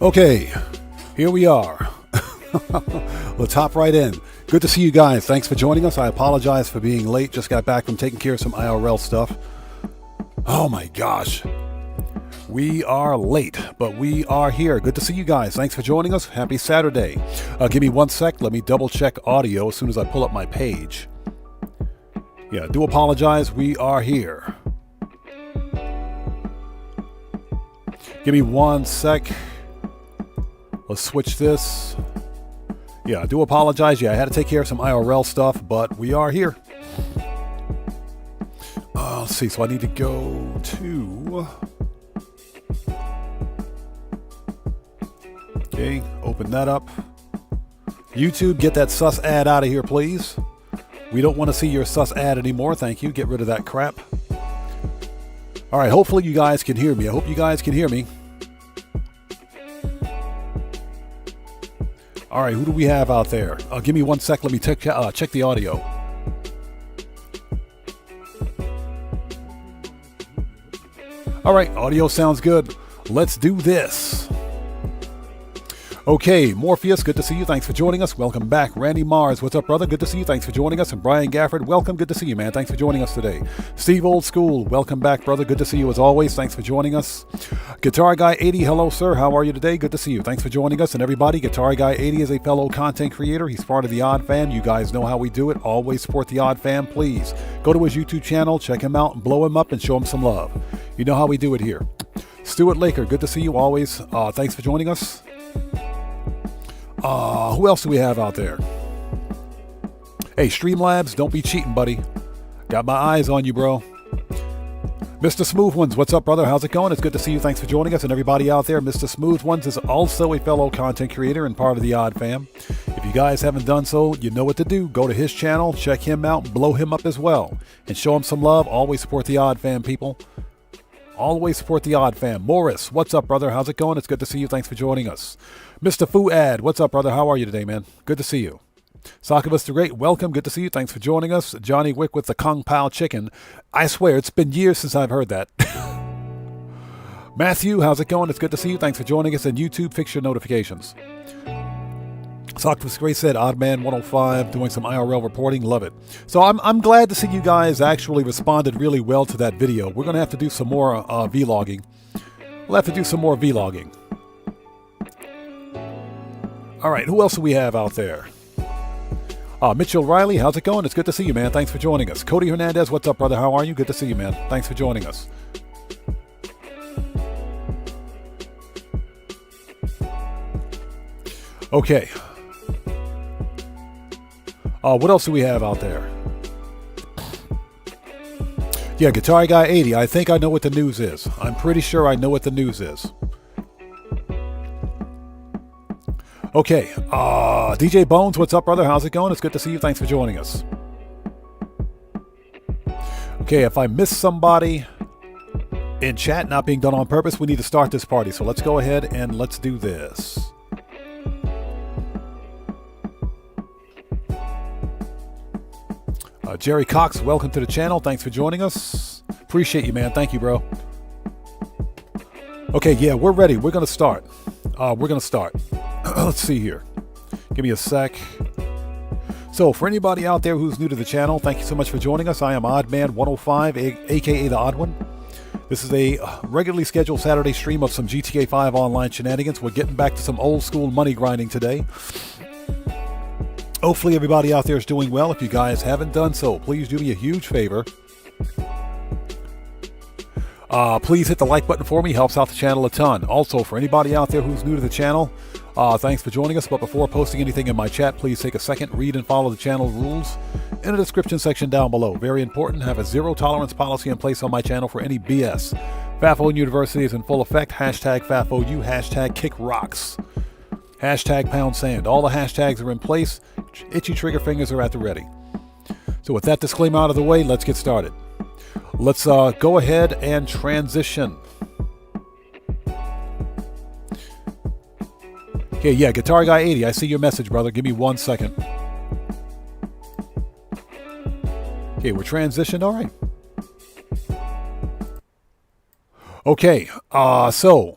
Okay, here we are. Let's hop right in. Good to see you guys. Thanks for joining us. I apologize for being late. Just got back from taking care of some IRL stuff. Oh my gosh. We are late, but we are here. Good to see you guys. Thanks for joining us. Happy Saturday. Give me one sec. Let me double check audio as soon as I pull up my page. Yeah, do apologize. We are here. Give me one sec. Let's switch this. Yeah, I do apologize. Yeah, I had to take care of some IRL stuff, but we are here. Let's see. So I need to go to... Okay, open that up. YouTube, get that sus ad out of here, please. We don't want to see your sus ad anymore. Thank you. Get rid of that crap. All right, hopefully you guys can hear me. I hope you guys can hear me. All right, who do we have out there? Give me one sec. Let me check the audio. All right, audio sounds good. Let's do this. Okay, Morpheus, good to see you. Thanks for joining us. Welcome back. Randy Mars, what's up, brother? Good to see you. Thanks for joining us. And Brian Gafford, welcome. Good to see you, man. Thanks for joining us today. Steve Old School, welcome back, brother. Good to see you as always. Thanks for joining us. Guitar Guy 80, hello, sir. How are you today? Good to see you. Thanks for joining us. And everybody, Guitar Guy 80 is a fellow content creator. He's part of the Odd Fam. You guys know how we do it. Always support the Odd Fam, please. Go to his YouTube channel, check him out, and blow him up and show him some love. You know how we do it here. Stuart Laker, good to see you always. Thanks for joining us. Who else do we have out there? Hey, Streamlabs, don't be cheating, buddy. Got my eyes on you, bro. Mr. Smooth Ones, what's up, brother? How's it going? It's good to see you. Thanks for joining us. And everybody out there, Mr. Smooth Ones is also a fellow content creator and part of the Odd Fam. If you guys haven't done so, you know what to do. Go to his channel, check him out, blow him up as well. And show him some love. Always support the Odd Fam, people. Always support the Odd Fam. Morris, what's up, brother? How's it going? It's good to see you. Thanks for joining us. Mr. Fuad, what's up, brother? How are you today, man? Good to see you. Sakavus the Great, welcome. Good to see you. Thanks for joining us. Johnny Wick with the Kung Pao Chicken. I swear, it's been years since I've heard that. Matthew, how's it going? It's good to see you. Thanks for joining us. And YouTube, fix your notifications. Sakavus the Great said, Oddman 105, doing some IRL reporting. Love it. So I'm glad to see you guys actually responded really well to that video. We're going to have to do some more vlogging. We'll have to do some more vlogging. All right, who else do we have out there? Mitchell Riley, how's it going? It's good to see you, man. Thanks for joining us. Cody Hernandez, what's up, brother? How are you? Good to see you, man. Thanks for joining us. Okay. What else do we have out there? Yeah, Guitar Guy 80. I think I know what the news is. I'm pretty sure I know what the news is. Okay, DJ Bones, what's up, brother? How's it going? It's good to see you. Thanks for joining us. Okay, if I miss somebody in chat not being done on purpose, we need to start this party. So let's go ahead and let's do this. Jerry Cox, welcome to the channel. Thanks for joining us. Appreciate you, man. Thank you, bro. Okay, yeah, we're ready. We're going to start. Let's see here. Give me a sec. So for anybody out there who's new to the channel, thank you so much for joining us. I am Oddman 105, aka The Odd One. This is a regularly scheduled Saturday stream of some GTA 5 online shenanigans. We're getting back to some old school money grinding today. Hopefully everybody out there is doing well. If you guys haven't done so, please do me a huge favor. Please hit the like button for me. Helps out the channel a ton. Also, for anybody out there who's new to the channel, thanks for joining us. But before posting anything in my chat, please take a second, read and follow the channel rules in the description section down below. Very important. Have a zero tolerance policy in place on my channel for any BS. FAFO University is in full effect. Hashtag FAFOU. Hashtag kick rocks. Hashtag pound sand. All the hashtags are in place. Itchy trigger fingers are at the ready. So with that disclaimer out of the way, let's get started. Let's go ahead and transition. Okay, yeah, Guitar Guy 80. I see your message, brother. Give me 1 second. Okay, we're transitioned. All right. Okay, so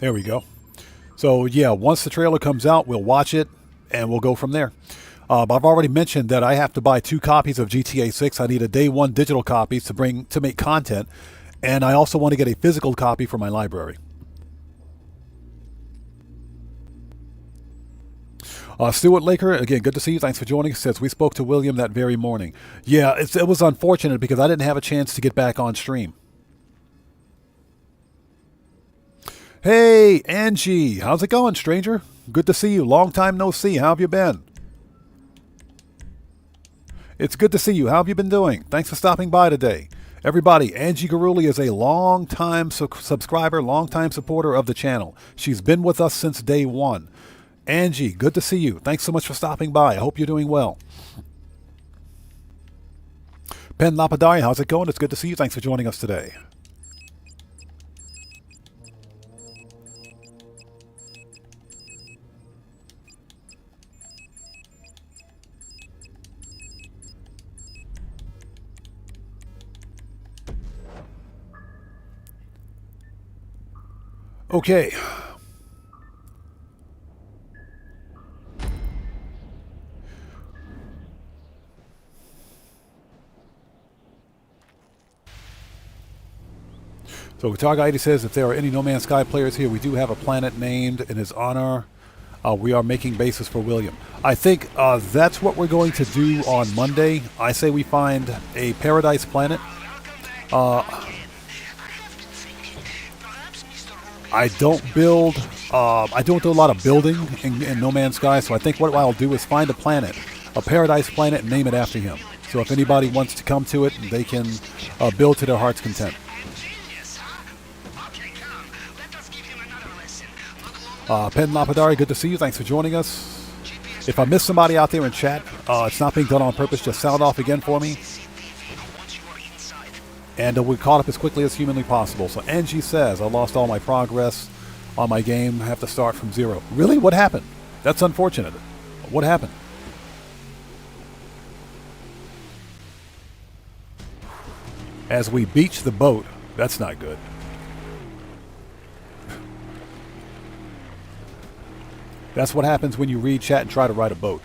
There we go. So yeah, once the trailer comes out, we'll watch it and we'll go from there. I've already mentioned that I have to buy 2 copies of GTA 6. I need a day 1 digital copies to make content, and I also want to get a physical copy for my library. Stuart Laker, again, good to see you. Thanks for joining us. Says we spoke to William that very morning. Yeah, it was unfortunate because I didn't have a chance to get back on stream. Hey, Angie, how's it going, stranger? Good to see you. Long time no see. How have you been? It's good to see you. How have you been doing? Thanks for stopping by today. Everybody, Angie Garuli is a long-time subscriber, long-time supporter of the channel. She's been with us since day 1. Angie, good to see you. Thanks so much for stopping by. I hope you're doing well. Pen Lapadari, how's it going? It's good to see you. Thanks for joining us today. Okay. So Targa80 says if there are any No Man's Sky players here, we do have a planet named in his honor. We are making bases for William. I think that's what we're going to do on Monday. I say we find a paradise planet. I don't build, I don't do a lot of building in No Man's Sky, so I think what I'll do is find a planet, a paradise planet, and name it after him. So if anybody wants to come to it, they can build to their heart's content. Pen Lapadari, good to see you. Thanks for joining us. If I miss somebody out there in chat, it's not being done on purpose. Just sound off again for me. And we're caught up as quickly as humanly possible. So Angie says, I lost all my progress on my game. I have to start from 0. Really? What happened? That's unfortunate. What happened? As we beach the boat. That's not good. That's what happens when you read chat and try to ride a boat.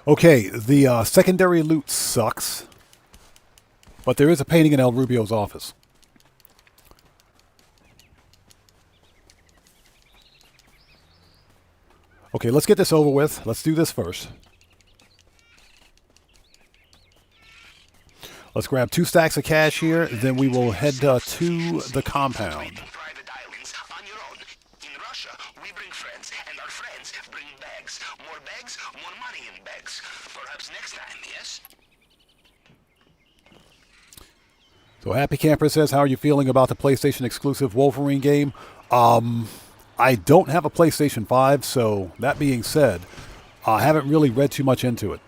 Okay, the secondary loot sucks, but there is a painting in El Rubio's office. Okay, let's get this over with. Let's do this first. Let's grab 2 stacks of cash here, then we will head to the compound. So Happy Camper says, how are you feeling about the PlayStation exclusive Wolverine game? I don't have a PlayStation 5, so that being said, I haven't really read too much into it.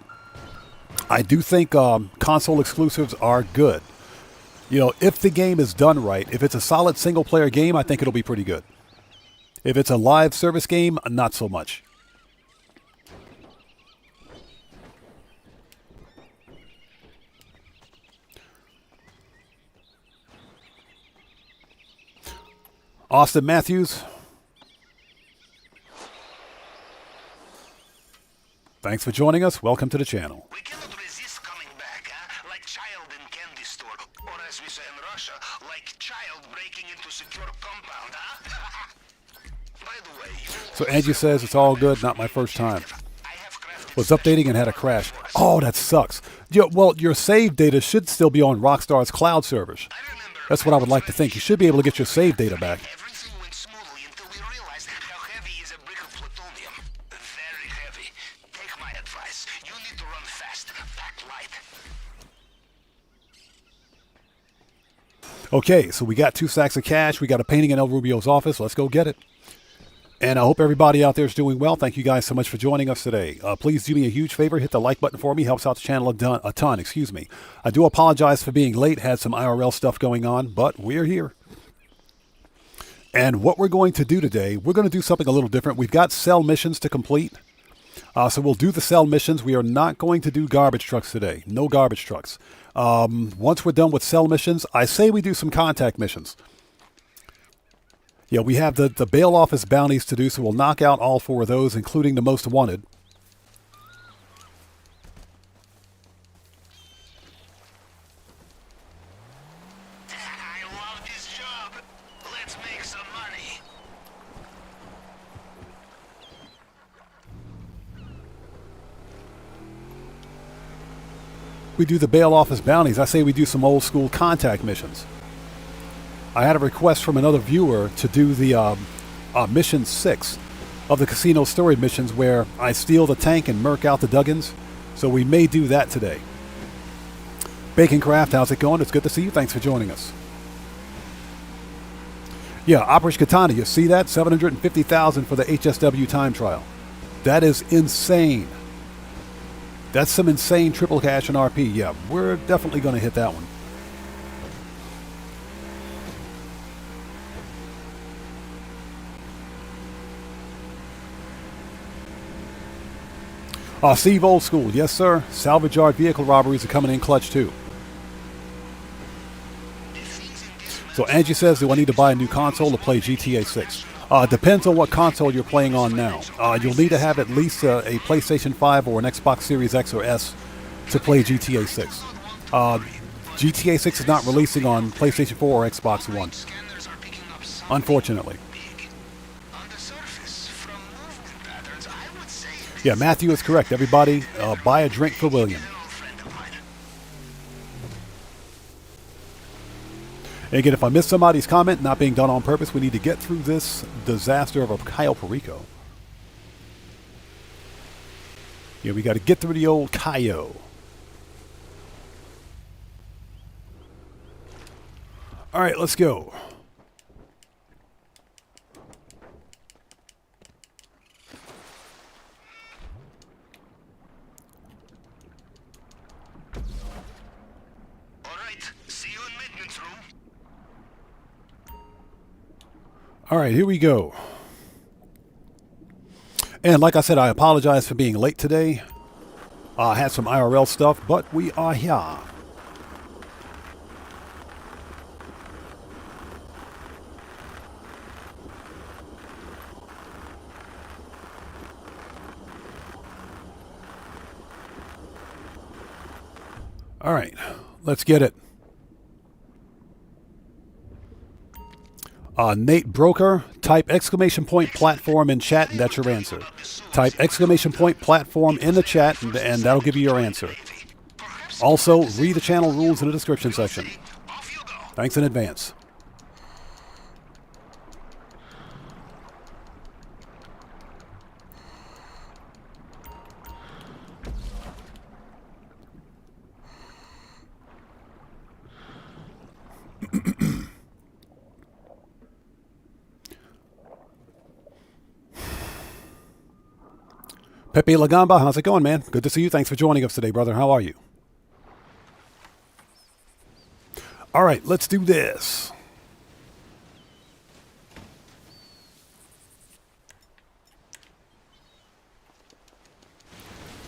I do think console exclusives are good. You know, if the game is done right, if it's a solid single-player game, I think it'll be pretty good. If it's a live service game, not so much. Austin Matthews. Thanks for joining us. Welcome to the channel. We cannot resist coming back, like child in candy store, or as we say in Russia, like child breaking into secure compound, huh? By the way, so Angie says it's all good, not my first time. Was updating and had a crash. Oh, that sucks. Well, your save data should still be on Rockstar's cloud servers. That's what I would like to think. You should be able to get your save data back. Everything went smoothly until we realized how heavy is a brick of plutonium. Very heavy. Take my advice. You need to run fast. Pack light. Okay, so we got 2 stacks of cash. We got a painting in El Rubio's office. Let's go get it. And I hope everybody out there is doing well. Thank you guys so much for joining us today. Please do me a huge favor. Hit the like button for me. Helps out the channel a ton. Excuse me. I do apologize for being late. Had some IRL stuff going on, but we're here. And what we're going to do today, we're going to do something a little different. We've got cell missions to complete. So we'll do the cell missions. We are not going to do garbage trucks today. No garbage trucks. Once we're done with cell missions, I say we do some contact missions. Yeah, we have the bail office bounties to do, so we'll knock out all 4 of those, including the most wanted. I love this job. Let's make some money. We do the bail office bounties. I say we do some old school contact missions. I had a request from another viewer to do the mission 6 of the casino story missions where I steal the tank and murk out the Duggins. So we may do that today. Bacon Craft, how's it going? It's good to see you. Thanks for joining us. Yeah, Operation Katana, you see that? $750,000 for the HSW time trial. That is insane. That's some insane triple cash and RP. Yeah, we're definitely going to hit that one. Steve Old School, yes sir. Salvage yard vehicle robberies are coming in clutch too. So Angie says, do I need to buy a new console to play GTA 6? Depends on what console you're playing on now. You'll need to have at least a PlayStation 5 or an Xbox Series X or S to play GTA 6. GTA 6 is not releasing on PlayStation 4 or Xbox One, unfortunately. Yeah, Matthew is correct. Everybody, buy a drink for William. And again, if I missed somebody's comment, not being done on purpose, we need to get through this disaster of a Cayo Perico. Yeah, we got to get through the old Cayo. All right, let's go. All right, here we go. And like I said, I apologize for being late today. I had some IRL stuff, but we are here. All right, let's get it. Nate Broker, type exclamation point platform in chat, and that's your answer. Type exclamation point platform in the chat, and that'll give you your answer. Also, read the channel rules in the description section. Thanks in advance. Pepe Lagamba, how's it going, man? Good to see you. Thanks for joining us today, brother. How are you? All right, let's do this.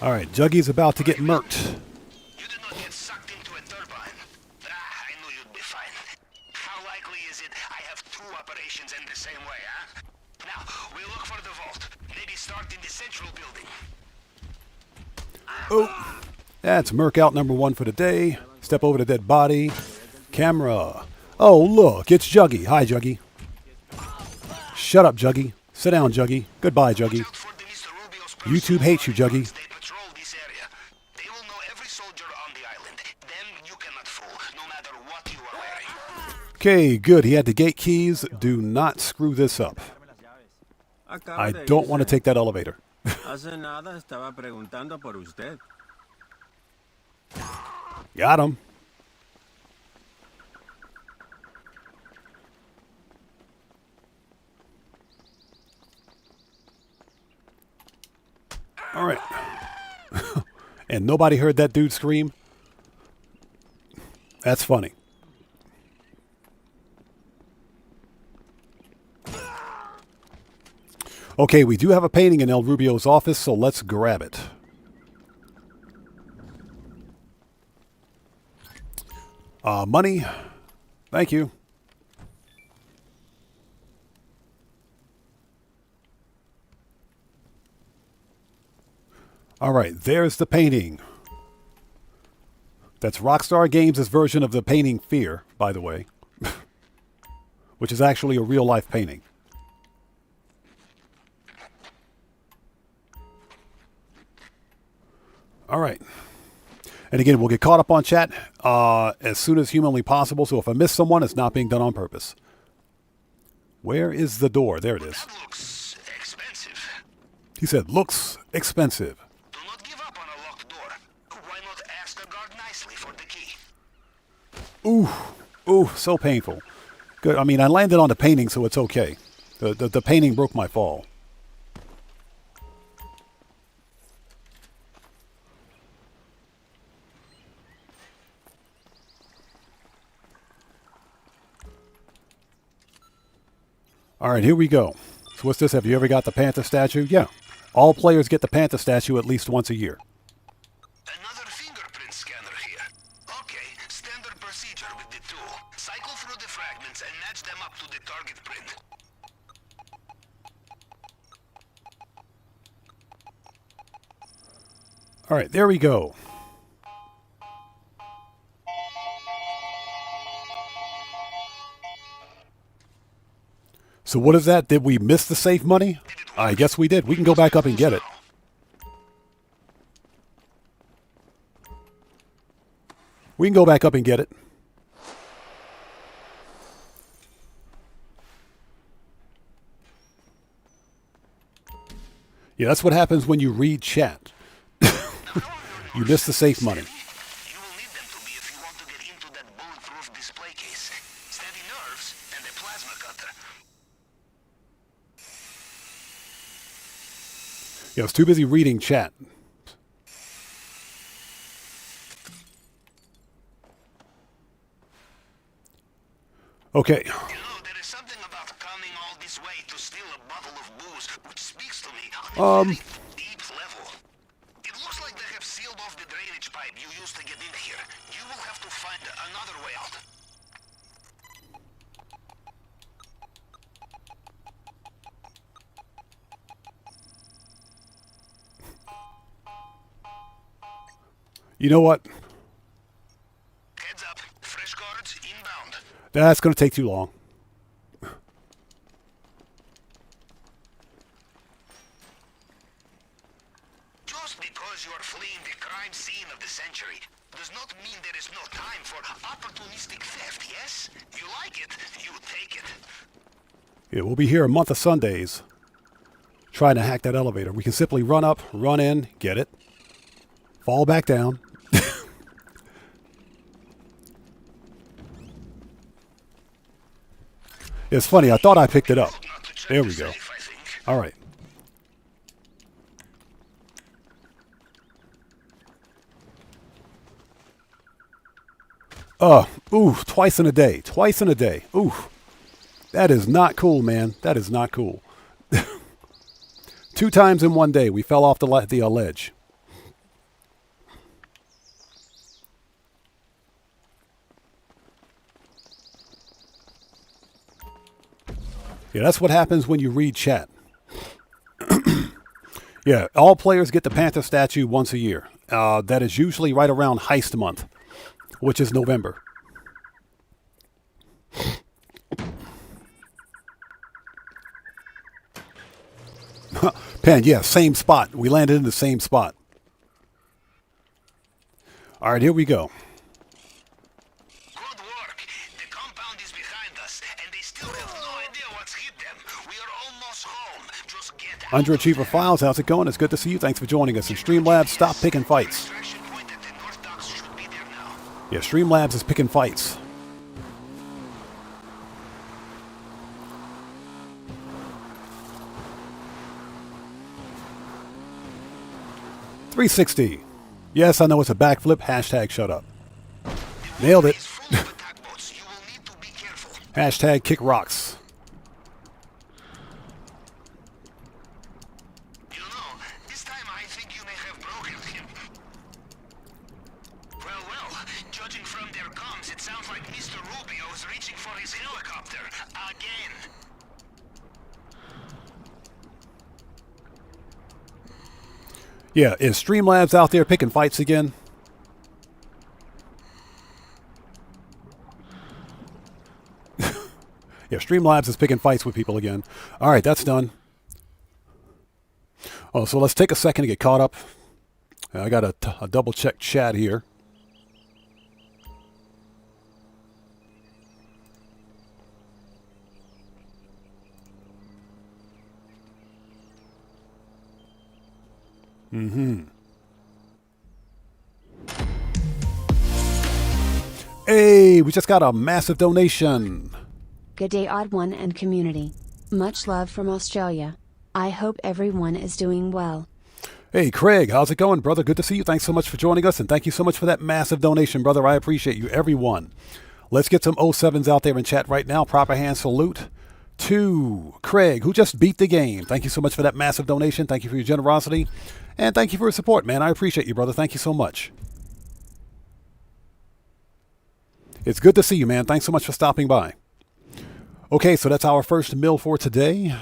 All right, Juggy's about to get murked. You did not get sucked into a turbine. I knew you'd be fine. How likely is it I have 2 operations in the same way, huh? Now, we look for the vault. Maybe start in the central building. Oh, that's Merc out number 1 for the day. Step over the dead body. Camera. Oh, look, it's Juggy. Hi, Juggy. Shut up, Juggy. Sit down, Juggy. Goodbye, Juggy. YouTube hates you, Juggy. They patrol this area. They will know every soldier on the island. Them you cannot fool, no matter what you are wearing. Okay, good. He had the gate keys. Do not screw this up. I don't want to take that elevator. Hace nada estaba preguntando por usted. Got him. All right. And nobody heard that dude scream? That's funny. Okay, we do have a painting in El Rubio's office, so let's grab it. Money. Thank you. All right, there's the painting. That's Rockstar Games' version of the painting Fear, by the way, which is actually a real-life painting. All right. And again, we'll get caught up on chat as soon as humanly possible, so if I miss someone, it's not being done on purpose. Where is the door? There it is. That looks expensive. He said, looks expensive. Do not give up on a locked door. Why not ask the guard nicely for the key? Ooh, ooh, so painful. Good. I mean, I landed on the painting, so it's okay. The painting broke my fall. All right, here we go. So what's this? Have you ever got the Panther statue? Yeah. All players get the Panther statue at least once a year. Another fingerprint scanner here. Okay, standard procedure with the tool. Cycle through the fragments and match them up to the target print. All right, there we go. So what is that? Did we miss the safe money? I guess we did. We can go back up and get it. We can go back up and get it. Yeah, that's what happens when you read chat. You miss the safe money. You will need them to be if you want to get into that bulletproof display case. Steady nerves and a plasma cutter. Yeah, I was too busy reading chat. Okay. You know, there is something about coming all this way to steal a bottle of booze, which speaks to me on a very deep level. It looks like they have sealed off the drainage pipe you used to get in here. You will have to find another way out. You know what? Heads up, fresh cards inbound. That's going to take too long. Just because you are fleeing the crime scene of the century does not mean there is no time for opportunistic theft, yes? You like it, you take it. Yeah, we'll be here a month of Sundays trying to hack that elevator. We can simply run up, run in, get it, fall back down. It's funny, I thought I picked it up. There we go. All right. Ooh, twice in a day. Twice in a day. Ooh. That is not cool, man. That is not cool. 2 times in one day, we fell off the ledge. Yeah, that's what happens when you read chat. Yeah, all players get the Panther statue once a year. That is usually right around Heist Month, which is November. Pen, yeah, same spot. We landed in the same spot. All right, here we go. Good work. The compound is behind us, and they still have no idea what's hit them. We are almost home. Just get out. Underachiever Files, how's it going? It's good to see you. Thanks for joining us. And Streamlabs, stop picking fights. Extraction point at the north docks should be there now. Yeah, Streamlabs is picking fights. .360. Yes, I know it's a backflip. Hashtag shut up. Nailed it. It's full of attack bots. You will need to be careful. Hashtag kick rocks. Judging from their comms, it sounds like Mr. Rubio is reaching for his helicopter again. Yeah, is Streamlabs out there picking fights again? Yeah, Streamlabs is picking fights with people again. All right, that's done. Oh, so let's take a second to get caught up. I got a double-check chat here. Hey, we just got a massive donation. Good day, Odd One and community. Much love from Australia. I hope everyone is doing well. Hey, Craig, how's it going, brother? Good to see you. Thanks so much for joining us, and thank you so much for that massive donation, brother. I appreciate you, everyone. Let's get some 07s out there in chat right now. Proper hand salute to Craig, who just beat the game. Thank you so much for that massive donation. Thank you for your generosity, and thank you for your support, man. I appreciate you, brother. Thank you so much. It's good to see you, man. Thanks so much for stopping by. Okay, so that's our first meal for today.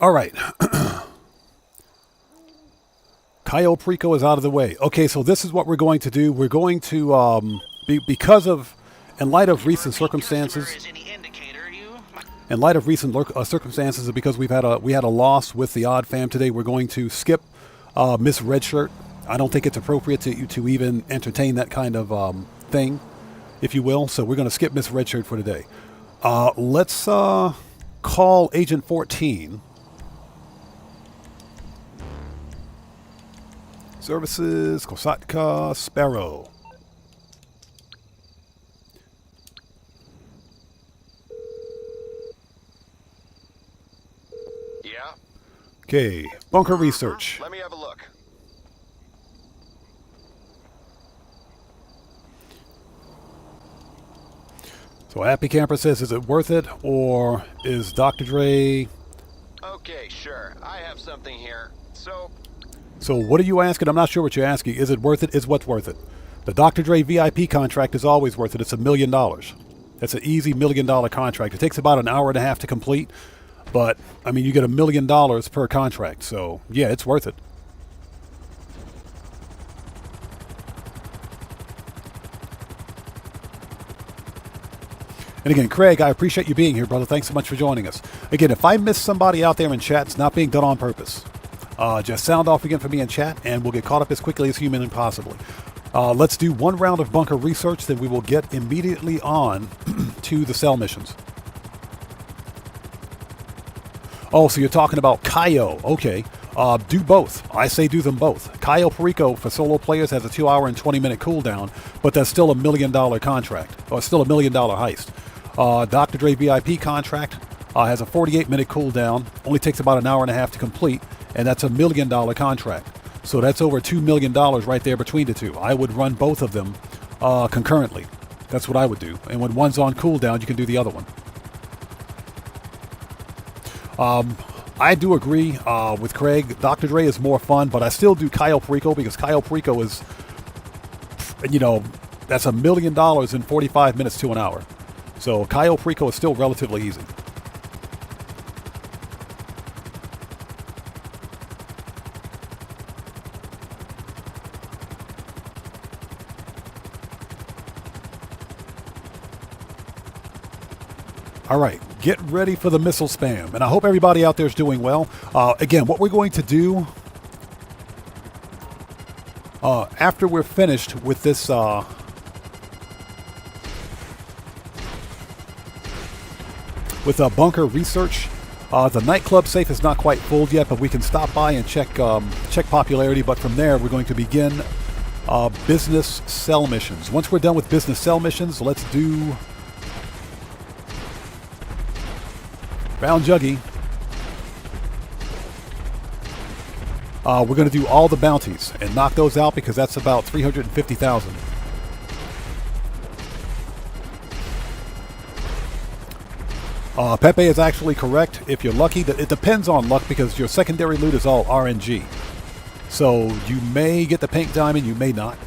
All right. Cayo Perico is out of the way. Okay, so this is what we're going to do. We're going to, because of, in light of recent circumstances, and because we had a loss with the Odd Fam today, we're going to skip Miss Redshirt. I don't think it's appropriate to even entertain that kind of thing, if you will. So we're going to skip Miss Redshirt for today. Let's call Agent 14. Services, Kosatka, Sparrow. Yeah? Okay, bunker research. Let me have a look. So Happy Camper says, is it worth it, or is Dr. Dre... Okay, sure. I have something here. So what are you asking? I'm not sure what you're asking. Is it worth it? Is what's worth it? The Dr. Dre VIP contract is always worth it. It's $1 million. That's an easy $1 million contract. It takes about an hour and a half to complete, but I mean, you get $1 million per contract. So yeah, it's worth it. And again, Craig, I appreciate you being here, brother. Thanks so much for joining us. Again, if I miss somebody out there in chat, it's not being done on purpose. Just sound off again for me in chat, and we'll get caught up as quickly as humanly possible. Let's do one round of bunker research, then we will get immediately on to the cell missions. Oh, so you're talking about Cayo. Okay. Do both. I say do them both. Cayo Perico for solo players has a 2-hour and 20-minute cooldown, but that's still $1 million contract, or still $1 million heist. Dr. Dre VIP contract has a 48-minute cooldown, only takes about an hour and a half to complete, and that's $1 million contract. So that's over $2 million right there between the two. I would run both of them concurrently. That's what I would do. And when one's on cooldown, you can do the other one. I do agree with Craig. Dr. Dre is more fun, but I still do Cayo Perico because Cayo Perico is, you know, that's $1 million in 45 minutes to an hour. So Cayo Perico is still relatively easy. All right, get ready for the missile spam. And I hope everybody out there is doing well. Again, what we're going to do after we're finished with this with bunker research, the nightclub safe is not quite full yet, but we can stop by and check popularity. But from there, we're going to begin business cell missions. Once we're done with business cell missions, let's do Found Juggy. We're going to do all the bounties and knock those out because that's about 350,000. Pepe is actually correct. If you're lucky, it depends on luck because your secondary loot is all RNG. So you may get the pink diamond, you may not.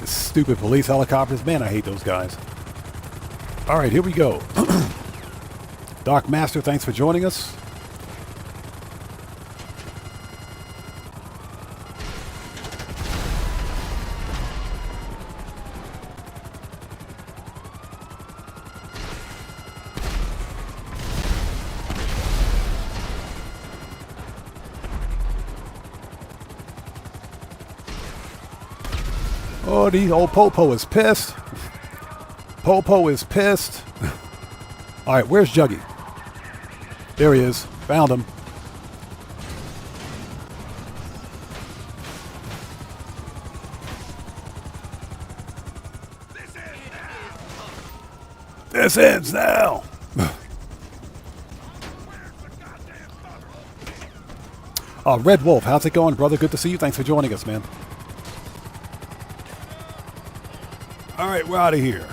Stupid police helicopters. Man, I hate those guys. Alright, here we go. Dark Master, thanks for joining us. Oh, the old Popo is pissed. Popo is pissed. All right, where's Juggy? There he is. Found him. This ends now. Red Wolf, how's it going, brother? Good to see you. Thanks for joining us, man. All right, we're out of here.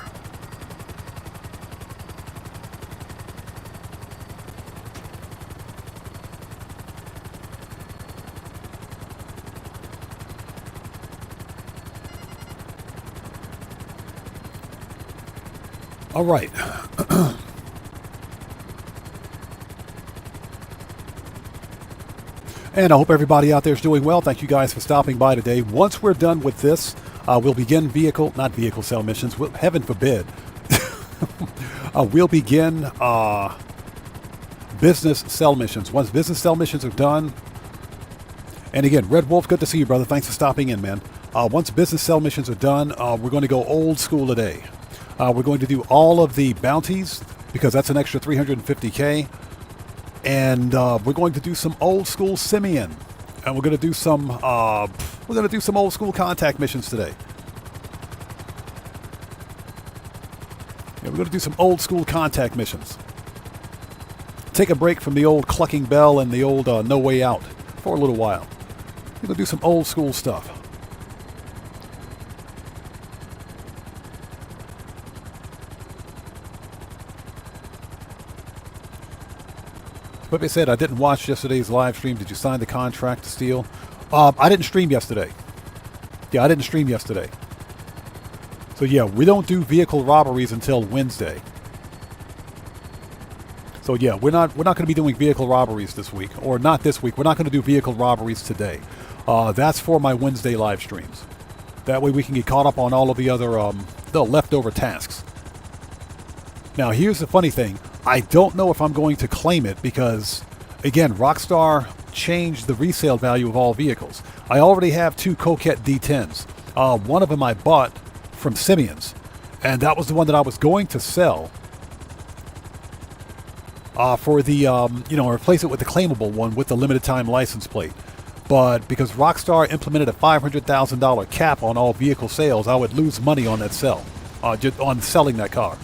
All right. And I hope everybody out there is doing well. Thank you guys for stopping by today. Once we're done with this, we'll begin not vehicle cell missions. Heaven forbid. We'll begin business cell missions. Once business cell missions are done, and again, Red Wolf, good to see you, brother. Thanks for stopping in, man. Once business cell missions are done, we're going to go old school today. We're going to do all of the bounties because that's an extra 350K. And we're going to do some old school Simeon, and we're going to do some old school contact missions today. Yeah, we're going to do some old school contact missions. Take a break from the old clucking bell and the old no way out for a little while. We're going to do some old school stuff. Pepe said, I didn't watch yesterday's live stream. Did you sign the contract to steal? I didn't stream yesterday. Yeah, I didn't stream yesterday. So yeah, we don't do vehicle robberies until Wednesday. So yeah, we're not going to be doing vehicle robberies this week, or not this week. We're not going to do vehicle robberies today. That's for my Wednesday live streams. That way we can get caught up on all of the other the leftover tasks. Now here's the funny thing. I don't know if I'm going to claim it because, again, Rockstar changed the resale value of all vehicles. I already have 2 Coquette D10s. One of them I bought from Simeon's, and that was the one that I was going to sell for the, replace it with the claimable one with the limited time license plate. But because Rockstar implemented a $500,000 cap on all vehicle sales, I would lose money on that sell, just on selling that car.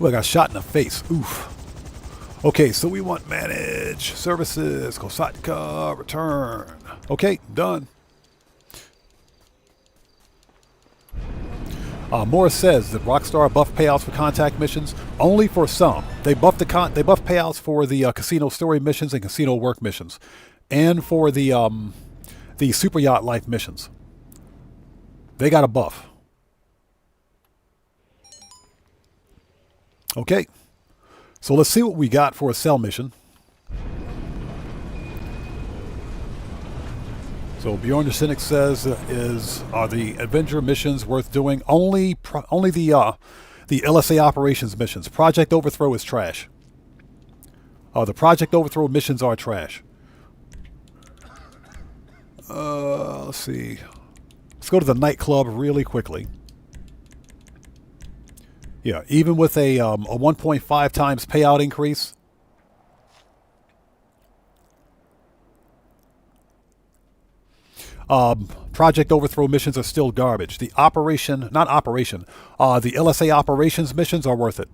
Ooh, I got shot in the face. Oof. Okay, so we want manage services, Kosatka, return. Okay, done. Morris says that Rockstar buff payouts for contact missions only for some. They buff payouts for the casino story missions and casino work missions, and for the super yacht life missions. They got a buff. Okay, So let's see what we got for a cell mission. So Bjorn the Cynic says, are the Avenger missions worth doing? Only the LSA operations missions. Project Overthrow is trash. The Project Overthrow missions are trash. Let's see. Let's go to the nightclub really quickly. Yeah, even with a 1.5 times payout increase. Project Overthrow missions are still garbage. The the LSA operations missions are worth it.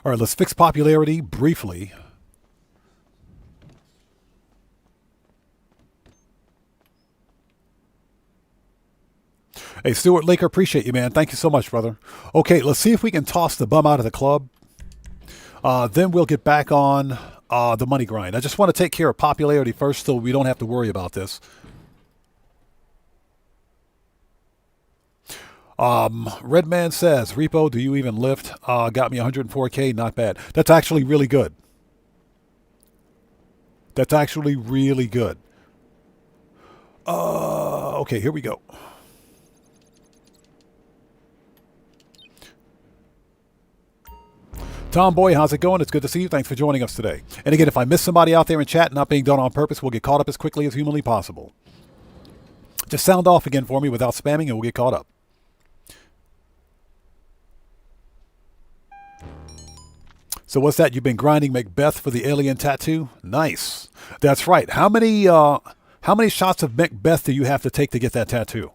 All right, let's fix popularity briefly. Hey, Stuart Laker, appreciate you, man. Thank you so much, brother. Okay, let's see if we can toss the bum out of the club. Then we'll get back on the money grind. I just want to take care of popularity first so we don't have to worry about this. Redman says, Repo, do you even lift? Got me 104K, not bad. That's actually really good. That's actually really good. Okay, here we go. Tomboy, how's it going? It's good to see you. Thanks for joining us today. And again, if I miss somebody out there in chat, not being done on purpose, we'll get caught up as quickly as humanly possible. Just sound off again for me without spamming and we'll get caught up. So what's that? You've been grinding Macbeth for the alien tattoo? Nice. That's right. How many shots of Macbeth do you have to take to get that tattoo?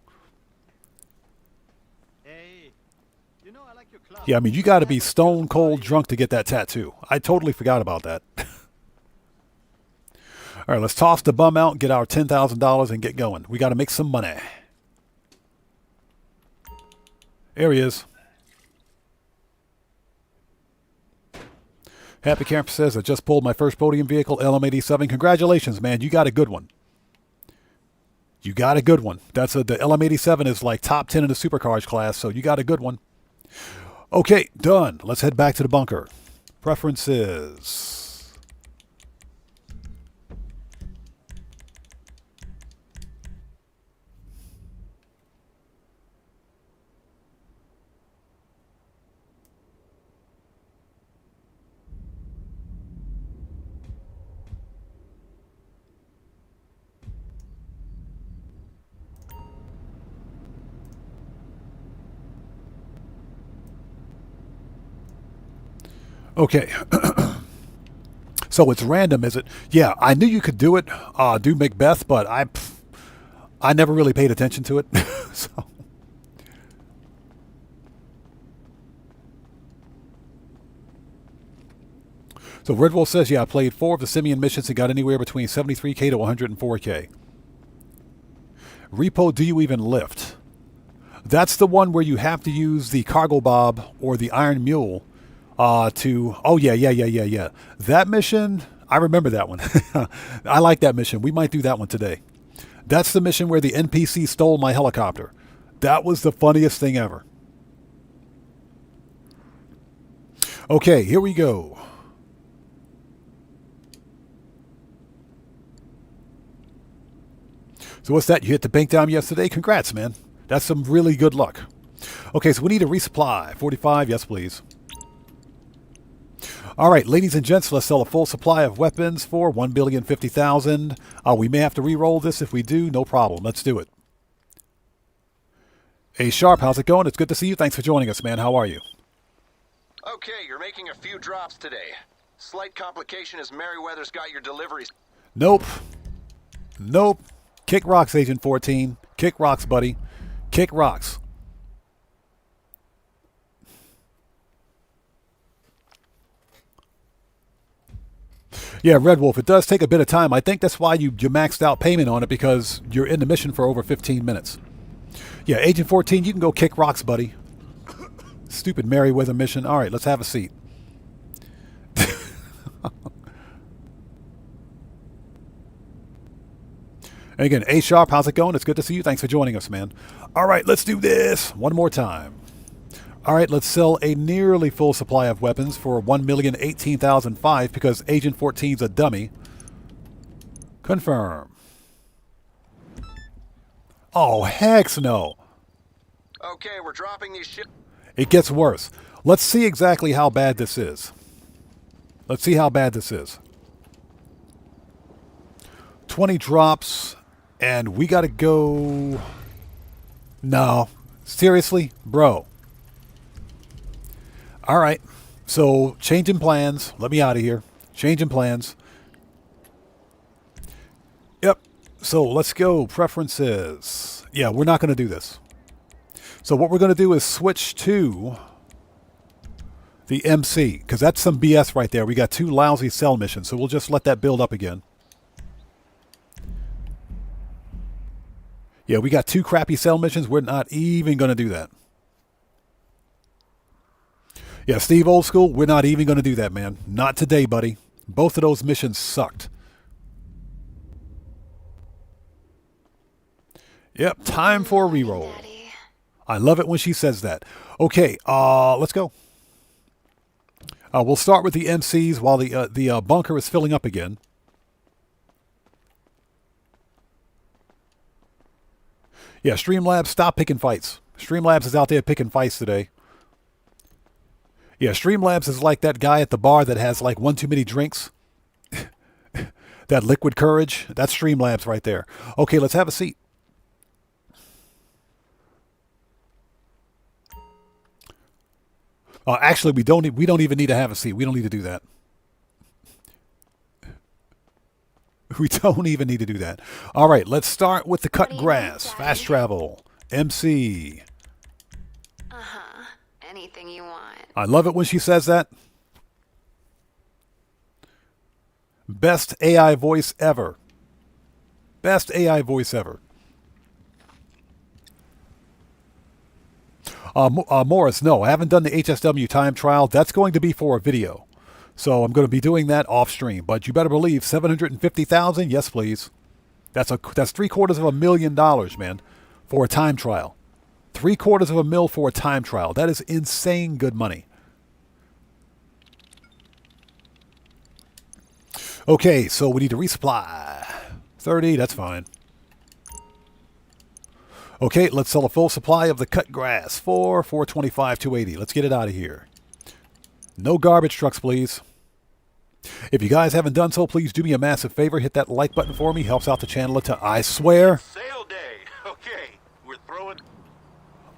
Yeah, I mean, you got to be stone cold drunk to get that tattoo. I totally forgot about that. All right, let's toss the bum out, get our $10,000 and get going. We got to make some money. There he is. Happy Camper says, I just pulled my first podium vehicle, LM87. Congratulations, man. You got a good one. You got a good one. The LM87 is like top 10 in the supercars class, so you got a good one. Okay, done. Let's head back to the bunker. Preferences. Okay. So it's random, is it? Yeah, I knew you could do it, do Macbeth, but I never really paid attention to it. So Red Wolf says, yeah, I played 4 of the Simeon missions and got anywhere between 73K to 104K. Repo, do you even lift? That's the one where you have to use the Cargo Bob or the Iron Mule oh yeah. That mission, I remember that one. I like that mission. We might do that one today. That's the mission where the NPC stole my helicopter. That was the funniest thing ever. Okay, here we go. So what's that? You hit the bank down yesterday? Congrats, man. That's some really good luck. Okay, so we need a resupply. 45, yes please. All right, ladies and gents, let's sell a full supply of weapons for $1,050,000. We may have to re-roll this. If we do, no problem. Let's do it. Hey, Sharp, how's it going? It's good to see you. Thanks for joining us, man. How are you? Okay, you're making a few drops today. Slight complication is Merryweather's got your deliveries. Nope. Kick rocks, Agent 14. Kick rocks, buddy. Kick rocks. Yeah, Red Wolf, it does take a bit of time. I think that's why you maxed out payment on it, because you're in the mission for over 15 minutes. Yeah, Agent 14, you can go kick rocks, buddy. Stupid Merryweather mission. All right, let's have a seat. And again, A Sharp, how's it going? It's good to see you. Thanks for joining us, man. All right, let's do this one more time. All right, let's sell a nearly full supply of weapons for 1,018,005 because Agent 14's a dummy. Confirm. Oh, heck no. Okay, we're dropping these shit. It gets worse. Let's see exactly how bad this is. Let's see how bad this is. 20 drops, and we got to go... No. Seriously? Bro. All right. So, changing plans. Let me out of here. Changing plans. Yep. So, let's go. Preferences. Yeah, we're not going to do this. So, what we're going to do is switch to the MC, because that's some BS right there. We got 2 lousy cell missions, so we'll just let that build up again. Yeah, we got 2 crappy cell missions. We're not even going to do that. Yeah, Steve Old School, we're not even going to do that, man. Not today, buddy. Both of those missions sucked. Yep, time for a reroll. I love it when she says that. Okay, let's go. We'll start with the MCs while the bunker is filling up again. Yeah, Streamlabs, stop picking fights. Streamlabs is out there picking fights today. Yeah, Streamlabs is like that guy at the bar that has like one too many drinks. That liquid courage. That's Streamlabs right there. Okay, let's have a seat. Actually, we don't even need to have a seat. We don't need to do that. We don't even need to do that. All right, let's start with the cut grass. Fast travel. MC. Anything you want. I love it when she says that. Best AI voice ever. Best AI voice ever. Morris, no, I haven't done the HSW time trial. That's going to be for a video. So I'm going to be doing that off stream. But you better believe 750,000, yes please. That's $750,000, man, for a time trial. $750,000 for a time trial. That is insane good money. Okay, so we need to resupply. 30, that's fine. Okay, let's sell a full supply of the cut grass for 425, 280. Let's get it out of here. No garbage trucks, please. If you guys haven't done so, please do me a massive favor. Hit that like button for me. Helps out the channel a ton. I swear. Sale day. Okay, we're throwing.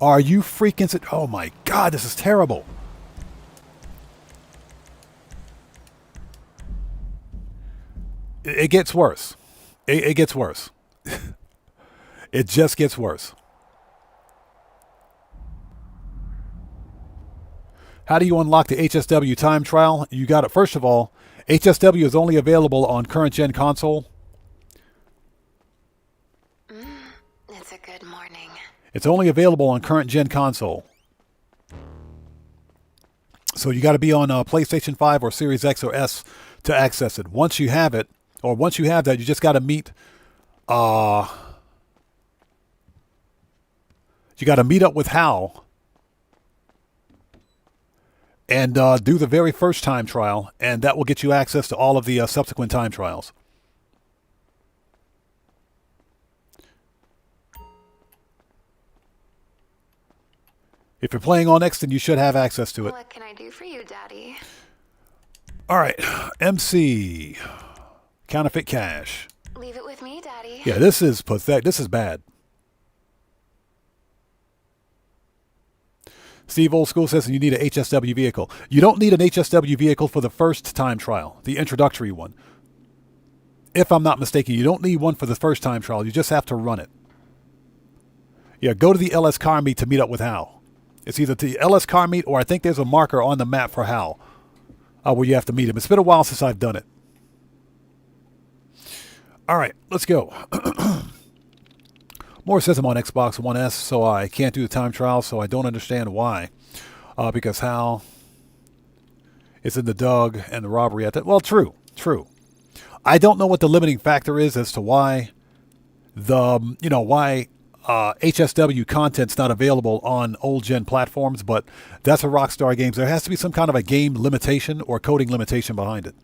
Are you freaking... Oh my God, this is terrible. It gets worse. It gets worse. It just gets worse. How do you unlock the HSW time trial? You got it. First of all, HSW is only available on current gen console. It's a good morning. It's only available on current gen console. So you got to be on PlayStation 5 or Series X or S to access it. Once you have it, or once you have that, you just got to meet... You got to meet up with Hal and do the very first time trial, and that will get you access to all of the subsequent time trials. If you're playing on X, then you should have access to it. What can I do for you, Daddy? All right, MC, counterfeit cash. Leave it with me, Daddy. Yeah, this is pathetic. This is bad. Steve Old School says you need an HSW vehicle. You don't need an HSW vehicle for the first time trial, the introductory one. If I'm not mistaken, you don't need one for the first time trial. You just have to run it. Yeah, go to the LS car meet to meet up with Hal. It's either the LS car meet or I think there's a marker on the map for Hal where you have to meet him. It's been a while since I've done it. All right, let's go. Moore says I'm on Xbox One S, so I can't do the time trial, so I don't understand why. Because Hal is in the Doug and the robbery at that. Well, true. I don't know what the limiting factor is as to why why HSW content's not available on old gen platforms, but that's a Rockstar Games. There has to be some kind of a game limitation or coding limitation behind it.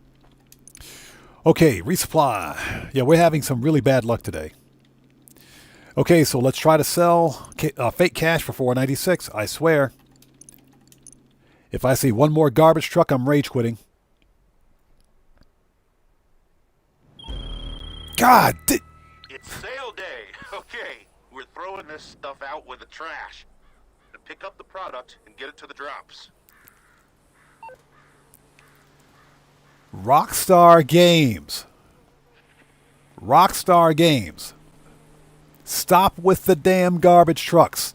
Okay, resupply. Yeah, we're having some really bad luck today. Okay, so let's try to sell fake cash for $4.96. I swear. If I see one more garbage truck, I'm rage quitting. God! It's sale day. Okay, we're throwing this stuff out with the trash. To pick up the product and get it to the drops. Rockstar Games. Rockstar Games. Stop with the damn garbage trucks.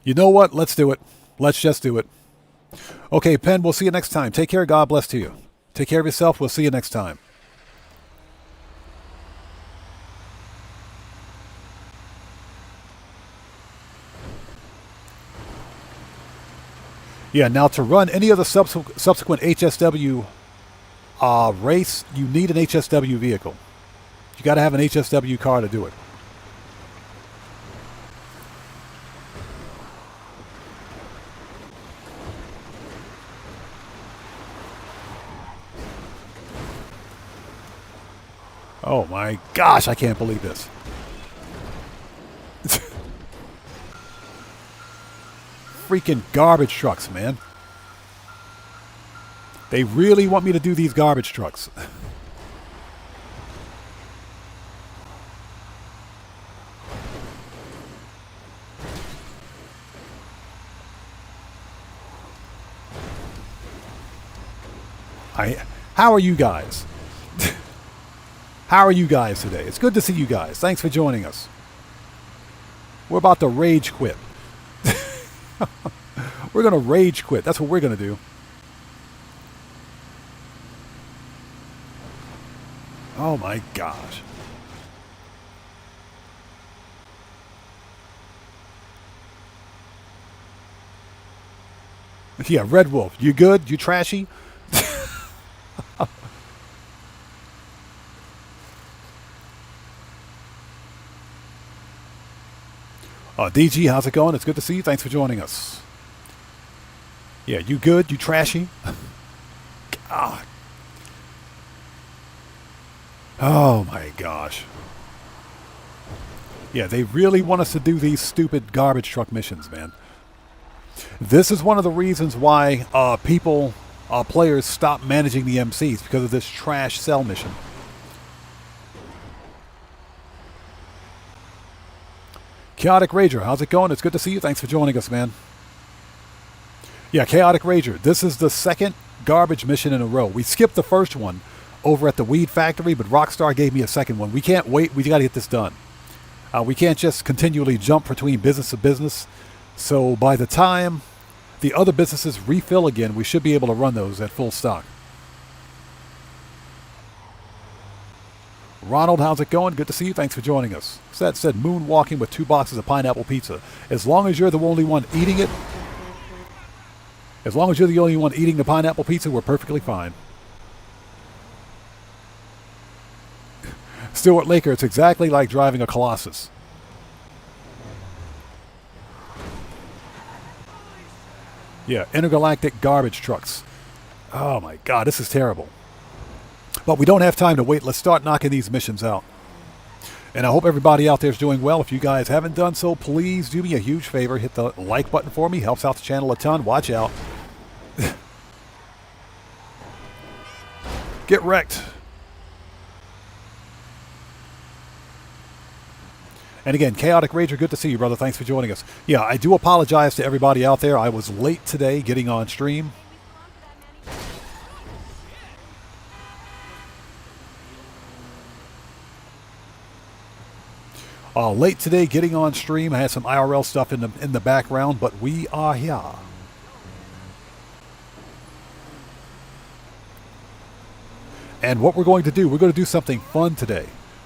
You know what? Let's do it. Let's just do it. Okay, Penn, we'll see you next time. Take care. God bless to you. Take care of yourself. We'll see you next time. Yeah, now to run any of the subsequent HSW race, you need an HSW vehicle. You got to have an HSW car to do it. Oh my gosh, I can't believe this. Freaking garbage trucks, man. They really want me to do these garbage trucks. How are you guys? How are you guys today? It's good to see you guys. Thanks for joining us. We're about to rage quit. We're going to rage quit. That's what we're going to do. Oh my gosh. Yeah, Red Wolf. You good? You trashy? DG, how's it going? It's good to see you. Thanks for joining us. Yeah, you good? You trashy? God. Oh my gosh. Yeah, they really want us to do these stupid garbage truck missions, man. This is one of the reasons why players stop managing the MCs, because of this trash cell mission. Chaotic Rager, how's it going? It's good to see you. Thanks for joining us, man. Yeah, Chaotic Rager, this is the second garbage mission in a row. We skipped the first one over at the weed factory, but Rockstar gave me a second one. We can't wait. We got to get this done. We can't just continually jump between business to business. So by the time the other businesses refill again, we should be able to run those at full stock. Ronald, how's it going? Good to see you. Thanks for joining us. Seth said moonwalking with 2 boxes of pineapple pizza. As long as you're the only one eating it, as long as you're the only one eating the pineapple pizza, we're perfectly fine. Stuart Laker, it's exactly like driving a Colossus. Yeah, intergalactic garbage trucks. Oh my God, this is terrible. But we don't have time to wait. Let's start knocking these missions out. And I hope everybody out there is doing well. If you guys haven't done so, please do me a huge favor. Hit the like button for me. Helps out the channel a ton. Watch out. Get wrecked. And again, Chaotic Rager, good to see you, brother. Thanks for joining us. Yeah, I do apologize to everybody out there. I was late today getting on stream. Late today getting on stream. I had some IRL stuff in the background, but we are here. And what we're going to do, we're going to do something fun today.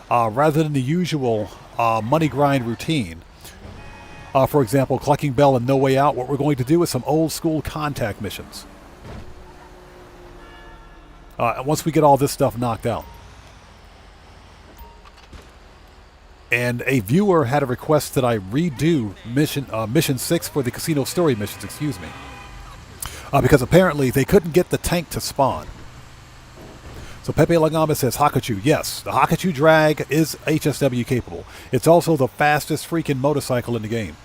Rather than the usual money grind routine. For example, Clucking Bell and No Way Out, what we're going to do is some old school contact missions. Once we get all this stuff knocked out. And a viewer had a request that I redo mission 6 for the casino story missions, excuse me. Because apparently they couldn't get the tank to spawn. So Pepe Lagamba says, Hakachu, yes, the Hakachu drag is HSW capable. It's also the fastest freaking motorcycle in the game.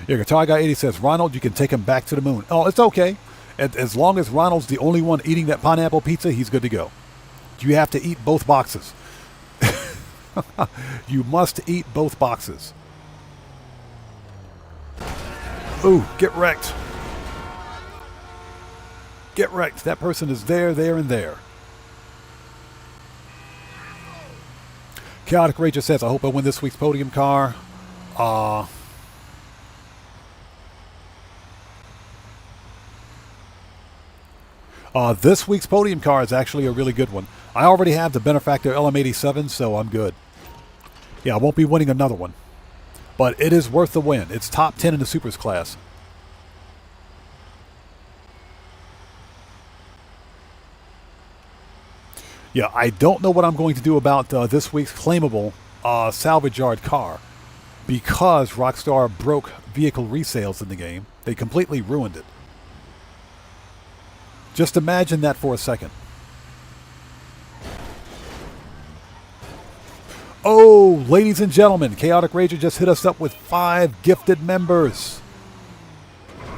Your Guitar Guy 80 says, Ronald, you can take him back to the moon. Oh, it's okay. As long as Ronald's the only one eating that pineapple pizza, he's good to go. You have to eat both boxes. You must eat both boxes. Ooh, get wrecked. Get wrecked. That person is there, and there. Chaotic Rager says, I hope I win this week's podium car. This week's podium car is actually a really good one. I already have the Benefactor LM87, so I'm good. Yeah, I won't be winning another one. But it is worth the win. It's top 10 in the Supers class. Yeah, I don't know what I'm going to do about this week's claimable salvage yard car. Because Rockstar broke vehicle resales in the game, they completely ruined it. Just imagine that for a second. Oh, ladies and gentlemen, Chaotic Rager just hit us up with 5 gifted members.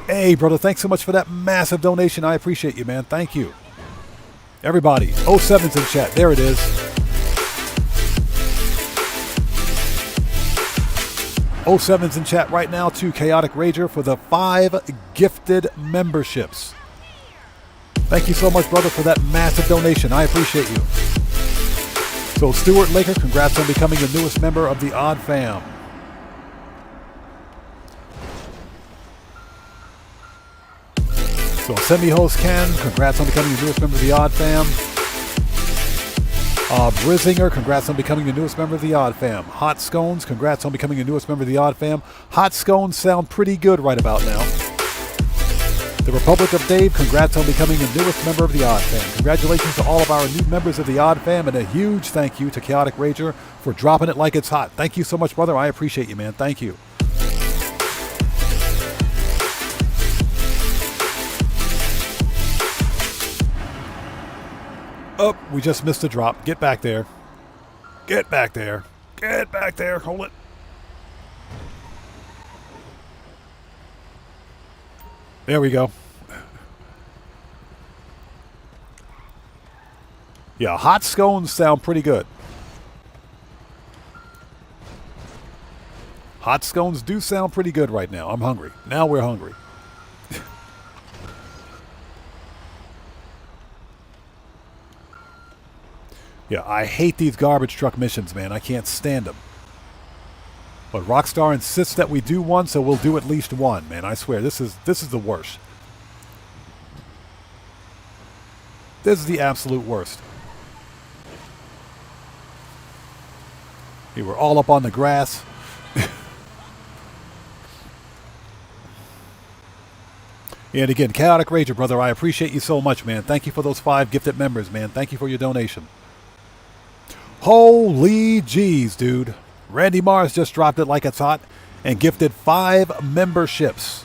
Hey, brother, thanks so much for that massive donation. I appreciate you, man. Thank you. Everybody, 07's in chat. There it is. 07's in chat right now to Chaotic Rager for the 5 gifted memberships. Thank you so much, brother, for that massive donation. I appreciate you. So, Stuart Laker, congrats on becoming the newest member of the Odd Fam. So, Semi-Host Ken, congrats on becoming the newest member of the Odd Fam. Brizinger, congrats on becoming the newest member of the Odd Fam. Hot Scones, congrats on becoming the newest member of the Odd Fam. Hot Scones sound pretty good right about now. The Republic of Dave, congrats on becoming the newest member of the Odd Fam. Congratulations to all of our new members of the Odd Fam, and a huge thank you to Chaotic Rager for dropping it like it's hot. Thank you so much, brother. I appreciate you, man. Thank you. Oh, we just missed a drop. Get back there. Get back there. Get back there. Hold it. There we go. Yeah, hot scones sound pretty good. Hot scones do sound pretty good right now. I'm hungry. Now we're hungry. Yeah, I hate these garbage truck missions, man. I can't stand them. But Rockstar insists that we do one, so we'll do at least one, man. I swear, this is the worst. This is the absolute worst. We were all up on the grass. And again, Chaotic Rager, brother, I appreciate you so much, man. Thank you for those 5 gifted members, man. Thank you for your donation. Holy jeez, dude. Randy Mars just dropped it like it's hot and gifted 5 memberships.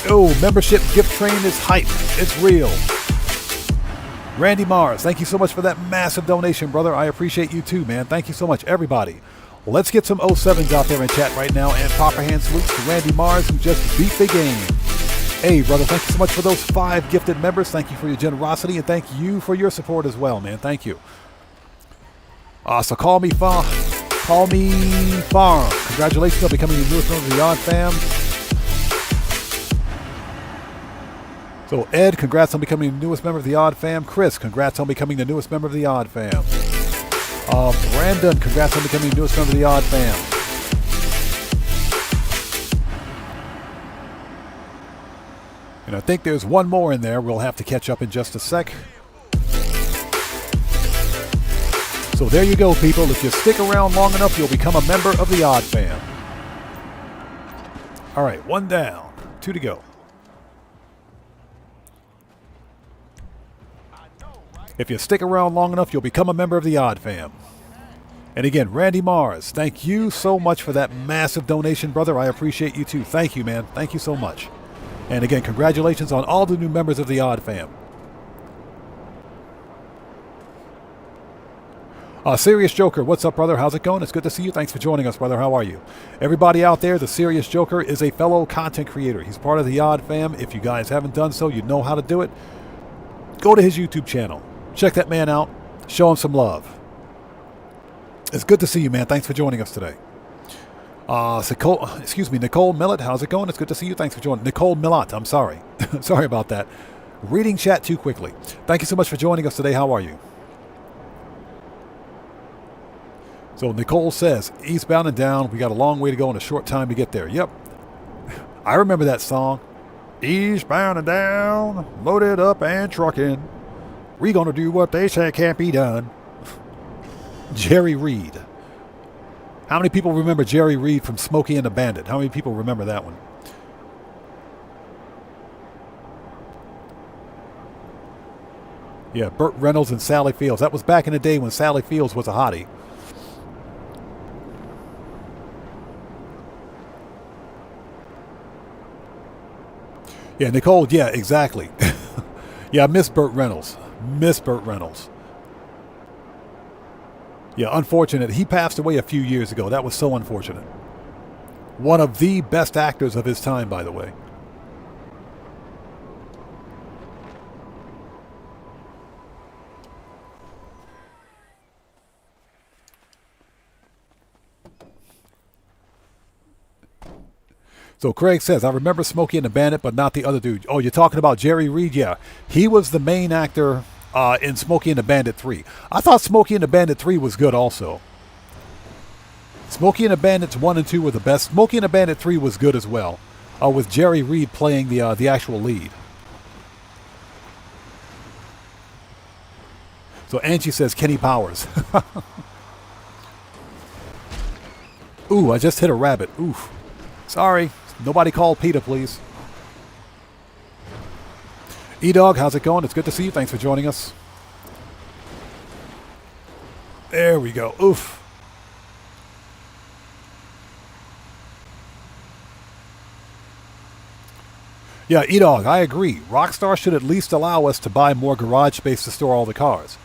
Oh, membership gift train is hype. It's real. Randy Mars, thank you so much for that massive donation, brother. I appreciate you too, man. Thank you so much, everybody. Let's get some 07s out there in chat right now, and proper hand salutes to Randy Mars, who just beat the game. Hey, brother, thank you so much for those 5 gifted members. Thank you for your generosity, and thank you for your support as well, man. Thank you. So call me Farm. Congratulations on becoming the newest member of the Odd Fam. So Ed, congrats on becoming the newest member of the Odd Fam. Chris, congrats on becoming the newest member of the Odd Fam. Brandon, congrats on becoming the newest member of the Odd Fam. And I think there's one more in there. We'll have to catch up in just a sec. So there you go, people. If you stick around long enough, you'll become a member of the Odd Fam. All right, 1 down, 2 to go. If you stick around long enough, you'll become a member of the Odd Fam. And again, Randy Mars, thank you so much for that massive donation, brother. I appreciate you too. Thank you, man. Thank you so much. And again, congratulations on all the new members of the Odd Fam. Serious Joker, what's up, brother? How's it going? It's good to see you. Thanks for joining us, brother. How are you? Everybody out there, the Serious Joker is a fellow content creator. He's part of the Odd Fam. If you guys haven't done so, you know how to do it. Go to his YouTube channel. Check that man out. Show him some love. It's good to see you, man. Thanks for joining us today. Nicole Millett, how's it going? It's good to see you. Thanks for joining. Nicole Millett, I'm sorry. Sorry about that. Reading chat too quickly. Thank you so much for joining us today. How are you? So Nicole says, eastbound and down, we got a long way to go and a short time to get there. Yep. I remember that song. Eastbound and down, loaded up and trucking. We gonna do what they say can't be done. Jerry Reed. How many people remember Jerry Reed from Smokey and the Bandit? How many people remember that one? Yeah, Burt Reynolds and Sally Fields. That was back in the day when Sally Fields was a hottie. Yeah, Nicole, yeah, exactly. Yeah, Miss Burt Reynolds. Miss Burt Reynolds. Yeah, unfortunate. He passed away a few years ago. That was so unfortunate. One of the best actors of his time, by the way. So Craig says, I remember Smokey and the Bandit, but not the other dude. Oh, you're talking about Jerry Reed? Yeah. He was the main actor in Smokey and the Bandit 3. I thought Smokey and the Bandit 3 was good also. Smokey and the Bandits 1 and 2 were the best. Smokey and the Bandit 3 was good as well, with Jerry Reed playing the actual lead. So Angie says, Kenny Powers. Ooh, I just hit a rabbit. Oof. Sorry. Nobody call PETA, please. E-Dog, how's it going? It's good to see you. Thanks for joining us. There we go. Oof. Yeah, E-Dog, I agree. Rockstar should at least allow us to buy more garage space to store all the cars.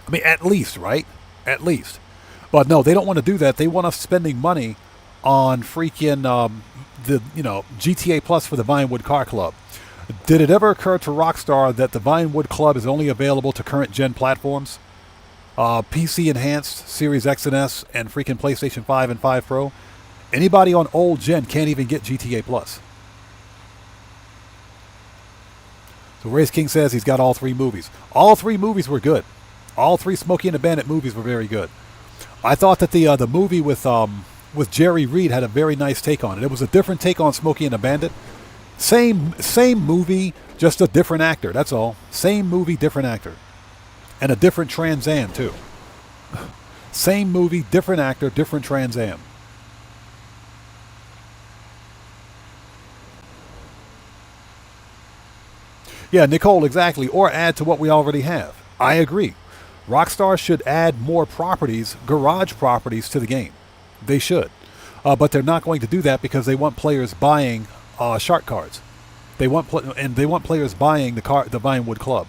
I mean, at least, right? At least. But no, they don't want to do that. They want us spending money on freaking GTA Plus for the Vinewood Car Club. Did it ever occur to Rockstar that the Vinewood Club is only available to current gen platforms? PC Enhanced, Series X and S, and freaking PlayStation 5 and 5 Pro? Anybody on old gen can't even get GTA Plus. So Race King says he's got all 3 movies. All 3 movies were good. All 3 Smokey and the Bandit movies were very good. I thought that the movie with Jerry Reed had a very nice take on it. It was a different take on Smokey and the Bandit. Same movie, just a different actor. That's all. Same movie, different actor, and a different Trans Am too. Same movie, different actor, different Trans Am. Yeah, Nicole, exactly. Or add to what we already have. I agree. Rockstar should add more properties, garage properties, to the game. They should. But they're not going to do that because they want players buying shark cards. They want players buying the Vinewood Club.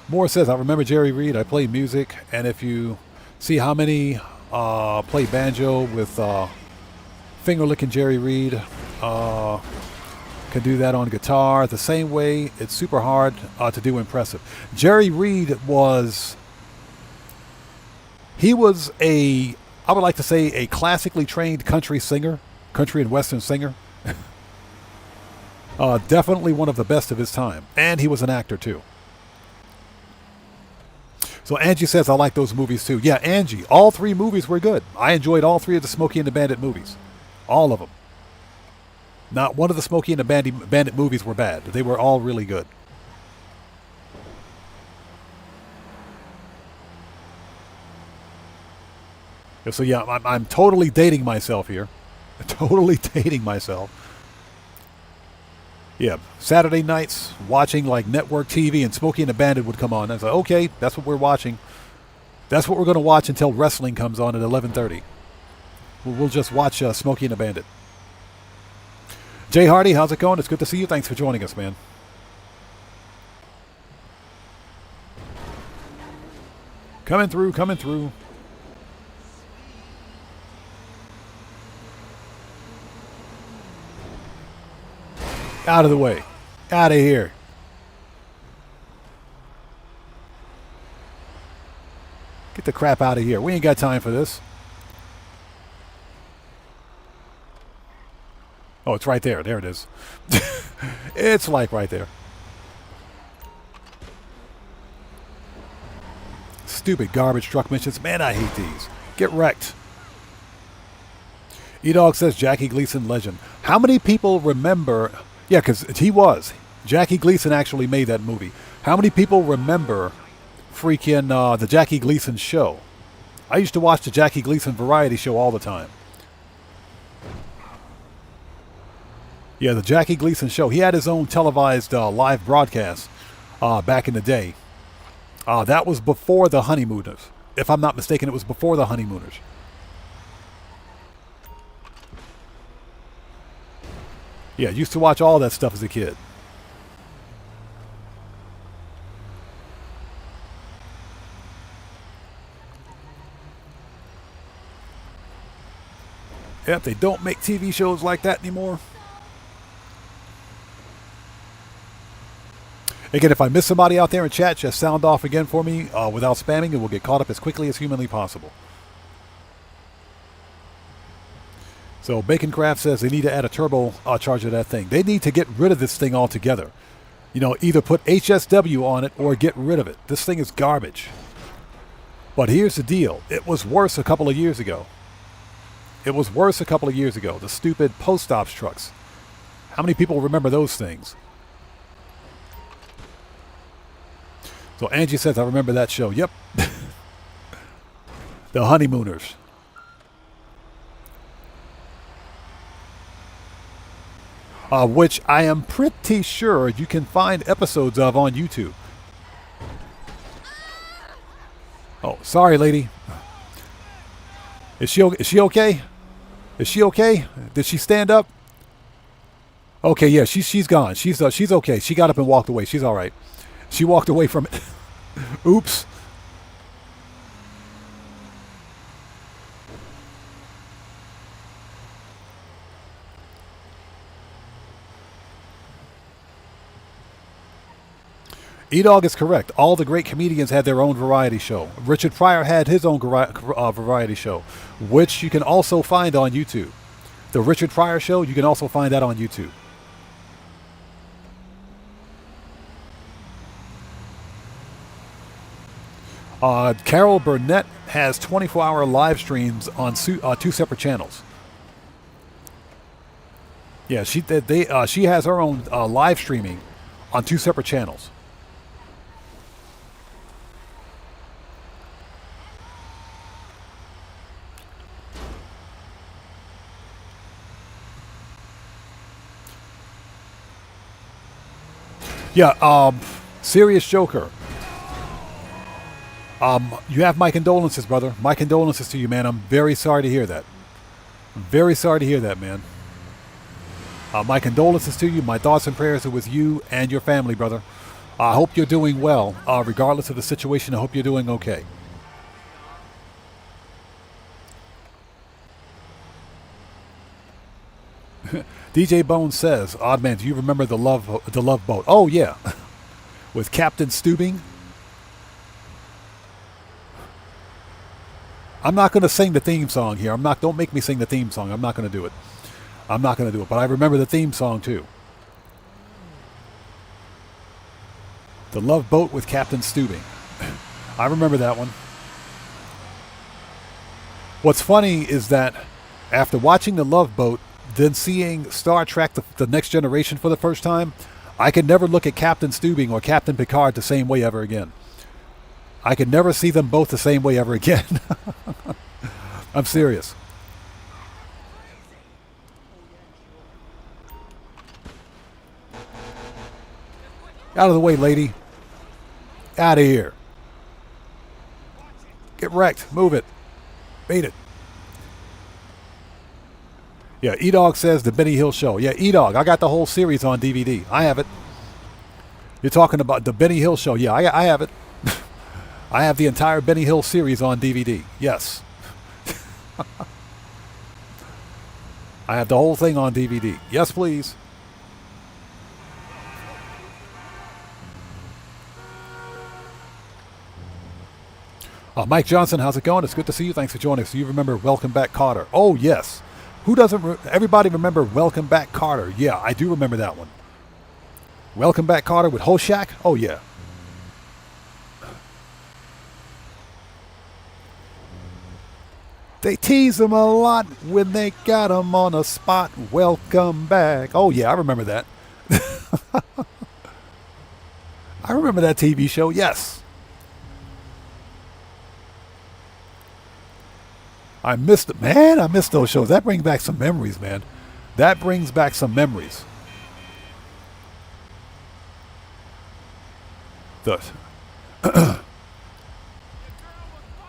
Moore says, I remember Jerry Reed. I play music, and if you see how many play banjo with finger-licking Jerry Reed, can do that on guitar the same way. It's super hard to do impressive. Jerry Reed was I would like to say, a classically trained country and western singer. Definitely one of the best of his time. And he was an actor too. So Angie says, I like those movies too. Yeah, Angie, all 3 movies were good. I enjoyed all 3 of the Smokey and the Bandit movies. All of them. Not one of the Smokey and the Bandit movies were bad. They were all really good. So yeah, I'm totally dating myself here. Totally dating myself. Yeah, Saturday nights watching like network TV, and Smokey and the Bandit would come on. I was like, okay, that's what we're watching. That's what we're going to watch until wrestling comes on at 11:30. We'll just watch Smokey and the Bandit. Jay Hardy, how's it going? It's good to see you. Thanks for joining us, man. Coming through, coming through. Out of the way. Out of here. Get the crap out of here. We ain't got time for this. Oh, it's right there. There it is. It's like right there. Stupid garbage truck missions. Man, I hate these. Get wrecked. E-Dog says Jackie Gleason legend. How many people remember... Yeah, because he was. Jackie Gleason actually made that movie. How many people remember freaking the Jackie Gleason show? I used to watch the Jackie Gleason variety show all the time. Yeah, the Jackie Gleason show. He had his own televised live broadcast back in the day. That was before the Honeymooners. If I'm not mistaken, it was before the Honeymooners. Yeah, used to watch all that stuff as a kid. Yep, they don't make TV shows like that anymore. Again, if I miss somebody out there in chat, just sound off again for me without spamming, and we'll get caught up as quickly as humanly possible. So Baconcraft says they need to add a turbo charger to that thing. They need to get rid of this thing altogether. You know, either put HSW on it or get rid of it. This thing is garbage. But here's the deal. It was worse a couple of years ago. It was worse a couple of years ago. The stupid post ops trucks. How many people remember those things? So Angie says, I remember that show. Yep. The Honeymooners. Which I am pretty sure you can find episodes of on YouTube. Oh, sorry, lady. Is she okay? Is she okay? Did she stand up? Okay, yeah, she's gone. She's okay. She got up and walked away. She's all right. She walked away from it. Oops. E-Dog is correct. All the great comedians had their own variety show. Richard Pryor had his own variety show, which you can also find on YouTube. The Richard Pryor show, you can also find that on YouTube. Carol Burnett has 24-hour live streams on two separate channels. Yeah, she has her own live streaming on two separate channels. Yeah, Serious Joker. You have my condolences, brother. My condolences to you, man. I'm very sorry to hear that. I'm very sorry to hear that, man. My condolences to you. My thoughts and prayers are with you and your family, brother. I hope you're doing well. Regardless of the situation, I hope you're doing okay. DJ Bones says, "Odd man, do you remember the Love Boat?" Oh yeah, with Captain Steubing. I'm not going to sing the theme song here. Don't make me sing the theme song. I'm not going to do it. I'm not going to do it. But I remember the theme song too. The Love Boat with Captain Steubing. I remember that one. What's funny is that after watching The Love Boat, then seeing Star Trek the Next Generation for the first time, I could never look at Captain Steubing or Captain Picard the same way ever again. I could never see them both the same way ever again. I'm serious. Out of the way, lady. Out of here. Get wrecked. Move it. Beat it. Yeah, E-Dog says the Benny Hill Show. Yeah, E-Dog, I got the whole series on DVD. I have it. You're talking about the Benny Hill Show. Yeah, I have it. I have the entire Benny Hill series on DVD. Yes. I have the whole thing on DVD. Yes, please. Mike Johnson, how's it going? It's good to see you. Thanks for joining us. You remember Welcome Back, Kotter? Oh, yes. Who doesn't? Everybody remember Welcome Back, Kotter? Yeah, I do remember that one. Welcome Back, Kotter with Hoshak? Oh, yeah. They tease him a lot when they got him on a spot. Welcome back. Oh, yeah, I remember that. I remember that TV show, yes. I missed it, man. I missed those shows. That brings back some memories, man. That brings back some memories. That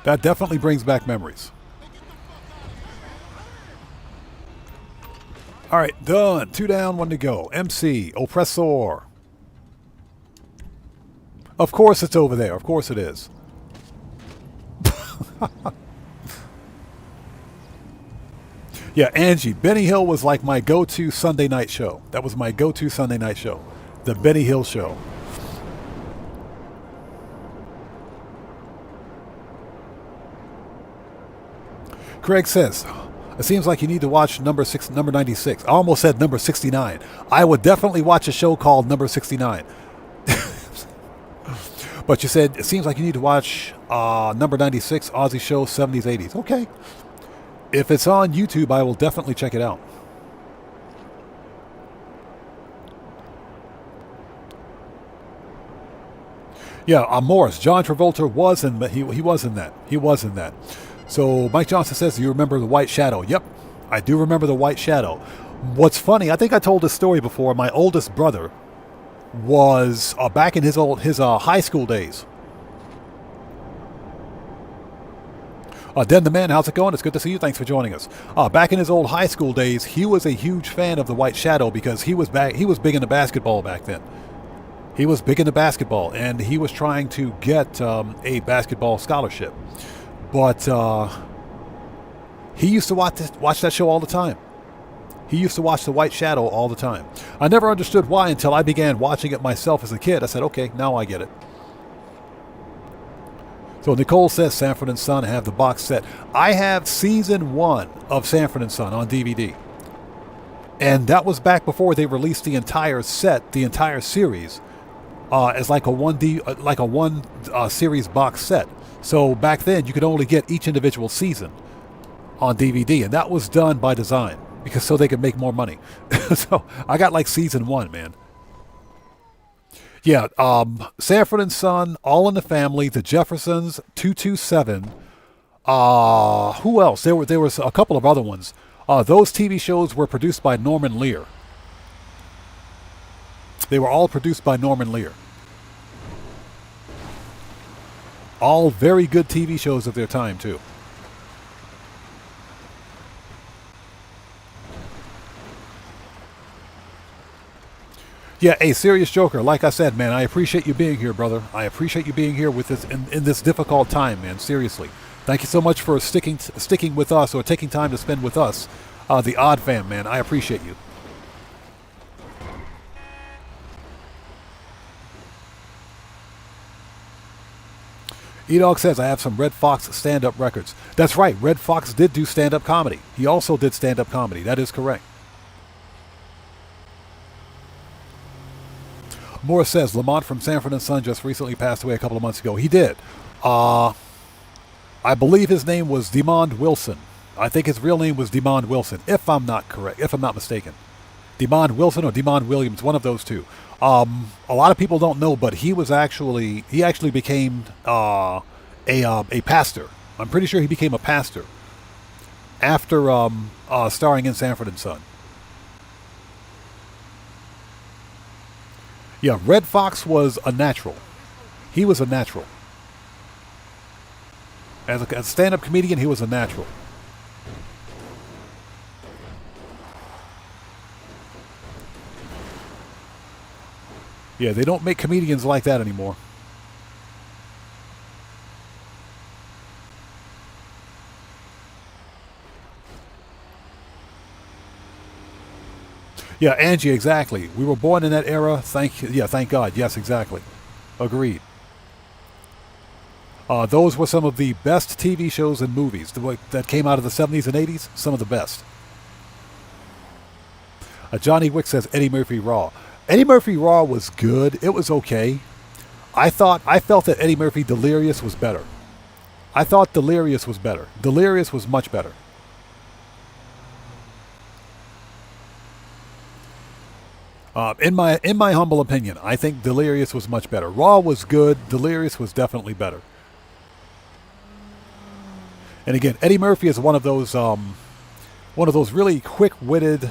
definitely brings back memories. All right, done. 2 down, 1 to go. MC, Oppressor. Of course it's over there. Of course it is. Yeah, Angie, Benny Hill was like my go-to Sunday night show. That was my go-to Sunday night show. The Benny Hill Show. Craig says, it seems like you need to watch number 96. I almost said number 69. I would definitely watch a show called number 69. But you said, it seems like you need to watch number 96, Aussie show, 70s, 80s. Okay. If it's on YouTube, I will definitely check it out. Yeah, Morris, John Travolta was in that. He was in that. He was in that. So Mike Johnson says, do you remember the White Shadow? Yep, I do remember the White Shadow. What's funny, I think I told this story before. My oldest brother was back in his high school days. Den the Man, how's it going? It's good to see you. Thanks for joining us. Back in his old high school days, he was a huge fan of the White Shadow because he was big into basketball back then. He was big into basketball, and he was trying to get a basketball scholarship. But he used to watch that show all the time. He used to watch the White Shadow all the time. I never understood why until I began watching it myself as a kid. I said, okay, now I get it. So Nicole says Sanford & Son have the box set. I have season 1 of Sanford & Son on DVD. And that was back before they released the entire set, the entire series, as like a one series box set. So back then you could only get each individual season on DVD, and that was done by design because so they could make more money. So I got like season 1, man. Yeah, Sanford & Son, All in the Family, The Jeffersons, 227. Who else? There was a couple of other ones. Those TV shows were produced by Norman Lear. They were all produced by Norman Lear. All very good TV shows of their time, too. Yeah, a serious Joker. Like I said, man, I appreciate you being here, brother. I appreciate you being here with this in this difficult time, man. Seriously, thank you so much for sticking with us or taking time to spend with us, the Odd Fam, man. I appreciate you. E-Dog says, I have some Red Fox stand-up records. That's right. Red Fox did do stand-up comedy. He also did stand-up comedy. That is correct. Morris says, Lamont from Sanford & Son just recently passed away a couple of months ago. He did. I believe his name was Demond Wilson. I think his real name was Demond Wilson, if I'm not mistaken. Demond Wilson or Demond Williams, one of those two. A lot of people don't know, but he actually became a pastor. I'm pretty sure he became a pastor after starring in Sanford & Son. Yeah, Red Fox was a natural. He was a natural. As a stand-up comedian, he was a natural. Yeah, they don't make comedians like that anymore. Yeah, Angie, exactly. We were born in that era. Thank God. Yes, exactly. Agreed. Those were some of the best TV shows and movies that came out of the 70s and 80s. Some of the best. Johnny Wick says Eddie Murphy Raw. Eddie Murphy Raw was good. It was okay. I felt that Eddie Murphy Delirious was better. I thought Delirious was better. Delirious was much better. In my humble opinion, I think Delirious was much better. Raw was good. Delirious was definitely better. And again, Eddie Murphy is one of those really quick-witted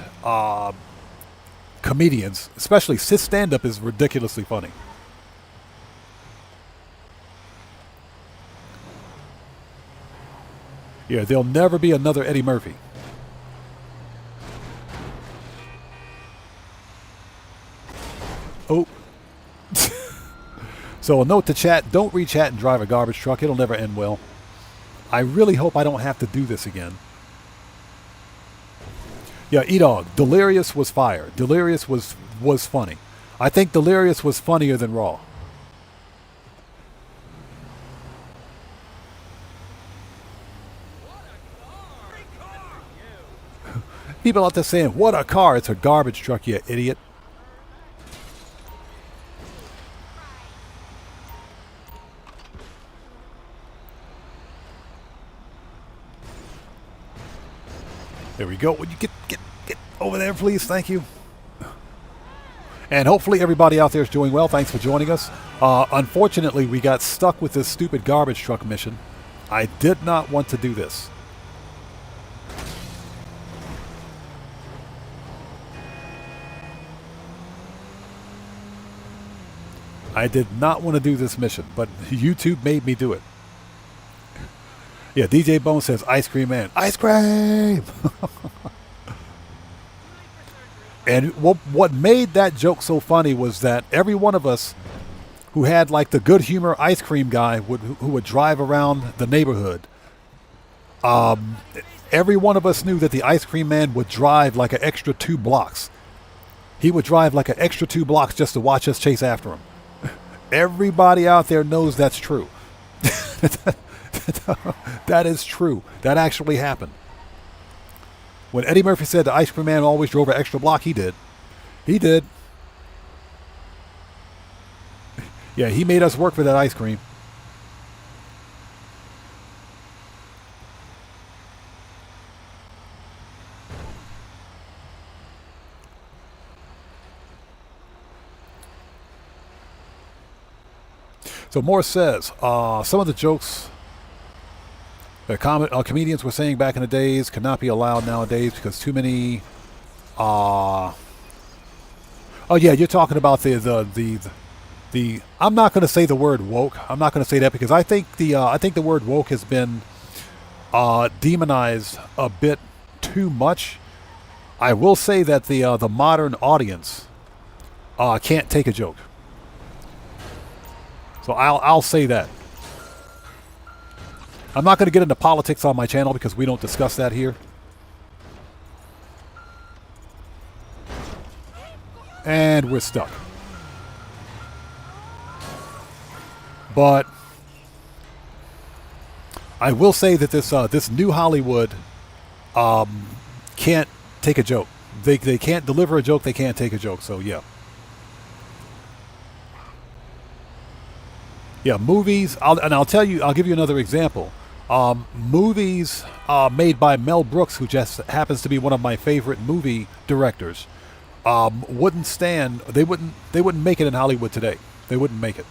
comedians. Especially his stand-up is ridiculously funny. Yeah, there'll never be another Eddie Murphy. Oh. So a note to chat, don't re-chat and drive a garbage truck. It'll never end well. I really hope I don't have to do this again. Yeah, E-Dog, Delirious was fire. Delirious was funny. I think Delirious was funnier than Raw. People out there saying, what a car, it's a garbage truck, you idiot. There we go. Would you get over there, please? Thank you. And hopefully everybody out there is doing well. Thanks for joining us. Unfortunately, we got stuck with this stupid garbage truck mission. I did not want to do this. I did not want to do this mission, but YouTube made me do it. Yeah, DJ Bone says, Ice Cream Man. Ice cream! And what made that joke so funny was that every one of us who had like the good humor ice cream guy who would drive around the neighborhood, every one of us knew that the Ice Cream Man would drive like an extra 2 blocks. He would drive like an extra 2 blocks just to watch us chase after him. Everybody out there knows that's true. That is true. That actually happened. When Eddie Murphy said the Ice Cream Man always drove an extra block, he did. He did. Yeah, he made us work for that ice cream. So Morris says, some of the jokes that comedians were saying back in the days cannot be allowed nowadays because too many... oh yeah, you're talking about the I'm not going to say the word woke. I'm not going to say that because I think the word woke has been demonized a bit too much. I will say that the modern audience can't take a joke. So I'll say that. I'm not going to get into politics on my channel because we don't discuss that here. And we're stuck. But I will say that this new Hollywood can't take a joke. They can't deliver a joke. They can't take a joke. So yeah. Yeah, movies. I'll tell you. I'll give you another example. Movies made by Mel Brooks, who just happens to be one of my favorite movie directors, wouldn't stand. They wouldn't make it in Hollywood today. They wouldn't make it.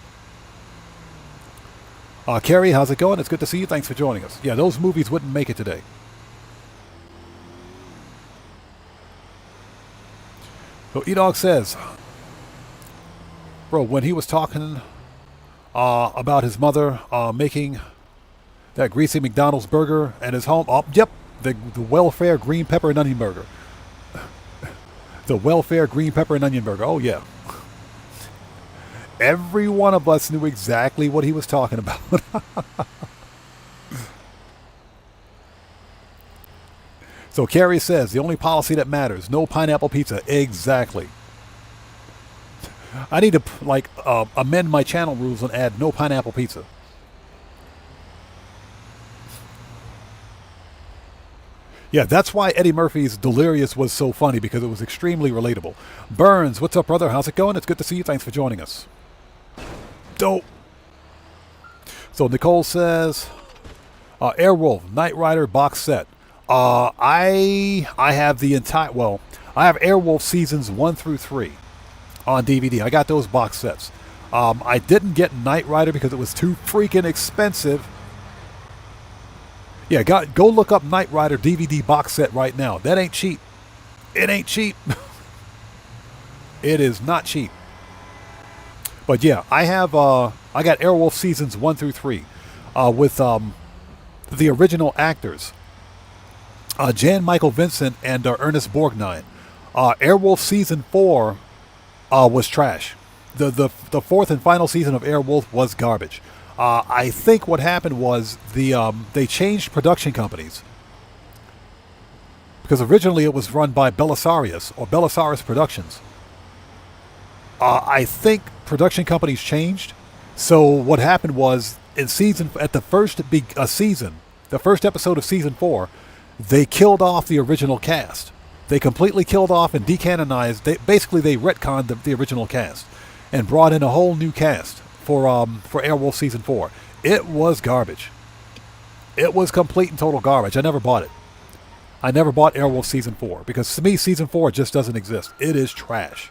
Carrie, how's it going? It's good to see you. Thanks for joining us. Yeah, those movies wouldn't make it today. So E-Dog says, Bro, when he was talking about his mother making that greasy McDonald's burger at his home. Oh, yep, the welfare green pepper and onion burger. The welfare green pepper and onion burger. Oh, yeah. Every one of us knew exactly what he was talking about. So Carrie says, the only policy that matters, no pineapple pizza. Exactly. I need to amend my channel rules and add no pineapple pizza. Yeah, that's why Eddie Murphy's Delirious was so funny, because it was extremely relatable. Burns, what's up, brother? How's it going? It's good to see you. Thanks for joining us. Dope. So Nicole says, Airwolf, Knight Rider box set. I have the entire, I have Airwolf seasons 1 through 3 on DVD. I got those box sets. I didn't get Knight Rider because it was too freaking expensive. Yeah, go look up Knight Rider DVD box set right now. That ain't cheap. It ain't cheap. It is not cheap. But yeah, I got Airwolf seasons 1 through 3 with the original actors, Jan Michael Vincent and Ernest Borgnine. Airwolf season 4 was trash. The fourth and final season of Airwolf was garbage. I think what happened was they changed production companies, because originally it was run by Belisarius or Belisarius Productions. I think production companies changed. So what happened was the first episode of season 4, they killed off the original cast. They completely killed off and decanonized. They retconned the original cast and brought in a whole new cast for Airwolf season 4. It was garbage. It was complete and total garbage. I never bought it. I never bought Airwolf season 4 because to me season 4 just doesn't exist. It is trash.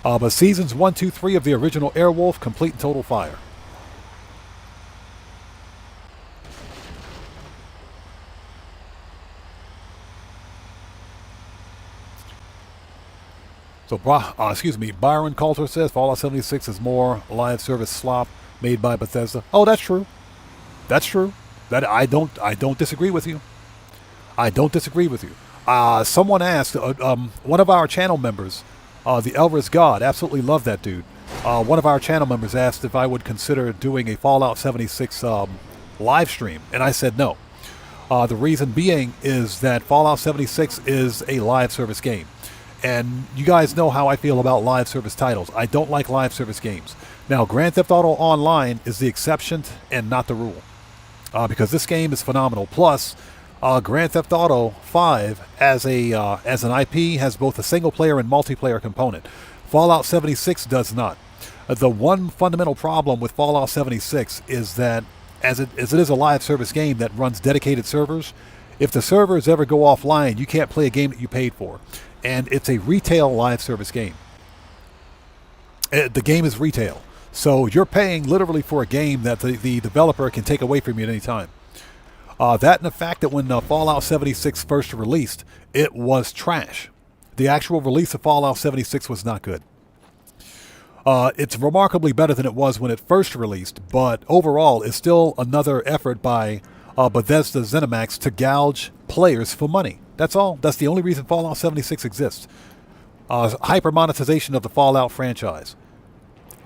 But seasons 1, 2, 3 of the original Airwolf, complete and total fire. So, Byron Coulter says Fallout 76 is more live service slop made by Bethesda. Oh, that's true. That's true. That I don't disagree with you. I don't disagree with you. Someone asked, one of our channel members, the Elvis God, absolutely love that dude. One of our channel members asked if I would consider doing a Fallout 76 live stream, and I said no. The reason being is that Fallout 76 is a live service game. And you guys know how I feel about live service titles. I don't like live service games. Now, Grand Theft Auto Online is the exception and not the rule. Because this game is phenomenal. Plus, Grand Theft Auto 5 as an IP has both a single player and multiplayer component. Fallout 76 does not. The one fundamental problem with Fallout 76 is that as it is a live service game that runs dedicated servers, if the servers ever go offline, you can't play a game that you paid for. And it's a retail live service game. The game is retail. So you're paying literally for a game that the developer can take away from you at any time. That and the fact that when Fallout 76 first released, it was trash. The actual release of Fallout 76 was not good. It's remarkably better than it was when it first released, but overall it's still another effort by Bethesda ZeniMax to gouge players for money. That's all. That's the only reason Fallout 76 exists. Hyper monetization of the Fallout franchise.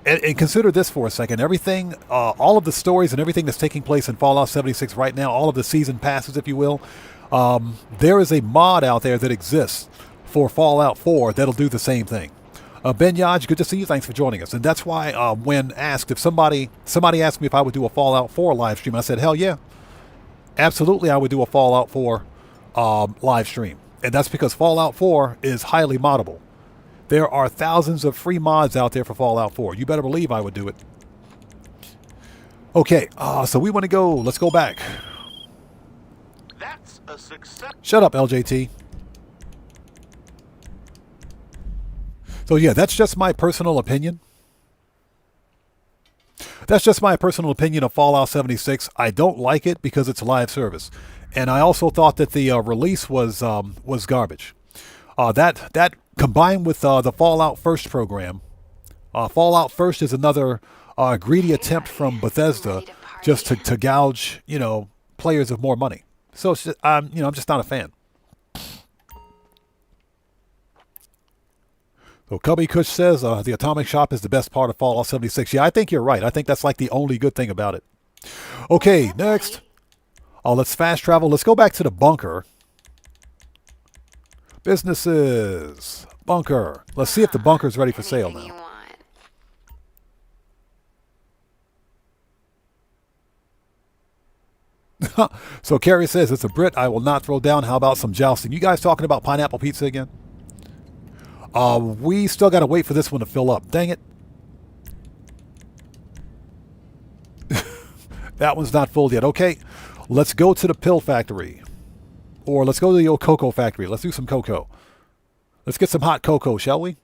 And consider this for a second. Everything, all of the stories and everything that's taking place in Fallout 76 right now, all of the season passes, if you will, there is a mod out there that exists for Fallout 4 that'll do the same thing. Ben Yaj, good to see you. Thanks for joining us. And that's why when asked if somebody asked me if I would do a Fallout 4 live stream, I said, hell yeah. Absolutely, I would do a Fallout 4 live stream. And that's because Fallout 4 is highly moddable. There are thousands of free mods out there for Fallout 4. You better believe I would do it. Okay, so we want to go. Let's go back. That's a success. Shut up, LJT. So yeah, that's just my personal opinion. That's just my personal opinion of Fallout 76. I don't like it because it's live service. And I also thought that the release was garbage. That combined with the Fallout First program. Fallout First is another greedy attempt from Bethesda just to gouge, you know, players of more money. So it's just, you know, I'm just not a fan. So Cubby Kush says the Atomic Shop is the best part of Fallout 76. Yeah, I think you're right. I think that's like the only good thing about it. Okay, next. Let's fast travel. Let's go back to the bunker. Businesses. Bunker. Let's see if the bunker's ready for sale Anything you now. want. So Carrie says, it's a Brit. I will not throw down. How about some jousting? You guys talking about pineapple pizza again? We still got to wait for this one to fill up. Dang it. That one's not full yet. Okay, let's go to the pill factory. Or let's go to the old cocoa factory. Let's do some cocoa. Let's get some hot cocoa, shall we?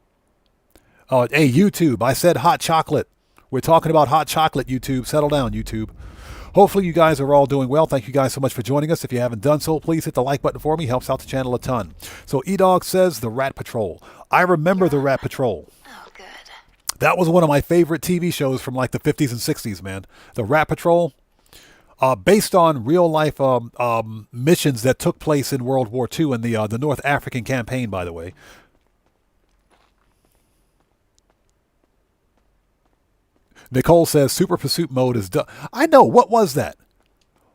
Hey, YouTube, I said hot chocolate. We're talking about hot chocolate, YouTube. Settle down, YouTube. Hopefully you guys are all doing well. Thank you guys so much for joining us. If you haven't done so, please hit the like button for me. Helps out the channel a ton. So E-Dog says the Rat Patrol. I remember the Rat Patrol. Oh, good. That was one of my favorite TV shows from like the 50s and 60s, man. The Rat Patrol. Based on real life missions that took place in World War II in the North African campaign, by the way. Nicole says Super Pursuit mode is done. I know. What was that?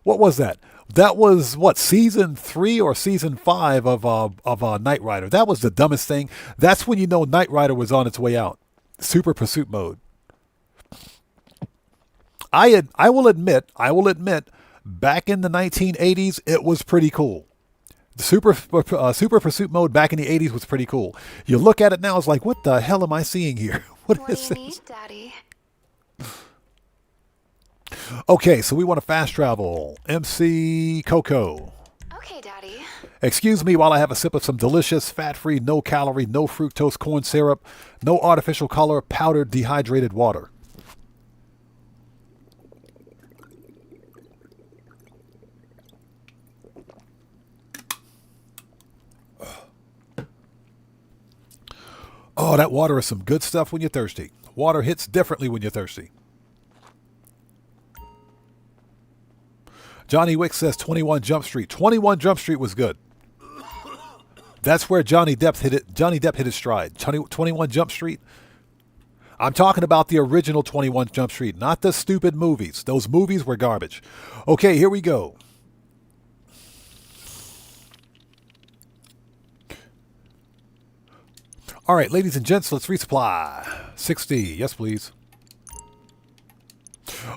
What was that? That was what, season 3 or season 5 of Knight Rider. That was the dumbest thing. That's when you know Knight Rider was on its way out. Super Pursuit mode. I will admit, back in the 1980s, it was pretty cool. The Super Pursuit mode back in the 80s was pretty cool. You look at it now, it's like, what the hell am I seeing here? What What is do you this? need, Daddy? Okay, so we want to fast travel. MC Coco. Okay, Daddy. Excuse me while I have a sip of some delicious, fat-free, no-calorie, no fructose corn syrup, no artificial color, powdered, dehydrated water. Oh, that water is some good stuff when you're thirsty. Water hits differently when you're thirsty. Johnny Wick says 21 Jump Street. 21 Jump Street was good. That's where Johnny Depp hit it. Johnny Depp hit his stride. 21 Jump Street. I'm talking about the original 21 Jump Street, not the stupid movies. Those movies were garbage. Okay, here we go. All right, ladies and gents, let's resupply. 60. Yes, please.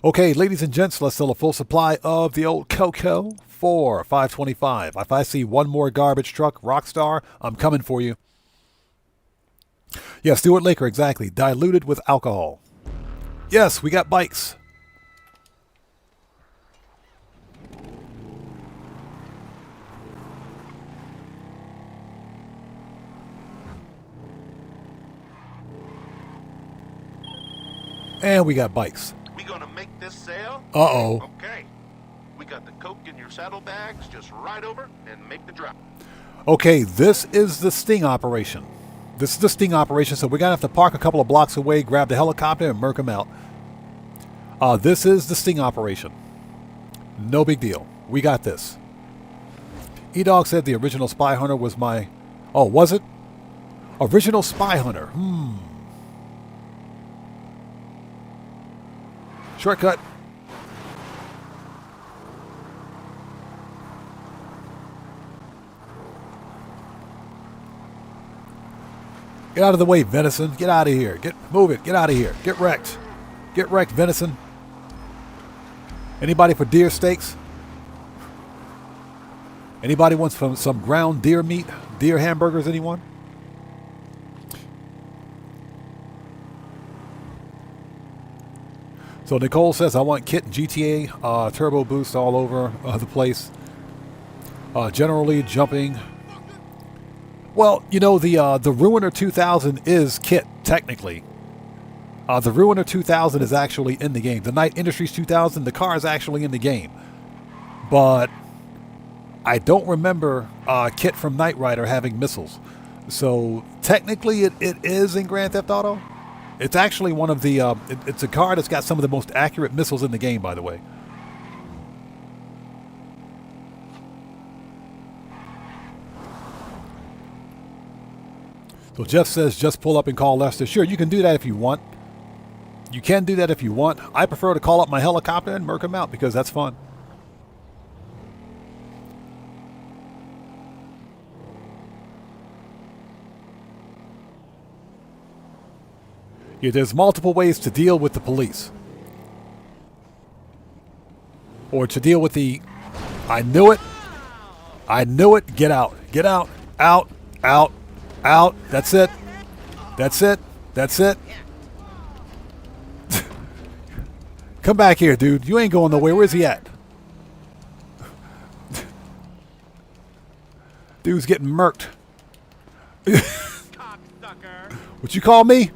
Okay, ladies and gents, let's sell a full supply of the old cocoa for $5.25. If I see one more garbage truck, Rockstar, I'm coming for you. Yeah, Stuart Laker, exactly. Diluted with alcohol. Yes, we got bikes. And we got bikes. We gonna make this sale? Uh-oh. Okay. We got the coke in your saddlebags. Just ride over and make the drop. Okay, this is the sting operation. This is the sting operation, so we're going to have to park a couple of blocks away, grab the helicopter, and murk them out. This is the sting operation. No big deal. We got this. E-Dog said the original Spy Hunter was my... Oh, was it? Original Spy Hunter. Shortcut. Get out of the way, Venison. Get out of here. Move it. Get out of here. Get wrecked. Get wrecked, Venison. Anybody for deer steaks? Anybody wants some ground deer meat? Deer hamburgers, anyone? So Nicole says, I want Kit and GTA turbo boost all over the place. Generally jumping. Well, you know, the Ruiner 2000 is Kit, technically. The Ruiner 2000 is actually in the game. The Knight Industries 2000, the car is actually in the game. But I don't remember Kit from Knight Rider having missiles. So technically it is in Grand Theft Auto. It's actually one of the, it's a car that's got some of the most accurate missiles in the game, by the way. So Jeff says, just pull up and call Lester. Sure, you can do that if you want. You can do that if you want. I prefer to call up my helicopter and murk him out because that's fun. Yeah, there's multiple ways to deal with the police. Or to deal with the, I knew it. I knew it. Get out. Get out. Out. Out. Out. That's it. That's it. That's it. Come back here, dude. You ain't going nowhere. Where's he at? Dude's getting murked. What you call me?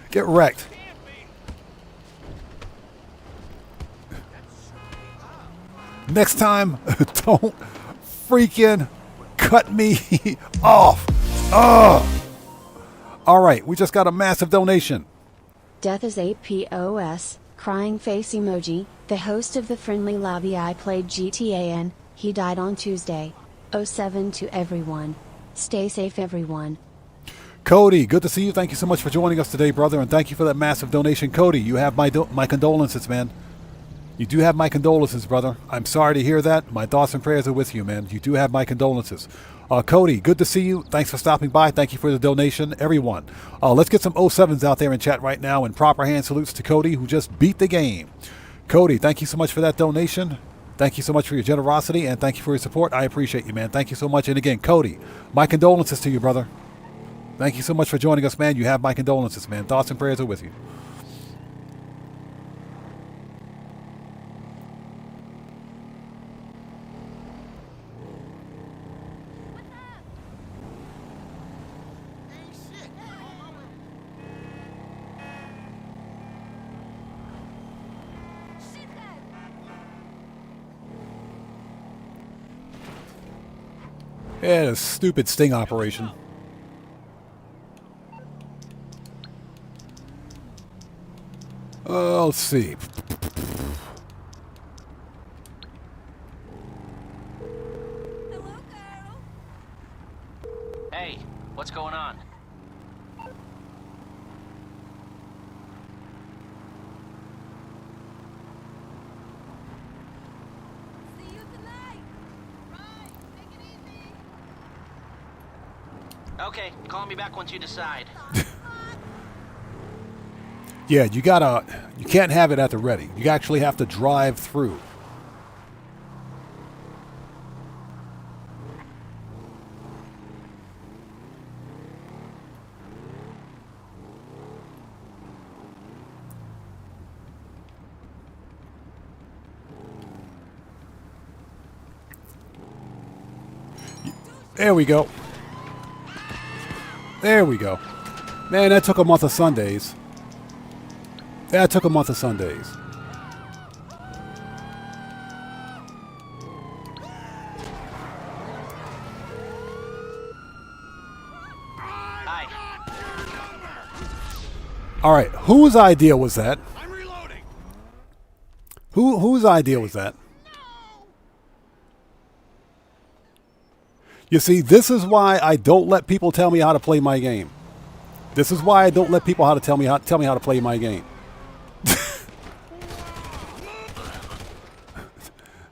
Get wrecked. Next time, don't freaking cut me off. All right, we just got a massive donation. Death is a POS, crying face emoji, the host of the friendly lobby I played GTA in, he died on Tuesday. 07 to everyone. Stay safe, everyone. Cody, good to see you. Thank you so much for joining us today, brother, and thank you for that massive donation. Cody, you have my condolences, man. You do have my condolences, brother. I'm sorry to hear that. My thoughts and prayers are with you, man. You do have my condolences. Cody, good to see you. Thanks for stopping by. Thank you for the donation, everyone. Let's get some 07s out there in chat right now, and proper hand salutes to Cody, who just beat the game. Cody, thank you so much for that donation. Thank you so much for your generosity, and thank you for your support. I appreciate you, man. Thank you so much. And again, Cody, my condolences to you, brother. Thank you so much for joining us, man. You have my condolences, man. Thoughts and prayers are with you. Yeah, a stupid sting operation. Let's see. Hey, what's going on? See you tonight. Right, take it easy. Okay, call me back once you decide. Yeah, you can't have it at the ready. You actually have to drive through. There we go. There we go. Man, that took a month of Sundays. That took a month of Sundays. Hi. All right, whose idea was that? I'm reloading. Whose idea was that? You see, this is why I don't let people tell me how to play my game. This is why I don't let people tell me how to play my game.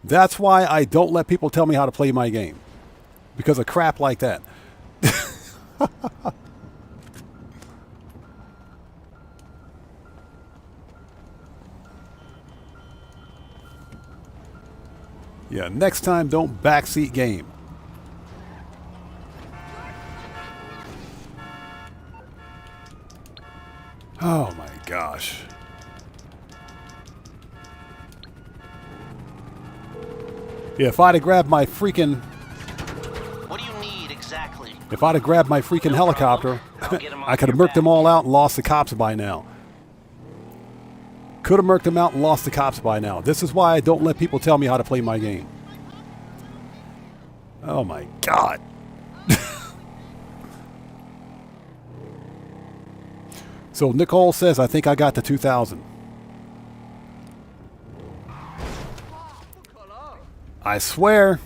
That's why I don't let people tell me how to play my game. Because of crap like that. Yeah, next time don't backseat game. Oh my gosh. Yeah, if I'd have grabbed my freaking... What do you need exactly? If I'd have grabbed my freaking helicopter, I could have murked them all out and lost the cops by now. Could have murked them out and lost the cops by now. This is why I don't let people tell me how to play my game. Oh my God. So Nicole says, I think I got the 2000. I swear.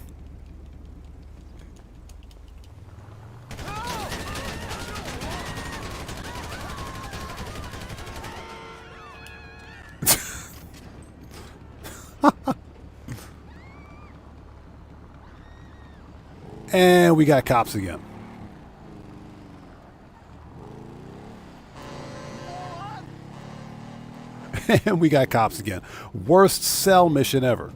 And we got cops again. And we got cops again. Worst cell mission ever.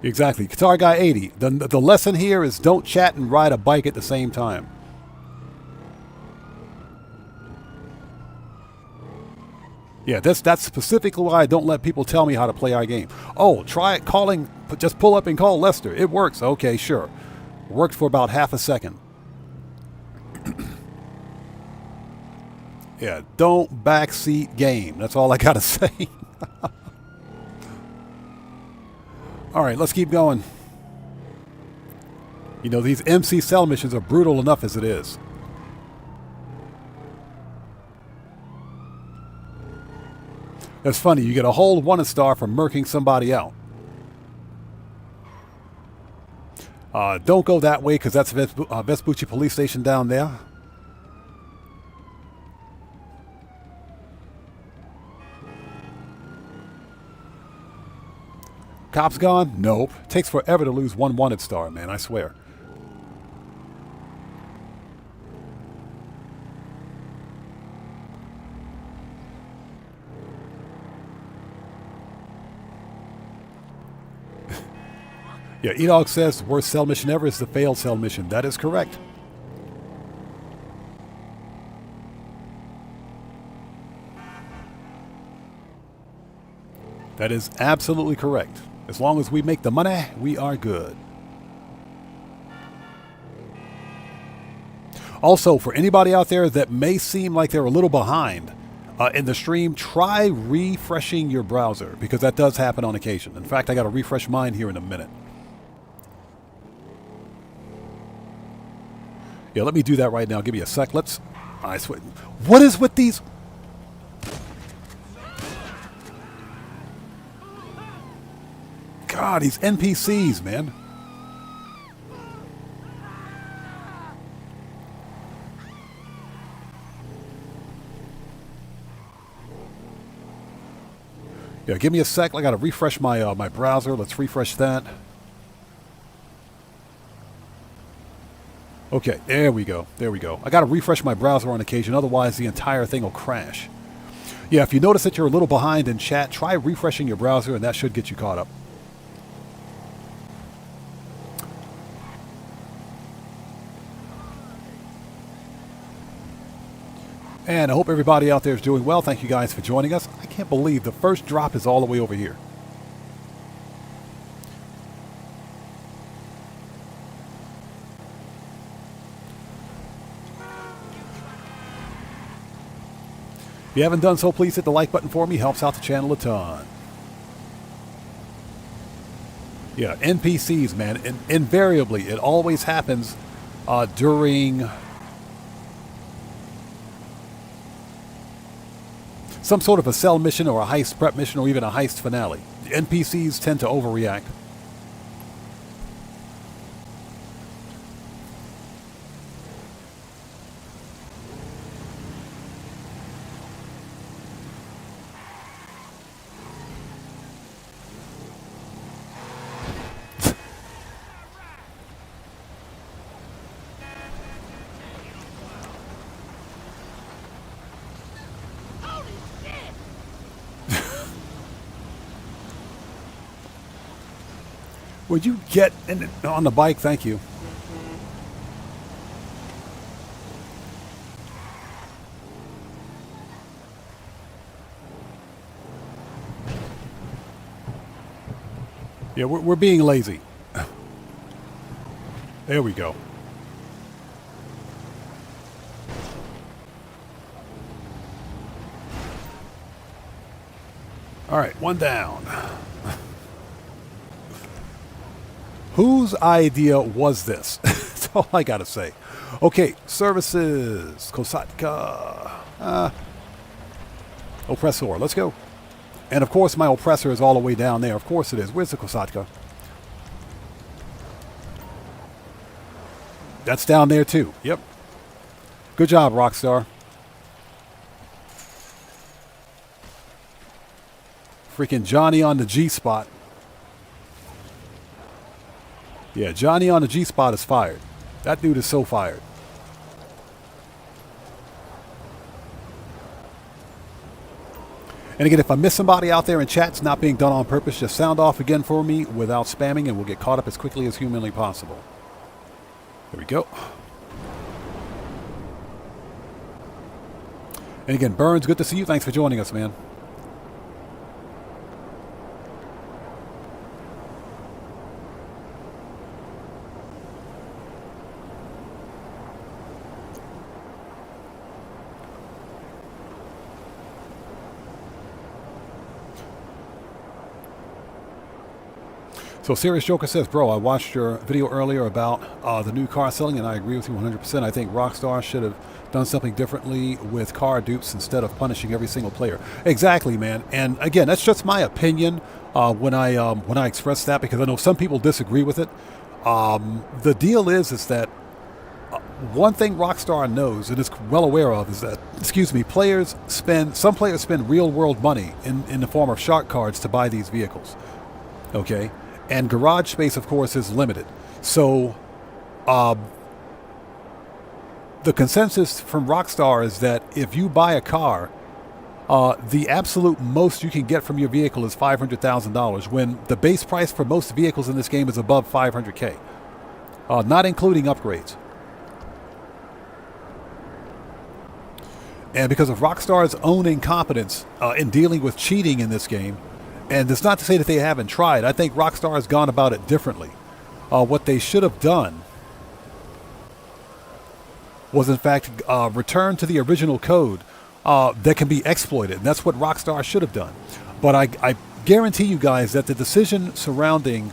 Exactly. Guitar Guy 80. The lesson here is don't chat and ride a bike at the same time. Yeah, that's specifically why I don't let people tell me how to play our game. Oh, try it calling, just pull up and call Lester. It works. Okay, sure. Worked for about half a second. Yeah, don't backseat game. That's all I got to say. All right, let's keep going. You know, these MC cell missions are brutal enough as it is. That's funny. You get a whole wanted star for murking somebody out. Don't go that way because that's Vespucci police station down there. Cops gone? Nope. Takes forever to lose one wanted star, man. I swear. Yeah, E-Dog says the worst cell mission ever is the failed cell mission. That is correct. That is absolutely correct. As long as we make the money, we are good. Also, for anybody out there that may seem like they're a little behind in the stream, try refreshing your browser because that does happen on occasion. In fact, I got to refresh mine here in a minute. Yeah, let me do that right now. Give me a sec. I swear. What is with these? God, these NPCs, man. Yeah, give me a sec. I got to refresh my my browser. Let's refresh that. Okay, there we go. There we go. I got to refresh my browser on occasion, otherwise the entire thing will crash. Yeah, if you notice that you're a little behind in chat, try refreshing your browser and that should get you caught up. And I hope everybody out there is doing well. Thank you guys for joining us. I can't believe the first drop is all the way over here. If you haven't done so, please hit the like button for me. Helps out the channel a ton. Yeah, NPCs, man. Invariably, it always happens during some sort of a cell mission or a heist prep mission or even a heist finale. The NPCs tend to overreact. Would you get on the bike? Thank you. Yeah, we're being lazy. There we go. All right, one down. Whose idea was this? That's all I gotta say. Okay, services. Kosatka. Oppressor. Let's go. And of course my oppressor is all the way down there. Of course it is. Where's the Kosatka? That's down there too. Yep. Good job, Rockstar. Freaking Johnny on the G-spot. Yeah, Johnny on the G-spot is fired. That dude is so fired. And again, if I miss somebody out there in chat, it's not being done on purpose. Just sound off again for me without spamming, and we'll get caught up as quickly as humanly possible. There we go. And again, Burns, good to see you. Thanks for joining us, man. So Serious Joker says, bro, I watched your video earlier about the new car selling, and I agree with you 100%. I think Rockstar should have done something differently with car dupes instead of punishing every single player. Exactly, man. And again, that's just my opinion when I express that, because I know some people disagree with it. The deal is that one thing Rockstar knows and is well aware of is that, some players spend real world money in the form of shark cards to buy these vehicles. Okay? And garage space, of course, is limited. So the consensus from Rockstar is that if you buy a car, the absolute most you can get from your vehicle is $500,000, when the base price for most vehicles in this game is above $500K, not including upgrades. And because of Rockstar's own incompetence in dealing with cheating in this game, and it's not to say that they haven't tried. I think Rockstar has gone about it differently. What they should have done was, in fact, return to the original code that can be exploited. And that's what Rockstar should have done. But I guarantee you guys that the decision surrounding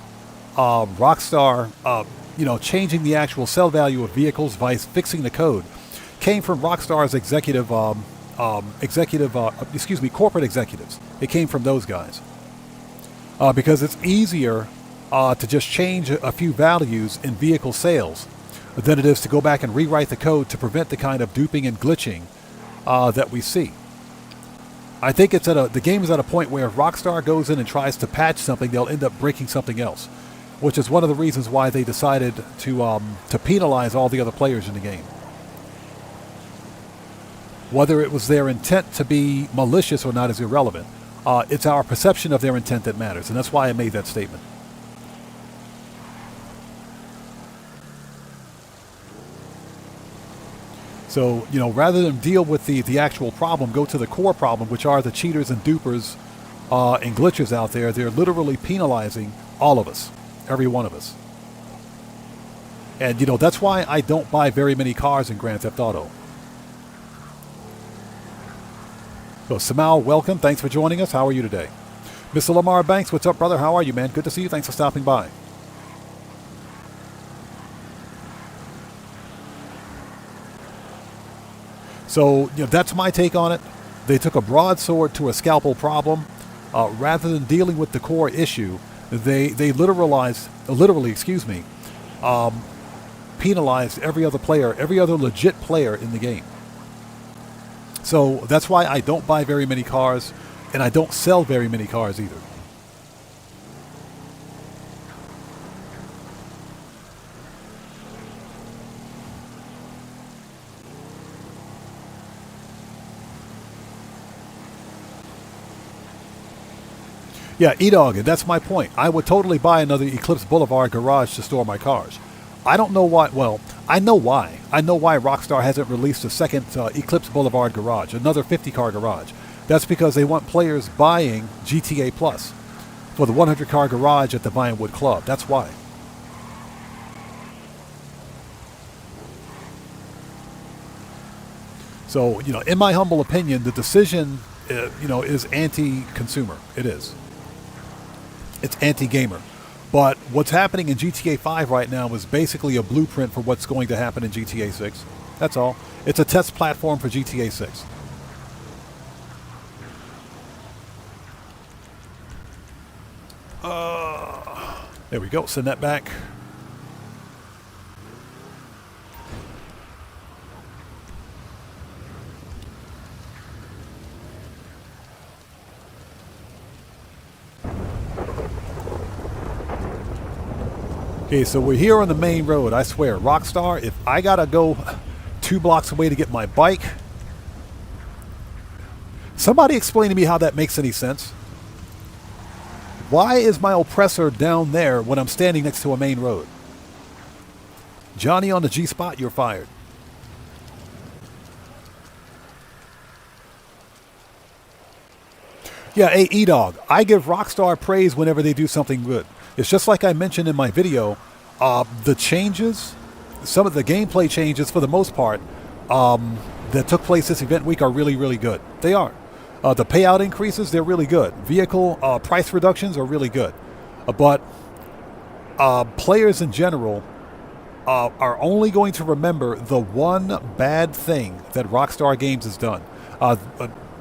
Rockstar, changing the actual sell value of vehicles by fixing the code came from Rockstar's corporate executives. It came from those guys. Because it's easier to just change a few values in vehicle sales than it is to go back and rewrite the code to prevent the kind of duping and glitching that we see. I think the game is at a point where if Rockstar goes in and tries to patch something, they'll end up breaking something else, which is one of the reasons why they decided to penalize all the other players in the game. Whether it was their intent to be malicious or not is irrelevant. It's our perception of their intent that matters, and that's why I made that statement. So, rather than deal with the actual problem, go to the core problem, which are the cheaters and dupers and glitchers out there. They're literally penalizing all of us, every one of us. And, that's why I don't buy very many cars in Grand Theft Auto. So, Samal, welcome. Thanks for joining us. How are you today? Mr. Lamar Banks, what's up, brother? How are you, man? Good to see you. Thanks for stopping by. So, that's my take on it. They took a broadsword to a scalpel problem. Rather than dealing with the core issue, they literally, penalized every other player, every other legit player in the game. So that's why I don't buy very many cars, and I don't sell very many cars either. Yeah, E-Dog, and that's my point. I would totally buy another Eclipse Boulevard garage to store my cars. I don't know why. Well, I know why. I know why Rockstar hasn't released a second Eclipse Boulevard garage, another 50-car garage. That's because they want players buying GTA Plus for the 100-car garage at the Vinewood Club. That's why. So, in my humble opinion, the decision, is anti-consumer. It is. It's anti-gamer. But what's happening in GTA 5 right now is basically a blueprint for what's going to happen in GTA 6. That's all. It's a test platform for GTA 6. There we go. Send that back. Okay, so we're here on the main road. I swear, Rockstar, if I gotta go 2 blocks away to get my bike, somebody explain to me how that makes any sense. Why is my oppressor down there when I'm standing next to a main road? Johnny on the G-spot, you're fired. Yeah, hey, E-Dog, I give Rockstar praise whenever they do something good. It's just like I mentioned in my video, the changes, some of the gameplay changes for the most part, that took place this event week are really, really good. They are. The payout increases, they're really good. Vehicle price reductions are really good. But players in general are only going to remember the one bad thing that Rockstar Games has done.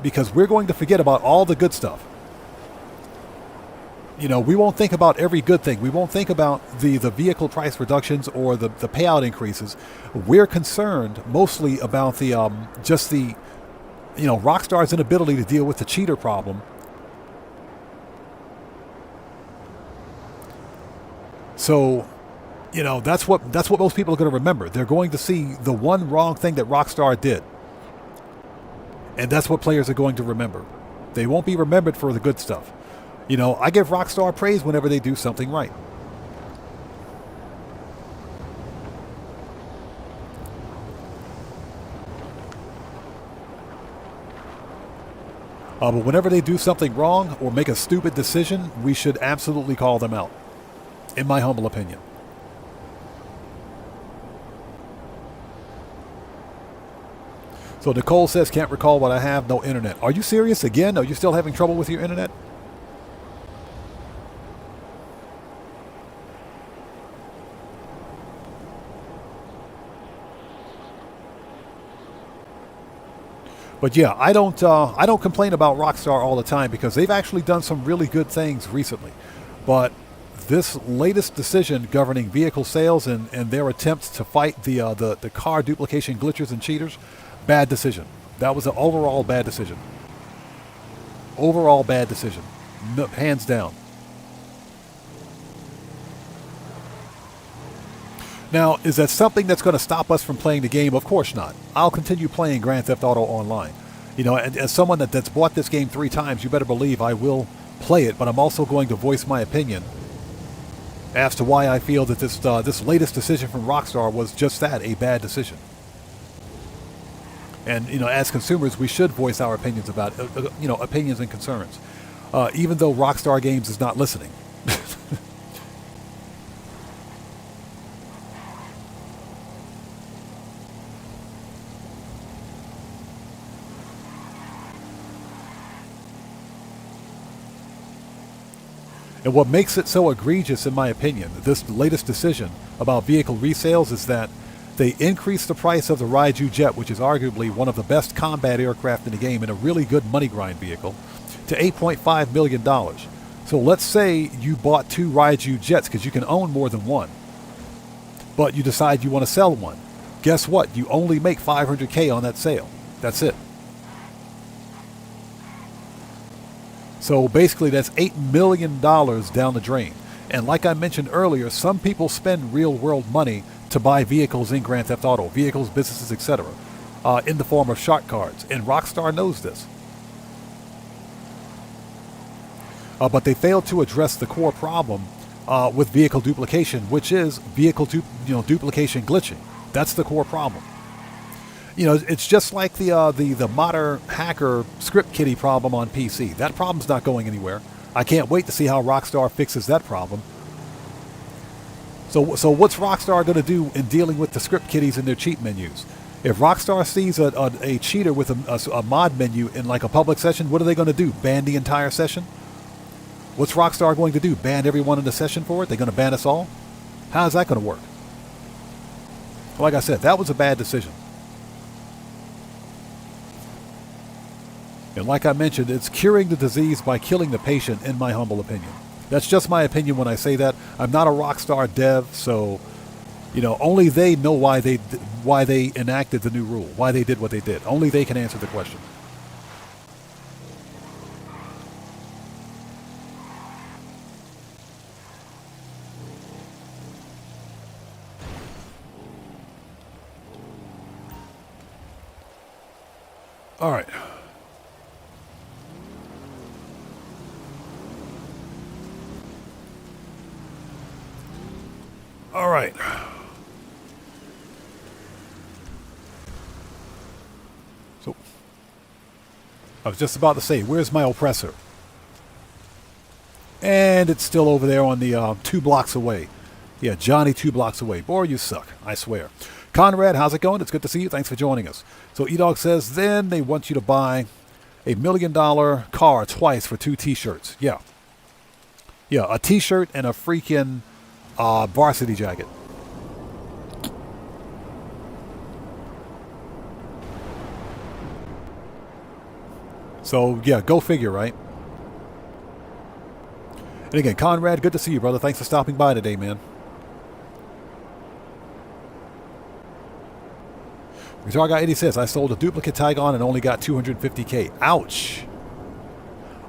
Because we're going to forget about all the good stuff. You know, we won't think about every good thing. We won't think about the vehicle price reductions or the payout increases. We're concerned mostly about the Rockstar's inability to deal with the cheater problem. So, you know, that's what most people are going to remember. They're going to see the one wrong thing that Rockstar did. And that's what players are going to remember. They won't be remembered for the good stuff. You know, I give Rockstar praise whenever they do something right. But whenever they do something wrong or make a stupid decision, we should absolutely call them out, in my humble opinion. So Nicole says, can't recall what I have, no internet. Are you serious again? Are you still having trouble with your internet? But yeah, I don't complain about Rockstar all the time because they've actually done some really good things recently. But this latest decision governing vehicle sales and their attempts to fight the car duplication glitchers and cheaters, bad decision. That was an overall bad decision. Overall bad decision. No, hands down. Now, is that something that's going to stop us from playing the game? Of course not. I'll continue playing Grand Theft Auto Online. You know, and as someone that's bought this game 3 times, you better believe I will play it, but I'm also going to voice my opinion as to why I feel that this latest decision from Rockstar was just that, a bad decision. And, you know, as consumers, we should voice our opinions about, opinions and concerns, even though Rockstar Games is not listening. And what makes it so egregious, in my opinion, this latest decision about vehicle resales is that they increased the price of the Raiju Jet, which is arguably one of the best combat aircraft in the game and a really good money grind vehicle, to $8.5 million. So let's say you bought 2 Raiju Jets because you can own more than one, but you decide you want to sell one. Guess what? You only make $500K on that sale. That's it. So basically that's $8 million down the drain. And like I mentioned earlier, some people spend real world money to buy vehicles in Grand Theft Auto, vehicles, businesses, etc., in the form of shark cards. And Rockstar knows this. But they failed to address the core problem with vehicle duplication, which is vehicle duplication glitching. That's the core problem. You know, it's just like the modder hacker script kiddie problem on PC. That problem's not going anywhere. I can't wait to see how Rockstar fixes that problem. So what's Rockstar going to do in dealing with the script kiddies and their cheat menus? If Rockstar sees a cheater with a mod menu in like a public session, what are they going to do? Ban the entire session? What's Rockstar going to do? Ban everyone in the session for it? They're going to ban us all? How's that going to work? Like I said, that was a bad decision. And like I mentioned, it's curing the disease by killing the patient, in my humble opinion. That's just my opinion when I say that. I'm not a Rockstar dev, so, you know, only they know why they enacted the new rule, why they did what they did. Only they can answer the question. All right. All right. So, I was just about to say, where's my oppressor? And it's still over there on the 2 blocks away. Yeah, Johnny 2 blocks away. Boy, you suck, I swear. Conrad, how's it going? It's good to see you. Thanks for joining us. So E-Dog says, then they want you to buy a $1 million car twice for 2 T-shirts. Yeah. Yeah, a T-shirt and a freaking varsity jacket. So, yeah, go figure, right? And again, Conrad, good to see you, brother. Thanks for stopping by today, man. Guitar Guy 80 says, I sold a duplicate Tygon and only got 250K. Ouch.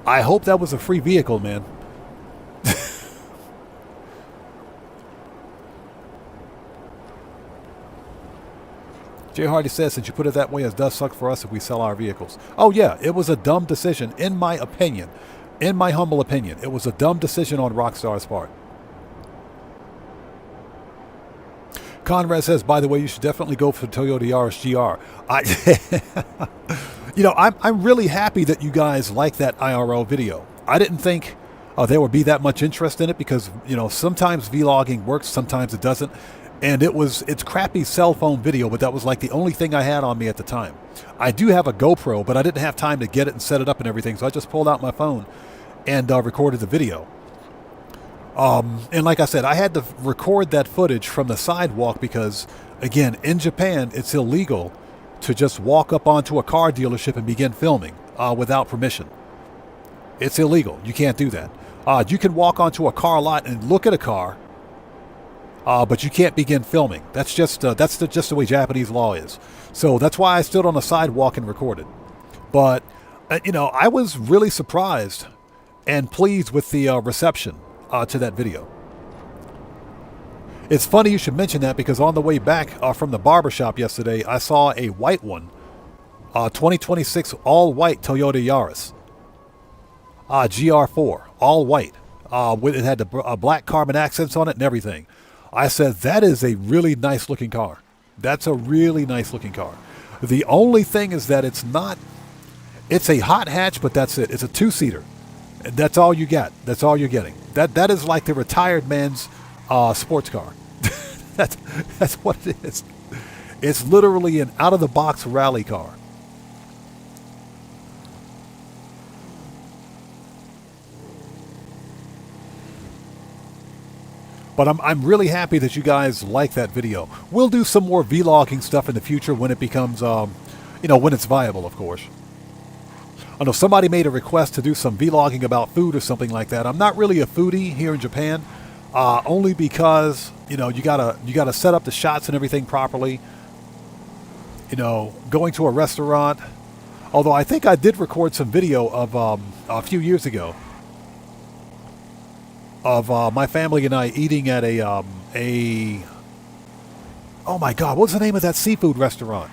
I hope that was a free vehicle, man. Jay Hardy says, since you put it that way, it does suck for us if we sell our vehicles. Oh, yeah, it was a dumb decision, in my opinion. In my humble opinion, it was a dumb decision on Rockstar's part. Conrad says, by the way, you should definitely go for the Toyota Yaris GR. You know, I'm really happy that you guys like that IRL video. I didn't think there would be that much interest in it because, you know, sometimes vlogging works, sometimes it doesn't. And it's crappy cell phone video, but that was like the only thing I had on me at the time. I do have a GoPro, but I didn't have time to get it and set it up and everything, so I just pulled out my phone and recorded the video. And like I said, I had to record that footage from the sidewalk because, again, in Japan, it's illegal to just walk up onto a car dealership and begin filming without permission. It's illegal. You can't do that. You can walk onto a car lot and look at a car, but you can't begin filming. That's just the way Japanese law is. So that's why I stood on the sidewalk and recorded. But, you know, I was really surprised and pleased with the reception to that video. It's funny you should mention that because on the way back from the barbershop yesterday, I saw a white one, 2026 all-white Toyota Yaris, GR4, all white. It had the black carbon accents on it and everything. I said, that is a really nice looking car. That's a really nice looking car. The only thing is that it's a hot hatch, but that's it. It's a 2-seater. That's all you get. That's all you're getting. That is like the retired man's sports car. That's what it is. It's literally an out-of-the-box rally car. But I'm really happy that you guys like that video. We'll do some more vlogging stuff in the future when it becomes, you know, when it's viable, of course. I know somebody made a request to do some vlogging about food or something like that. I'm not really a foodie here in Japan, only because, you know, you gotta set up the shots and everything properly. You know, going to a restaurant. Although I think I did record some video of a few years ago of my family and I eating at oh my God, what's the name of that seafood restaurant?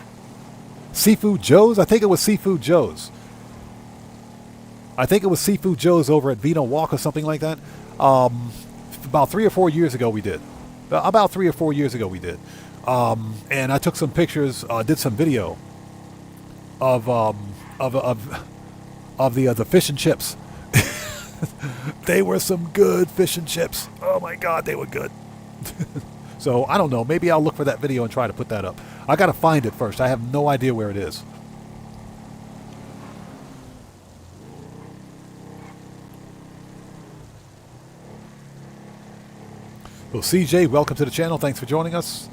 Seafood Joe's? I think it was Seafood Joe's. I think it was Seafood Joe's over at Vino Walk or something like that. About 3 or 4 years ago we did. About 3 or 4 years ago we did. And I took some pictures, did some video of the fish and chips. They were some good fish and chips. Oh my God, they were good. So I don't know. Maybe I'll look for that video and try to put that up. I got to find it first. I have no idea where it is. Well, CJ, welcome to the channel. Thanks for joining us.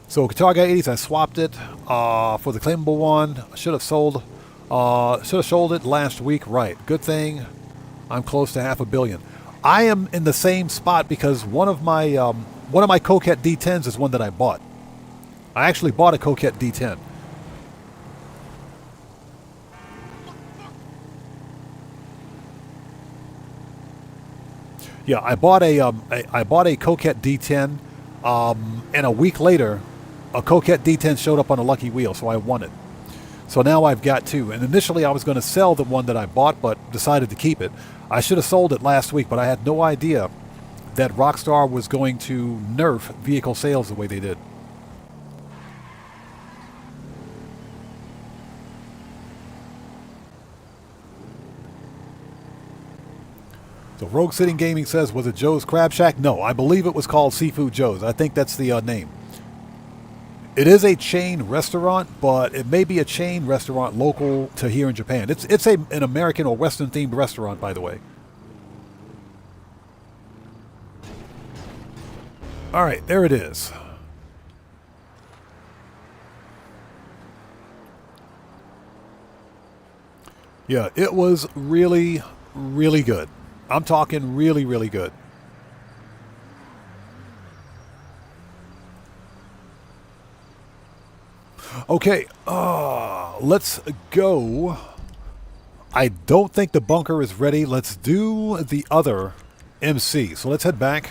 So Guitar Guy 80s, I swapped it for the claimable one. I should have sold it last week. Right. Good thing I'm close to $500 million. I am in the same spot because one of my Coquette D10s is one that I bought. I actually bought a Coquette D10. Yeah, I bought a Coquette D10, and a week later, a Coquette D10 showed up on a lucky wheel, so I won it. So now I've got two. And initially I was going to sell the one that I bought, but decided to keep it. I should have sold it last week, but I had no idea that Rockstar was going to nerf vehicle sales the way they did. So Rogue Sitting Gaming says, was it Joe's Crab Shack? No, I believe it was called Seafood Joe's. I think that's the name. It is a chain restaurant, but it may be a chain restaurant local to here in Japan. It's an American or Western themed restaurant, by the way. All right, there it is. Yeah, it was really, really good. I'm talking really, really good. Okay, let's go. I don't think the bunker is ready. Let's do the other MC. So let's head back.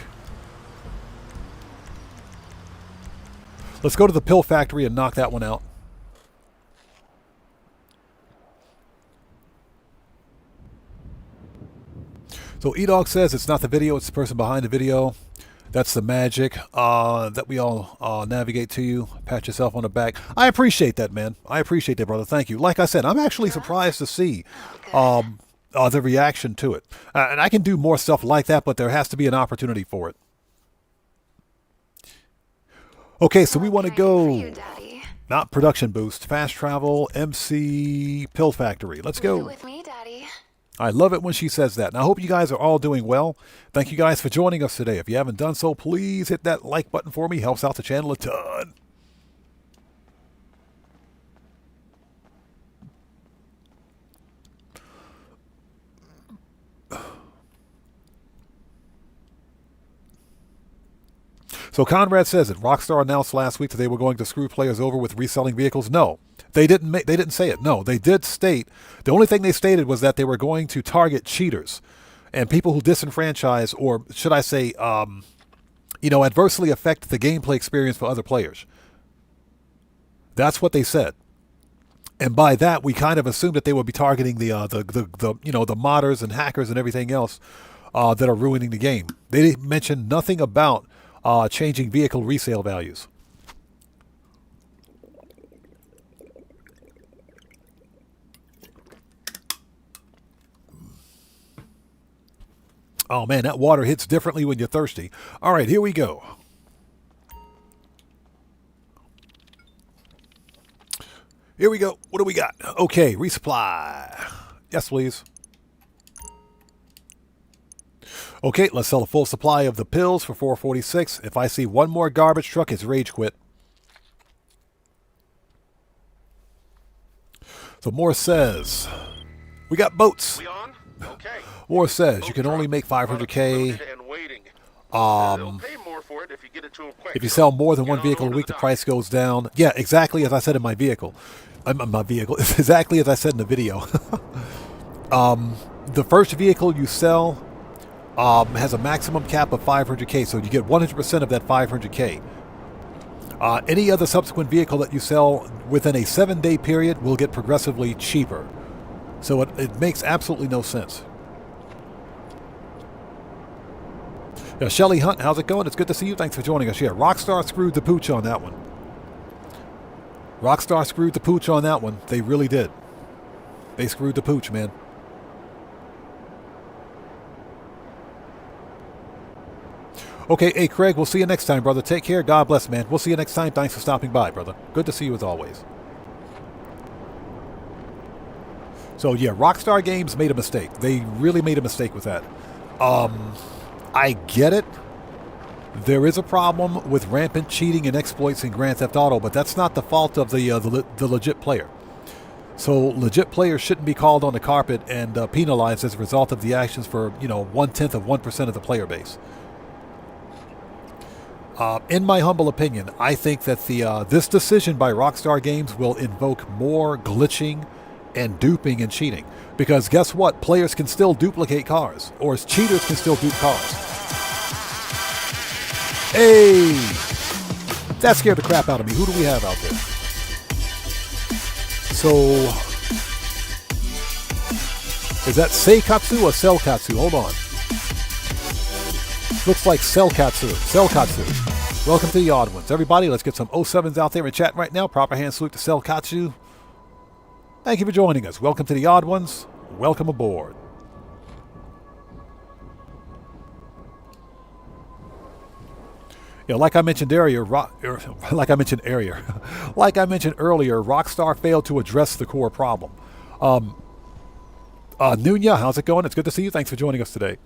Let's go to the pill factory and knock that one out. So E-Dog says it's not the video, it's the person behind the video. That's the magic that we all navigate to you. Pat yourself on the back. I appreciate that, man. I appreciate that, brother. Thank you. Like I said, I'm actually surprised to see the reaction to it. And I can do more stuff like that, but there has to be an opportunity for it. Okay, so we want to go. Not production boost. Fast travel, MC, pill factory. Let's go. With me, Daddy. I love it when she says that. And I hope you guys are all doing well. Thank you guys for joining us today. If you haven't done so, please hit that like button for me. Helps out the channel a ton. So Conrad says it. Rockstar announced last week that they were going to screw players over with reselling vehicles. No, they didn't say it. No, they did state. The only thing they stated was that they were going to target cheaters and people who disenfranchise, or should I say, adversely affect the gameplay experience for other players. That's what they said. And by that, we kind of assumed that they would be targeting the modders and hackers and everything else that are ruining the game. They mentioned nothing about changing vehicle resale values. Oh man, that water hits differently when you're thirsty. All right, here we go. Here we go. What do we got? Okay, resupply. Yes, please. Okay, let's sell a full supply of the pills for $4.46. If I see one more garbage truck, it's rage quit. So Moore says, we got boats. We on? Okay. Moore says, you can only make 500K. They'll pay more for it if you get it to them quick. If you sell more than one vehicle a week, the price goes down. Yeah, exactly as I said in my vehicle. Exactly as I said in the video. The first vehicle you sell has a maximum cap of 500K, so you get 100% of that 500K. Any other subsequent vehicle that you sell within a 7-day period will get progressively cheaper. So it makes absolutely no sense. Yeah, Shelly Hunt, how's it going? It's good to see you. Thanks for joining us. Yeah, Rockstar screwed the pooch on that one. Rockstar screwed the pooch on that one. They really did. They screwed the pooch, man. Okay, hey, Craig, we'll see you next time, brother. Take care. God bless, man. We'll see you next time. Thanks for stopping by, brother. Good to see you as always. So, yeah, Rockstar Games made a mistake. They really made a mistake with that. I get it. There is a problem with rampant cheating and exploits in Grand Theft Auto, but that's not the fault of the legit player. So legit players shouldn't be called on the carpet and penalized as a result of the actions for, 0.1% of the player base. In my humble opinion, I think that this decision by Rockstar Games will invoke more glitching and duping and cheating. Because guess what? Players can still duplicate cars, or cheaters can still dupe cars. Hey! That scared the crap out of me. Who do we have out there? So, is that Seikatsu or Selkatsu? Hold on. Looks like Selkatsu. Selkatsu. Welcome to the Odd Ones. Everybody, let's get some 07s out there in chat right now. Proper hand salute to Selkatsu. Thank you for joining us. Welcome to the Odd Ones. Welcome aboard. Like I mentioned earlier, Rockstar failed to address the core problem. Nunya, how's it going? It's good to see you. Thanks for joining us today.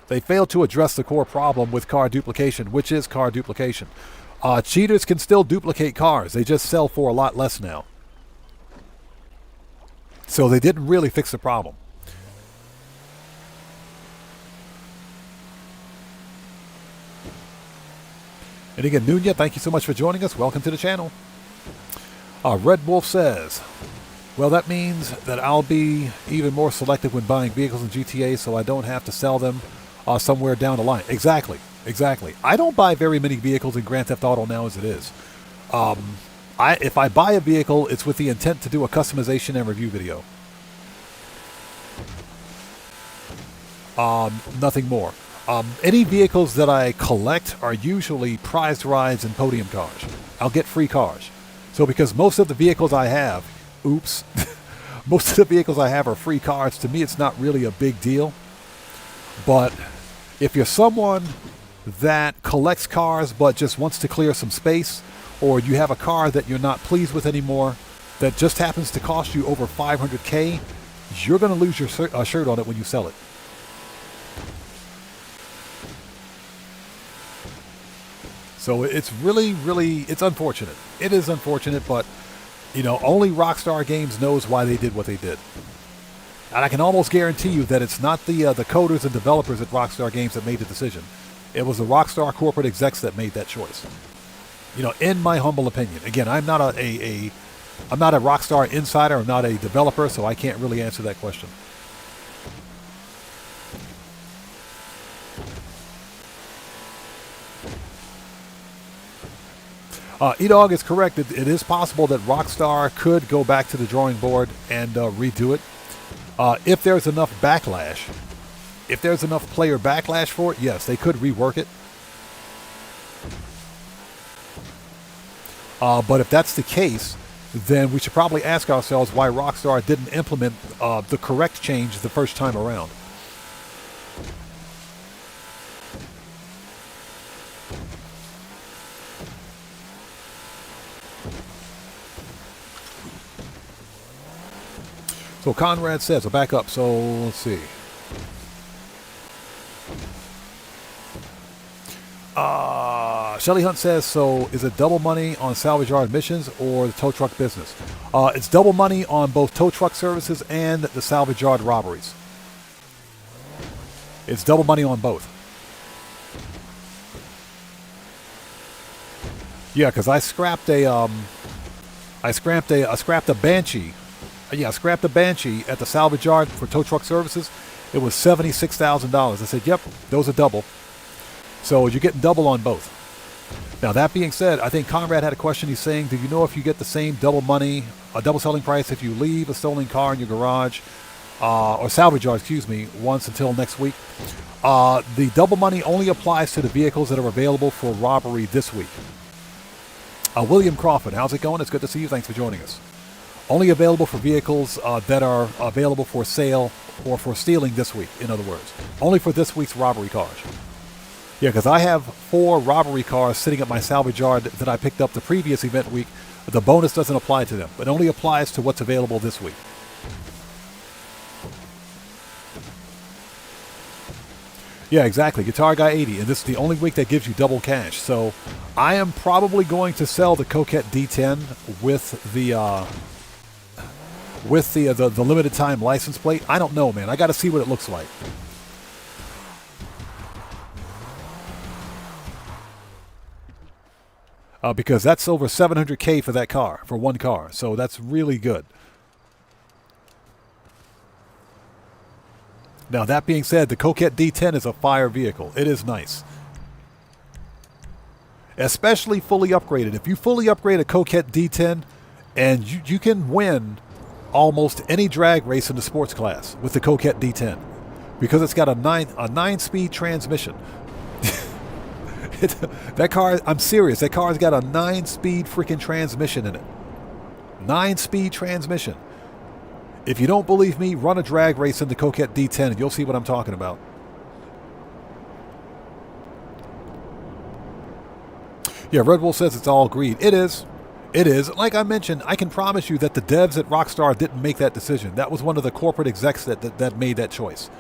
They failed to address the core problem with car duplication, which is car duplication. Cheaters can still duplicate cars. They just sell for a lot less now. So they didn't really fix the problem. And again, Nunya, thank you so much for joining us. Welcome to the channel. Red Wolf says, well, that means that I'll be even more selective when buying vehicles in GTA so I don't have to sell them somewhere down the line. Exactly. I don't buy very many vehicles in Grand Theft Auto now as it is. If I buy a vehicle, it's with the intent to do a customization and review video. Nothing more. Any vehicles that I collect are usually prized rides and podium cars. I'll get free cars. So because most of the vehicles I have, most of the vehicles I have are free cars, to me it's not really a big deal. But if you're someone that collects cars but just wants to clear some space, or you have a car that you're not pleased with anymore that just happens to cost you over $500K, you're going to lose your shirt on it when you sell it. So it's really, it's unfortunate. It is unfortunate, but, only Rockstar Games knows why they did what they did. And I can almost guarantee you that it's not the coders and developers at Rockstar Games that made the decision. It was the Rockstar corporate execs that made that choice. In my humble opinion. Again, I'm not a Rockstar insider. I'm not a developer, so I can't really answer that question. E-Dog is correct. It is possible that Rockstar could go back to the drawing board and redo it. If there's enough backlash, if there's enough player backlash for it, yes, they could rework it. But if that's the case, then we should probably ask ourselves why Rockstar didn't implement the correct change the first time around. So Conrad says, I'll back up. So let's see. Shelly Hunt says, so is it double money on salvage yard missions or the tow truck business? It's double money on both tow truck services and the salvage yard robberies. It's double money on both. Yeah, because I scrapped a Banshee. Yeah, I scrapped a Banshee at the salvage yard for tow truck services. It was $76,000. I said, yep, those are double. So you're getting double on both. Now, that being said, I think Conrad had a question. He's saying, do you know if you get the same double money, double selling price if you leave a stolen car in your garage, or salvage yard, excuse me, once until next week? The double money only applies to the vehicles that are available for robbery this week. William Crawford, how's it going? It's good to see you. Thanks for joining us. Only available for vehicles that are available for sale or for stealing this week, in other words. Only for this week's robbery cars. Yeah, because I have 4 robbery cars sitting at my salvage yard that I picked up the previous event week. The bonus doesn't apply to them. It only applies to what's available this week. Yeah, exactly. Guitar Guy 80, and this is the only week that gives you double cash. So I am probably going to sell the Coquette D10 with the limited time license plate. I don't know, man. I got to see what it looks like. Because that's over $700K for that car, for one car. So that's really good. Now, that being said, the Coquette D10 is a fire vehicle. It is nice. Especially fully upgraded. If you fully upgrade a Coquette D10, and you can win almost any drag race in the sports class with the Coquette D10. Because it's got a 9-speed transmission. That car, I'm serious, that car's got a 9-speed freaking transmission in it. 9-speed transmission. If you don't believe me, run a drag race in the Coquette D10 and you'll see what I'm talking about. Yeah, Red Wolf says it's all greed. It is. It is. Like I mentioned, I can promise you that the devs at Rockstar didn't make that decision. That was one of the corporate execs that made that choice.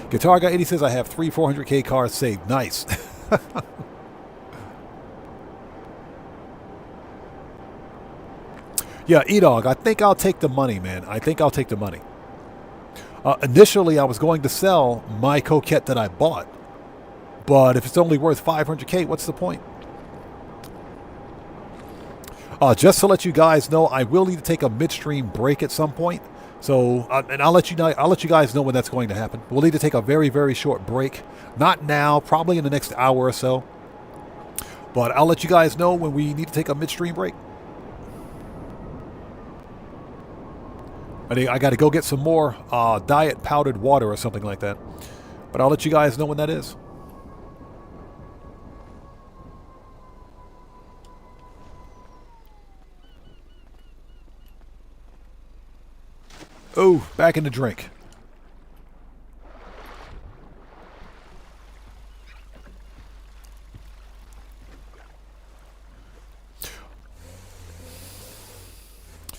Guitar Guy 80 says, I have 3 400K cars saved. Nice. Yeah, E-Dog, I think I'll take the money, man. I think I'll take the money. Initially, I was going to sell my Coquette that I bought. But if it's only worth 500K, what's the point? Just to let you guys know, I will need to take a midstream break at some point. So, and I'll let you guys know when that's going to happen. We'll need to take a very, very short break. Not now, probably in the next hour or so. But I'll let you guys know when we need to take a midstream break. I got to go get some more diet powdered water or something like that. But I'll let you guys know when that is. Oh, back in the drink.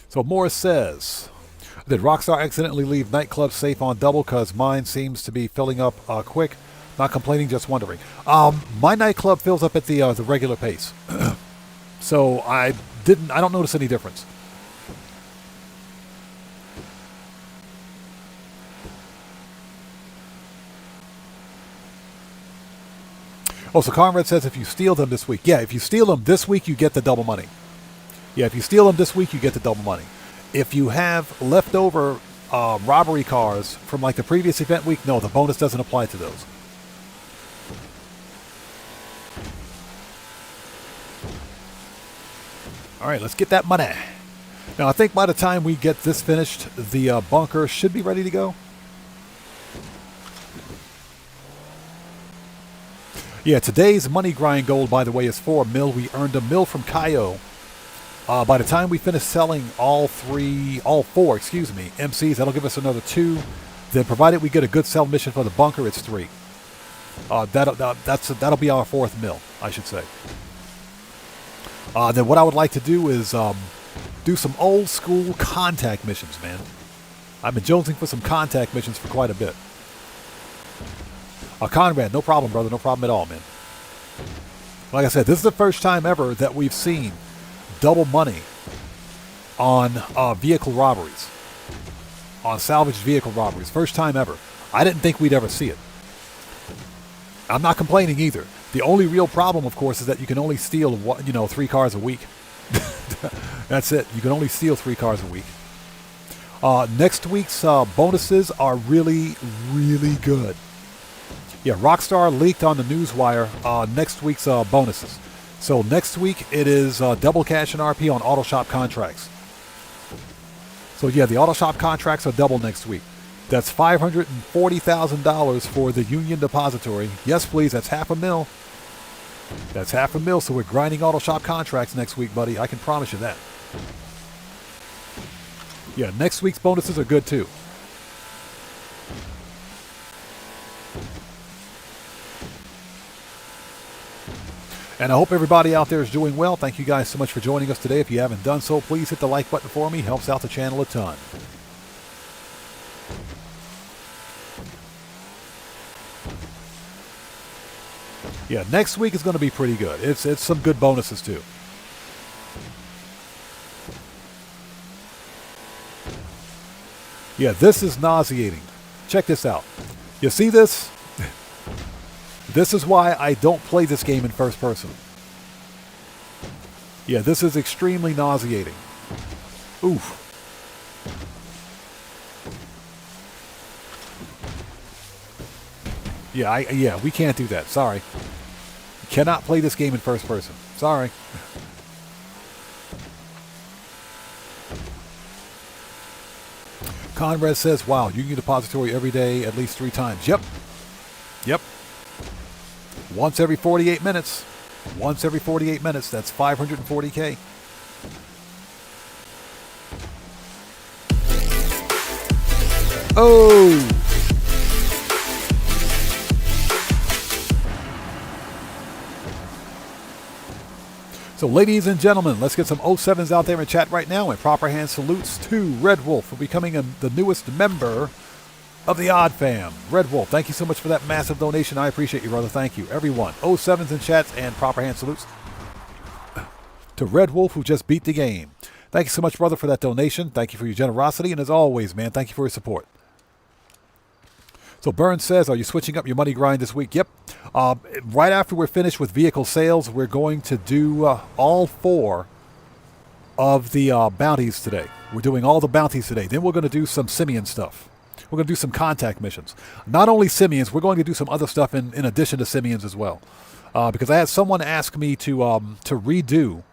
So Morris says, did Rockstar accidentally leave nightclub safe on double because mine seems to be filling up quick? Not complaining, just wondering. My nightclub fills up at the regular pace. So I don't notice any difference. Oh, so Conrad says if you steal them this week. Yeah, if you steal them this week, you get the double money. Yeah, if you steal them this week, you get the double money. If you have leftover robbery cars from like the previous event week, no, the bonus doesn't apply to those. All right, let's get that money. Now, I think by the time we get this finished, the bunker should be ready to go. Yeah, today's money grind goal, by the way, is 4 mil. We earned a mil from Kaio. By the time we finish selling all four, MCs, that'll give us another 2. Then, provided we get a good sell mission for the bunker, it's 3. That'll be our 4th mil, I should say. Then what I would like to do is do some old school contact missions, man. I've been jonesing for some contact missions for quite a bit. Conrad, no problem, brother. No problem at all, man. Like I said, this is the first time ever that we've seen double money on vehicle robberies. On salvaged vehicle robberies. First time ever. I didn't think we'd ever see it. I'm not complaining either. The only real problem, of course, is that you can only steal, 3 cars a week. That's it. You can only steal 3 cars a week. Next week's bonuses are really, really good. Yeah, Rockstar leaked on the newswire next week's bonuses. So next week it is double cash and RP on auto shop contracts. So yeah, the auto shop contracts are double next week. That's $540,000 for the Union Depository. Yes, please, that's $500,000. That's $500,000, so we're grinding auto shop contracts next week, buddy. I can promise you that. Yeah, next week's bonuses are good too. And I hope everybody out there is doing well. Thank you guys so much for joining us today. If you haven't done so, please hit the like button for me. Helps out the channel a ton. Yeah, next week is going to be pretty good. It's some good bonuses too. Yeah, this is nauseating. Check this out. You see this? This is why I don't play this game in first person. Yeah, this is extremely nauseating. Oof. Yeah, we can't do that. Sorry. You cannot play this game in first person. Sorry. Conrad says, wow, Union Depository every day at least 3 times. Yep. Yep. Once every 48 minutes. Once every 48 minutes. That's 540K. Oh! So, ladies and gentlemen, let's get some 07s out there in chat right now. And proper hand salutes to Red Wolf for becoming the newest member of the Odd Fam. Red Wolf, thank you so much for that massive donation. I appreciate you, brother. Thank you. Everyone, 07s in chats and proper hand salutes to Red Wolf, who just beat the game. Thank you so much, brother, for that donation. Thank you for your generosity. And as always, man, thank you for your support. So Burns says, are you switching up your money grind this week? Yep. Right after we're finished with vehicle sales, we're going to do all 4 of the bounties today. We're doing all the bounties today. Then we're going to do some simian stuff. We're going to do some contact missions. Not only simians, we're going to do some other stuff in addition to simians as well. Because I had someone ask me to redo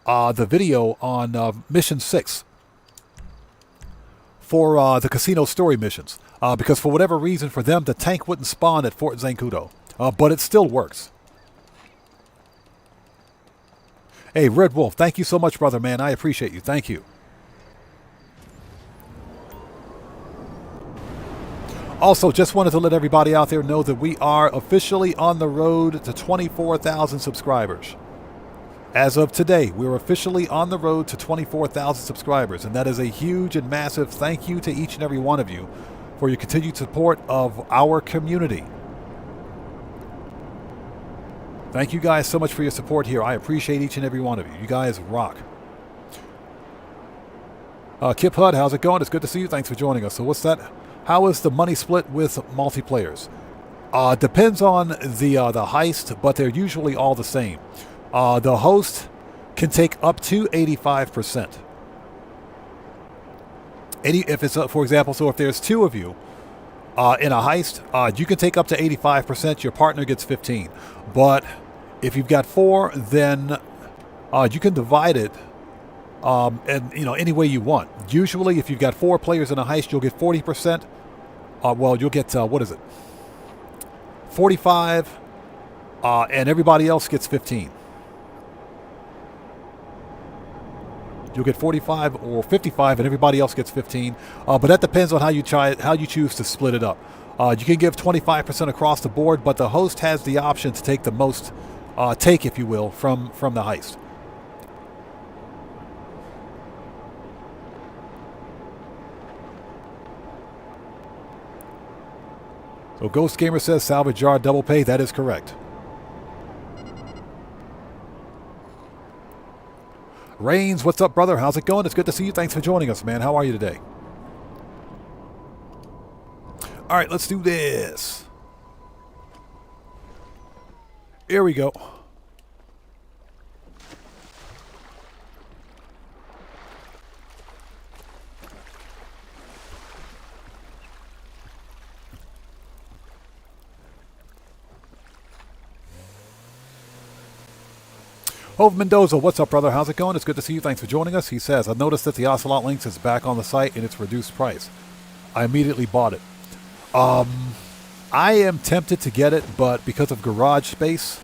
the video on Mission 6 for the casino story missions. Because for whatever reason, for them, the tank wouldn't spawn at Fort Zancudo. But it still works. Hey, Red Wolf, thank you so much, brother, man. I appreciate you. Thank you. Also, just wanted to let everybody out there know that we are officially on the road to 24,000 subscribers. As of today, we're officially on the road to 24,000 subscribers. And that is a huge and massive thank you to each and every one of you for your continued support of our community. Thank you guys so much for your support here. I appreciate each and every one of you. You guys rock. Kip Hud, how's it going? It's good to see you. Thanks for joining us. So what's that? How is the money split with multiplayers? Depends on the heist, but they're usually all the same. The host can take up to 85%. If it's for example, so if there's 2 of you in a heist, you can take up to 85%. Your partner gets 15. But if you've got 4, then you can divide it, and any way you want. Usually, if you've got 4 players in a heist, you'll get 40%. Well, you'll get what is it? 45, and everybody else gets 15. You'll get 45 or 55, and everybody else gets 15. But that depends on how you choose to split it up. You can give 25% across the board, but the host has the option to take the most take, if you will, from the heist. So Ghost Gamer says salvage yard double pay. That is correct. Rains, what's up, brother? How's it going? It's good to see you. Thanks for joining us, man. How are you today? All right, let's do this. Here we go. Hove Mendoza, what's up, brother? How's it going? It's good to see you. Thanks for joining us. He says, I've noticed that the Ocelot Lynx is back on the site and it's reduced price. I immediately bought it. I am tempted to get it, but because of garage space.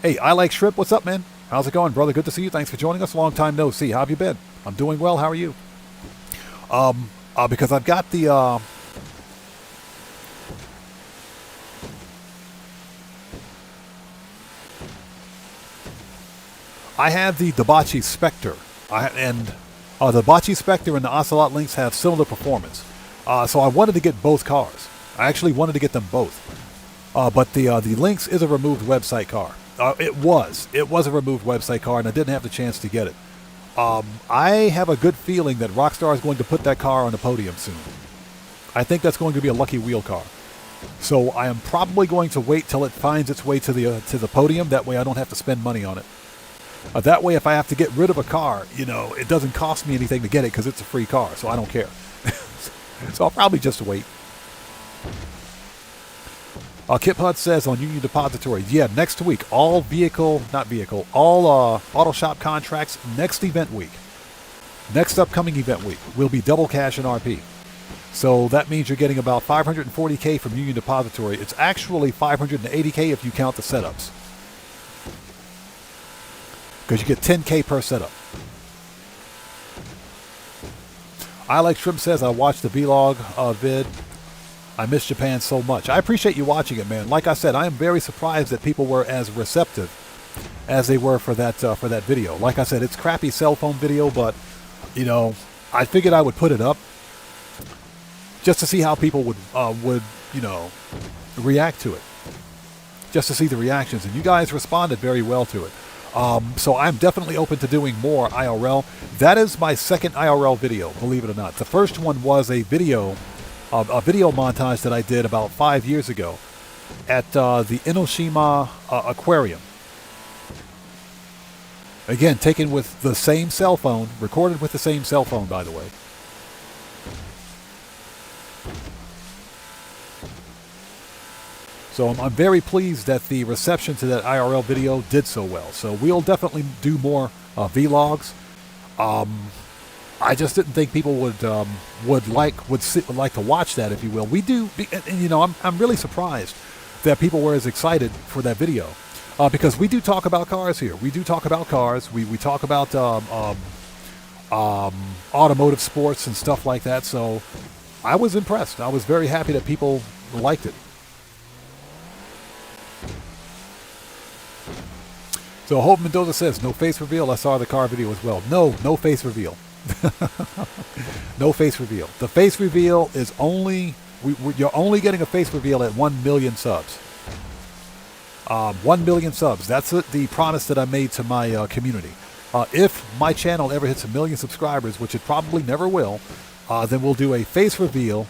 Hey, I like shrimp. What's up, man? How's it going, brother? Good to see you. Thanks for joining us. Long time no see. How have you been? I'm doing well. How are you? Because I've got the I have the Dabachi Spectre, and the Dabachi Spectre and the Ocelot Lynx have similar performance. So I wanted to get both cars. I actually wanted to get them both. But the Lynx is a removed website car. It was a removed website car, and I didn't have the chance to get it. I have a good feeling that Rockstar is going to put that car on the podium soon. I think that's going to be a lucky wheel car. So I am probably going to wait till it finds its way to the podium. That way I don't have to spend money on it. That way if I have to get rid of a car, it doesn't cost me anything to get it because it's a free car, so I don't care. So I'll probably just wait. Kip Hutt says on Union Depository, yeah, next week, all auto shop contracts next event week. Next upcoming event week will be double cash and RP. So that means you're getting about $540K from Union Depository. It's actually $580K if you count the setups. Because you get $10K per setup. I Like Shrimp says, I watched the vlog vid. I miss Japan so much. I appreciate you watching it, man. Like I said, I am very surprised that people were as receptive as they were for that video. Like I said, it's crappy cell phone video, but I figured I would put it up just to see how people would react to it, just to see the reactions. And you guys responded very well to it. So I'm definitely open to doing more IRL. That is my second IRL video, believe it or not. The first one was a video montage that I did about 5 years ago at the Enoshima Aquarium. Again, taken with the same cell phone, recorded with the same cell phone, by the way. So I'm very pleased that the reception to that IRL video did so well. So we'll definitely do more vlogs. I just didn't think people would like to watch that, if you will. We do, and I'm really surprised that people were as excited for that video, because we do talk about cars here. We do talk about cars. We talk about automotive sports and stuff like that. So I was impressed. I was very happy that people liked it. So Hope Mendoza says, no face reveal. I saw the car video as well. No face reveal. No face reveal. The face reveal is only, you're only getting a face reveal at 1 million subs. 1 million subs. That's the promise that I made to my community. If my channel ever hits 1 million subscribers, which it probably never will, then we'll do a face reveal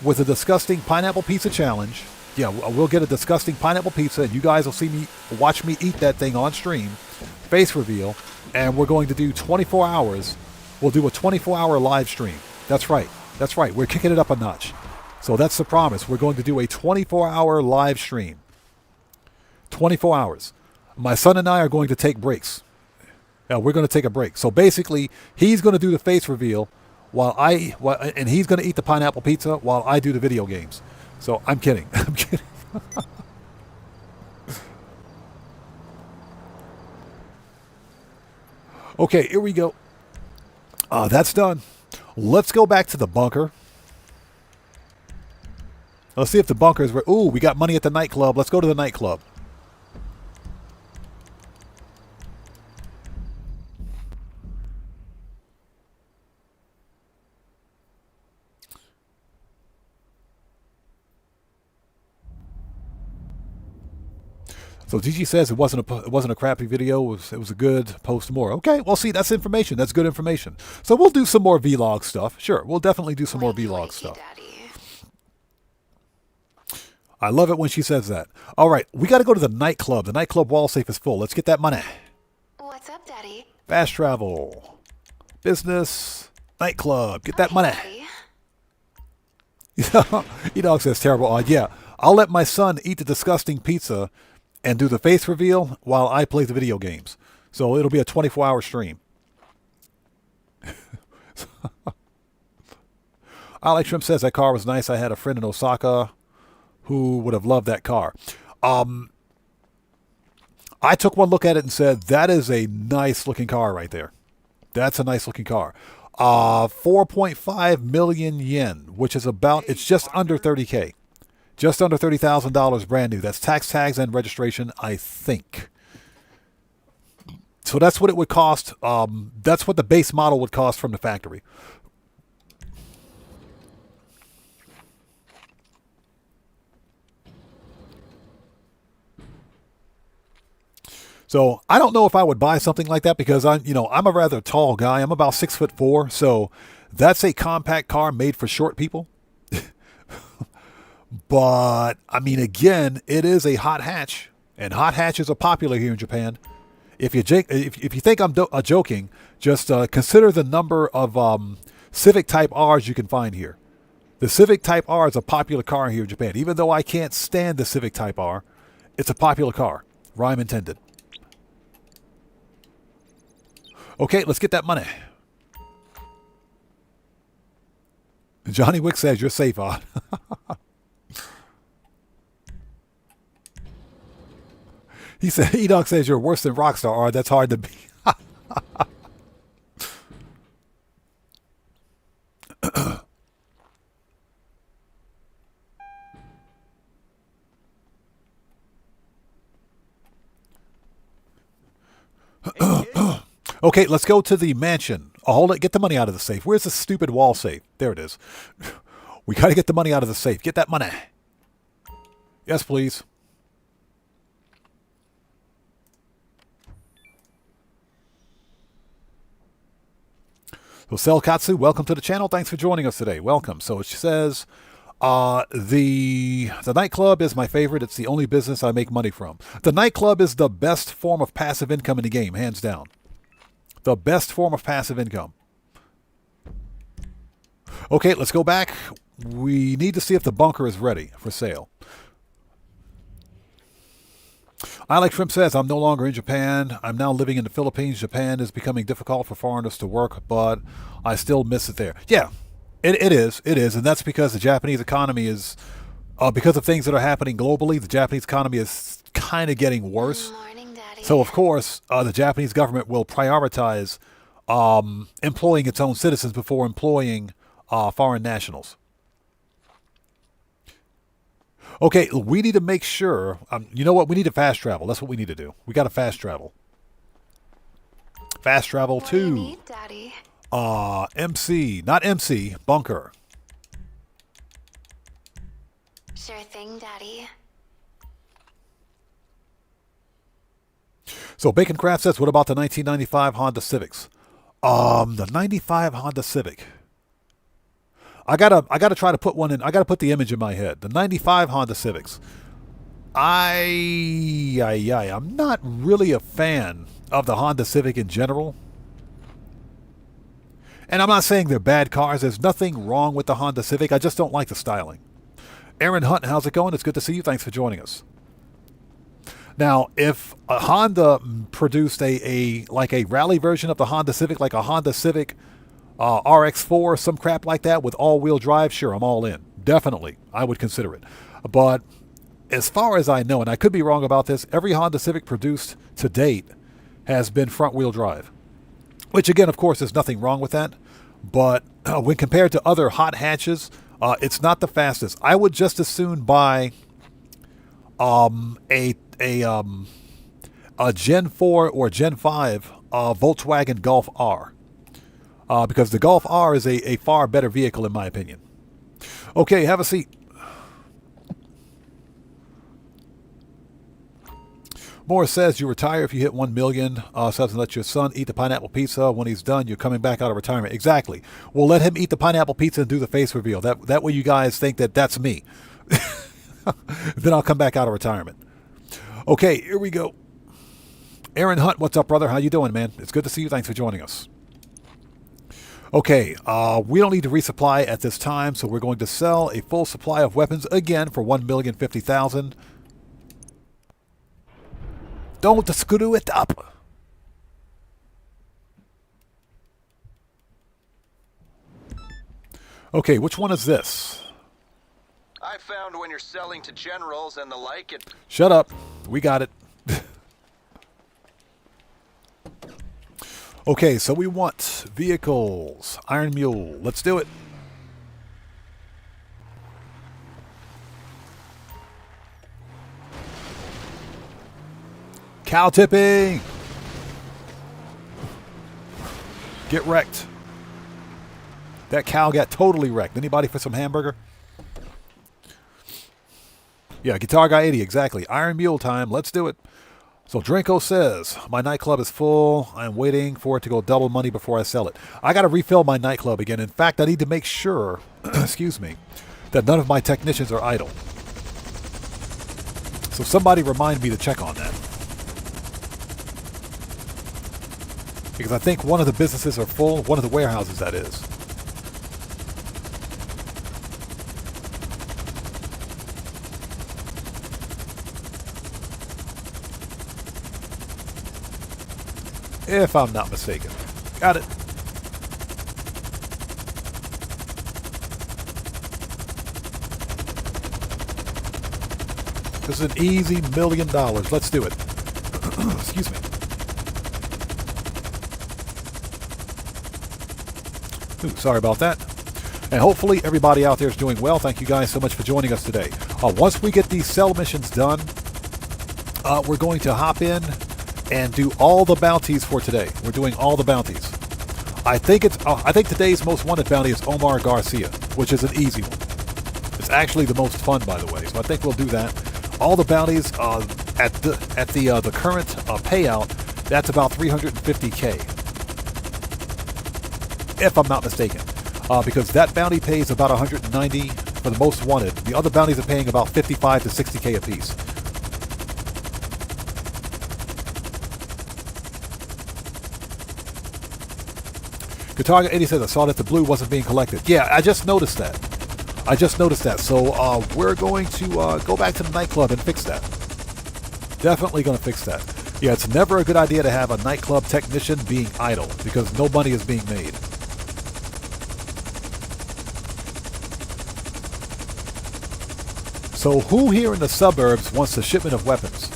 with a disgusting pineapple pizza challenge. Yeah, we'll get a disgusting pineapple pizza, and you guys will watch me eat that thing on stream. Face reveal, and we're going to do 24 hours. We'll do a 24-hour live stream. That's right. That's right. We're kicking it up a notch. So that's the promise. We're going to do a 24-hour live stream. 24 hours. My son and I are going to take breaks. Yeah, we're going to take a break. So basically, he's going to do the face reveal and he's going to eat the pineapple pizza while I do the video games. So I'm kidding. I'm kidding. Okay, here we go. That's done. Let's go back to the bunker. Let's see if the bunkers were... Ooh, we got money at the nightclub. Let's go to the nightclub. So GG says it wasn't a crappy video. It was a good post more. Okay, well, see, that's information. That's good information. So we'll do some more vlog stuff. Sure, we'll definitely do some more vlog stuff. I love it when she says that. All right, we got to go to the nightclub. The nightclub wall safe is full. Let's get that money. What's up, Daddy? Fast travel, business, nightclub. Get that money. E-Dog says terrible. Yeah, I'll let my son eat the disgusting pizza and do the face reveal while I play the video games. So it'll be a 24-hour stream. Alex Shrimp says that car was nice. I had a friend in Osaka who would have loved that car. I took one look at it and said, that is a nice looking car right there. That's a nice looking car. 4.5 million yen, which is about, it's just under 30K. Just under $30,000 brand new. That's tags, and registration, I think. So that's what it would cost. That's what the base model would cost from the factory. So I don't know if I would buy something like that because I'm a rather tall guy. I'm about 6'4", so that's a compact car made for short people. But I mean, again, it is a hot hatch, and hot hatches are popular here in Japan. If you think I'm joking, just consider the number of Civic Type R's you can find here. The Civic Type R is a popular car here in Japan. Even though I can't stand the Civic Type R, it's a popular car. Rhyme intended. Okay, let's get that money. Johnny Wick says you're safe, Odd. He said, E-Dog says you're worse than Rockstar, Odd. That's hard to be. Okay, let's go to the mansion. Oh, hold it. Get the money out of the safe. Where's the stupid wall safe? There it is. We got to get the money out of the safe. Get that money. Yes, please. So, Selkatsu, welcome to the channel. Thanks for joining us today. Welcome. So, it says, the nightclub is my favorite. It's the only business I make money from. The nightclub is the best form of passive income in the game, hands down. The best form of passive income. Okay, let's go back. We need to see if the bunker is ready for sale. I Like Shrimp says, I'm no longer in Japan. I'm now living in the Philippines. Japan is becoming difficult for foreigners to work, but I still miss it there. Yeah, it is. It is. And that's because the Japanese economy is, because of things that are happening globally, the Japanese economy is kind of getting worse. So, of course, the Japanese government will prioritize employing its own citizens before employing foreign nationals. Okay, we need to make sure, you know what, we need to fast travel. That's what we need to do. We got to fast travel. Fast travel What do you to need, Daddy? not MC, bunker. Sure thing, Daddy. So Bacon Craft says, what about the 1995 Honda Civics? The 95 Honda Civic. I gotta try to put one in. I gotta put the image in my head. The 95 Honda Civics. I'm not really a fan of the Honda Civic in general. And I'm not saying they're bad cars. There's nothing wrong with the Honda Civic. I just don't like the styling. Aaron Hunt, how's it going? It's good to see you. Thanks for joining us. Now, if a Honda produced a rally version of the Honda Civic, like a Honda Civic RX-4, some crap like that with all-wheel drive, sure, I'm all in. Definitely, I would consider it. But as far as I know, and I could be wrong about this, every Honda Civic produced to date has been front-wheel drive. Which, again, of course, there's nothing wrong with that. But when compared to other hot hatches, it's not the fastest. I would just as soon buy a Gen 4 or Gen 5 Volkswagen Golf R. Because the Golf R is a far better vehicle in my opinion. Okay, have a seat. Morris says you retire if you hit 1 million subs and let your son eat the pineapple pizza. When he's done, you're coming back out of retirement. Exactly. We'll let him eat the pineapple pizza and do the face reveal. That way you guys think that that's me. Then I'll come back out of retirement. Okay, here we go. Aaron Hunt, what's up, brother? How you doing, man? It's good to see you. Thanks for joining us. Okay, we don't need to resupply at this time, so we're going to sell a full supply of weapons again for 1,050,000. Don't screw it up. Okay, which one is this? I found when you're selling to generals and the like, it... Shut up. We got it. Okay, so we want vehicles. Iron Mule. Let's do it. Cow tipping. Get wrecked. That cow got totally wrecked. Anybody for some hamburger? Yeah, Guitar Guy 80, exactly. Iron Mule time. Let's do it. So Drinko says, my nightclub is full. I'm waiting for it to go double money before I sell it. I got to refill my nightclub again. In fact, I need to make sure, excuse me, that none of my technicians are idle. So somebody remind me to check on that. Because I think one of the businesses are full, one of the warehouses that is. If I'm not mistaken. Got it. This is an easy $1 million. Let's do it. Excuse me. Ooh, sorry about that. And hopefully everybody out there is doing well. Thank you guys so much for joining us today. Once we get these cell missions done, we're going to hop in and do all the bounties for today. We're doing all the bounties. I think today's most wanted bounty is Omar Garcia, which is an easy one. It's actually the most fun, by the way. So I think we'll do that. All the bounties at the current payout, that's about 350K, if I'm not mistaken, because that bounty pays about 190 for the most wanted. The other bounties are paying about 55 to 60K apiece. Guitar 80 says, I saw that the blue wasn't being collected. Yeah, I just noticed that. So we're going to go back to the nightclub and fix that. Definitely going to fix that. Yeah, it's never a good idea to have a nightclub technician being idle because no money is being made. So who here in the suburbs wants a shipment of weapons?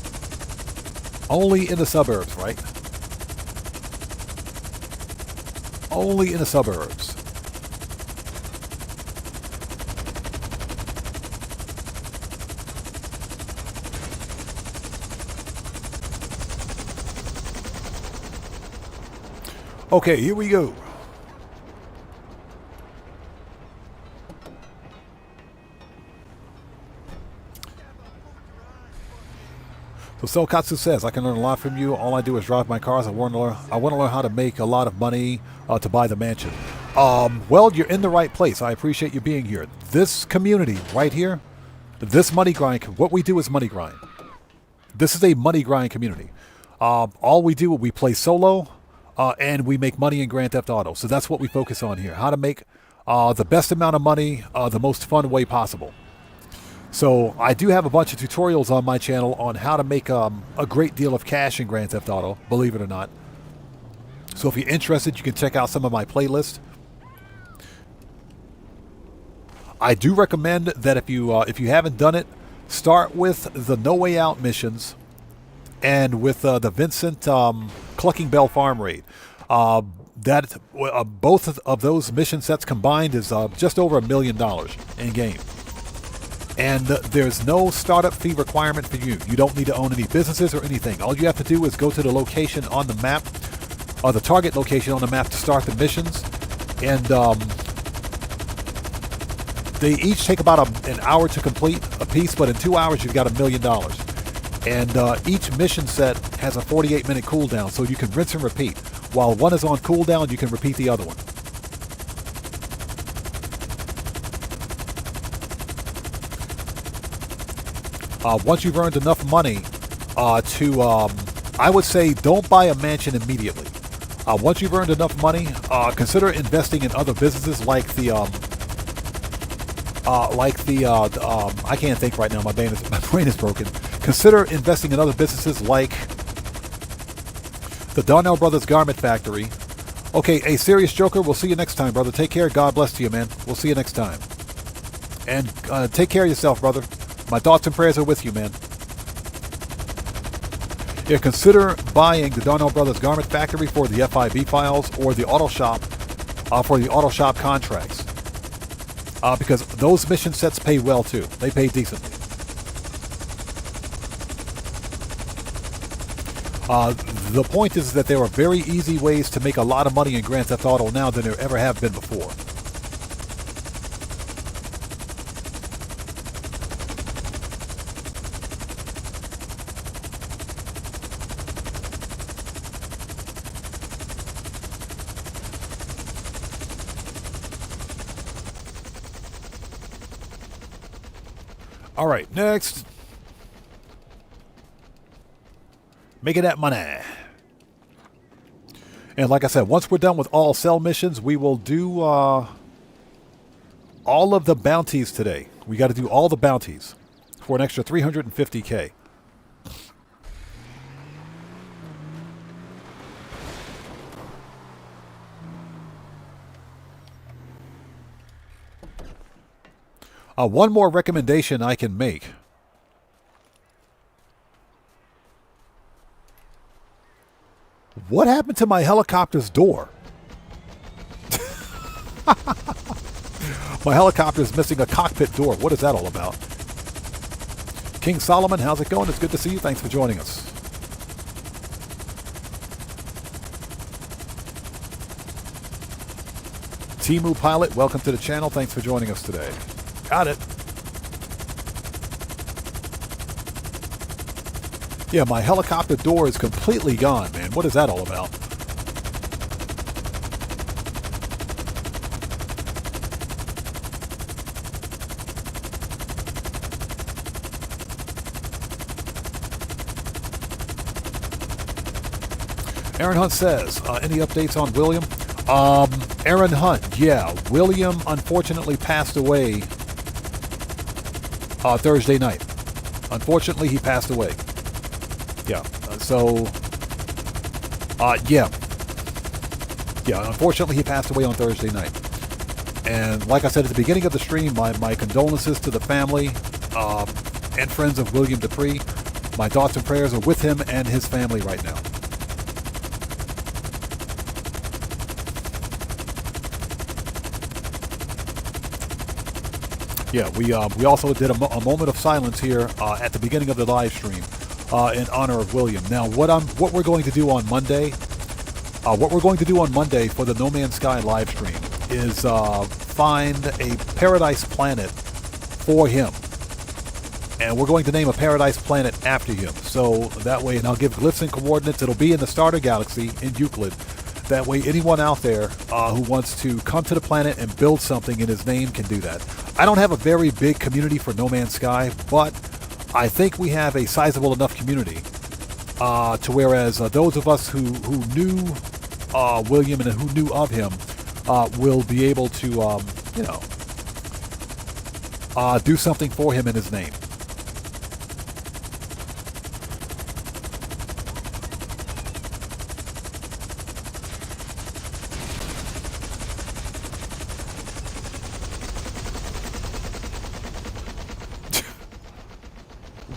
Only in the suburbs, right? Only in the suburbs. Okay, here we go. So Selkatsu says, I can learn a lot from you. All I do is drive my cars. I want to learn how to make a lot of money to buy the mansion. Well, you're in the right place. I appreciate you being here. This community right here, this money grind, what we do is money grind. This is a money grind community. All we do is we play solo and we make money in Grand Theft Auto. So that's what we focus on here. How to make the best amount of money the most fun way possible. So I do have a bunch of tutorials on my channel on how to make a great deal of cash in Grand Theft Auto, believe it or not. So if you're interested, you can check out some of my playlists. I do recommend that if you haven't done it, start with the No Way Out missions and with the Vincent Clucking Bell Farm raid. Both of those mission sets combined is just over $1 million in game. And there's no startup fee requirement for you. You don't need to own any businesses or anything. All you have to do is go to the location on the map, or the target location on the map to start the missions. And they each take about an hour to complete a piece, but in 2 hours you've got $1 million. And each mission set has a 48-minute cooldown, so you can rinse and repeat. While one is on cooldown, you can repeat the other one. Once you've earned enough money I would say don't buy a mansion immediately. Once you've earned enough money, consider investing in other businesses like the I can't think right now. My brain is broken. Consider investing in other businesses like the Darnell Brothers Garment Factory. Okay, a serious joker. We'll see you next time, brother. Take care. God bless to you, man. We'll see you next time. And take care of yourself, brother. My thoughts and prayers are with you, man. Yeah, consider buying the Darnell Brothers Garment Factory for the FIB files or the auto shop for the auto shop contracts. Because those mission sets pay well too. They pay decently. The point is that there are very easy ways to make a lot of money in Grand Theft Auto now than there ever have been before. All right, next. Making that money. And like I said, once we're done with all cell missions, we will do all of the bounties today. We got to do all the bounties for an extra 350K. One more recommendation I can make. What happened to my helicopter's door? My helicopter's missing a cockpit door. What is that all about? King Solomon, how's it going? It's good to see you. Thanks for joining us. Timu Pilot, welcome to the channel. Thanks for joining us today. Got it. Yeah, my helicopter door is completely gone, man. What is that all about? Aaron Hunt says, any updates on William? Aaron Hunt, yeah. William unfortunately passed away Thursday night. Unfortunately, he passed away. Yeah. Yeah, unfortunately, he passed away on Thursday night. And like I said at the beginning of the stream, my condolences to the family and friends of William Dupree. My thoughts and prayers are with him and his family right now. Yeah, we also did a moment of silence here at the beginning of the live stream in honor of William. Now, what we're going to do on Monday, for the No Man's Sky live stream is find a paradise planet for him, and we're going to name a paradise planet after him. So that way, and I'll give glyphs and coordinates. It'll be in the starter galaxy in Euclid. That way, anyone out there who wants to come to the planet and build something in his name can do that. I don't have a very big community for No Man's Sky, but I think we have a sizable enough community to whereas those of us who knew William and who knew of him will be able to, do something for him in his name.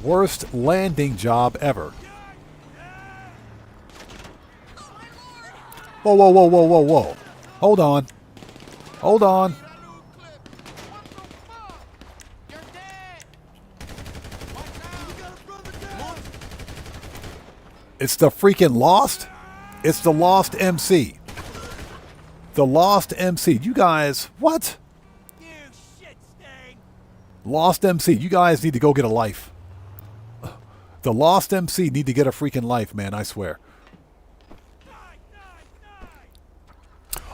Worst landing job ever. Whoa, whoa, whoa, whoa, whoa, whoa. Hold on. Hold on. It's the freaking Lost? It's the Lost MC. The Lost MC. You guys, what? Lost MC. You guys need to go get a life. The Lost MC need to get a freaking life, man, I swear.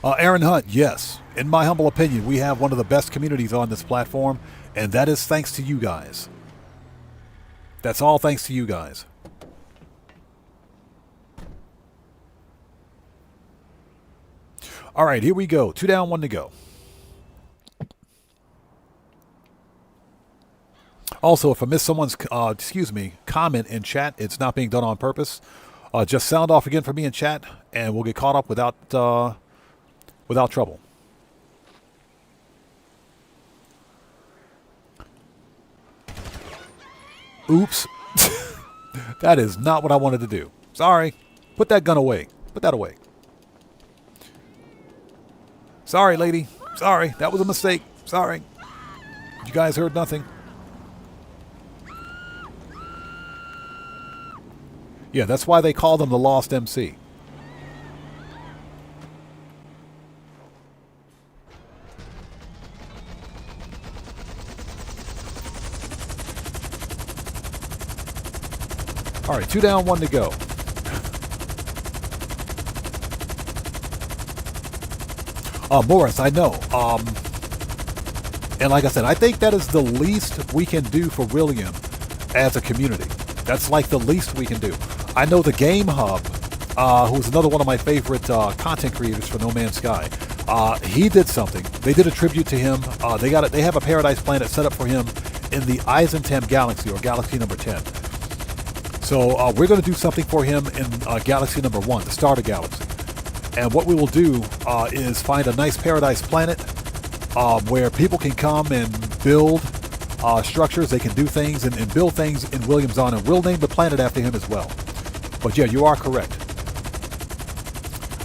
Aaron Hunt, yes. In my humble opinion, we have one of the best communities on this platform, and that is thanks to you guys. That's all thanks to you guys. All right, here we go. 2 down, 1 to go. Also, if I miss someone's, comment in chat, it's not being done on purpose. Just sound off again for me in chat, and we'll get caught up without trouble. Oops. That is not what I wanted to do. Sorry. Put that gun away. Put that away. Sorry, lady. Sorry. That was a mistake. Sorry. You guys heard nothing. Yeah, that's why they call them the Lost MC. All right, 2 down, 1 to go. Morris, I know. And like I said, I think that is the least we can do for William as a community. That's like the least we can do. I know the Game Hub, who's another one of my favorite content creators for No Man's Sky, he did something. They did a tribute to him. They have a paradise planet set up for him in the Eisentem Galaxy, or Galaxy number 10. So we're going to do something for him in Galaxy number 1, the Starter Galaxy. And what we will do is find a nice paradise planet where people can come and build structures. They can do things and build things in William's honor. We'll name the planet after him as well. But yeah, you are correct.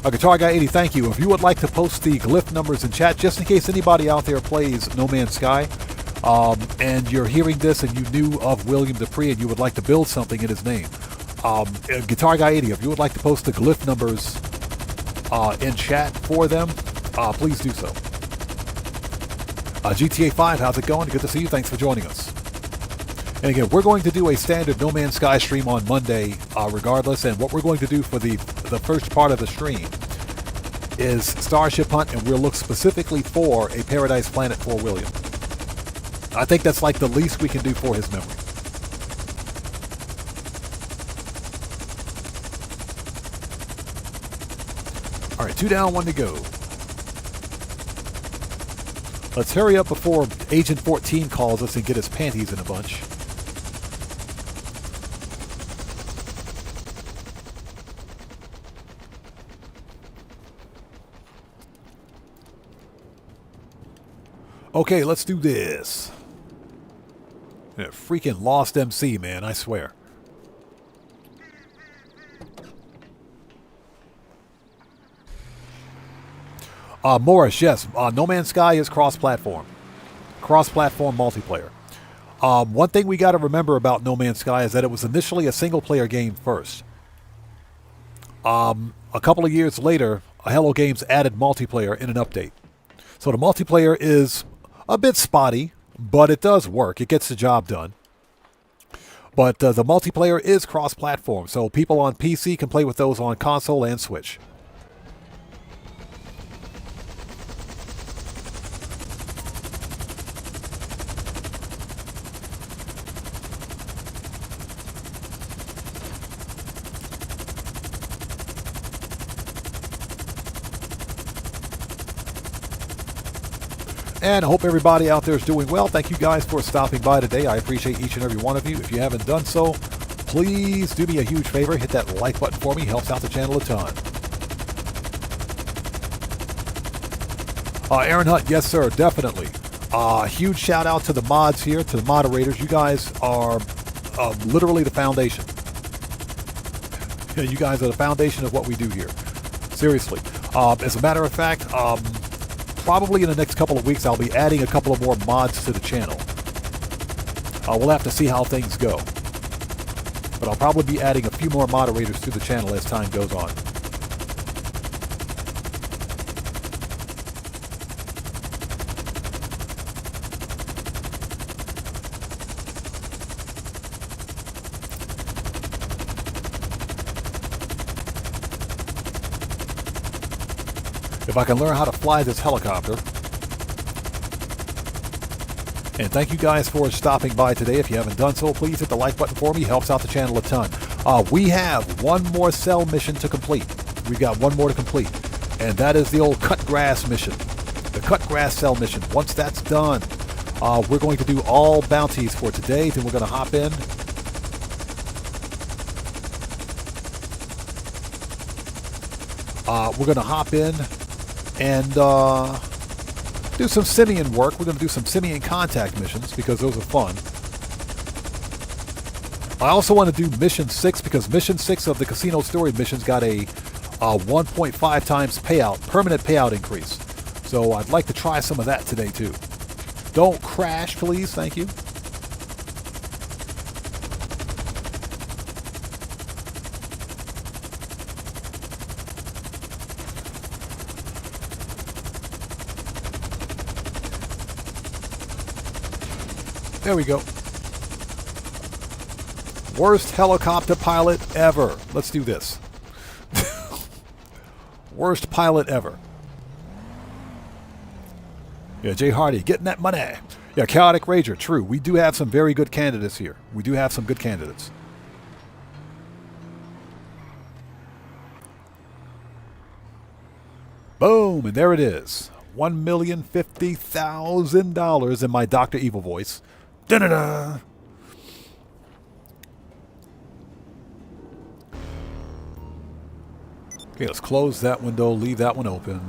Guitar Guy 80, thank you. If you would like to post the glyph numbers in chat, just in case anybody out there plays No Man's Sky, and you're hearing this and you knew of William Dupree and you would like to build something in his name, Guitar Guy 80, if you would like to post the glyph numbers in chat for them, please do so. GTA 5, how's it going? Good to see you. Thanks for joining us. And again, we're going to do a standard No Man's Sky stream on Monday regardless, and what we're going to do for the first part of the stream is Starship Hunt, and we'll look specifically for a paradise planet for William. I think that's like the least we can do for his memory. All right, 2 down, 1 to go. Let's hurry up before Agent 14 calls us and get his panties in a bunch. Okay, let's do this. Yeah, freaking Lost MC, man, I swear. Morris, yes, No Man's Sky is cross-platform. Cross-platform multiplayer. One thing we got to remember about No Man's Sky is that it was initially a single-player game first. A couple of years later, Hello Games added multiplayer in an update. So the multiplayer is a bit spotty, but it does work. It gets the job done. But the multiplayer is cross-platform, so people on PC can play with those on console and Switch. And I hope everybody out there is doing well. Thank you guys for stopping by today. I appreciate each and every one of you. If you haven't done so, please do me a huge favor. Hit that like button for me. Helps out the channel a ton. Aaron Hunt, yes sir, definitely. Huge shout out to the mods here, to the moderators. You guys are literally the foundation. You guys are the foundation of what we do here. Seriously. As a matter of fact, probably in the next couple of weeks, I'll be adding a couple of more mods to the channel. We'll have to see how things go. But I'll probably be adding a few more moderators to the channel as time goes on. If I can learn how to fly this helicopter. And thank you guys for stopping by today. If you haven't done so, please hit the like button for me. Helps out the channel a ton. We have one more cell mission to complete. We've got one more to complete. And that is the old cut grass mission. The cut grass cell mission. Once that's done, we're going to do all bounties for today. Then we're going to hop in. We're going to hop in and do some simian work. We're going to do some simian contact missions because those are fun. I also want to do Mission 6 because Mission 6 of the Casino Story missions got a 1.5 times payout, permanent payout increase. So I'd like to try some of that today too. Don't crash, please. Thank you. There we go. Worst helicopter pilot ever. Let's do this. Worst pilot ever. Yeah, Jay Hardy, getting that money. Yeah, Chaotic Rager, true. We do have some very good candidates here. We do have some good candidates. Boom, and there it is. $1,050,000 in my Dr. Evil voice. Da-da-da! Okay, let's close that window, leave that one open.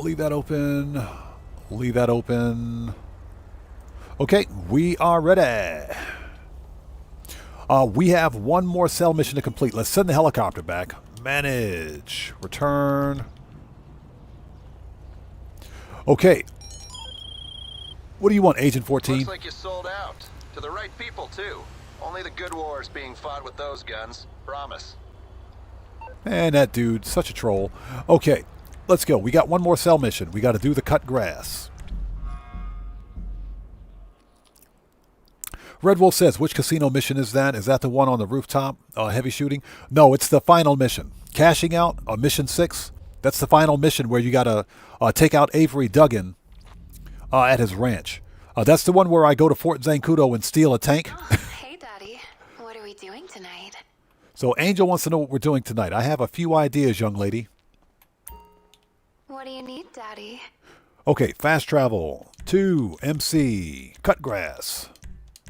Leave that open. Leave that open. Okay, we are ready. We have one more cell mission to complete. Let's send the helicopter back. Manage. Return. Okay. What do you want, Agent 14? Looks like you sold out. To the right people, too. Only the good war is being fought with those guns. Promise. Man, that dude, such a troll. Okay, let's go. We got one more cell mission. We got to do the cut grass. Red Wolf says, which casino mission is that? Is that the one on the rooftop? Heavy shooting? No, it's the final mission. Cashing out, mission 6. That's the final mission where you got to take out Avery Duggan at his ranch. That's the one where I go to Fort Zancudo and steal a tank. Oh, hey, Daddy. What are we doing tonight? So Angel wants to know what we're doing tonight. I have a few ideas, young lady. What do you need, Daddy? Okay, fast travel. 2, MC, cut grass.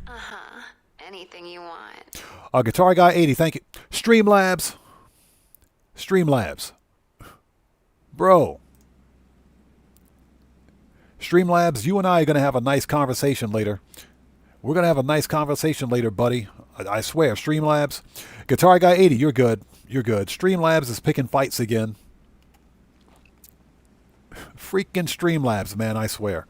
Uh-huh. Anything you want. Guitar Guy 80, thank you. Streamlabs. Streamlabs. Bro. Streamlabs, you and I are going to have a nice conversation later. We're going to have a nice conversation later, buddy. I swear. Streamlabs. Guitar Guy 80, you're good. You're good. Streamlabs is picking fights again. Freaking Streamlabs, man, I swear.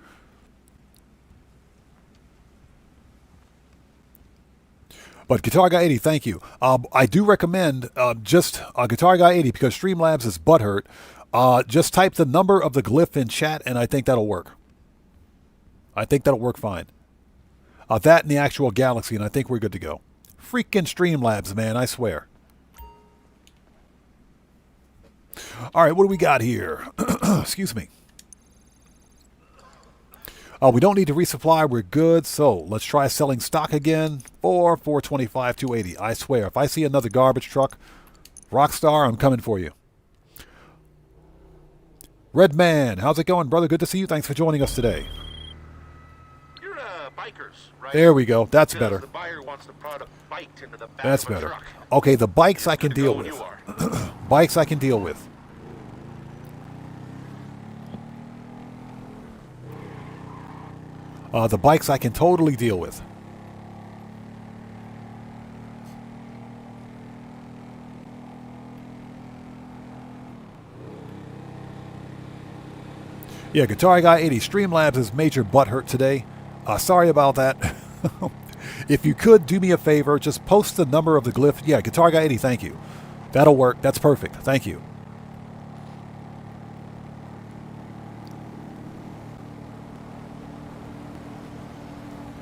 But Guitar Guy 80, thank you. I do recommend just Guitar Guy 80 because Streamlabs is butthurt. Just type the number of the glyph in chat, and I think that'll work. I think that'll work fine. That and the actual galaxy, and I think we're good to go. Freaking Streamlabs, man, I swear. All right, what do we got here? Excuse me. We don't need to resupply. We're good. So let's try selling stock again. 425, 280. I swear, if I see another garbage truck, Rockstar, I'm coming for you. Red Man, how's it going, brother? Good to see you. Thanks for joining us today. You're bikers, right? There we go. That's Because better. The buyer wants the product biked into the back That's of a better. truck. Okay, the bikes I can Good to deal go when with. you are. Bikes I can deal with. The bikes I can totally deal with. Yeah, Guitar Guy 80. Streamlabs is major butthurt today. Sorry about that. If you could do me a favor, just post the number of the glyph. Yeah, Guitar Guy 80, thank you. That'll work. That's perfect. Thank you.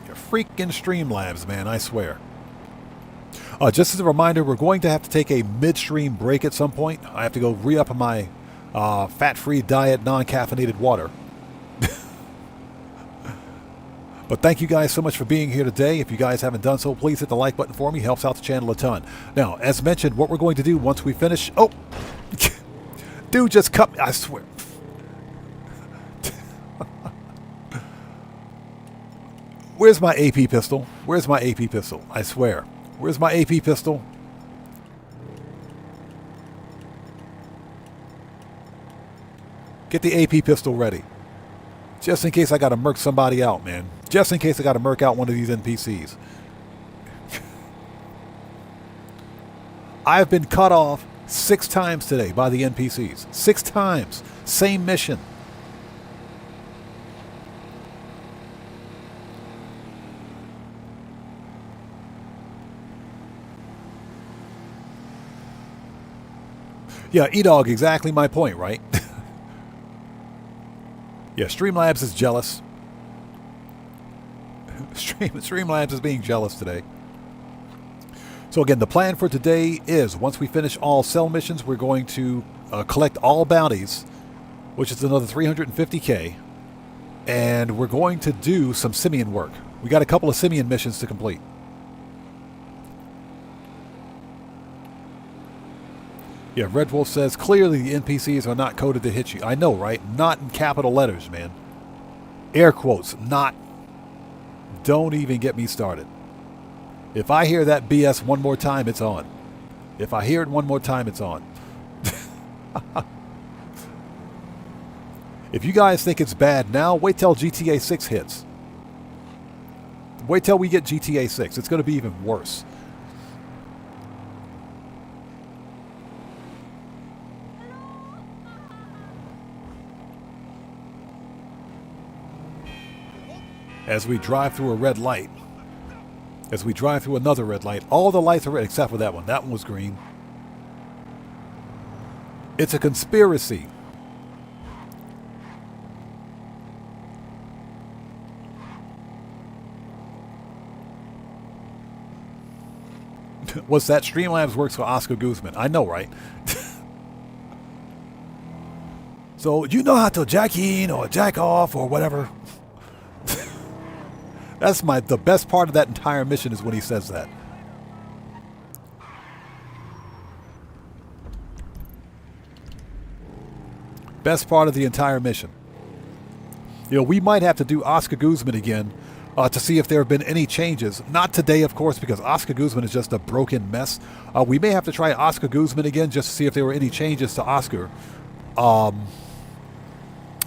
You're freaking Streamlabs, man, I swear. Just as a reminder, we're going to have to take a midstream break at some point. I have to go re-up my fat-free diet, non-caffeinated water. But thank you guys so much for being here today. If you guys haven't done so, please hit the like button for me. Helps out the channel a ton. Now, as mentioned, what we're going to do once we finish... Oh! Dude just cut me. I swear. Where's my AP pistol? Where's my AP pistol? I swear. Where's my AP pistol? Get the AP pistol ready. Just in case I got to murk somebody out, man. Just in case I got to murk out one of these NPCs. I've been cut off 6 times today by the NPCs. 6 times. Same mission. Yeah, E-Dog, exactly my point, right? Yeah, Streamlabs is jealous. Streamlabs is being jealous today. So again, the plan for today is once we finish all cell missions, we're going to collect all bounties, which is another 350k, and we're going to do some simian work. We got a couple of simian missions to complete. Yeah, Red Wolf says, clearly the NPCs are not coded to hit you. I know, right? Not in capital letters, man. Air quotes, not. Don't even get me started. If I hear that BS one more time, it's on. If I hear it one more time, it's on. If you guys think it's bad now, wait till GTA 6 hits. Wait till we get GTA 6. It's going to be even worse. As we drive through a red light, as we drive through another red light, all the lights are red except for that one. That one was green. It's a conspiracy. What's that? Streamlabs works for Oscar Guzman. I know, right? So, you know how to jack in or jack off or whatever. That's the best part of that entire mission is when he says that. Best part of the entire mission. You know, we might have to do Oscar Guzman again to see if there have been any changes. Not today, of course, because Oscar Guzman is just a broken mess. We may have to try Oscar Guzman again just to see if there were any changes to Oscar.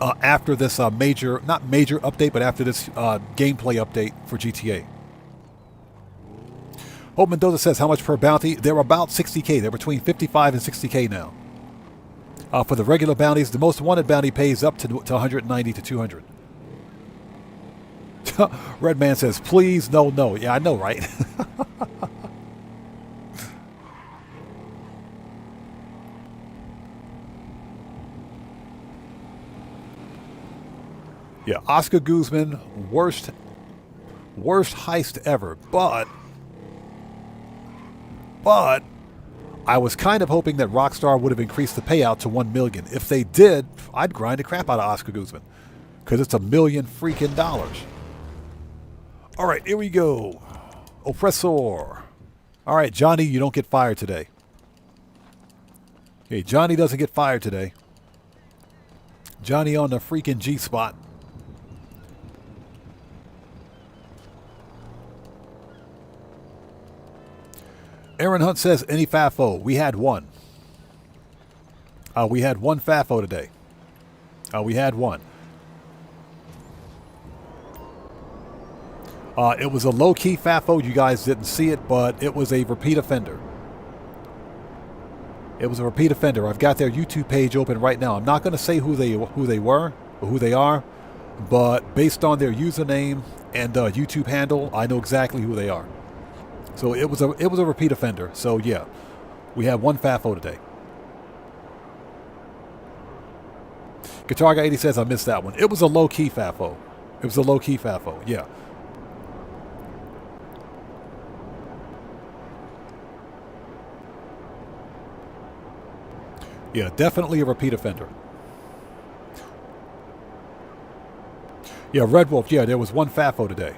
After this not major update, but after this gameplay update for GTA. Hope Mendoza says, how much per bounty? They're about 60k. They're between 55 and 60k now. For the regular bounties, the most wanted bounty pays up to 190 to 200. Red Man says, please, no, no. Yeah, I know, right? Yeah, Oscar Guzman, worst heist ever. But I was kind of hoping that Rockstar would have increased the payout to 1 million. If they did, I'd grind the crap out of Oscar Guzman because it's $1 million freaking dollars. All right, here we go. Oppressor. All right, Johnny, you don't get fired today. Okay, Johnny doesn't get fired today. Johnny on the freaking G-spot. Aaron Hunt says, any FAFO? We had one. We had one FAFO today. We had one. It was a low-key FAFO. You guys didn't see it, but it was a repeat offender. It was a repeat offender. I've got their YouTube page open right now. I'm not going to say who they were or who they are, but based on their username and YouTube handle, I know exactly who they are. So it was a repeat offender. So yeah, we had one FAFO today. Guitar Guy 80 says I missed that one. It was a low-key FAFO. It was a low-key FAFO. Yeah. Yeah, definitely a repeat offender. Yeah, Red Wolf. Yeah, there was one FAFO today.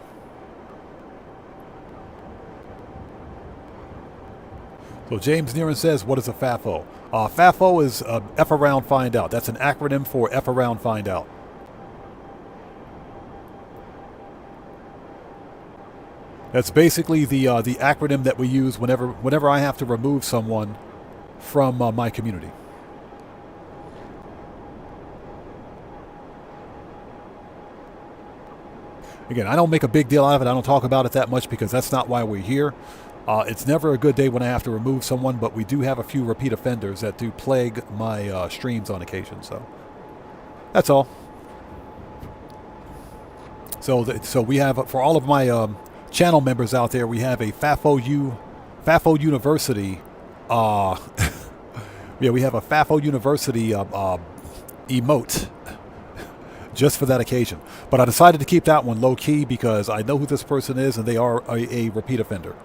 So James Nearon says, what is a FAFO? FAFO is F around, find out. That's an acronym for F around, find out. That's basically the acronym that we use whenever I have to remove someone from my community. Again, I don't make a big deal out of it. I don't talk about it that much because that's not why we're here. It's never a good day when I have to remove someone, but we do have a few repeat offenders that do plague my streams on occasion. So that's all. So we have, for all of my channel members out there, we have a FAFO University. Yeah, we have a FAFO University emote. Just for that occasion. But I decided to keep that one low-key because I know who this person is and they are a repeat offender.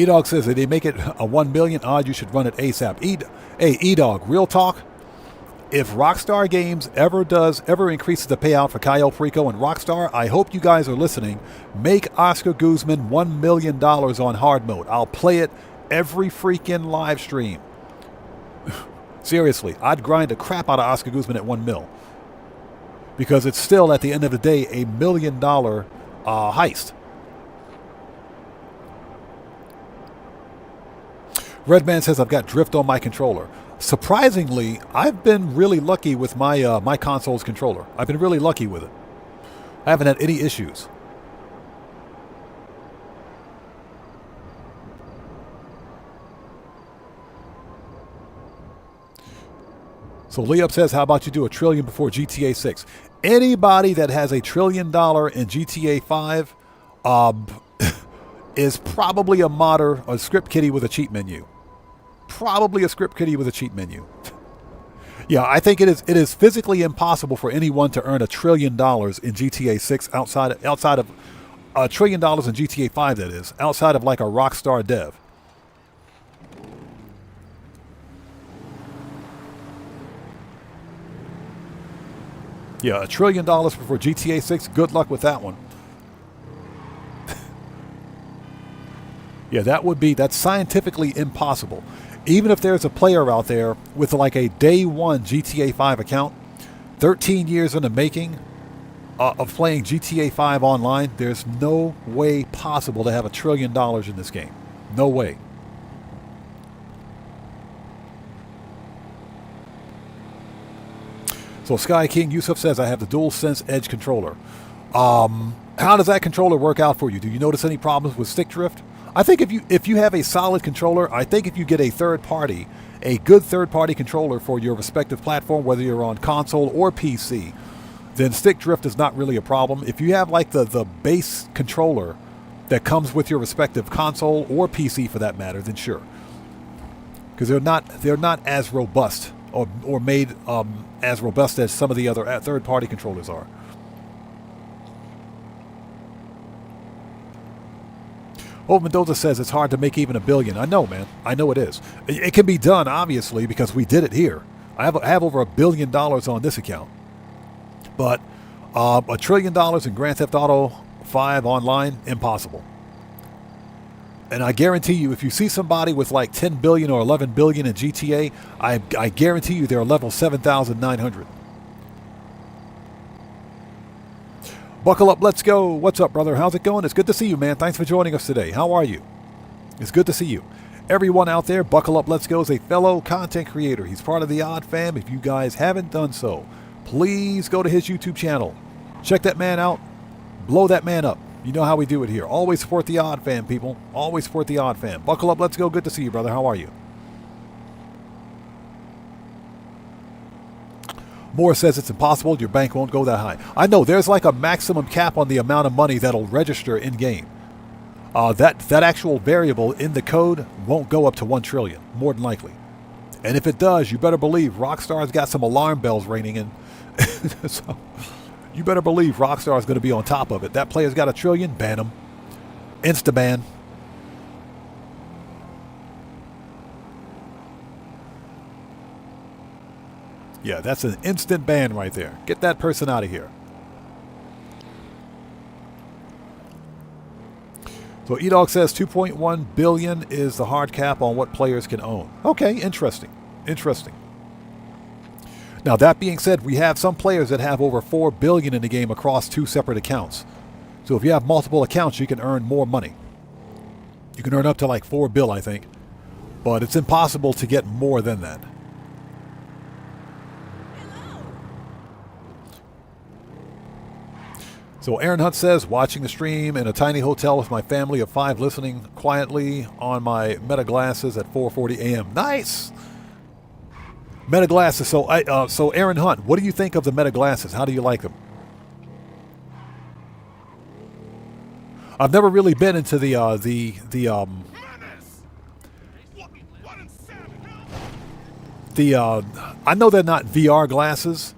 E-Dog says that they make it a 1 million odd, you should run it ASAP. Hey, E-Dog, real talk. If Rockstar Games ever increases the payout for Cayo Perico and Rockstar, I hope you guys are listening. Make Oscar Guzman $1 million on hard mode. I'll play it every freaking live stream. Seriously, I'd grind the crap out of Oscar Guzman at 1 mil. Because it's still, at the end of the day, a $1 million heist. Redman says, I've got drift on my controller. Surprisingly, I've been really lucky with my my console's controller. I've been really lucky with it. I haven't had any issues. So Leop says, how about you do $1 trillion before GTA 6? Anybody that has $1 trillion in GTA 5 is probably a modder, a script kiddie with a cheat menu. Probably a script kiddie with a cheat menu. Yeah, I think it is physically impossible for anyone to earn $1 trillion in GTA 6 outside of $1 trillion in GTA 5, that is, outside of like a Rockstar dev. Yeah, $1 trillion before GTA 6. Good luck with that one. Yeah, that's scientifically impossible. Even if there's a player out there with like a day one GTA 5 account, 13 years in the making of playing GTA 5 online, there's no way possible to have $1 trillion in this game. No way. So Sky King Yusuf says, I have the DualSense Edge controller. How does that controller work out for you? Do you notice any problems with stick drift? I think if you have a solid controller, I think if you get a good third-party controller for your respective platform, whether you're on console or PC, then stick drift is not really a problem. If you have like the base controller that comes with your respective console or PC for that matter, then sure. Because they're not as robust or made as robust as some of the other third-party controllers are. Old Mendoza says it's hard to make even $1 billion. I know, man. I know it is. It can be done, obviously, because we did it here. I have over $1 billion on this account. But $1 trillion in Grand Theft Auto 5 online, impossible. And I guarantee you, if you see somebody with like 10 billion or 11 billion in GTA, I guarantee you they're level 7,900. Buckle up, let's go. What's up, brother? How's it going? It's good to see you, man. Thanks for joining us today. How are you? It's good to see you. Everyone out there, Buckle Up, Let's Go is a fellow content creator. He's part of the Odd Fam. If you guys haven't done so, please go to his YouTube channel. Check that man out. Blow that man up. You know how we do it here. Always support the Odd Fam, people. Always support the Odd Fam. Buckle up, let's go. Good to see you, brother. How are you? Moore says it's impossible. Your bank won't go that high. I know. There's like a maximum cap on the amount of money that'll register in-game. That actual variable in the code won't go up to 1 trillion, more than likely. And if it does, you better believe Rockstar's got some alarm bells ringing in. So you better believe Rockstar's going to be on top of it. That player's got $1 trillion, ban him. Insta-ban. Yeah, that's an instant ban right there. Get that person out of here. So E-Dog says 2.1 billion is the hard cap on what players can own. Okay, interesting. Interesting. Now, that being said, we have some players that have over 4 billion in the game across 2 separate accounts. So if you have multiple accounts, you can earn more money. You can earn up to like 4 bill, I think. But it's impossible to get more than that. So Aaron Hunt says, watching the stream in a tiny hotel with my family of 5 listening quietly on my Meta glasses at 4:40 a.m. Nice! Meta glasses. So Aaron Hunt, what do you think of the Meta glasses? How do you like them? I've never really been into I know they're not VR glasses.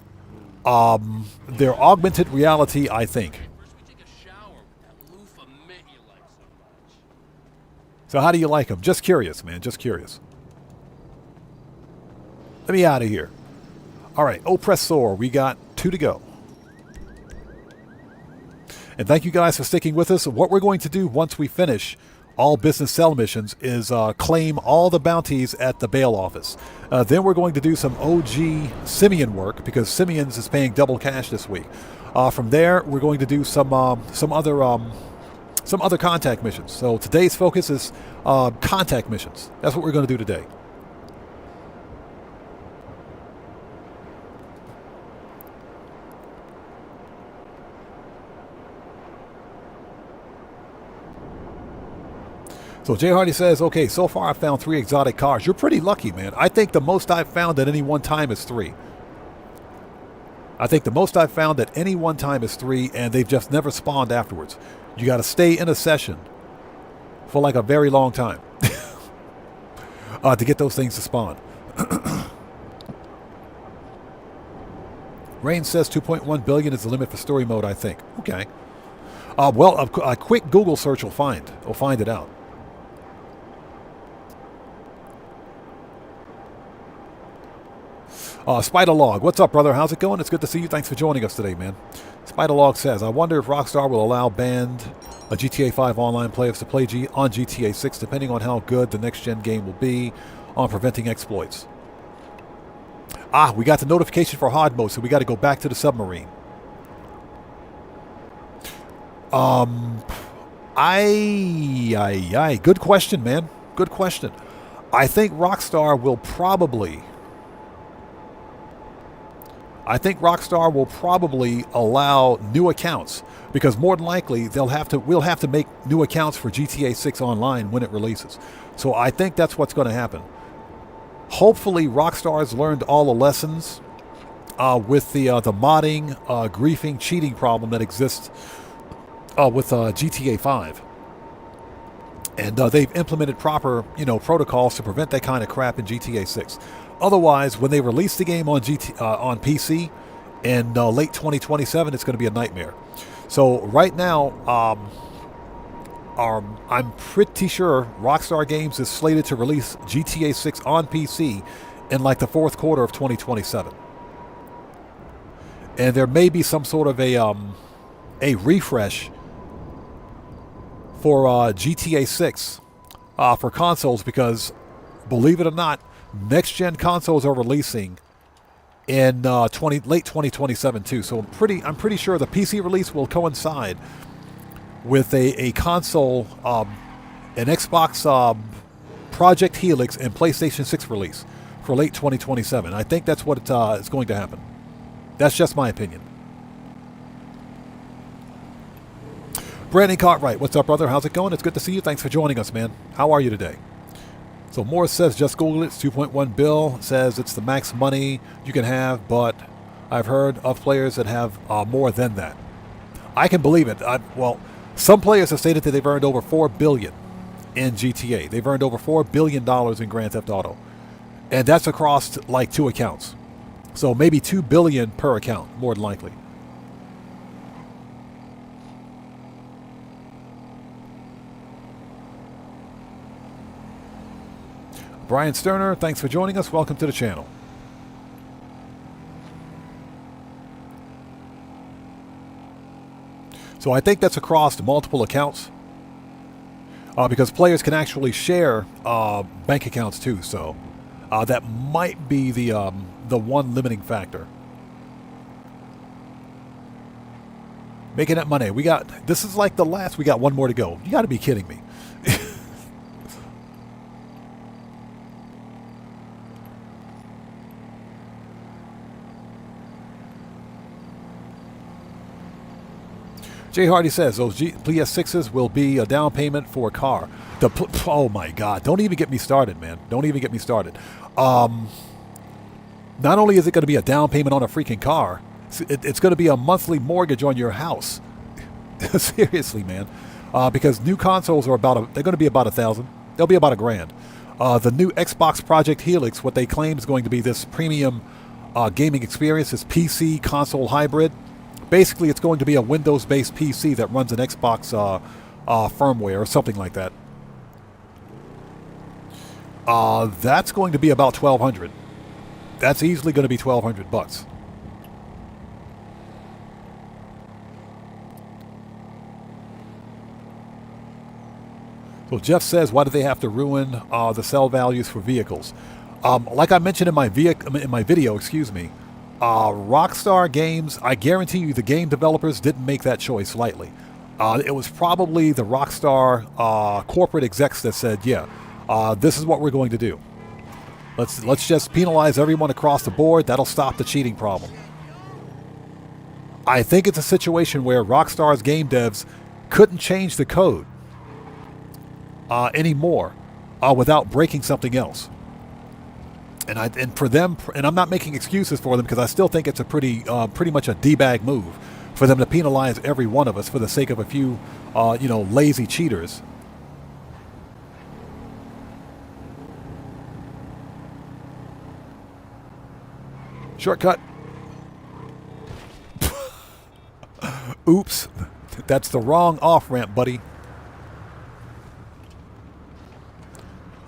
They're augmented reality, I think. So how do you like them? Just curious, man. Just curious. Let me out of here. All right, Oppressor. We got 2 to go. And thank you guys for sticking with us. What we're going to do once we finish all business sell missions is claim all the bounties at the bail office. Then we're going to do some OG Simeon work because Simeon's is paying double cash this week. From there, we're going to do some other contact missions. So today's focus is contact missions. That's what we're going to do today. So Jay Hardy says, okay, so far I've found 3 exotic cars. You're pretty lucky, man. I think the most I've found at any one time is 3. I think the most I've found at any one time is 3, and they've just never spawned afterwards. You got to stay in a session for like a very long time to get those things to spawn. Rain says 2.1 billion is the limit for story mode, I think. Okay. Well, a quick Google search will find it out. Spider Log, what's up, brother? How's it going? It's good to see you. Thanks for joining us today, man. Spider Log says, I wonder if Rockstar will allow banned GTA 5 online players to play on GTA 6, depending on how good the next-gen game will be on preventing exploits. We got the notification for hard mode, so we got to go back to the submarine. Good question, man. Good question. I think Rockstar will probably allow new accounts because more than likely we'll have to make new accounts for GTA 6 online when it releases. So I think that's what's going to happen. Hopefully Rockstar's learned all the lessons with the modding, griefing, cheating problem that exists with GTA 5. And they've implemented proper, protocols to prevent that kind of crap in GTA 6. Otherwise, when they release the game on PC in late 2027, it's going to be a nightmare. So right now, I'm pretty sure Rockstar Games is slated to release GTA 6 on PC in like the 4th quarter of 2027. And there may be some sort of a refresh for GTA 6 for consoles because, believe it or not, next-gen consoles are releasing in late 2027 too. So I'm pretty sure the PC release will coincide with a console, an Xbox Project Helix and PlayStation 6 release for late 2027. I think that's what is going to happen. That's just my opinion. Brandon Cartwright, what's up, brother? How's it going? It's good to see you. Thanks for joining us, man. How are you today? So Morris says, just Google it. It's 2.1 bill. Says it's the max money you can have, but I've heard of players that have more than that. I can believe it. Well, some players have stated that they've earned over $4 billion in GTA. They've earned over $4 billion in Grand Theft Auto. And that's across like 2 accounts. So maybe $2 billion per account, more than likely. Brian Sterner, thanks for joining us. Welcome to the channel. So I think that's across multiple accounts because players can actually share bank accounts too. So that might be the one limiting factor. Making that money. This is like the last. We got one more to go. You got to be kidding me. Jay Hardy says those PS6s will be a down payment for a car. Oh my God! Don't even get me started, man. Don't even get me started. Not only is it going to be a down payment on a freaking car, it's going to be a monthly mortgage on your house. Seriously, man. Because new consoles are they're going to be about $1,000. They'll be about $1,000. The new Xbox Project Helix, what they claim is going to be this premium gaming experience, this PC console hybrid. Basically, it's going to be a Windows-based PC that runs an Xbox firmware or something like that. That's going to be about $1,200. That's easily going to be $1,200. So Jeff says, why do they have to ruin the sell values for vehicles? Like I mentioned in my video, excuse me, Rockstar Games, I guarantee you the game developers didn't make that choice lightly. It was probably the Rockstar corporate execs that said, yeah, this is what we're going to do. Let's just penalize everyone across the board. That'll stop the cheating problem. I think it's a situation where Rockstar's game devs couldn't change the code anymore without breaking something else. And for them, and I'm not making excuses for them because I still think it's a pretty much a D-bag move for them to penalize every one of us for the sake of a few, lazy cheaters. Shortcut. Oops. That's the wrong off-ramp, buddy.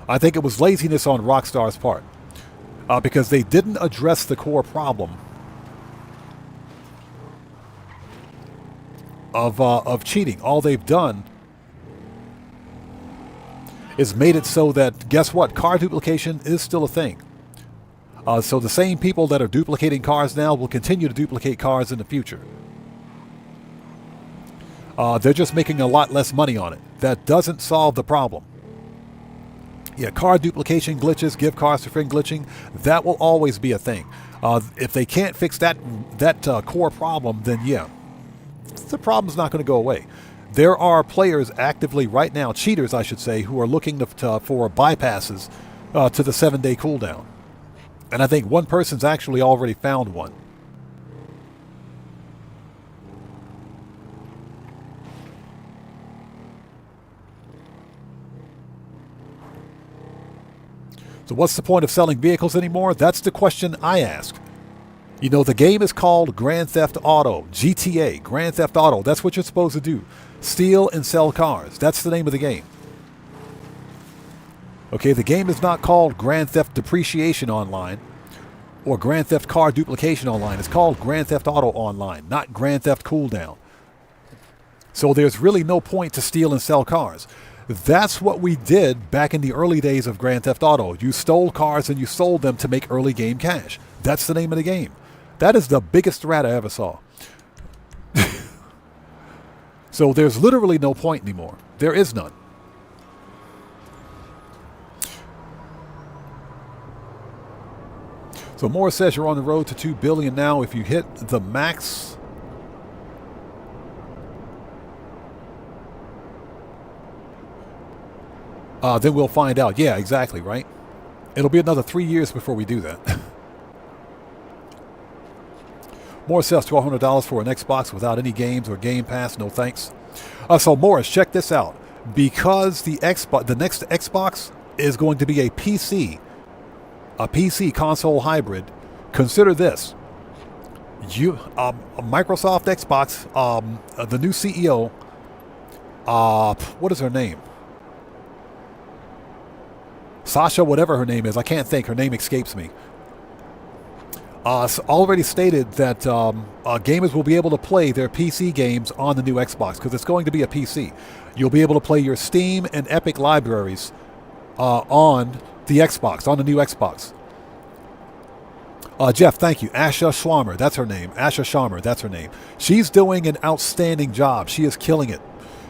I think it was laziness on Rockstar's part. Because they didn't address the core problem of cheating. All they've done is made it so that, guess what? Car duplication is still a thing. So the same people that are duplicating cars now will continue to duplicate cars in the future. They're just making a lot less money on it. That doesn't solve the problem. Yeah, car duplication glitches, give cars to friend glitching, that will always be a thing. If they can't fix that core problem, then yeah, the problem's not going to go away. There are players actively right now, cheaters I should say, who are looking for bypasses to the 7-day cooldown. And I think one person's actually already found one. So what's the point of selling vehicles anymore? That's the question I ask. You know, the game is called Grand Theft Auto, GTA, Grand Theft Auto. That's what you're supposed to do. Steal and sell cars. That's the name of the game. Okay, the game is not called Grand Theft Depreciation Online or Grand Theft Car Duplication Online. It's called Grand Theft Auto Online, not Grand Theft Cooldown. So there's really no point to steal and sell cars. That's what we did back in the early days of Grand Theft Auto. You stole cars and you sold them to make early game cash. That's the name of the game. That is the biggest rat I ever saw. So there's literally no point anymore. There is none. So Morris says you're on the road to 2 billion now. If you hit the max... then we'll find out. Yeah, exactly, right? It'll be another 3 years before we do that. Morris says $1,200 for an Xbox without any games or Game Pass. No thanks. So Morris, check this out. Because the next Xbox is going to be a PC console hybrid, consider this. Microsoft Xbox, the new CEO, what is her name? Sasha, whatever her name is, I can't think. Her name escapes me. Already stated that gamers will be able to play their PC games on the new Xbox because it's going to be a PC. You'll be able to play your Steam and Epic libraries on the Xbox, on the new Xbox. Jeff, thank you. Asha Schwammer, that's her name. Asha Schwammer, that's her name. She's doing an outstanding job. She is killing it.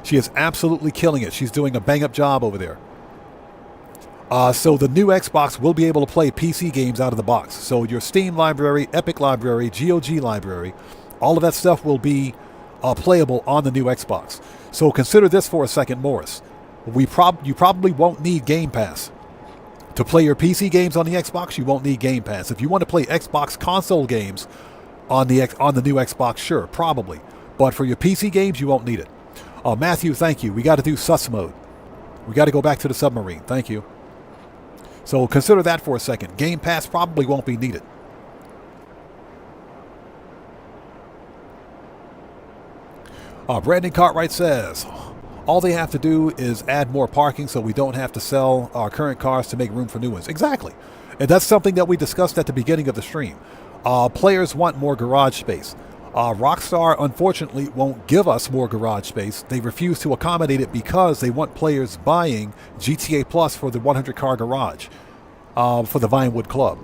She is absolutely killing it. She's doing a bang-up job over there. So the new Xbox will be able to play PC games out of the box. So your Steam library, Epic library, GOG library, all of that stuff will be playable on the new Xbox. So consider this for a second, Morris. You probably won't need Game Pass. To play your PC games on the Xbox, you won't need Game Pass. If you want to play Xbox console games on the new Xbox, sure, probably. But for your PC games, you won't need it. Matthew, thank you. We got to do sus mode. We got to go back to the submarine. Thank you. So consider that for a second. Game Pass probably won't be needed. Brandon Cartwright says, All they have to do is add more parking so we don't have to sell our current cars to make room for new ones. Exactly. And that's something that we discussed at the beginning of the stream. Players want more garage space. Rockstar, unfortunately, won't give us more garage space. They refuse to accommodate it because they want players buying GTA Plus for the 100-car garage, for the Vinewood Club.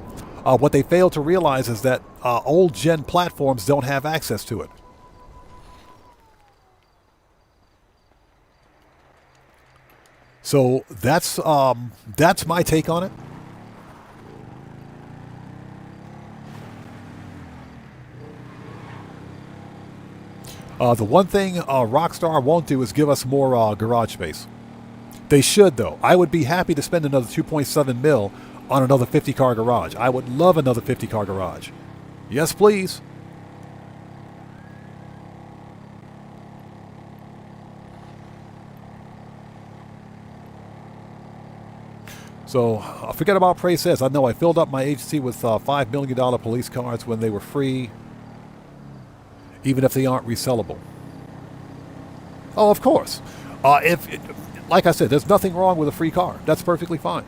What they fail to realize is that old-gen platforms don't have access to it. So that's my take on it. The one thing Rockstar won't do is give us more garage space. They should, though. I would be happy to spend another 2.7 mil on another 50-car garage. I would love another 50-car garage. Yes, please. So, forget about Prey Says. I know I filled up my agency with $5 million police cars when they were free, even if they aren't resellable. Oh, of course. Like I said, there's nothing wrong with a free car. That's perfectly fine.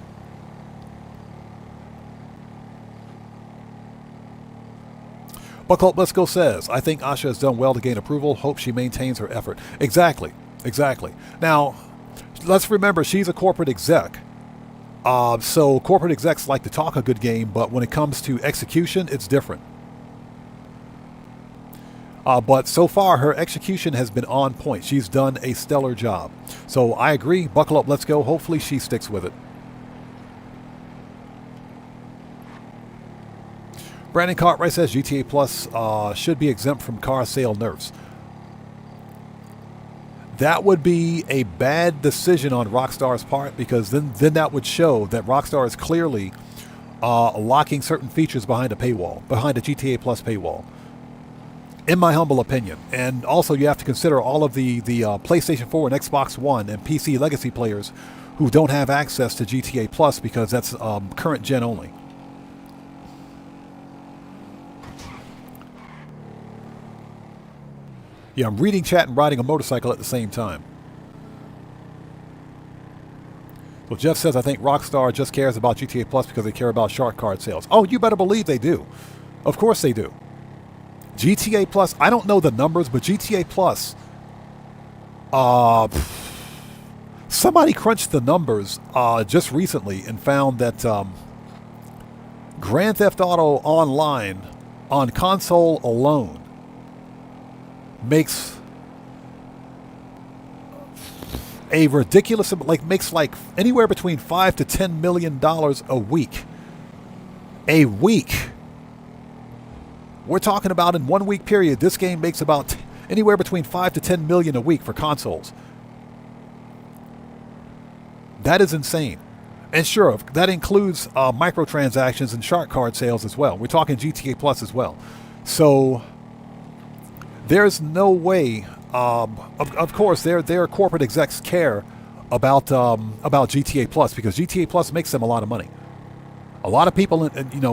Buckle Up, Let's Go says, I think Asha has done well to gain approval. Hope she maintains her effort. Exactly. Exactly. Now, let's remember she's a corporate exec. So corporate execs like to talk a good game, but when it comes to execution, it's different. But so far, her execution has been on point. She's done a stellar job. So I agree. Buckle up. Let's go. Hopefully she sticks with it. Brandon Cartwright says GTA Plus should be exempt from car sale nerfs. That would be a bad decision on Rockstar's part, because then that would show that Rockstar is clearly locking certain features behind a paywall, behind a GTA Plus paywall. In my humble opinion. And also you have to consider all of the PlayStation 4 and Xbox One and PC legacy players who don't have access to GTA Plus because that's current gen only. Yeah, I'm reading chat and riding a motorcycle at the same time. Well, Jeff says, I think Rockstar just cares about GTA Plus because they care about shark card sales. Oh, you better believe they do. Of course they do. GTA Plus, I don't know the numbers, but GTA Plus, somebody crunched the numbers just recently and found that Grand Theft Auto Online on console alone makes a ridiculous, makes like anywhere between $5 to $10 million a week. A week. We're talking about in 1 week period, this game makes about anywhere between 5 to 10 million a week for consoles. That is insane. And sure, that includes microtransactions and shark card sales as well. We're talking GTA Plus as well. So there's no way. Of course, their corporate execs care about GTA Plus because GTA Plus makes them a lot of money. A lot of people,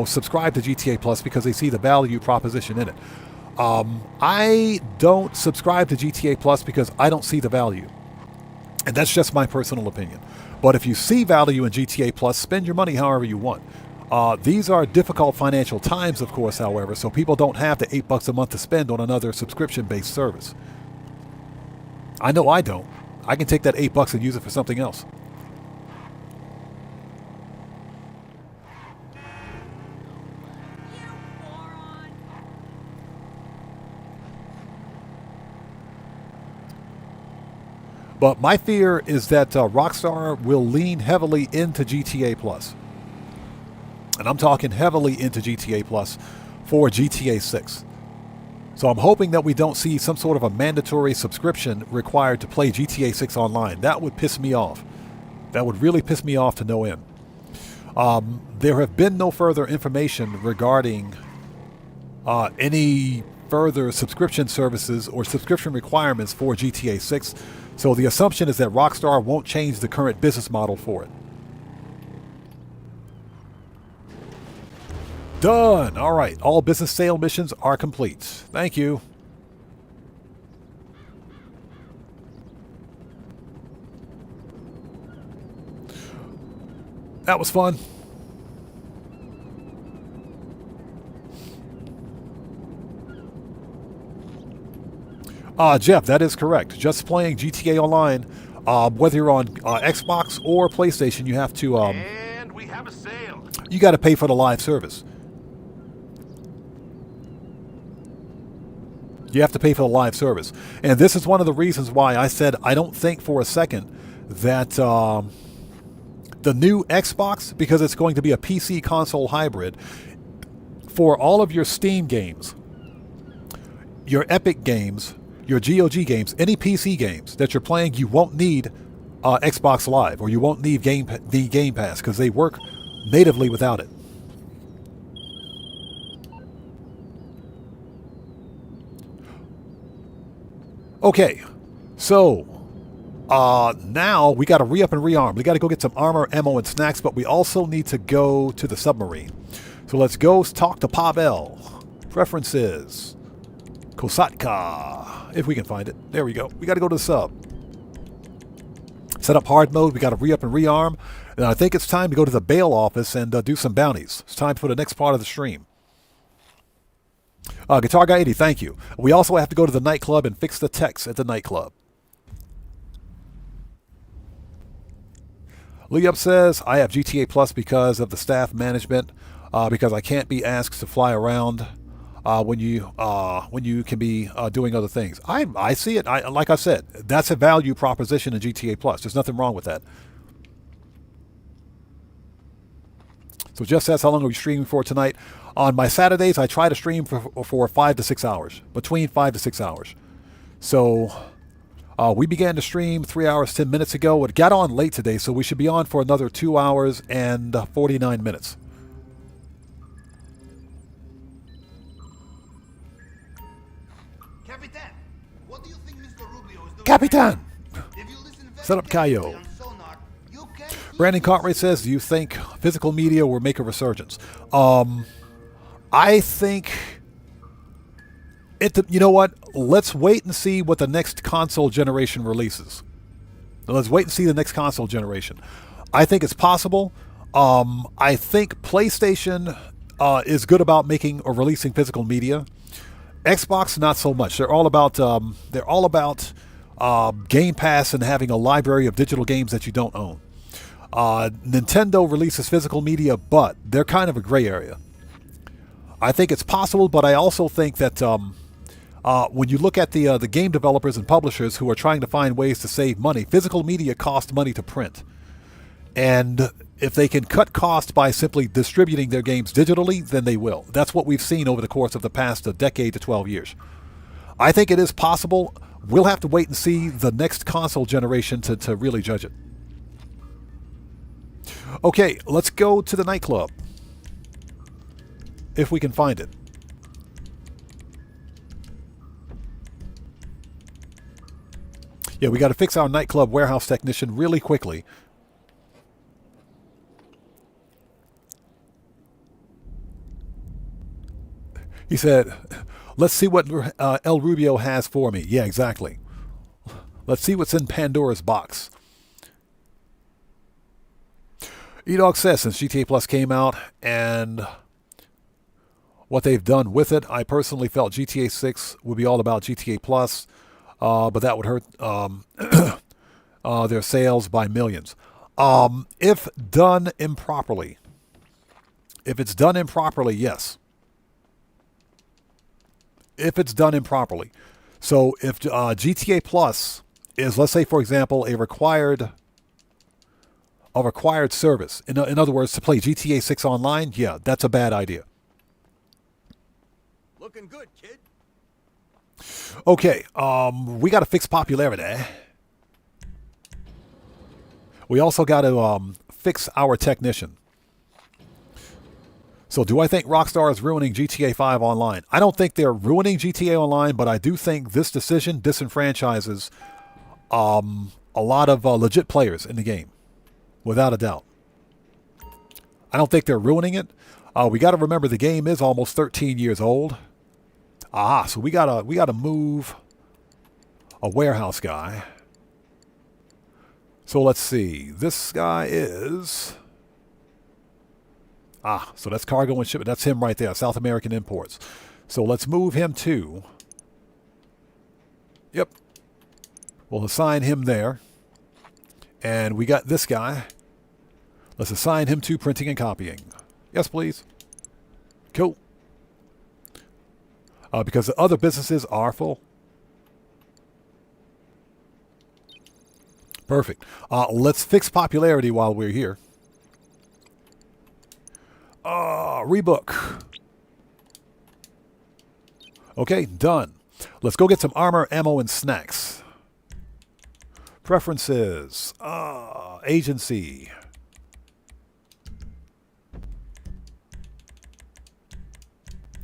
subscribe to GTA Plus because they see the value proposition in it. I don't subscribe to GTA Plus because I don't see the value. And that's just my personal opinion. But if you see value in GTA Plus, spend your money however you want. These are difficult financial times, of course, however, so people don't have the $8 a month to spend on another subscription-based service. I know I don't. I can take that $8 and use it for something else. But my fear is that Rockstar will lean heavily into GTA Plus. And I'm talking heavily into GTA Plus for GTA 6. So I'm hoping that we don't see some sort of a mandatory subscription required to play GTA 6 online. That would piss me off. That would really piss me off to no end. There have been no further information regarding any further subscription services or subscription requirements for GTA 6. So the assumption is that Rockstar won't change the current business model for it. Done. All right. All business sale missions are complete. Thank you. That was fun. Jeff, that is correct. Just playing GTA Online, whether you're on Xbox or PlayStation, you have to. And we have a sale. You got to pay for the live service. You have to pay for the live service, and this is one of the reasons why I said I don't think for a second that the new Xbox, because it's going to be a PC console hybrid, for all of your Steam games, your Epic games, your GOG games, any PC games that you're playing, you won't need Xbox Live, or you won't need the Game Pass, because they work natively without it. Okay, so now we got to re-up and rearm. We got to go get some armor, ammo, and snacks, but we also need to go to the submarine. So let's go talk to Pavel. Preferences. Kosatka. If we can find it. There we go. We got to go to the sub. Set up hard mode. We got to re-up and rearm. And I think it's time to go to the bail office and do some bounties. It's time for the next part of the stream. Guitar Guy 80, thank you. We also have to go to the nightclub and fix the techs at the nightclub. Lee Up says, I have GTA Plus because of the staff management, because I can't be asked to fly around when you can be doing other things. I see it. Like I said, that's a value proposition in GTA Plus. There's nothing wrong with that. So Jeff says, how long are we streaming for tonight? On my Saturdays, I try to stream for 5 to 6 hours, between 5 to 6 hours. So we began to stream 3 hours, 10 minutes ago. It got on late today, so we should be on for another 2 hours and 49 minutes. Capitan, what do you think Mr. Rubio is doing? Capitan! If you listen Set up very Cayo. carefully on sonar, you can hear Brandon Cartwright says, do you think physical media will make a resurgence? I think you know what? Let's wait and see what the next console generation releases. Let's wait and see the next console generation. I think it's possible. I think PlayStation is good about making or releasing physical media. Xbox, not so much. They're all about Game Pass and having a library of digital games that you don't own. Nintendo releases physical media, but they're kind of a gray area. I think it's possible, but I also think that when you look at the game developers and publishers who are trying to find ways to save money, physical media costs money to print. And if they can cut costs by simply distributing their games digitally, then they will. That's what we've seen over the course of the past decade to 12 years. I think it is possible. We'll have to wait and see the next console generation to really judge it. Okay, let's go to the nightclub. If we can find it. Yeah, we got to fix our nightclub warehouse technician really quickly. He said, let's see what El Rubio has for me. Yeah, exactly. Let's see what's in Pandora's box. E-Dog says, since GTA Plus came out and what they've done with it, I personally felt GTA 6 would be all about GTA Plus, but that would hurt their sales by millions. If done improperly. If it's done improperly, yes. If it's done improperly. So if GTA Plus is, let's say, for example, a required service. In other words, to play GTA 6 online, yeah, that's a bad idea. looking good, kid. Okay, we got to fix popularity. We also got to fix our technician. So do I think Rockstar is ruining GTA 5 Online? I don't think they're ruining GTA Online, but I do think this decision disenfranchises a lot of legit players in the game, without a doubt. I don't think they're ruining it. We got to remember the game is almost 13 years old. So we gotta move a warehouse guy. So let's see. This guy is Ah, so that's cargo and shipment. That's him right there, South American Imports. So let's move him to... Yep. We'll assign him there. And we got this guy. Let's assign him to printing and copying. Yes, please. Cool. Because the other businesses are full. Perfect. Let's fix popularity while we're here. Rebook. Okay, done. Let's go get some armor, ammo, and snacks. Preferences. Agency.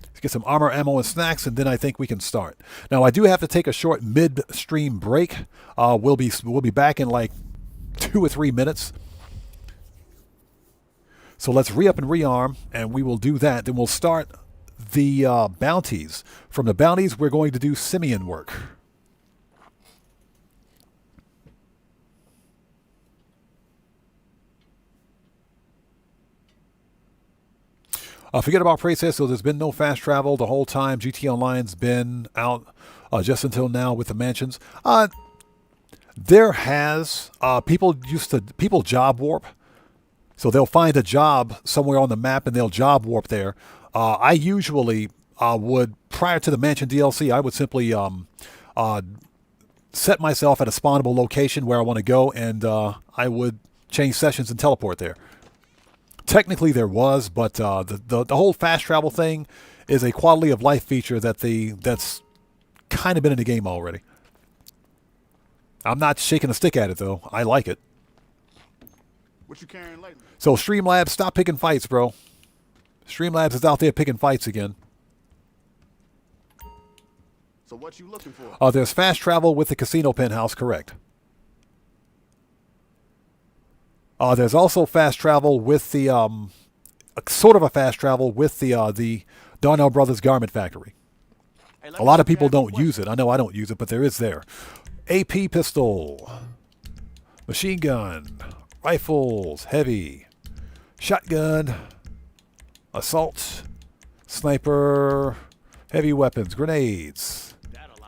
Let's get some armor, ammo, and snacks, and then I think we can start. Now, I do have to take a short mid-stream break. We'll be back in like 2 or 3 minutes. So let's re-up and rearm, and we will do that. Then we'll start the bounties. From the bounties, we're going to do simian work. Forget about process. So there's been no fast travel the whole time. GT Online's been out just until now with the mansions. There has people job warp. So they'll find a job somewhere on the map and they'll job warp there. I usually would, prior to the mansion DLC, I would simply set myself at a spawnable location where I want to go, and I would change sessions and teleport there. Technically there was, but the whole fast travel thing is a quality of life feature that's kind of been in the game already. I'm not shaking a stick at it, though. I like it. What you carrying lately? So Streamlabs, stop picking fights, bro. Streamlabs is out there picking fights again. So what you looking for? There's fast travel with the casino penthouse, correct. There's also fast travel with the sort of a fast travel with the Darnell Brothers Garment Factory. Hey, A lot of people don't use it. I know I don't use it, but there is there. AP pistol, machine gun, rifles, heavy, shotgun, assault, sniper, heavy weapons, grenades,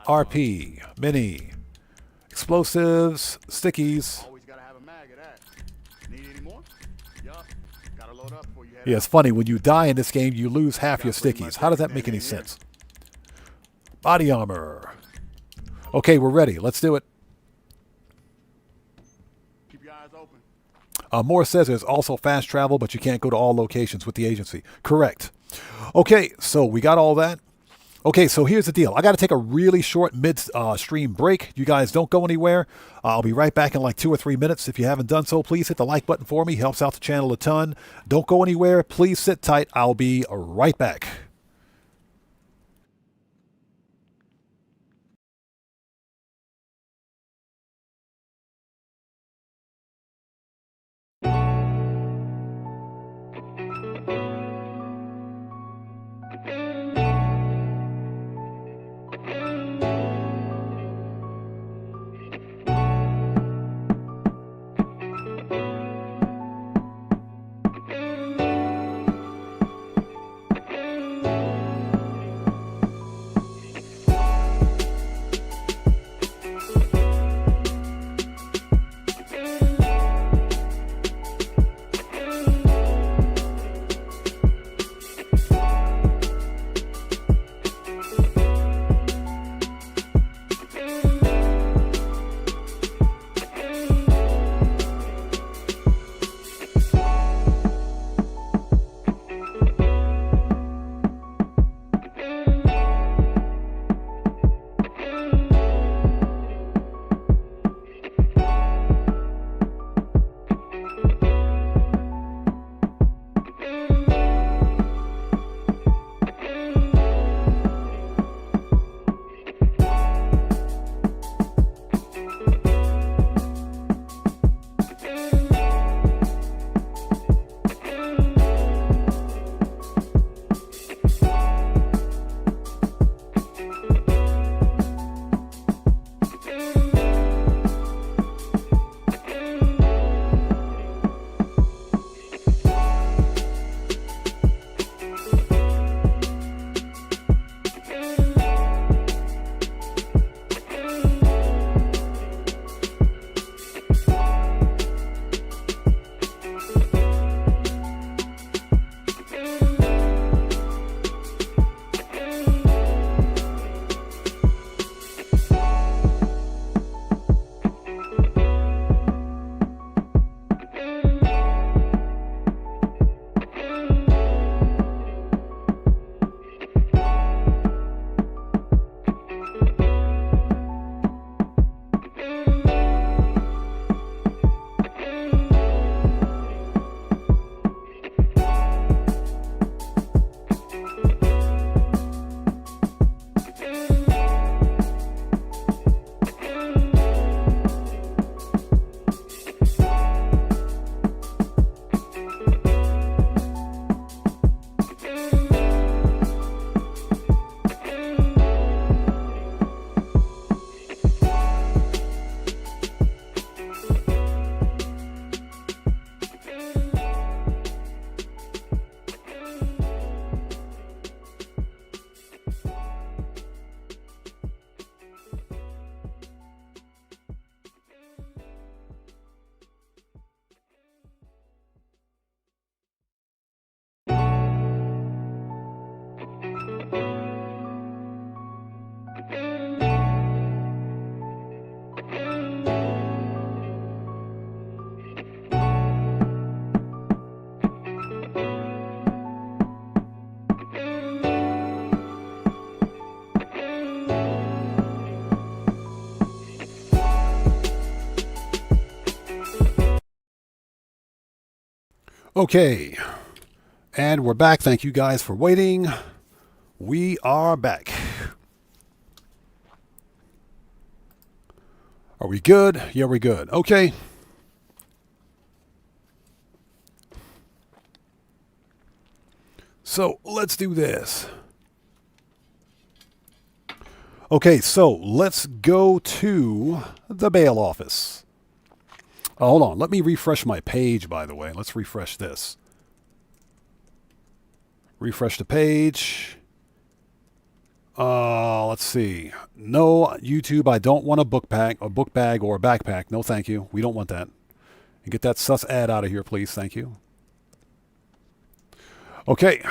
RP, mini, explosives, stickies. Always gotta have a mag of that. Need any more? Yup. Gotta load up before you head Yeah, it's funny. When you die in this game, you lose half your stickies. How does that make any sense? Body armor. Okay, we're ready. Let's do it. Keep your eyes open. Moore says there's also fast travel, but you can't go to all locations with the agency. Correct. Okay, so we got all that. Okay, so here's the deal. I got to take a really short mid-stream break. You guys don't go anywhere. I'll be right back in like 2 or 3 minutes. If you haven't done so, please hit the like button for me. Helps out the channel a ton. Don't go anywhere. Please sit tight. I'll be right back. Okay. And we're back. Thank you guys for waiting. We are back. Are we good? Yeah, we're good. Okay. So let's do this. Okay, so let's go to the bail office. Hold on. Let me refresh my page, by the way. Let's refresh this. Refresh the page. Let's see. No, YouTube, I don't want a book bag or a backpack. No, thank you. We don't want that. And get that sus ad out of here, please. Thank you. Okay.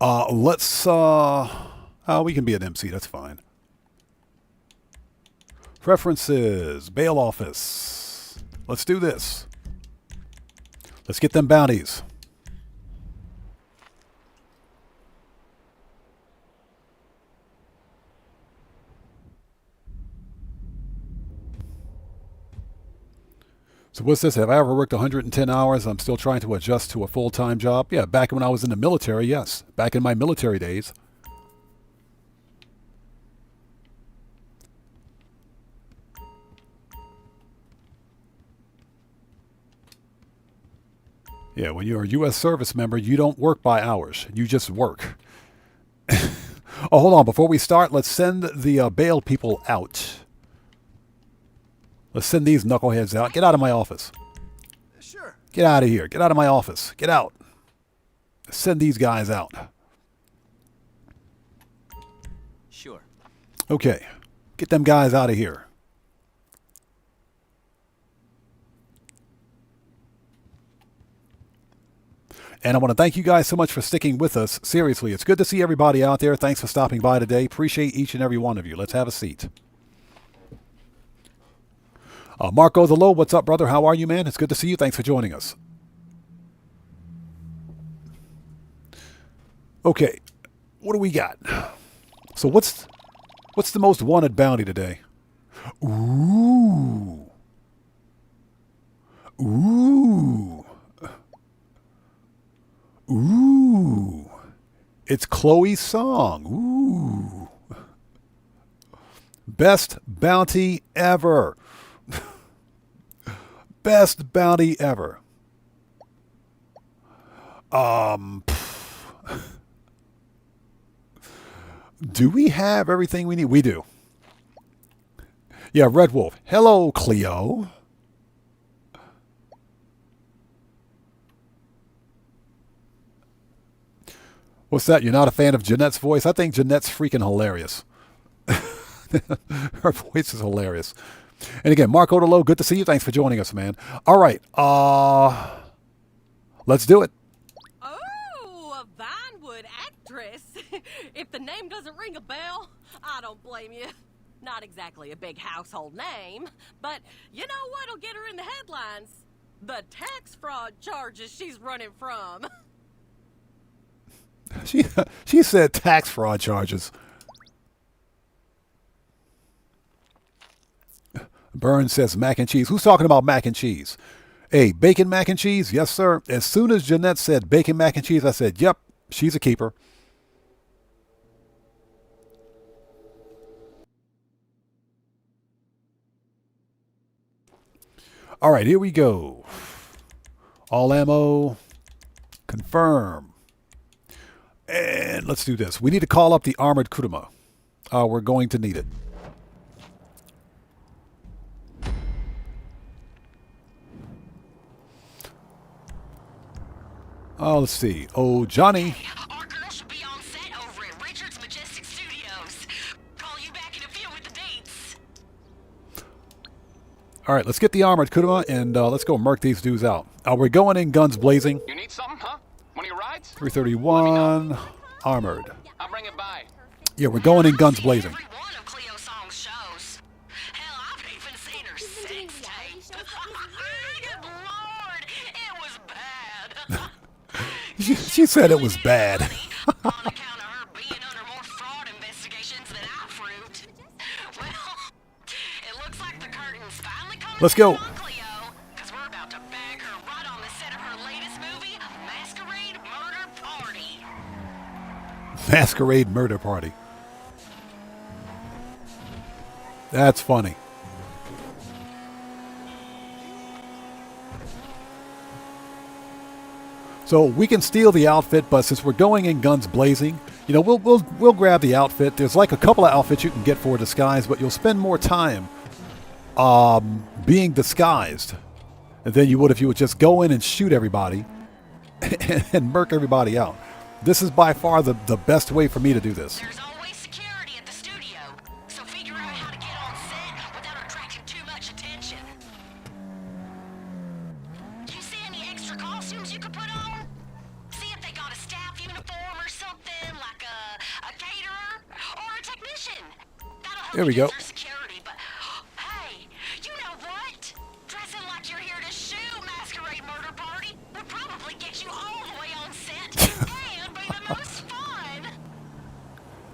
Let's, we can be an MC. That's fine. Preferences. Bail office. Let's do this. Let's get them bounties. So what's this? Have I ever worked 110 hours? I'm still trying to adjust to a full-time job. Yeah, back when I was in the military, yes. Back in my military days. Yeah, when you're a U.S. service member, you don't work by hours. You just work. Oh, hold on. Before we start, let's send the bail people out. Let's send these knuckleheads out. Get out of my office. Sure. Get out of here. Get out of my office. Get out. Send these guys out. Sure. Okay. Get them guys out of here. And I want to thank you guys so much for sticking with us. Seriously, it's good to see everybody out there. Thanks for stopping by today. Appreciate each and every one of you. Let's have a seat. Marco the Low, what's up, brother? How are you, man? It's good to see you. Thanks for joining us. Okay, what do we got? So what's the most wanted bounty today? Ooh. Ooh. Ooh. It's Chloe's song. Ooh. Best bounty ever. Best bounty ever. Do we have everything we need? We do. Yeah, Red Wolf. Hello, Cleo. What's that? You're not a fan of Jeanette's voice? I think Jeanette's freaking hilarious. Her voice is hilarious. And again, Mark Odolo, good to see you. Thanks for joining us, man. All right. Let's do it. Oh, a Vinewood actress. If the name doesn't ring a bell, I don't blame you. Not exactly a big household name, but you know what'll get her in the headlines? The tax fraud charges she's running from. She said tax fraud charges. Burns says mac and cheese. Who's talking about mac and cheese? Hey, bacon mac and cheese? Yes, sir. As soon as Jeanette said bacon mac and cheese, I said, yep, she's a keeper. All right, here we go. All ammo. Confirm. And let's do this. We need to call up the armored kuruma. We're going to need it. Oh, let's see. Oh, Johnny. Our girl should be on set over at Richard's Majestic Studios. Call you back in a few with the dates. All right, let's get the armored kuruma and let's go murk these dudes out. We're going in guns blazing. You need something, huh? One of your rides? 331 armored. I'll bring it by. Yeah, we're going in guns blazing. Every one of Cleo's songs shows. Hell, I've even seen her sex tape. Good Lord, it was bad. She said it was bad. On account of her being under more fraud investigations than I fruit. Well, it looks like the curtain's finally coming Let's go. down on Cleo, 'cause we're about to bag Masquerade murder party. That's funny. So we can steal the outfit, but since we're going in guns blazing, you know, we'll grab the outfit. There's like a couple of outfits you can get for a disguise, but you'll spend more time being disguised than you would if you would just go in and shoot everybody and murk everybody out. This is by far the best way for me to do this. There's always security at the studio, so figure out how to get on set without attracting too much attention. You see any extra costumes you could put on? See if they got a staff uniform or something, like a caterer or a technician. That'll help There we go. Through security, but hey, you know what? Dressing like you're here to shoot Masquerade Murder Party would probably get you all the way on set and be the most fun.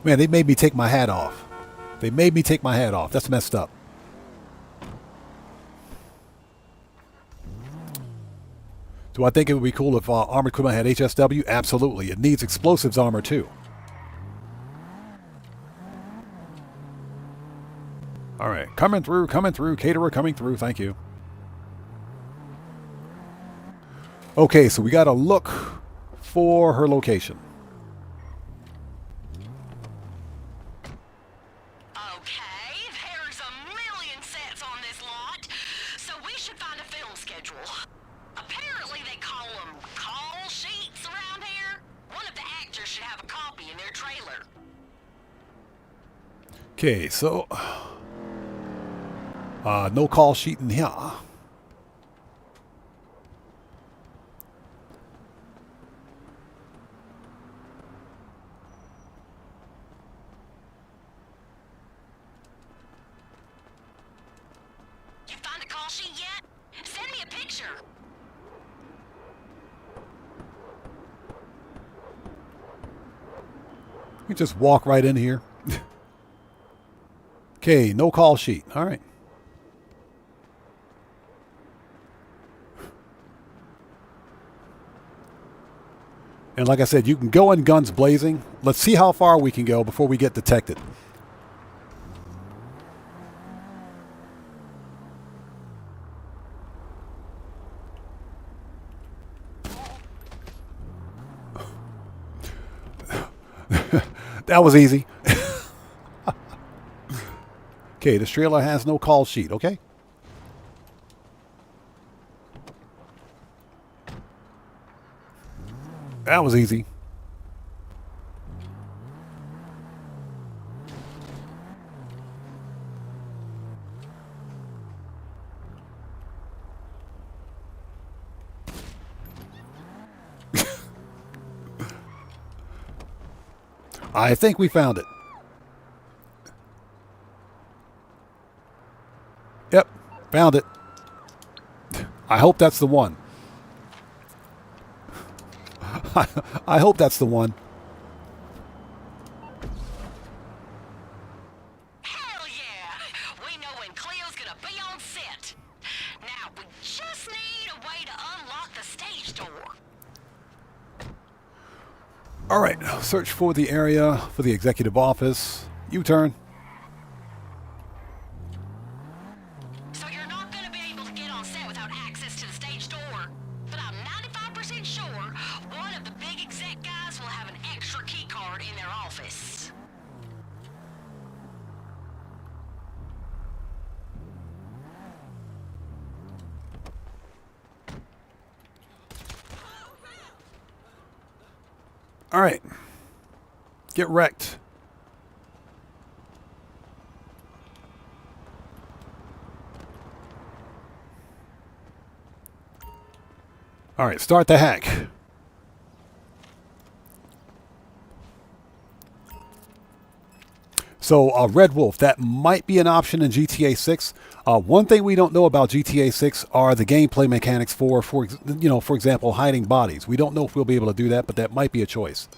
Man, they made me take my hat off. They made me take my hat off. That's messed up. Do I think it would be cool if armored equipment had HSW? Absolutely. It needs explosives armor too. All right, coming through, caterer coming through. Thank you. Okay, so we got to look for her location. Okay, there's a million sets on this lot, so we should find a film schedule. Apparently they call them call sheets around here. One of the actors should have a copy in their trailer. Okay, so no call sheet in here. You find a call sheet yet? Send me a picture. You just walk right in here. Okay, no call sheet. All right. And like I said, you can go in guns blazing. Let's see how far we can go before we get detected. That was easy. Okay, this trailer has no call sheet, okay? That was easy. I think we found it. Yep, found it. I hope that's the one. I hope that's the one. Hell yeah! We know when Cleo's gonna be on set. Now we just need a way to unlock the stage door. All right, search for the area for the executive office. U-turn. So you're not gonna be able to get on set without access to the stage door. But I'm 95% sure one of the big exec guys will have an extra key card in their office. All right. Get wrecked. All right, start the hack. So Red Wolf, that might be an option in GTA 6. One thing we don't know about GTA 6 are the gameplay mechanics for example, hiding bodies. We don't know if we'll be able to do that, but that might be a choice.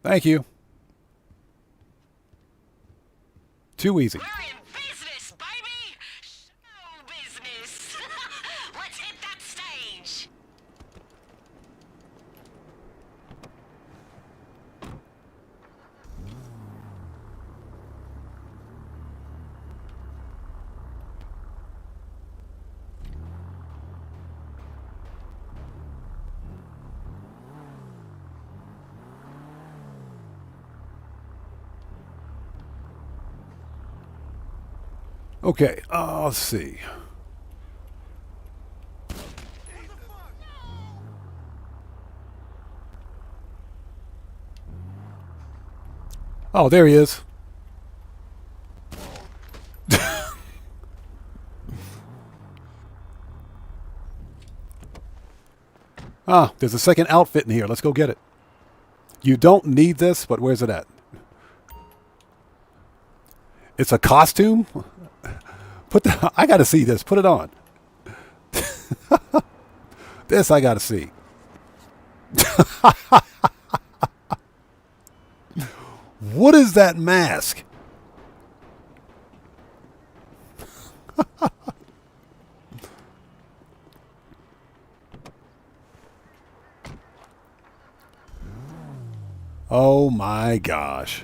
Thank you. Too easy. We're in business, baby! Show business! Let's hit that stage! Okay, let's see. Oh, there he is. Ah, there's a second outfit in here. Let's go get it. You don't need this, but where's it at? It's a costume? I gotta see this. Put it on. This I gotta see. What is that mask? Oh my gosh.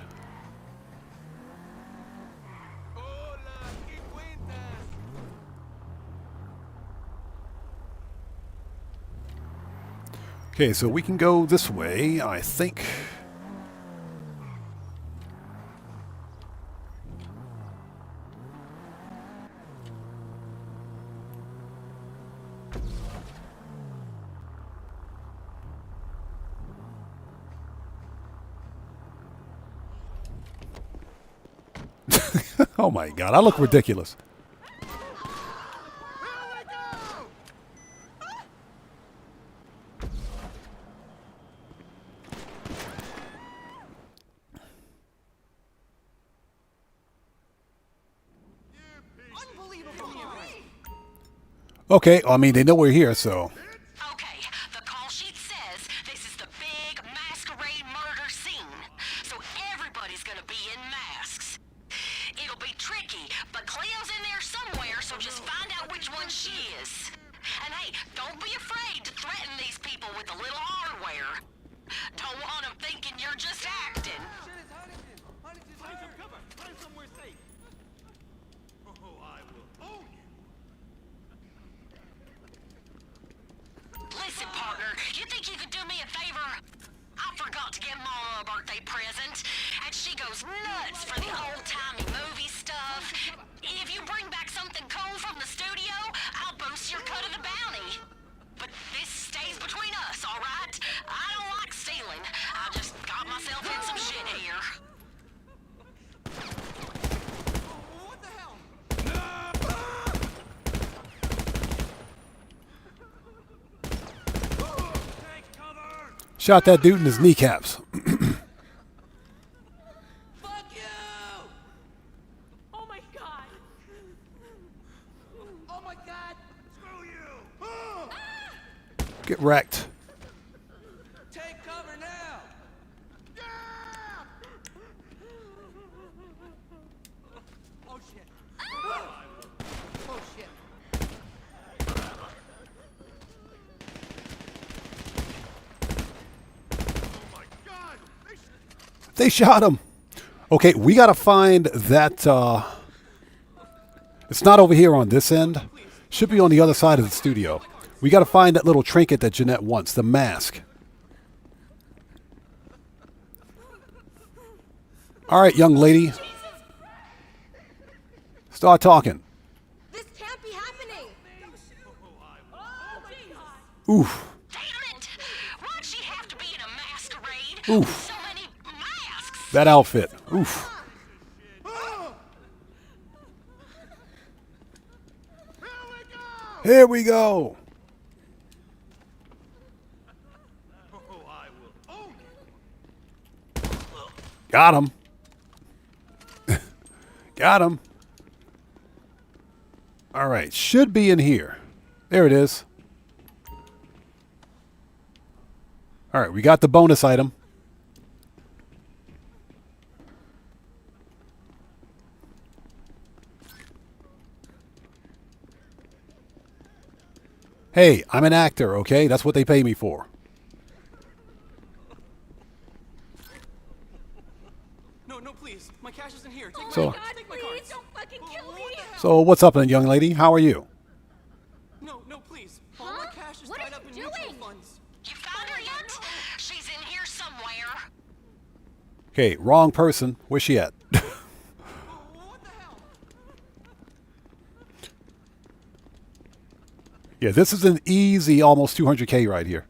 Okay, so we can go this way, I think. Oh my God, I look ridiculous. Okay, I mean, they know we're here, so. Okay, the call sheet says this is the big masquerade murder scene. So everybody's gonna be in masks. It'll be tricky, but Cleo's in there somewhere, so just find out which one she is. And hey, don't be afraid to threaten these people with a little hardware. Don't want them thinking you're just acting. Listen, partner, you think you could do me a favor? I forgot to get Mama a birthday present, and she goes nuts for the old-timey movie stuff. If you bring back something cool from the studio, I'll boost your cut of the bounty. But this stays between us, all right? I don't like stealing. I just got myself in some shit here. What the hell? Shot that dude in his kneecaps. Fuck you! Oh my God! Oh my God! Screw you! Get wrecked. Take cover now! Oh shit! Oh shit! They shot him. Okay, we gotta find that. It's not over here on this end. Should be on the other side of the studio. We gotta find that little trinket that Jeanette wants, the mask. All right, young lady. Start talking. This can't be happening! Oof. Damn it! Why'd she have to be in a masquerade? Oof. So many masks! That outfit. Oof. Here we go. Got him. Got him. All right, should be in here. There it is. All right, we got the bonus item. Hey, I'm an actor, okay? That's what they pay me for. No, please. My cash isn't here. Take So, God, please don't fucking kill me. so what's up then, young lady? How are you? No, please. All my cash is tied up in mutual funds. You found her yet? She's in here somewhere. Okay, wrong person. Where's she at? What the hell? Yeah, this is an easy almost 200K right here.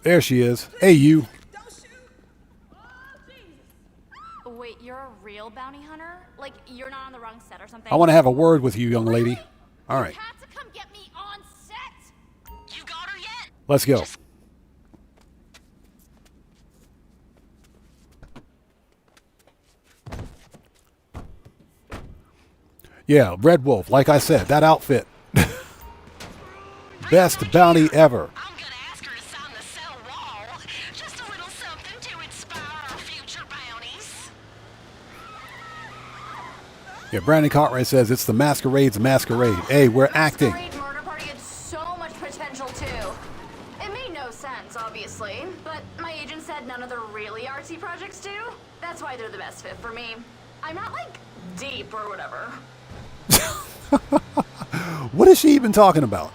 There she is. Hey, you. Wait, you're a real bounty hunter? Like, you're not on the wrong set or something? I want to have a word with you, young lady. All right, You had to come get me on set! You got her yet? let's go. Yeah, Red Wolf, like I said, that outfit. Best bounty ever. I'm gonna ask her to sign the cell wall. Just a little something to inspire our future bounties. Yeah, Brandon Cartwright says it's the masquerade's masquerade. Hey, we're acting. Masquerade Murder Party had so much potential, too. It made no sense, obviously, but my agent said none of the really artsy projects do. That's why they're the best fit for me. I'm not, like, deep or whatever. What is she even talking about?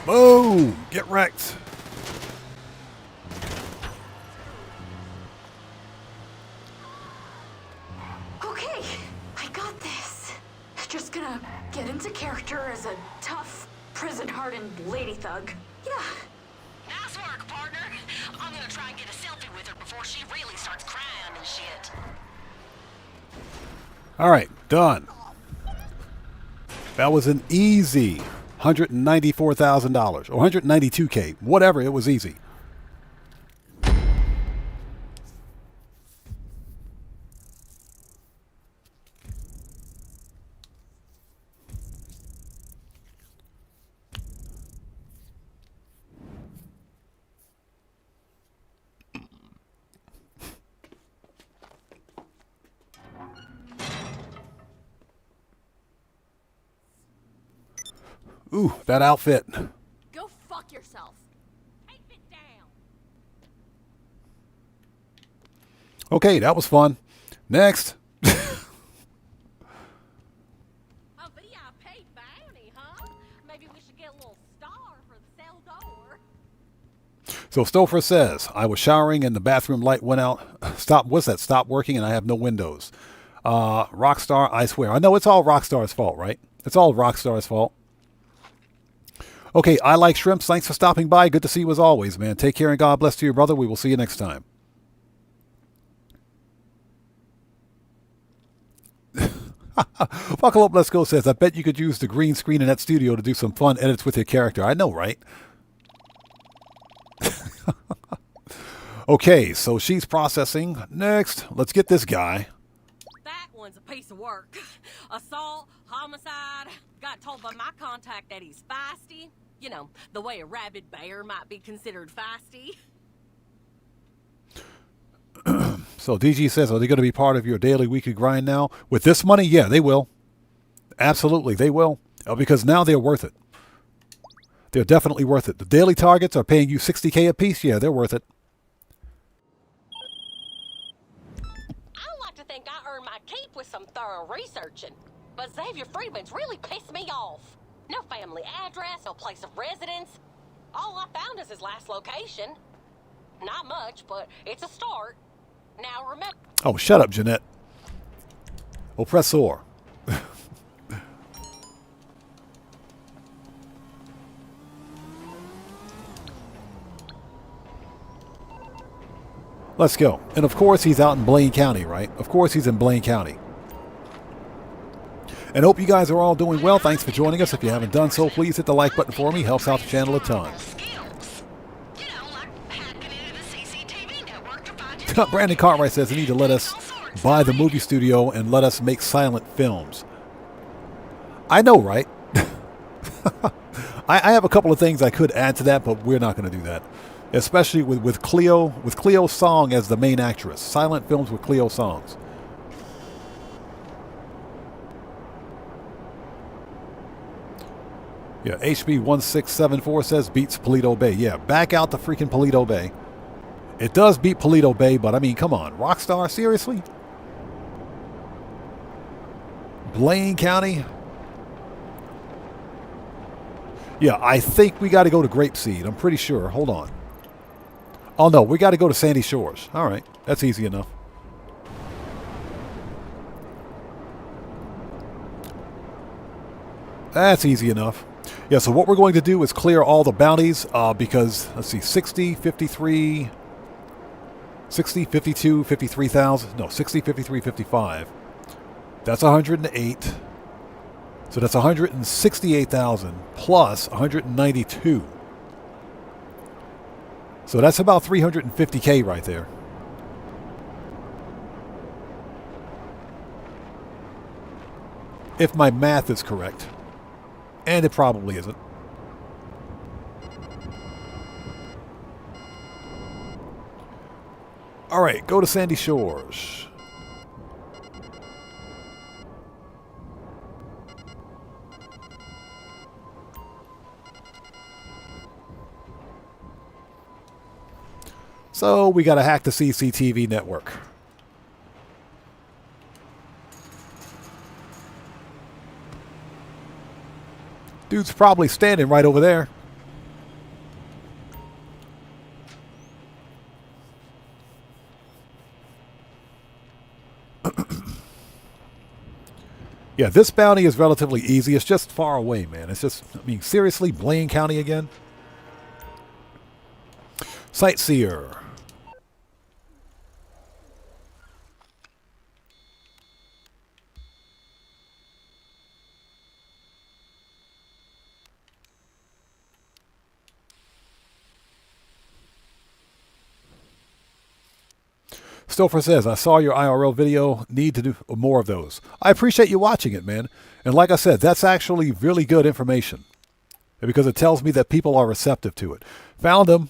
Boom! Get wrecked. Okay, I got this. Just gonna get into character as a tough, prison-hardened lady thug. Yeah. Nice work, partner. I'm gonna try and get a selfie with her before she really starts crying and shit. All right, done. That was an easy $194,000 or 192K, whatever. It was easy. Ooh, that outfit. Go fuck yourself. Take it down. Okay, that was fun. Next. A VIP bounty, huh? Maybe we should get a little star for the cell door. So Stouffer says, I was showering and the bathroom light went out. What's that? Stop working and I have no windows. Rockstar, I swear. I know it's all Rockstar's fault, right? It's all Rockstar's fault. Okay, I like shrimps. Thanks for stopping by. Good to see you as always, man. Take care and God bless to you, brother. We will see you next time. Buckle up, let's go says, I bet you could use the green screen in that studio to do some fun edits with your character. I know, right? Okay, so she's processing. Next, let's get this guy. That one's a piece of work. Assault, homicide. Got told by my contact that he's feisty. You know, the way a rabid bear might be considered feisty. So DG says, are they going to be part of your daily, weekly grind now? With this money, yeah, they will. Absolutely, they will. Because now they're worth it. They're definitely worth it. The daily targets are paying you $60K a piece. Yeah, they're worth it. I like to think I earned my keep with some thorough researching. But Xavier Freeman's really pissed me off. No family address, no place of residence. All I found is his last location. Not much, but it's a start. Now remember... Oh, shut up, Jeanette. Oppressor. Let's go. And of course he's out in Blaine County, right? Of course he's in Blaine County. And hope you guys are all doing well. Thanks for joining us. If you haven't done so, please hit the like button for me. Helps out the channel a ton. Brandon Cartwright says they need to let us buy the movie studio and let us make silent films. I know, right? I have a couple of things I could add to that, but we're not going to do that. Especially with Cleo Song as the main actress. Silent films with Cleo Songs. Yeah, HB1674 says beats Paleto Bay. Yeah, back out to freaking Paleto Bay. It does beat Paleto Bay, but I mean, come on. Rockstar, seriously? Blaine County? Yeah, I think we got to go to Grapeseed. I'm pretty sure. Hold on. Oh, no, we got to go to Sandy Shores. All right, that's easy enough. That's easy enough. Yeah, so what we're going to do is clear all the bounties because, let's see, 60, 53, 60, 52, 53,000. No, 60, 53, 55. That's 108. So that's 168,000 plus 192. So that's about 350K right there. If my math is correct. And it probably isn't. All right, go to Sandy Shores. So we got to hack the CCTV network. Dude's probably standing right over there. Yeah, this bounty is relatively easy. It's just far away, man. It's just, I mean, seriously, Blaine County again? Sightseer. Stouffer says, I saw your IRL video. Need to do more of those. I appreciate you watching it, man. And like I said, that's actually really good information. Because it tells me that people are receptive to it. Found him.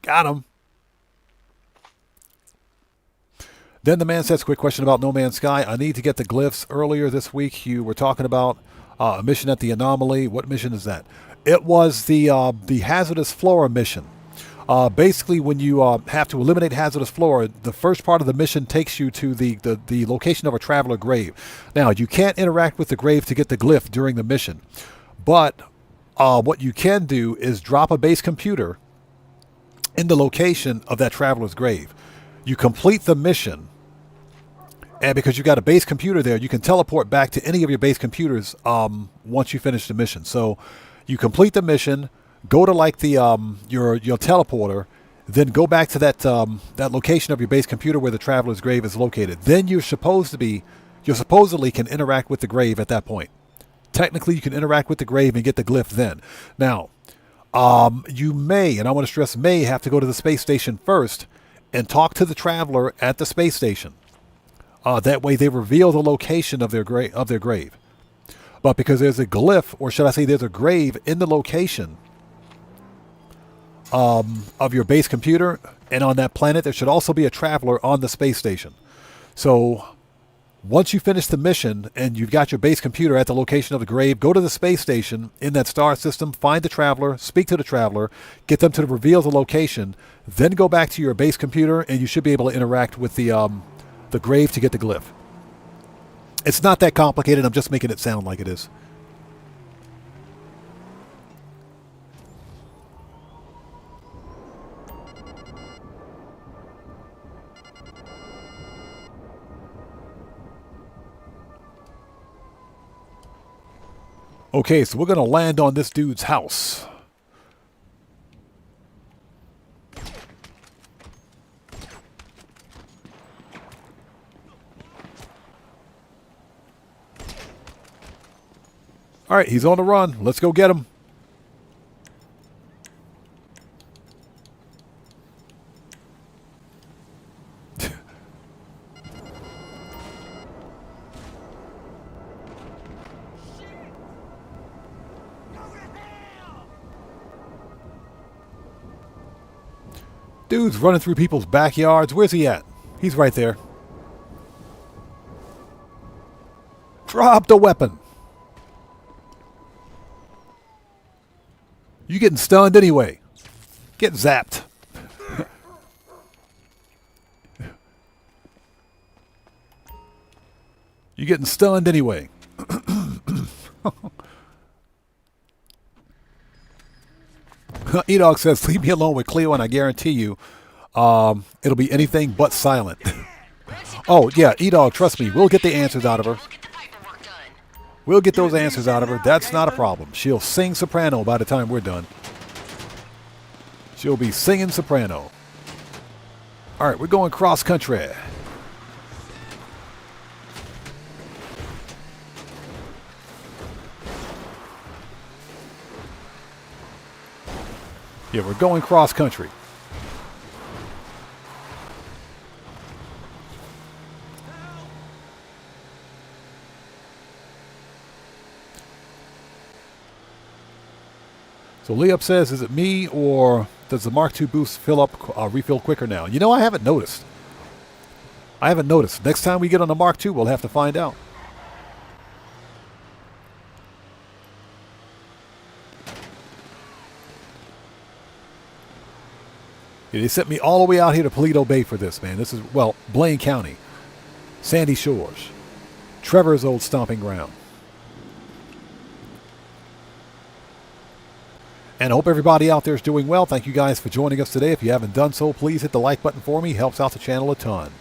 Got him. Then the man says, quick question about No Man's Sky. I need to get the glyphs. Earlier this week, you were talking about a mission at the Anomaly. What mission is that? It was the Hazardous Flora mission. Basically, when you have to eliminate hazardous flora, the first part of the mission takes you to the location of a traveler grave. Now, you can't interact with the grave to get the glyph during the mission. But what you can do is drop a base computer in the location of that traveler's grave. You complete the mission, and because you got a base computer there, you can teleport back to any of your base computers once you finish the mission. So you complete the mission, go to like the your teleporter, then go back to that that location of your base computer where the traveler's grave is located. Then you supposedly can interact with the grave at that point. Technically, you can interact with the grave and get the glyph then. Now, you may, and I want to stress may, have to go to the space station first and talk to the traveler at the space station. That way, they reveal the location of their grave. But because there's a glyph, or should I say, there's a grave in the location of your base computer, and on that planet there should also be a traveler on the space station. So once you finish the mission and you've got your base computer at the location of the grave, go to the space station in that star system, find the traveler, speak to the traveler, get them to reveal the location, then go back to your base computer and you should be able to interact with the grave to get the glyph. It's not that complicated. I'm just making it sound like it is. Okay, so we're going to land on this dude's house. All right, he's on the run. Let's go get him. Dude's running through people's backyards. Where's he at? He's right there. Drop the weapon. You getting stunned anyway. Get zapped. You getting stunned anyway. E-Dog says, leave me alone with Cleo and I guarantee you it'll be anything but silent. Oh, yeah, E-Dog, trust me. We'll get the answers out of her. We'll get those answers out of her. That's not a problem. She'll sing soprano by the time we're done. She'll be singing soprano. All right, we're going cross country. Yeah, we're going cross country. So Leop says, is it me or does the Mark II boost refill quicker now? You know, I haven't noticed. Next time we get on the Mark II, we'll have to find out. Yeah, they sent me all the way out here to Paleto Bay for this, man. This is, well, Blaine County. Sandy Shores. Trevor's old stomping ground. And I hope everybody out there is doing well. Thank you guys for joining us today. If you haven't done so, please hit the like button for me. It helps out the channel a ton.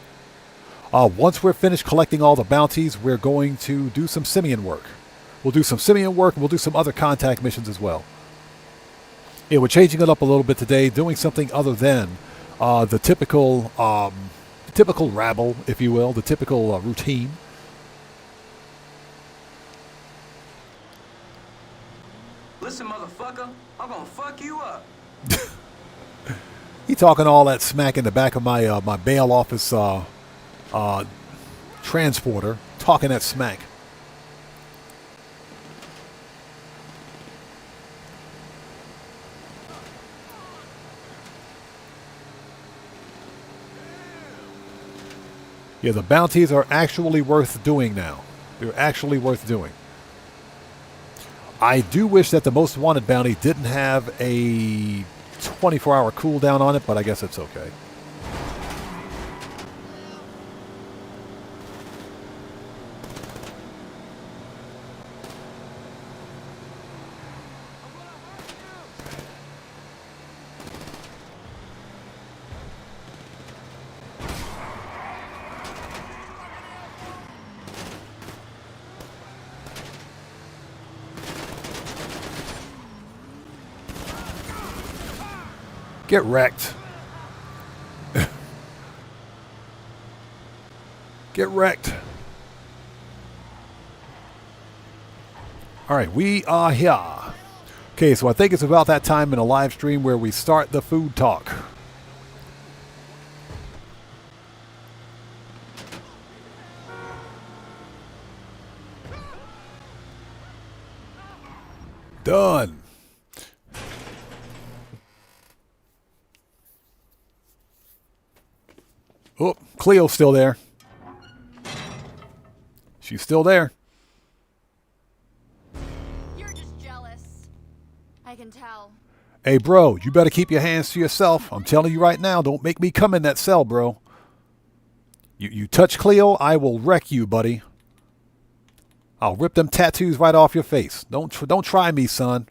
Once we're finished collecting all the bounties, we're going to do some Simeon work. We'll do some Simeon work, and we'll do some other contact missions as well. Yeah, we're changing it up a little bit today, doing something other than the typical rabble, if you will, the typical routine. Listen, motherfucker, I'm gonna fuck you up. He talking all that smack in the back of my my bail office transporter, talking that smack. Yeah, the bounties are actually worth doing now. They're actually worth doing. I do wish that the most wanted bounty didn't have a 24-hour cooldown on it, but I guess it's okay. Get wrecked. Get wrecked. All right, we are here. Okay, so I think it's about that time in a live stream where we start the food talk. Done. Oh, Cleo's still there. She's still there. You're just jealous. I can tell. Hey, bro, you better keep your hands to yourself. I'm telling you right now, don't make me come in that cell, bro. You touch Cleo, I will wreck you, buddy. I'll rip them tattoos right off your face. Don't try me, son.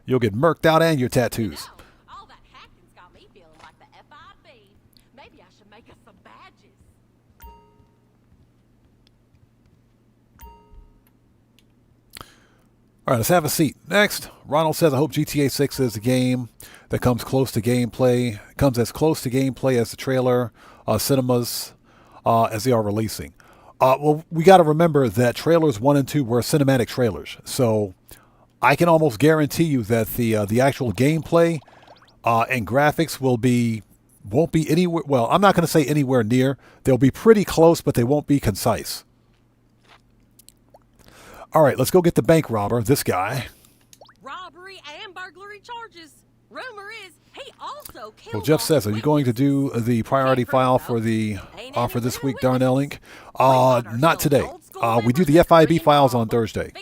You'll get murked out and your tattoos. All that hacking's got me feeling like the FIB. Maybe I should make us some badges. All right, let's have a seat. Next, Ronald says, I hope GTA 6 is a game that comes close to gameplay, comes as close to gameplay as the trailer cinemas as they are releasing. Well, we got to remember that trailers 1 and 2 were cinematic trailers. So I can almost guarantee you that the actual gameplay and graphics won't be anywhere. Well, I'm not going to say anywhere near. They'll be pretty close, but they won't be concise. All right, let's go get the bank robber, this guy. Robbery and burglary charges. Rumor is he also killed. Well, Jeff says, are you going to do the priority file for the for this week, Darnell Inc.? Not today. We do the FIB files on Thursday,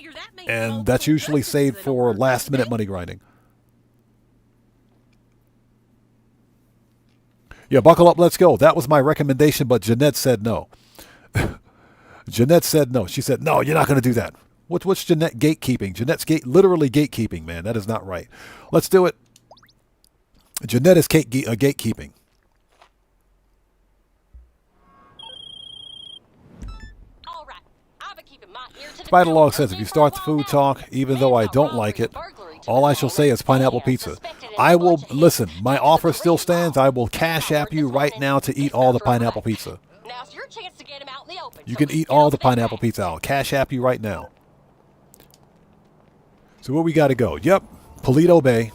and that's usually saved for last-minute money grinding. Yeah, buckle up, let's go. That was my recommendation, but Jeanette said no. Jeanette said no. She said, no, you're not going to do that. What's Jeanette gatekeeping? Jeanette's literally gatekeeping, man. That is not right. Let's do it. Jeanette is gatekeeping. All right. I've been keeping my ear to the Spiderlog says, if you start the food talk, even though I don't like it, all I shall say is pineapple pizza. I will, listen, my offer still stands. I will cash app you right now to eat all the pineapple pizza. Now's your chance to get him out in the open. You can eat all the pineapple pizza. I'll cash app you right now. So where we got to go? Yep, Paleto Bay.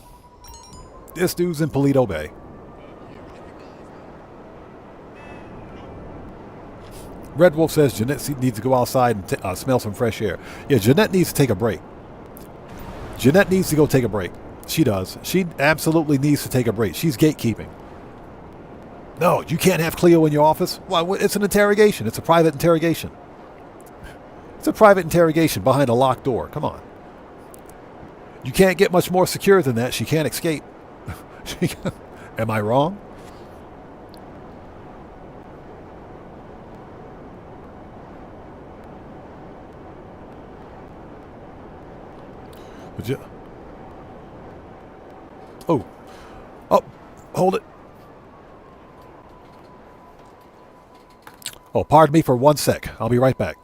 This dude's in Paleto Bay. Red Wolf says Jeanette needs to go outside and smell some fresh air. Yeah, Jeanette needs to take a break. Jeanette needs to go take a break. She does. She absolutely needs to take a break. She's gatekeeping. No, you can't have Cleo in your office. Well, it's an interrogation. It's a private interrogation. It's a private interrogation behind a locked door. Come on. You can't get much more secure than that. She can't escape. Am I wrong? Would you? Oh, hold it. Oh, pardon me for 1 sec. I'll be right back.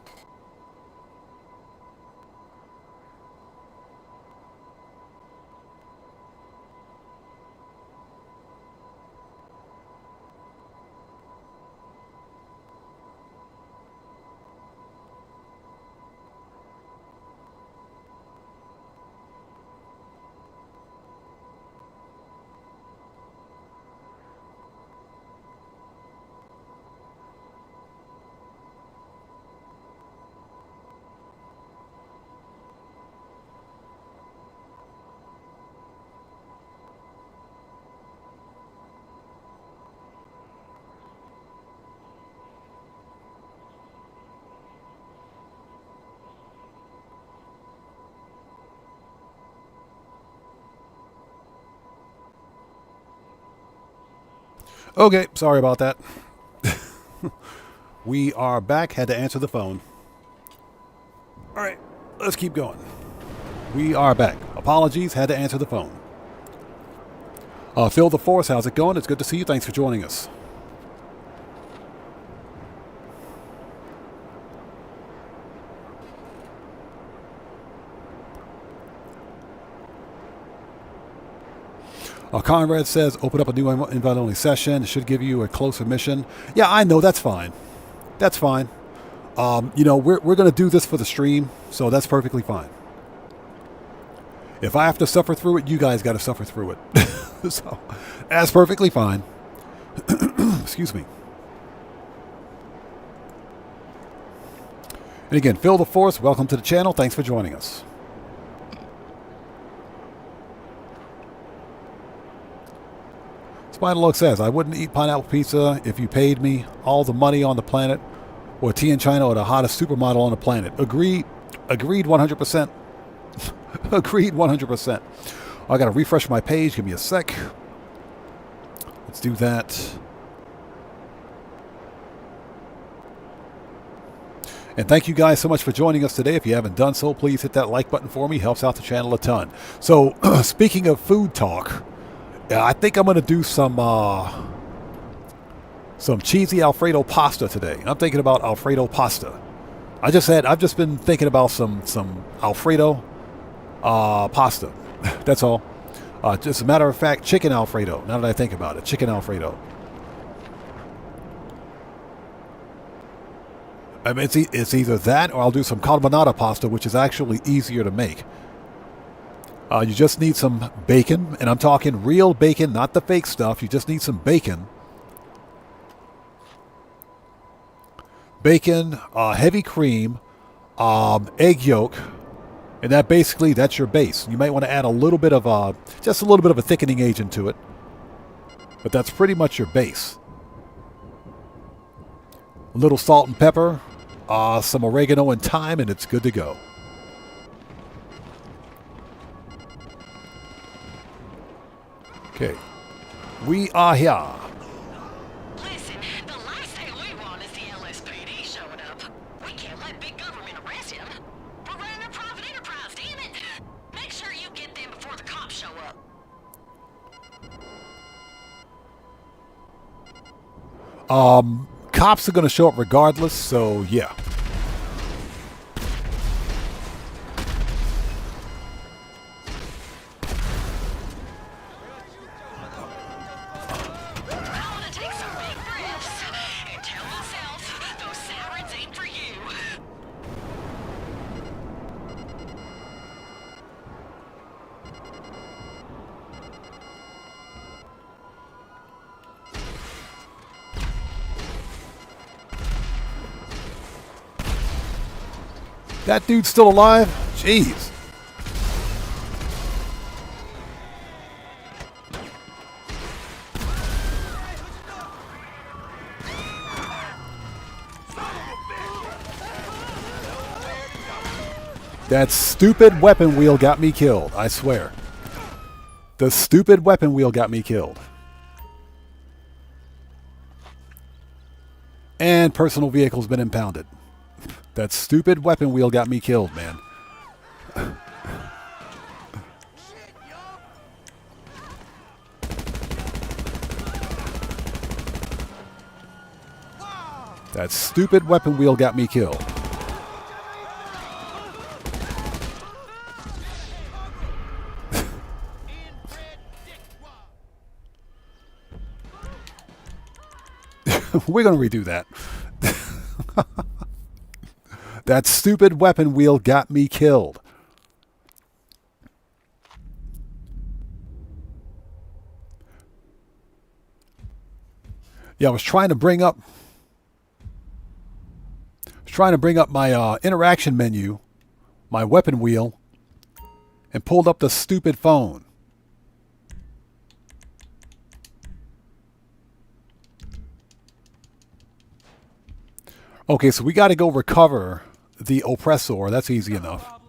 Okay, sorry about that. We are back. Had to answer the phone. All right, let's keep going. We are back. Apologies, had to answer the phone. Phil the Force, how's it going? It's good to see you. Thanks for joining us. Conrad says, open up a new invite-only session. It should give you a closer mission. Yeah, I know. That's fine. That's fine. You know, we're going to do this for the stream, so that's perfectly fine. If I have to suffer through it, you guys got to suffer through it. So that's perfectly fine. Excuse me. And again, Phil the Force, welcome to the channel. Thanks for joining us. Spiderlog says, I wouldn't eat pineapple pizza if you paid me all the money on the planet or tea in China or the hottest supermodel on the planet. Agreed. Agreed 100%. Agreed 100%. I got to refresh my page. Give me a sec. Let's do that. And thank you guys so much for joining us today. If you haven't done so, please hit that like button for me. Helps out the channel a ton. So, speaking of food talk, I think I'm going to do some cheesy Alfredo pasta today. I'm thinking about Alfredo pasta. I've just been thinking about some Alfredo pasta. That's all. Just a matter of fact, chicken Alfredo. Now that I think about it, chicken Alfredo. I mean, it's either that or I'll do some carbonara pasta, which is actually easier to make. You just need some bacon, and I'm talking real bacon, not the fake stuff. You just need some bacon. Bacon, heavy cream, egg yolk, And that basically, that's your base. You might want to add a little bit of, just a little bit of a thickening agent to it. But that's pretty much your base. A little salt and pepper, some oregano and thyme, and it's good to go. Okay. We are here. Listen, the last thing we want is the LSPD showing up. We can't let big government arrest him. We're running a private enterprise, damn it! Make sure you get them before the cops show up. Cops are going to show up regardless, so yeah. That dude's still alive? Jeez. That stupid weapon wheel got me killed, I swear. The stupid weapon wheel got me killed. And personal vehicle's been impounded. That stupid weapon wheel got me killed, man. That stupid weapon wheel got me killed. We're going to redo that. That stupid weapon wheel got me killed. Yeah, I was trying to bring up my interaction menu, my weapon wheel, and pulled up the stupid phone. Okay, so we got to go recover the oppressor. That's easy enough.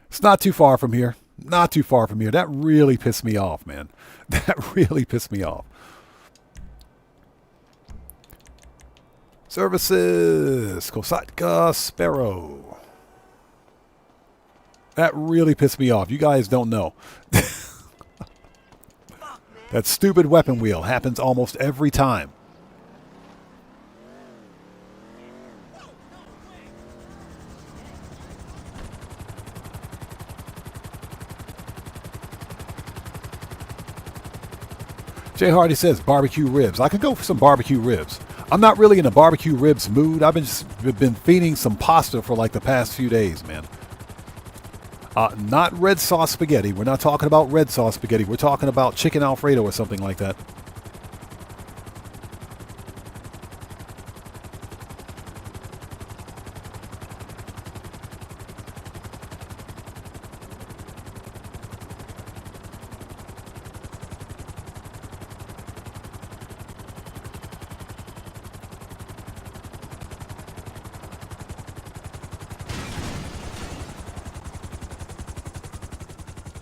It's not too far from here. Not too far from here. That really pissed me off, man. That really pissed me off. Services. Kosatka Sparrow. That really pissed me off. You guys don't know. That stupid weapon wheel happens almost every time. Jay Hardy says barbecue ribs. I could go for some barbecue ribs. I'm not really in a barbecue ribs mood. I've been feeding some pasta for like the past few days, man. Not red sauce spaghetti. We're not talking about red sauce spaghetti. We're talking about chicken Alfredo or something like that.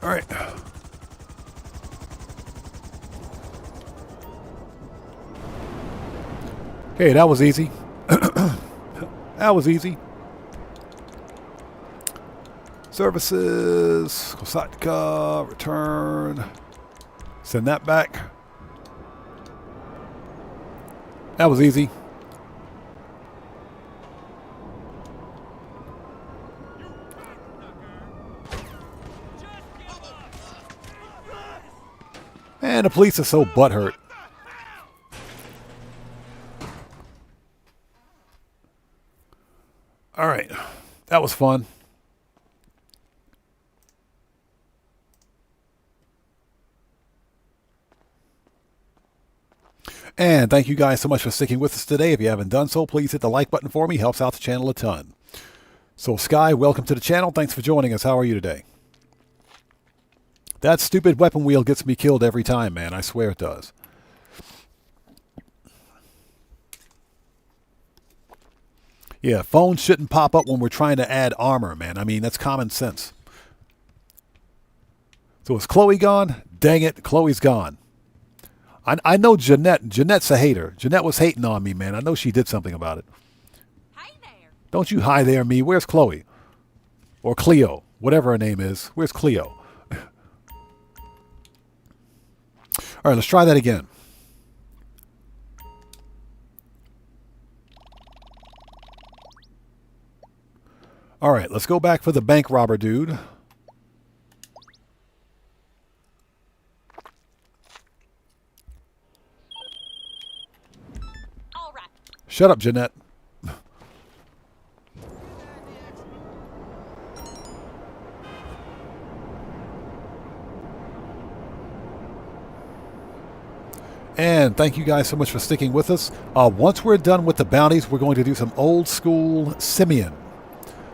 All right. Okay, that was easy. That was easy. Services, Kosatka, return. Send that back. That was easy. And the police are so butthurt. All right. That was fun. And thank you guys so much for sticking with us today. If you haven't done so, please hit the like button for me. Helps out the channel a ton. So Sky, welcome to the channel. Thanks for joining us. How are you today? That stupid weapon wheel gets me killed every time, man. I swear it does. Yeah, phones shouldn't pop up when we're trying to add armor, man. I mean, that's common sense. So is Chloe gone? Dang it, Chloe's gone. I know Jeanette. Jeanette's a hater. Jeanette was hating on me, man. I know she did something about it. Hey there. Don't you hi there me. Where's Chloe? Or Cleo. Whatever her name is. Where's Cleo? All right, let's try that again. All right, let's go back for the bank robber dude. All right. Shut up, Jeanette. And thank you guys so much for sticking with us. Once we're done with the bounties, we're going to do some old school Simeon.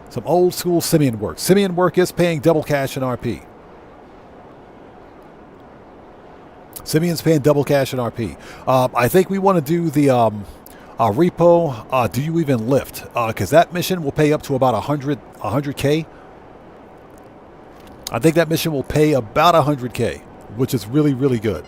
Some old school Simeon work. Simeon work is paying double cash in RP. Simeon's paying double cash in RP. I think we want to do the repo. Do you even lift? Because that mission will pay up to about 100K. I think that mission will pay about 100K, which is really, really good.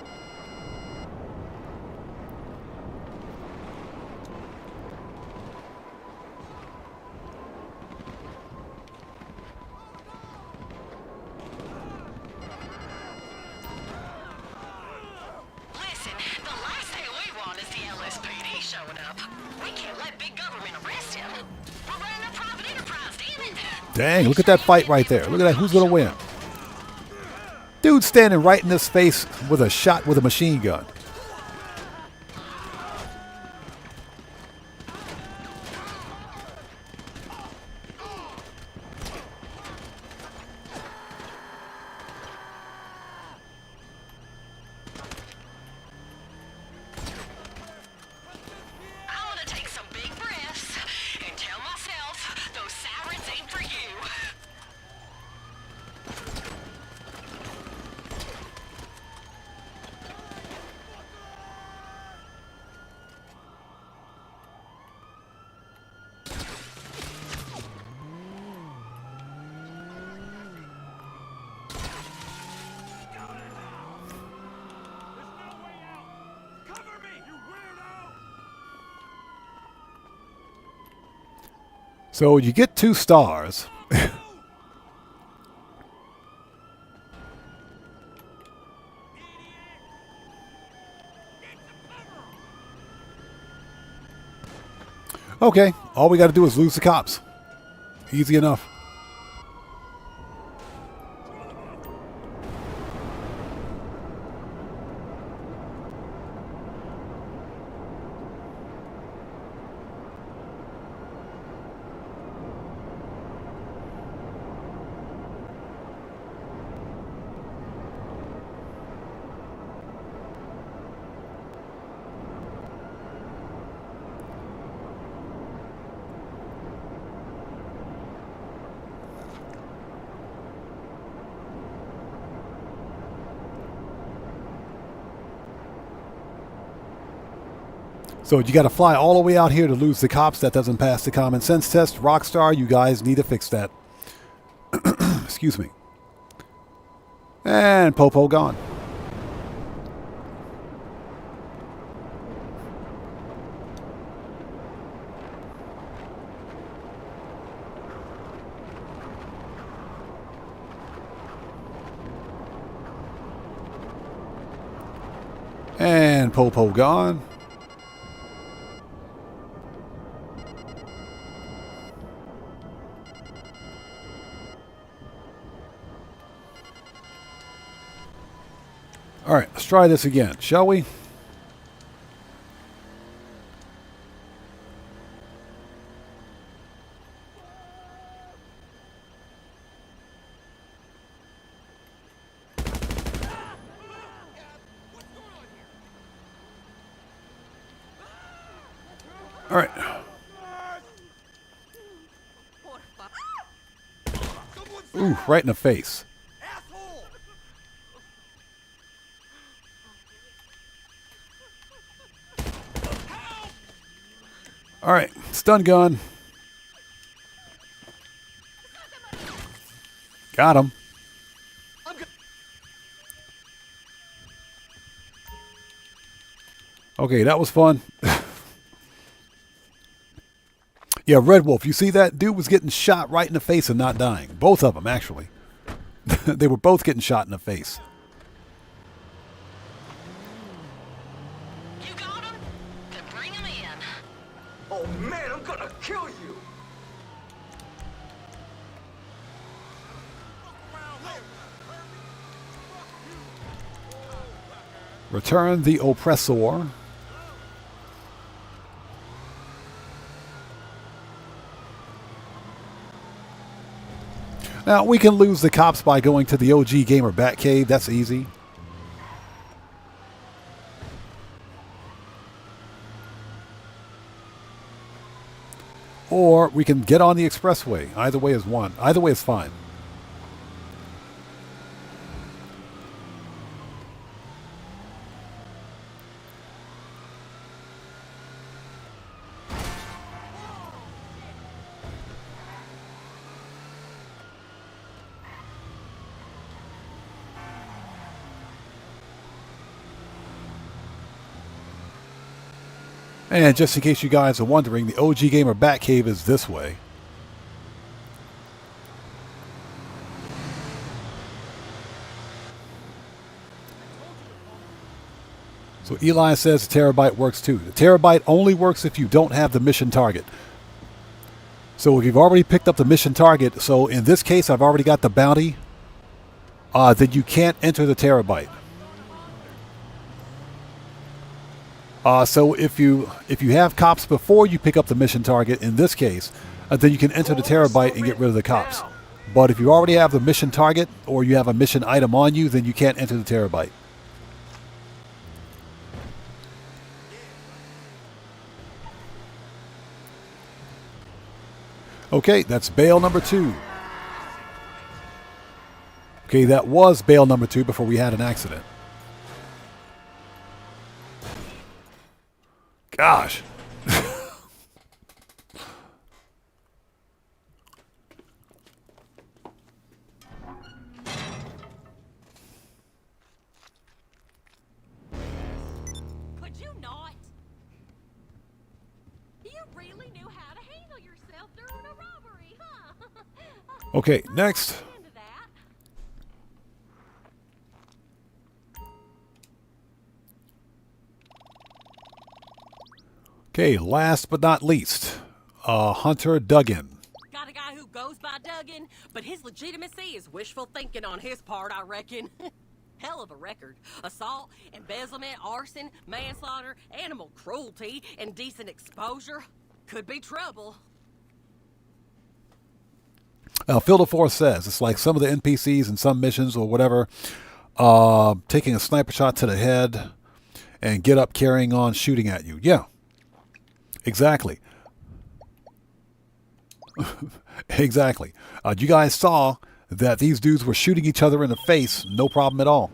Dang, look at that fight right there. Look at that. Who's going to win? Dude standing right in his face with a shot with a machine gun. So you get 2 stars. Okay, all we got to do is lose the cops. Easy enough. So you got to fly all the way out here to lose the cops. That doesn't pass the common sense test. Rockstar, you guys need to fix that. Excuse me. And Popo gone. And Popo gone. All right, let's try this again, shall we? All right. Ooh, right in the face. All right, stun gun. Got him. Okay, that was fun. Yeah, Red Wolf, you see that? Dude was getting shot right in the face and not dying. Both of them, actually. They were both getting shot in the face. You got him? Then bring him in. Oh man, I'm gonna kill you! Return the oppressor. Now, we can lose the cops by going to the OG Gamer Batcave. That's easy. Or we can get on the expressway. Either way is one. Either way is fine. And just in case you guys are wondering, the OG Gamer Batcave is this way. So Eli says the terabyte works too. The terabyte only works if you don't have the mission target. So if you've already picked up the mission target, so in this case I've already got the bounty, then you can't enter the terabyte. So if you have cops before you pick up the mission target, in this case, then you can enter the terabyte and get rid of the cops. But if you already have the mission target or you have a mission item on you, then you can't enter the terabyte. Okay, that's bail number 2. Okay, that was bail number 2 before we had an accident. Gosh. Could you not? You really knew how to handle yourself during a robbery, huh? Okay, next. Okay, last but not least, Hunter Duggan. Got a guy who goes by Duggan, but his legitimacy is wishful thinking on his part, I reckon. Hell of a record. Assault, embezzlement, arson, manslaughter, animal cruelty, indecent exposure. Could be trouble. Phil DeForce says, it's like some of the NPCs in some missions or whatever, taking a sniper shot to the head and get up carrying on shooting at you. Yeah. Exactly. Exactly. You guys saw that these dudes were shooting each other in the face, no problem at all.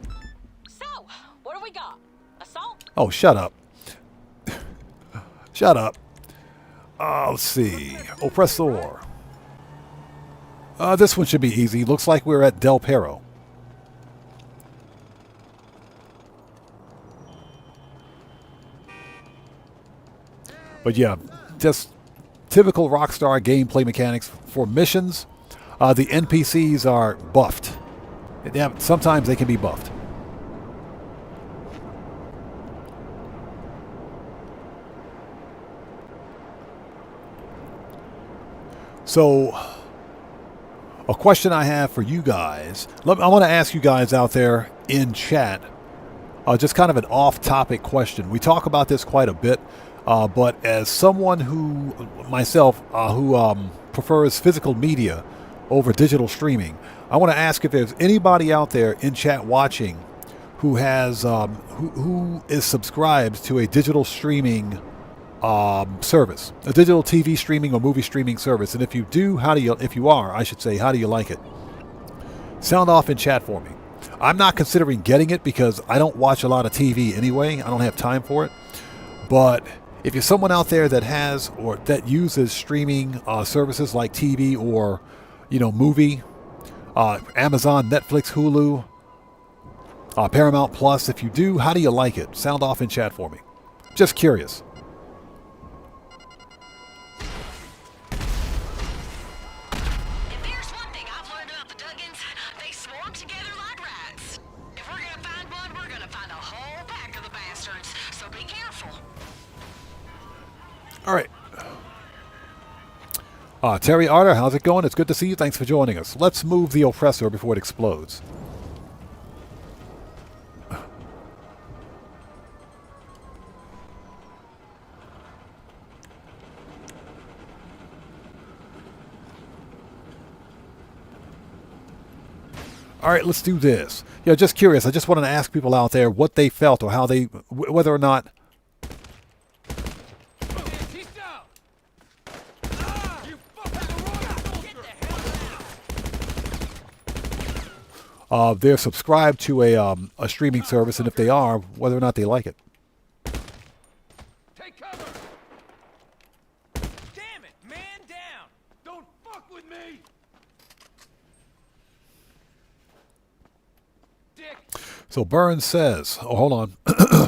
So, what do we got? Assault? Oh, shut up. Shut up. Let's see. Oppressor. This one should be easy. Looks like we're at Del Perro. But yeah, just typical Rockstar gameplay mechanics. For missions, the NPCs are buffed. Sometimes they can be buffed. So, a question I have for you guys. I want to ask you guys out there in chat, just kind of an off-topic question. We talk about this quite a bit. But as someone who prefers physical media over digital streaming, I want to ask if there's anybody out there in chat watching who has who is subscribed to a digital streaming service, a digital TV streaming or movie streaming service? And if you do, if you are, I should say, how do you like it? Sound off in chat for me. I'm not considering getting it because I don't watch a lot of TV anyway. I don't have time for it. But if you're someone out there that has or that uses streaming services like TV or, movie, Amazon, Netflix, Hulu, Paramount Plus, if you do, how do you like it? Sound off in chat for me. Just curious. All right. Terry Arter, how's it going? It's good to see you. Thanks for joining us. Let's move the oppressor before it explodes. All right, let's do this. Yeah, just curious. I just wanted to ask people out there what they felt or how they, whether or not they're subscribed to a streaming service, and if they are, whether or not they like it. Take cover! Damn it, man down! Don't fuck with me! Dick. So Burns says, oh, hold on.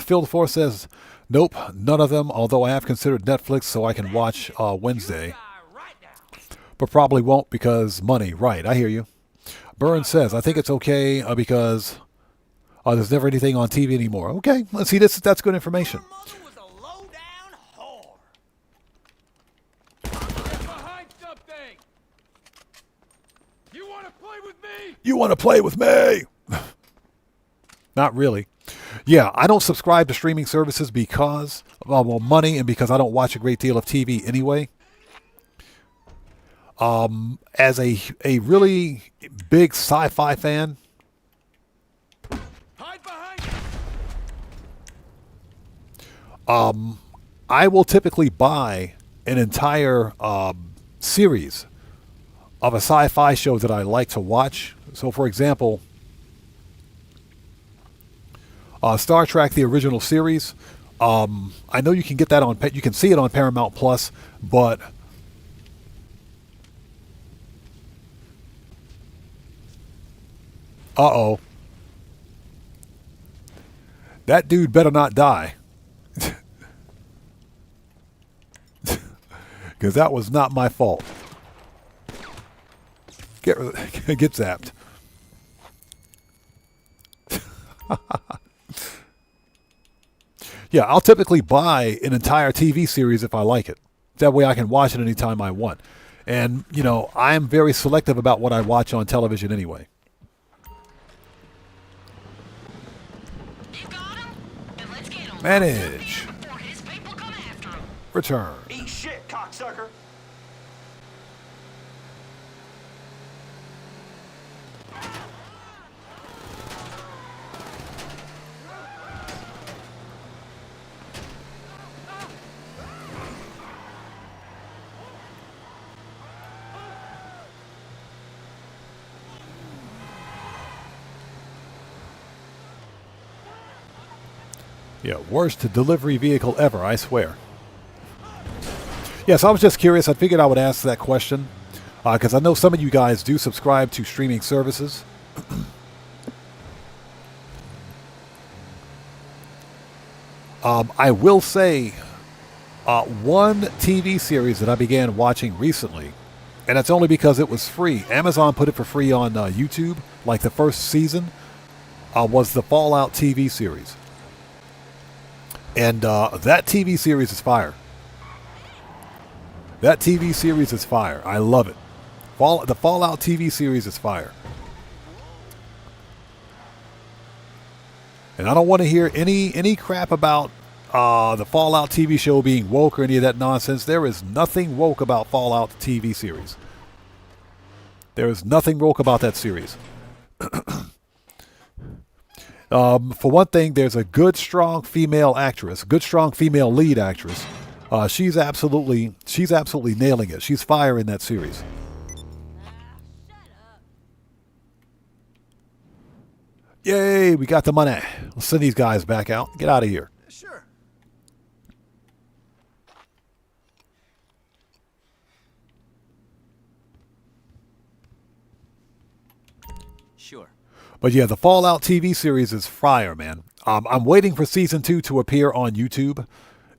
Field Force says, nope, none of them, although I have considered Netflix so I can watch Wednesday. But probably won't because money. Right, I hear you. Burns says, I think it's okay because there's never anything on TV anymore. Okay, let's see. That's good information. You want to play with me? You want to play with me? Not really. Yeah, I don't subscribe to streaming services because, well, money and because I don't watch a great deal of TV anyway. As a really big sci-fi fan, I will typically buy an entire series of a sci-fi show that I like to watch. So, for example, Star Trek: The Original Series. I know you can get that you can see it on Paramount Plus, but uh-oh. That dude better not die. Because that was not my fault. Get zapped. Yeah, I'll typically buy an entire TV series if I like it. That way I can watch it anytime I want. And, I am very selective about what I watch on television anyway. Manage. Return. Eat shit, cocksucker. Yeah, worst delivery vehicle ever, I swear. Yes, I was just curious. I figured I would ask that question because I know some of you guys do subscribe to streaming services. I will say one TV series that I began watching recently, and it's only because it was free. Amazon put it for free on YouTube, like the first season, was the Fallout TV series. And that TV series is fire. That TV series is fire. I love it. The Fallout TV series is fire. And I don't want to hear any crap about the Fallout TV show being woke or any of that nonsense. There is nothing woke about Fallout TV series. There is nothing woke about that series. For one thing, there's a good, strong female actress, good, strong female lead actress She's absolutely nailing it. She's fire in that series. Yay, we got the money. Let's send these guys back out. Get out of here. Sure. Sure. But yeah, the Fallout TV series is fire, man. I'm waiting for season 2 to appear on YouTube.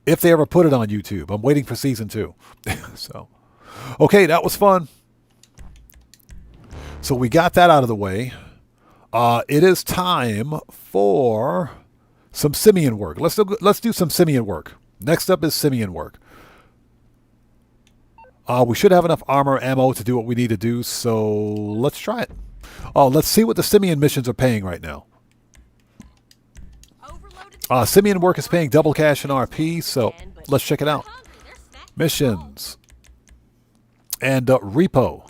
If they ever put it on YouTube, I'm waiting for season 2. So, okay, that was fun. So we got that out of the way. It is time for some simian work. Let's do some simian work. Next up is simian work. We should have enough armor ammo to do what we need to do, so let's try it. Let's see what the simian missions are paying right now. Simian work is paying double cash in RP, so let's check it out. Missions. And repo.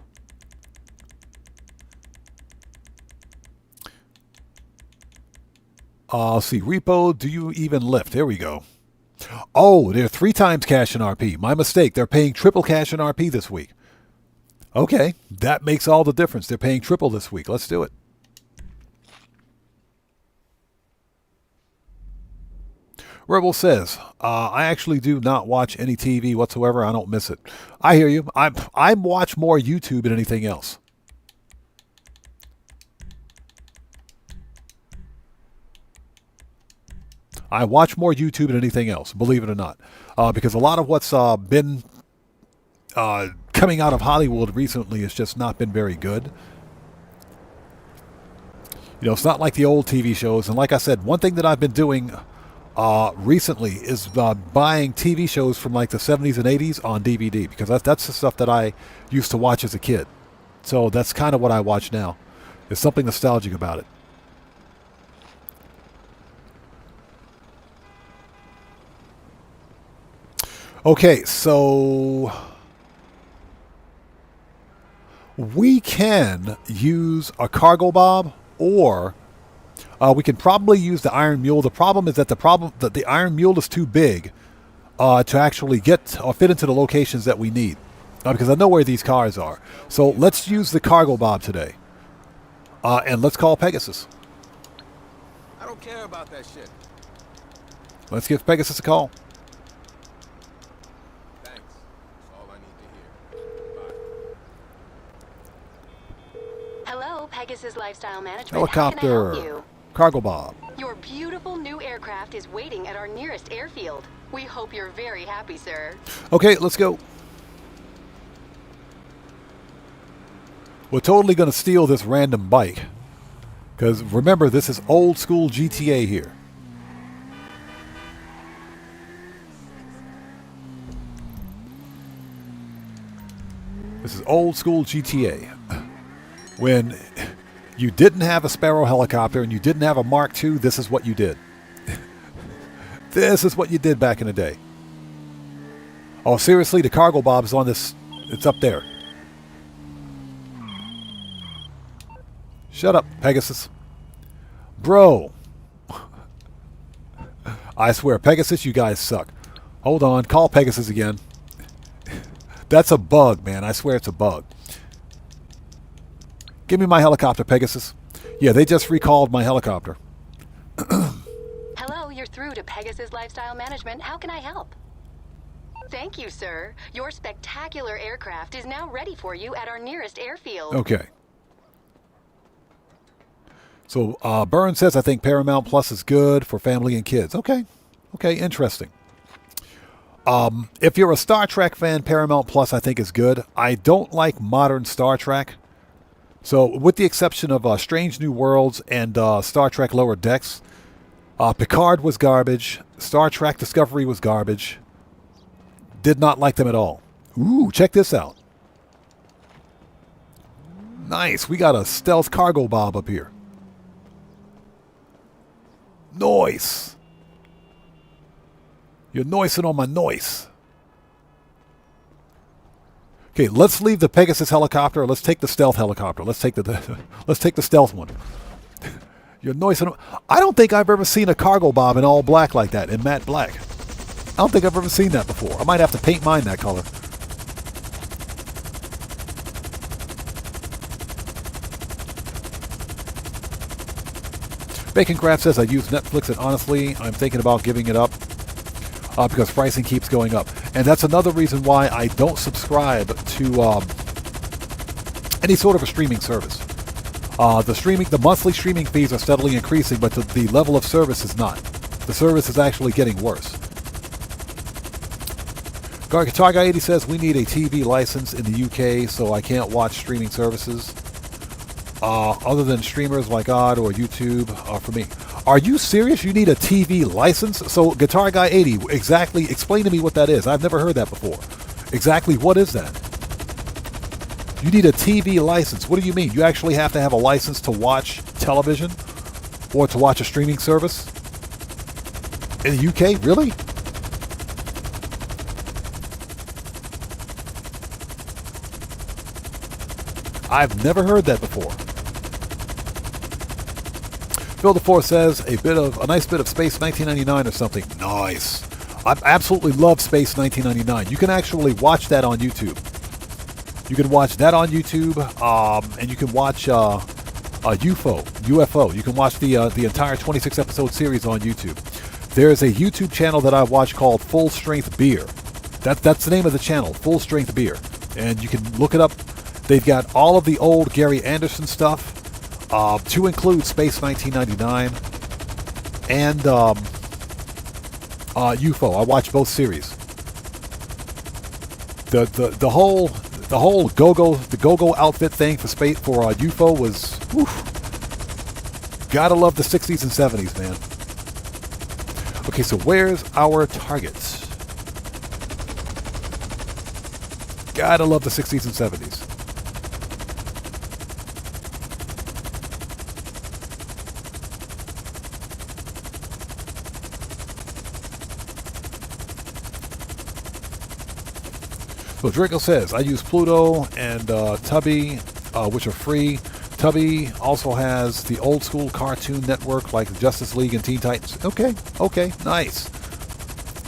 Let's see. Repo, do you even lift? There we go. Oh, they're 3 times cash in RP. My mistake. They're paying triple cash in RP this week. Okay, that makes all the difference. They're paying triple this week. Let's do it. Rebel says, I actually do not watch any TV whatsoever. I don't miss it. I hear you. I watch more YouTube than anything else. I watch more YouTube than anything else, believe it or not. Because a lot of what's been coming out of Hollywood recently has just not been very good. You know, it's not like the old TV shows. And like I said, one thing that I've been doing recently is buying TV shows from like the 70s and 80s on DVD. Because that's the stuff that I used to watch as a kid. So that's kind of what I watch now. There's something nostalgic about it. Okay, so we can use a cargo bob, or we can probably use the Iron Mule. The problem is that the Iron Mule is too big to actually get or fit into the locations that we need, because I know where these cars are. So let's use the cargo bob today, and let's call Pegasus. I don't care about that shit. Let's give Pegasus a call. Hello, Pegasus Lifestyle Management. Helicopter. How can I help you? Cargo bob. Your beautiful new aircraft is waiting at our nearest airfield. We hope you're very happy, sir. Okay, let's go. We're totally going to steal this random bike. Because remember, this is old school GTA here. This is old school GTA. When you didn't have a Sparrow helicopter and you didn't have a Mark II, this is what you did. This is what you did back in the day. Oh, seriously, the cargo bob's on this. It's up there. Shut up, Pegasus. Bro. I swear, Pegasus, you guys suck. Hold on, call Pegasus again. That's a bug, man. I swear it's a bug. Give me my helicopter, Pegasus. Yeah, they just recalled my helicopter. Hello, you're through to Pegasus Lifestyle Management. How can I help? Thank you, sir. Your spectacular aircraft is now ready for you at our nearest airfield. Okay. So, Burn says, I think Paramount Plus is good for family and kids. Okay. Okay, interesting. If you're a Star Trek fan, Paramount Plus, I think, is good. I don't like modern Star Trek. So, with the exception of Strange New Worlds and Star Trek Lower Decks, Picard was garbage. Star Trek Discovery was garbage. Did not like them at all. Ooh, check this out. Nice. We got a stealth cargo bob up here. Noise. You're noising on my noise. Okay, let's leave the Pegasus helicopter. Let's take the stealth helicopter. Let's take the stealth one. You're noising. I don't think I've ever seen a cargo bob in all black like that, in matte black. don't think I've ever seen that before. I might have to paint mine that color. Bacon Craft says, I use Netflix and honestly, I'm thinking about giving it up because pricing keeps going up. And that's another reason why I don't subscribe to any sort of a streaming service. The monthly streaming fees are steadily increasing, but the level of service is not. The service is actually getting worse. Guitar Guy 80 says, we need a TV license in the UK, so I can't watch streaming services. Other than streamers like Odd or YouTube for me. Are you serious? You need a TV license? So Guitar Guy 80, exactly, explain to me what that is. I've never heard that before. Exactly what is that? You need a TV license. What do you mean? You actually have to have a license to watch television or to watch a streaming service? In the UK? Really? I've never heard that before. Phil DeFore says a nice bit of Space 1999 or something. Nice. I absolutely love Space 1999. You can actually watch that on YouTube. You can watch that on YouTube, and you can watch UFO. You can watch the entire 26 episode series on YouTube. There's a YouTube channel that I watch called Full Strength Beer. That's the name of the channel, Full Strength Beer, and you can look it up. They've got all of the old Gary Anderson stuff, to include Space 1999 and UFO. I watched both series. The whole go-go outfit thing for UFO was, gotta love the 60s and 70s, man. Okay, so where's our targets? Gotta love the 60s and 70s. So Draco says, I use Pluto and Tubby, which are free. Tubby also has the old school Cartoon Network like Justice League and Teen Titans. Okay, nice.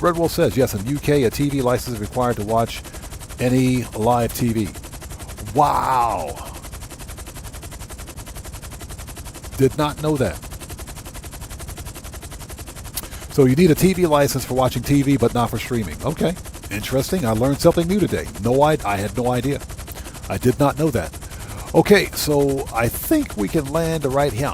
Red Wolf says, yes, in UK, a TV license is required to watch any live TV. Wow. Did not know that. So you need a TV license for watching TV, but not for streaming. Okay. Interesting. I learned something new today. I had no idea. I did not know that. Okay, so I think we can land right here.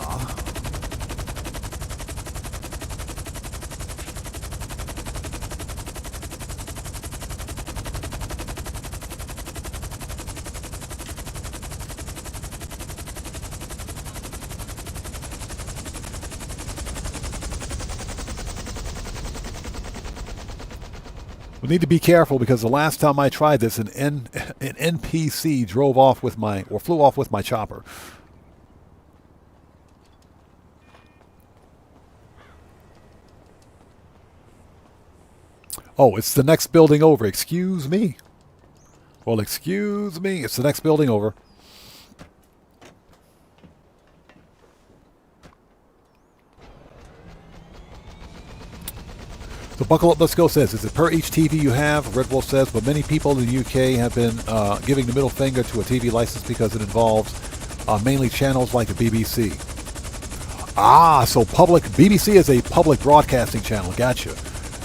We need to be careful because the last time I tried this, an NPC flew off with my chopper. Oh, it's the next building over. Excuse me. Well, excuse me. It's the next building over. So Buckle Up, Let's Go says, is it per each TV you have? Red Wolf says, but many people in the UK have been giving the middle finger to a TV license because it involves mainly channels like the BBC. So BBC is a public broadcasting channel. Gotcha.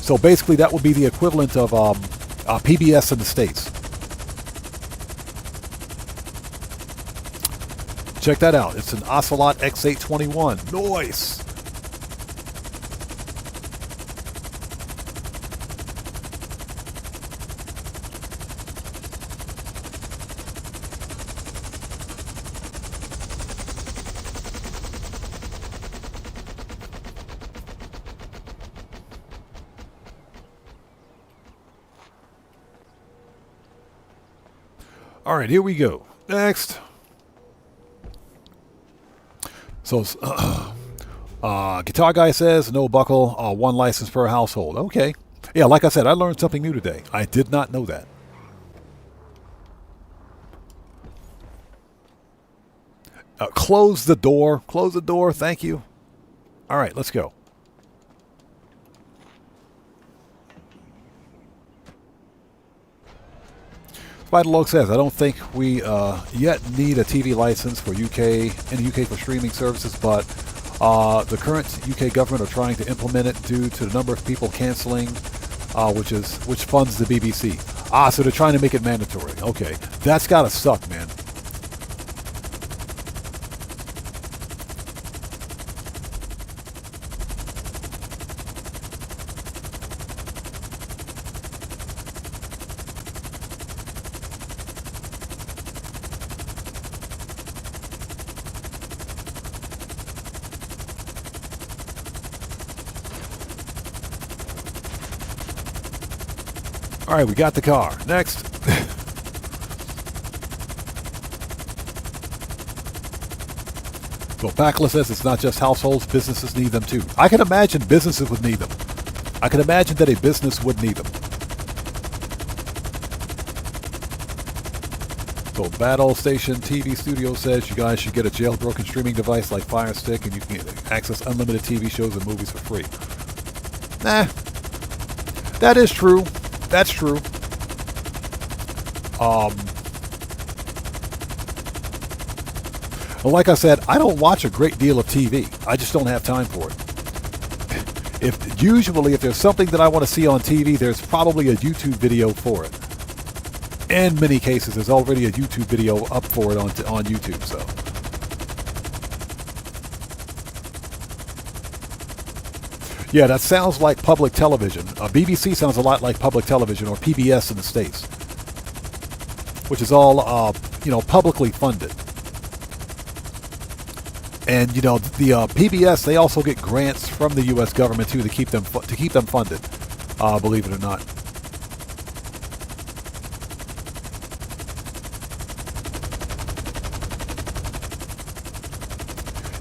So basically that would be the equivalent of PBS in the States. Check that out. It's an Ocelot X821. Nice. All right, here we go. Next. So, Guitar Guy says, no buckle, one license per household. Okay. Yeah, like I said, I learned something new today. I did not know that. Close the door. Close the door. Thank you. All right, let's go. Spider-Log says, I don't think we yet need a TV license for UK in the UK for streaming services, but the current UK government are trying to implement it due to the number of people canceling, which funds the BBC. So they're trying to make it mandatory. Okay, that's gotta suck, man. All right, we got the car. Next. So Backless says it's not just households, businesses need them too. I can imagine businesses would need them. I can imagine that a business would need them. So Battle Station TV Studio says you guys should get a jailbroken streaming device like Fire Stick and you can access unlimited TV shows and movies for free. Nah. That is true. That's true. Well, like I said, I don't watch a great deal of TV. I just don't have time for it. Usually, if there's something that I want to see on TV, there's probably a YouTube video for it. In many cases, there's already a YouTube video up for it on YouTube. So. Yeah, that sounds like public television. BBC sounds a lot like public television, or PBS in the States, which is all, publicly funded. And the PBS, they also get grants from the U.S. government too to keep them funded. Believe it or not.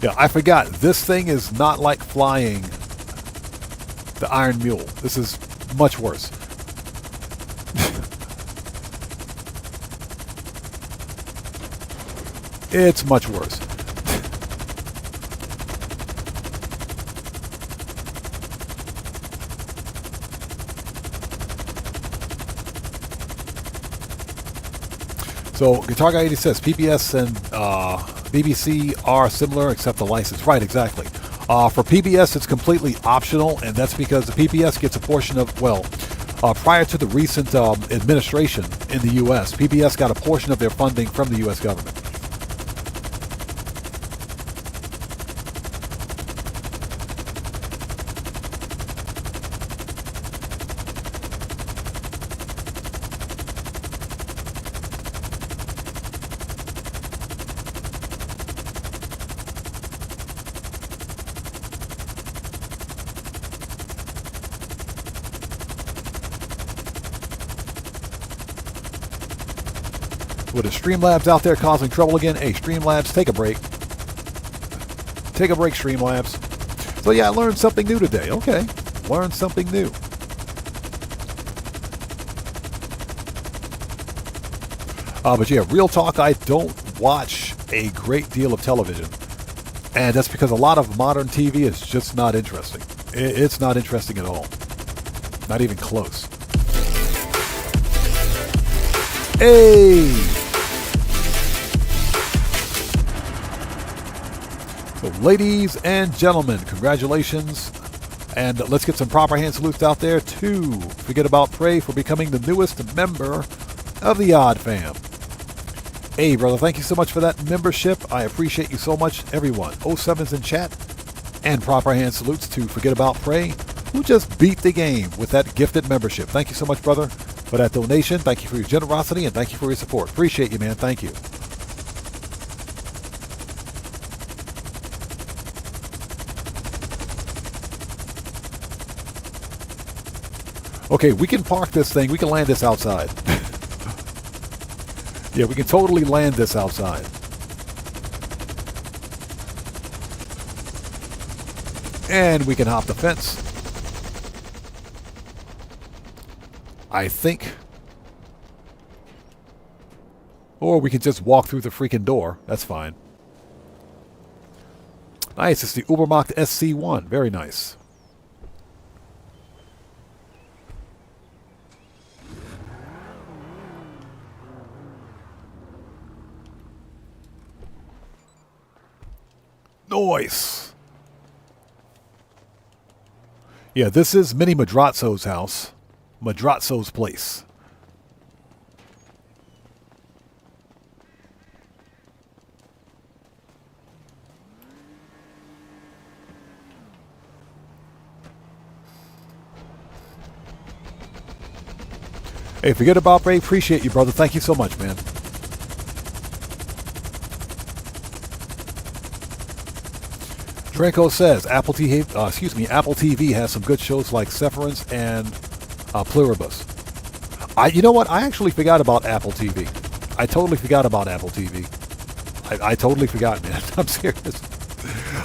Yeah, I forgot. This thing is not like flying the Iron Mule. This is much worse. It's much worse. So Guitar Guy 80 says PBS and BBC are similar except the license. Right, exactly. For PBS, it's completely optional, and that's because the PBS gets a portion of, prior to the recent administration in the U.S., PBS got a portion of their funding from the U.S. government. What is Streamlabs out there causing trouble again? Hey, Streamlabs, take a break. Take a break, Streamlabs. So yeah, I learned something new today. Okay, learned something new. But yeah, real talk, I don't watch a great deal of television. And that's because a lot of modern TV is just not interesting. It's not interesting at all. Not even close. Hey! So, ladies and gentlemen, congratulations. And let's get some proper hand salutes out there to Forget About Prey for becoming the newest member of the Odd Fam. Hey, brother, thank you so much for that membership. I appreciate you so much, everyone. 07's in chat. And proper hand salutes to Forget About Prey, who just beat the game with that gifted membership. Thank you so much, brother, for that donation. Thank you for your generosity, and thank you for your support. Appreciate you, man. Thank you. Okay, we can park this thing. We can land this outside. Yeah, we can totally land this outside. And we can hop the fence. I think. Or we can just walk through the freaking door. That's fine. Nice. It's the Ubermacht SC1. Very nice. Noise. Yeah, this is Mini Madrazzo's house. Madrazzo's place. Hey, forget about Ray. Appreciate you, brother. Thank you so much, man. Draco says Apple TV has some good shows like Severance and Pluribus. You know what? I actually forgot about Apple TV. I totally forgot about Apple TV. I totally forgot, man. I'm serious.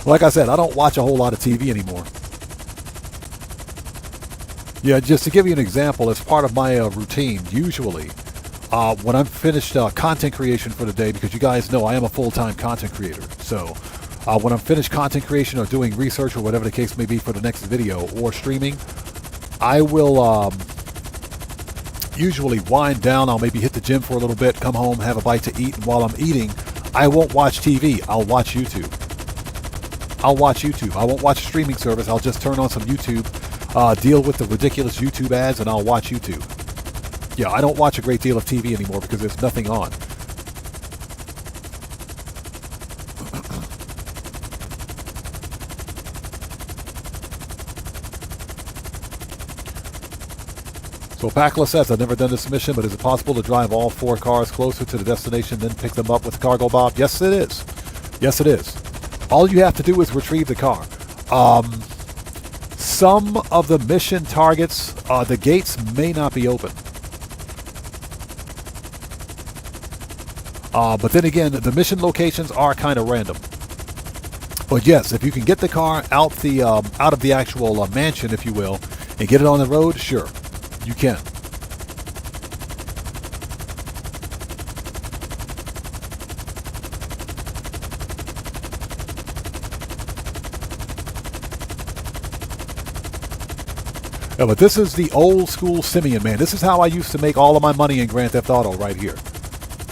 Like I said, I don't watch a whole lot of TV anymore. Yeah, just to give you an example, as part of my routine, usually, when I'm finished content creation for the day, because you guys know I am a full-time content creator, so when I'm finished content creation or doing research or whatever the case may be for the next video or streaming, I will usually wind down. I'll maybe hit the gym for a little bit, come home, have a bite to eat, and while I'm eating, I won't watch TV. I'll watch YouTube. I won't watch a streaming service. I'll just turn on some YouTube. Deal with the ridiculous YouTube ads, and I'll watch YouTube. Yeah, I don't watch a great deal of TV anymore because there's nothing on. So Pakla says, I've never done this mission, but is it possible to drive all 4 cars closer to the destination, then pick them up with Cargo Bob? Yes, it is. Yes, it is. All you have to do is retrieve the car. Some of the mission targets, the gates may not be open. But then again, the mission locations are kind of random. But yes, if you can get the car out of the actual mansion, if you will, and get it on the road, sure, you can. Yeah, but this is the old school Simeon, man. This is how I used to make all of my money in Grand Theft Auto right here.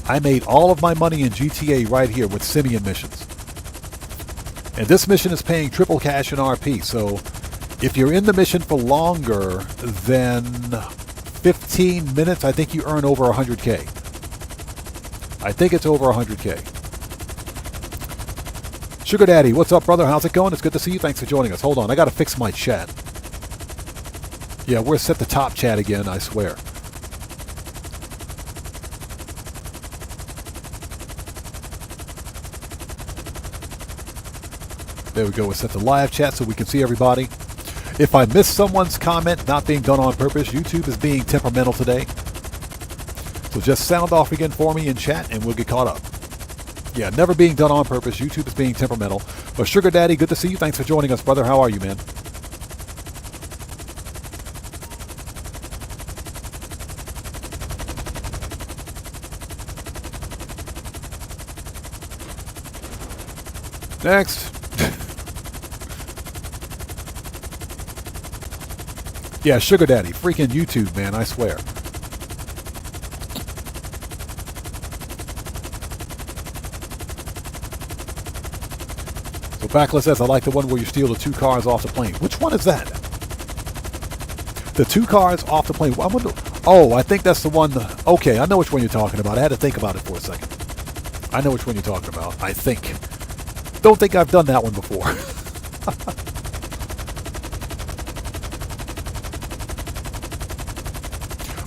I made all of my money in GTA right here with Simeon missions. And this mission is paying triple cash in RP, so if you're in the mission for longer than 15 minutes, I think you earn over 100K. I think it's over 100K. Sugar Daddy, what's up, brother? How's it going? It's good to see you. Thanks for joining us. Hold on, I got to fix my chat. Yeah, we're set the top chat again, I swear. There we go. We're set the live chat so we can see everybody. If I missed someone's comment, not being done on purpose, YouTube is being temperamental today. So just sound off again for me in chat and we'll get caught up. Yeah, never being done on purpose. YouTube is being temperamental. But Sugar Daddy, good to see you. Thanks for joining us, brother. How are you, man? Next. Yeah, Sugar Daddy. Freaking YouTube, man. I swear. So Backla says, I like the one where you steal the 2 cars off the plane. Which one is that? The 2 cars off the plane. I wonder, oh, I think that's the one. Okay, I know which one you're talking about. I had to think about it for a second. I know which one you're talking about. I think. Don't think I've done that one before.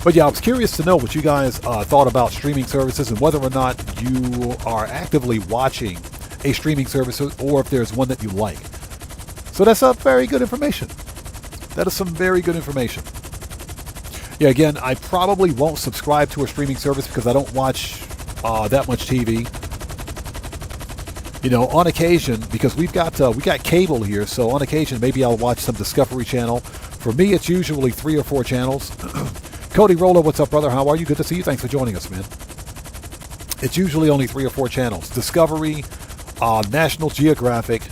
But yeah, I was curious to know what you guys thought about streaming services and whether or not you are actively watching a streaming service or if there's one that you like. So that's very good information. That is some very good information. Yeah, again, I probably won't subscribe to a streaming service because I don't watch that much TV. You know, on occasion, because we got cable here, so on occasion maybe I'll watch some Discovery Channel. For me, it's usually 3 or 4 channels. Cody Roller, what's up, brother? How are you? Good to see you. Thanks for joining us, man. It's usually only 3 or 4 channels. Discovery, National Geographic,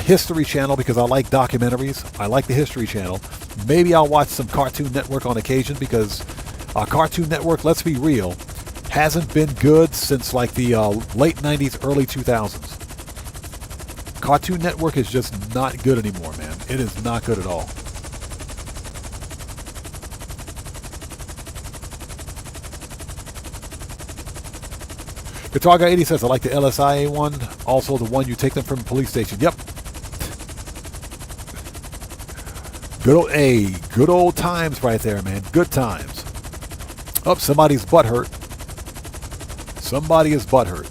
History Channel, because I like documentaries. I like the History Channel. Maybe I'll watch some Cartoon Network on occasion because Cartoon Network, let's be real, hasn't been good since like the late 90s, early 2000s. Cartoon Network is just not good anymore, man. It is not good at all. Guitar Guy 80 says, I like the LSIA one. Also the one you take them from the police station. Yep. Good old times right there, man. Good times. Oh, somebody's butt hurt. Somebody is butt hurt.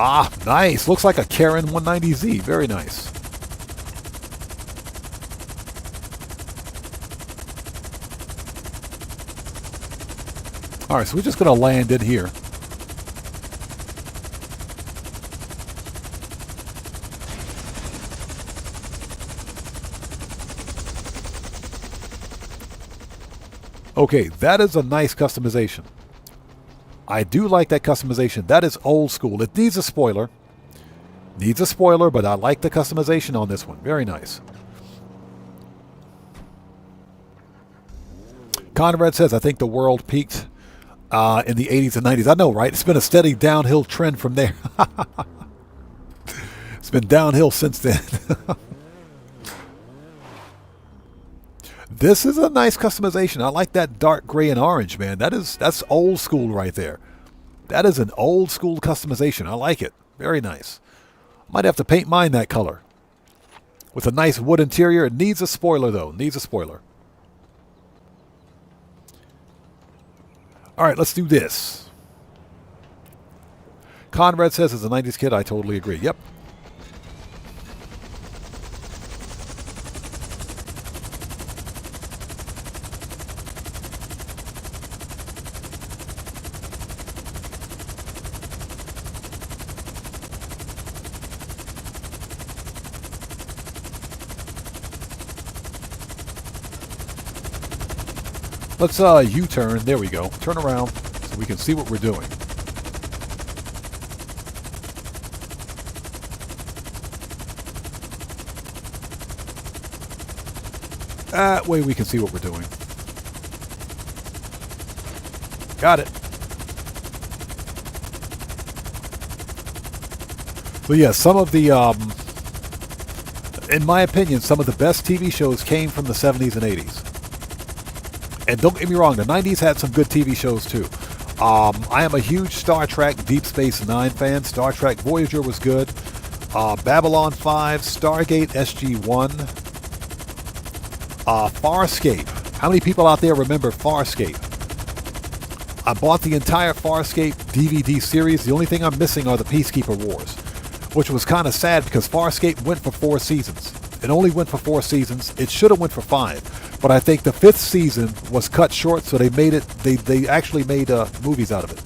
Ah, nice. Looks like a Karen 190Z. Very nice. All right, so we're just going to land in here. Okay, that is a nice customization. I do like that customization. That is old school. It needs a spoiler. Needs a spoiler, but I like the customization on this one. Very nice. Conrad says, I think the world peaked in the 80s and 90s. I know, right? It's been a steady downhill trend from there. It's been downhill since then. This is a nice customization. I like that dark gray and orange, man. That's old school right there. That is an old school customization. I like it. Very nice. Might have to paint mine that color. With a nice wood interior. It needs a spoiler, though. Needs a spoiler. All right, let's do this. Conrad says, as a 90s kid, I totally agree. Yep. Let's U-turn. There we go. Turn around so we can see what we're doing. That way we can see what we're doing. Got it. So yeah, some of the, in my opinion, some of the best TV shows came from the 70s and 80s. And don't get me wrong, the 90s had some good TV shows too. I am a huge Star Trek Deep Space Nine fan. Star Trek Voyager was good. Babylon 5, Stargate SG-1, Farscape. How many people out there remember Farscape? I bought the entire Farscape DVD series. The only thing I'm missing are the Peacekeeper Wars, which was kind of sad because Farscape went for 4 seasons. It only went for 4 seasons. It should have went for 5. But I think the 5th season was cut short, so they made it. They actually made movies out of it.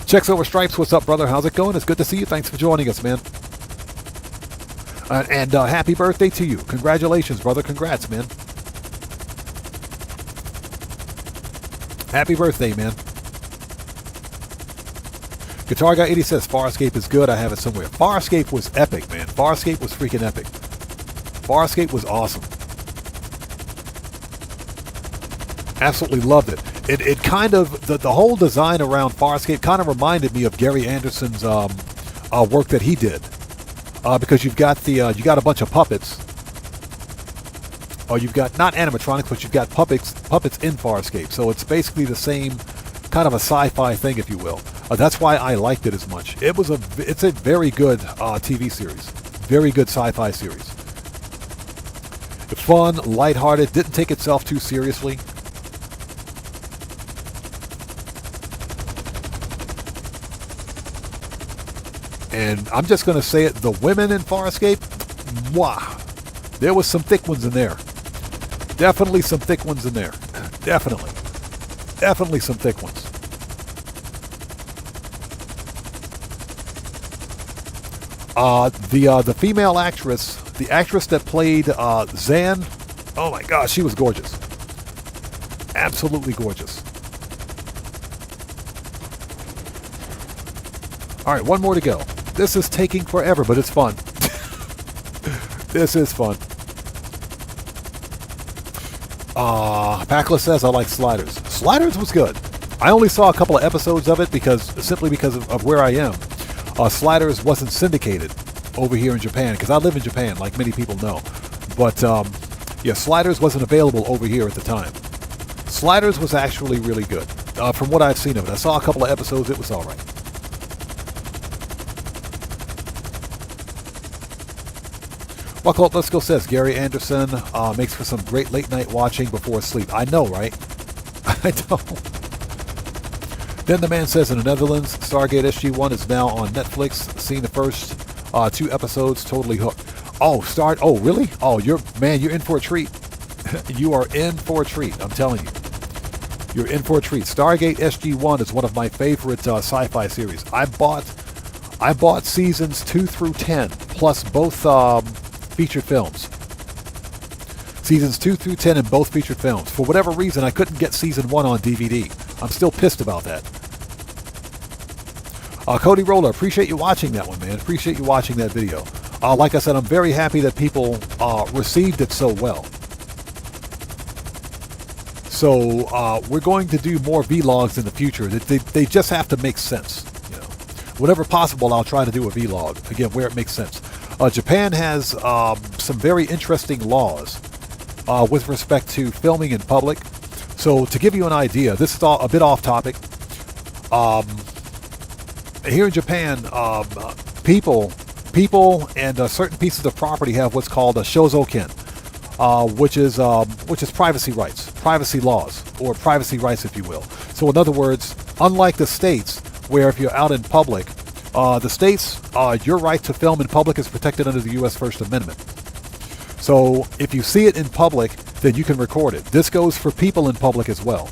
Checks Over Stripes, what's up, brother? How's it going? It's good to see you. Thanks for joining us, man. And happy birthday to you. Congratulations, brother. Congrats, man. Happy birthday, man. Guitar Guy 80 says Farscape is good. I have it somewhere. Farscape was epic, man. Farscape was freaking epic. Farscape was awesome. Absolutely loved it. It kind of, the whole design around Farscape kind of reminded me of Gary Anderson's work that he did. Because you've got you got a bunch of puppets. Or you've got, not animatronics, but you've got puppets in Farscape. So it's basically the same kind of a sci-fi thing, if you will. That's why I liked it as much. It's a very good TV series. Very good sci-fi series. Fun, lighthearted, didn't take itself too seriously. And I'm just going to say it, the women in Farscape, mwah, there was some thick ones in there. Definitely some thick ones in there. Definitely. Definitely some thick ones. The female actress, the actress that played Zan, oh my gosh, she was gorgeous. Absolutely gorgeous. All right, one more to go. This is taking forever, but it's fun. This is fun. Packless says, I like Sliders. Sliders was good. I only saw a couple of episodes of it simply because of where I am. Sliders wasn't syndicated over here in Japan, because I live in Japan, like many people know. But, yeah, Sliders wasn't available over here at the time. Sliders was actually really good, from what I've seen of it. I saw a couple of episodes. It was all right. Well, Let's Go says, Gary Anderson makes for some great late-night watching before sleep. I know, right? I know. Then the man says, in the Netherlands, Stargate SG-1 is now on Netflix. Seen the first 2 episodes, totally hooked. Oh, really? Oh, you're in for a treat. You are in for a treat, I'm telling you. You're in for a treat. Stargate SG-1 is one of my favorite sci-fi series. I bought seasons 2 through 10, plus both featured films. Seasons 2 through 10 in both featured films. For whatever reason, I couldn't get season 1 on DVD. I'm still pissed about that. Cody Roller, appreciate you watching that one, man. Appreciate you watching that video. Like I said, I'm very happy that people received it so well. So we're going to do more vlogs in the future. They just have to make sense. You know, whenever possible, I'll try to do a vlog again where it makes sense. Japan has some very interesting laws with respect to filming in public. So to give you an idea, this is a bit off topic. Here in Japan, people and certain pieces of property have what's called a shozoken, which is privacy laws, or privacy rights, if you will. So in other words, unlike the States, where if you're out in public, the States, your right to film in public is protected under the U.S. First Amendment. So if you see it in public, then you can record it. This goes for people in public as well.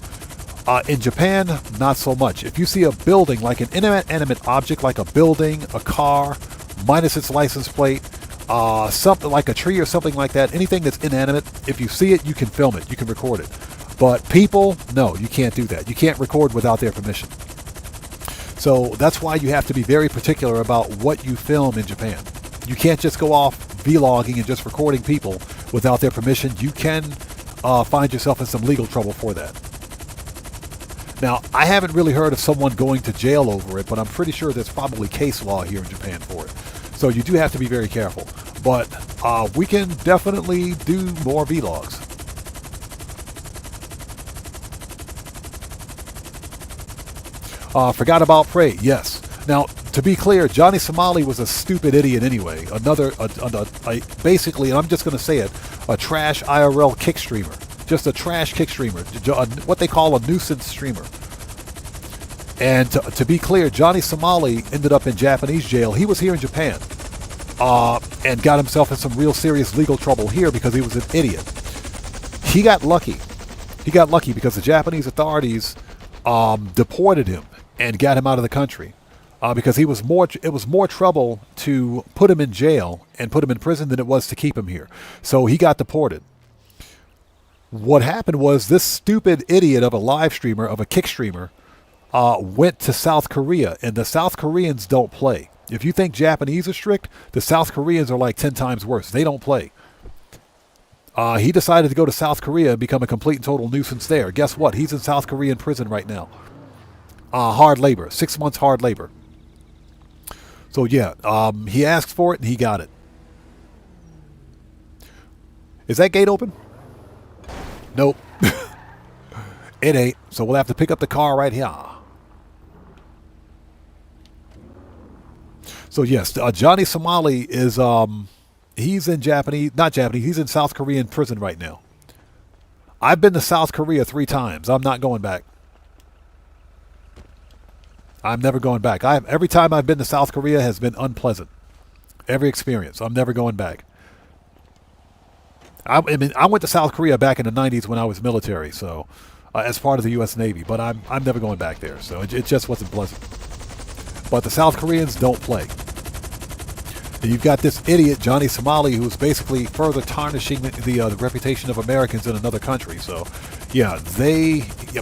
In Japan, not so much. If you see a building, like an inanimate object, like a building, a car, minus its license plate, something like a tree or something like that, anything that's inanimate, if you see it, you can film it, you can record it. But people, no, you can't do that. You can't record without their permission. So that's why you have to be very particular about what you film in Japan. You can't just go off vlogging and just recording people without their permission. You can find yourself in some legal trouble for that. Now, I haven't really heard of someone going to jail over it, but I'm pretty sure there's probably case law here in Japan for it. So you do have to be very careful. But we can definitely do more vlogs. Forgot about Prey, yes. Now, to be clear, Johnny Somali was a stupid idiot anyway. Basically, and I'm just going to say it, a trash IRL kick streamer. Just a trash kick streamer, what they call a nuisance streamer. And to be clear, Johnny Somali ended up in Japanese jail. He was here in Japan and got himself in some real serious legal trouble here because he was an idiot. He got lucky. He got lucky because the Japanese authorities deported him and got him out of the country because it was more trouble to put him in jail and put him in prison than it was to keep him here. So he got deported. What happened was this stupid idiot of a live streamer, of a kick streamer, went to South Korea, and the South Koreans don't play. If you think Japanese are strict, the South Koreans are like 10 times worse. They don't play. He decided to go to South Korea and become a complete and total nuisance there. Guess what? He's in South Korean prison right now. Hard labor. 6 months hard labor. So yeah, he asked for it and he got it. Is that gate open? Nope. It ain't. So we'll have to pick up the car right here. So yes, Johnny Somali is, he's in he's in South Korean prison right now. I've been to South Korea 3 times. I'm not going back. I'm never going back. Every time I've been to South Korea has been unpleasant. Every experience. I'm never going back. I went to South Korea back in the 90s when I was military, so as part of the U.S. Navy, but I'm never going back there, so it just wasn't pleasant. But the South Koreans don't play. And you've got this idiot, Johnny Somali, who's basically further tarnishing the reputation of Americans in another country. So, yeah,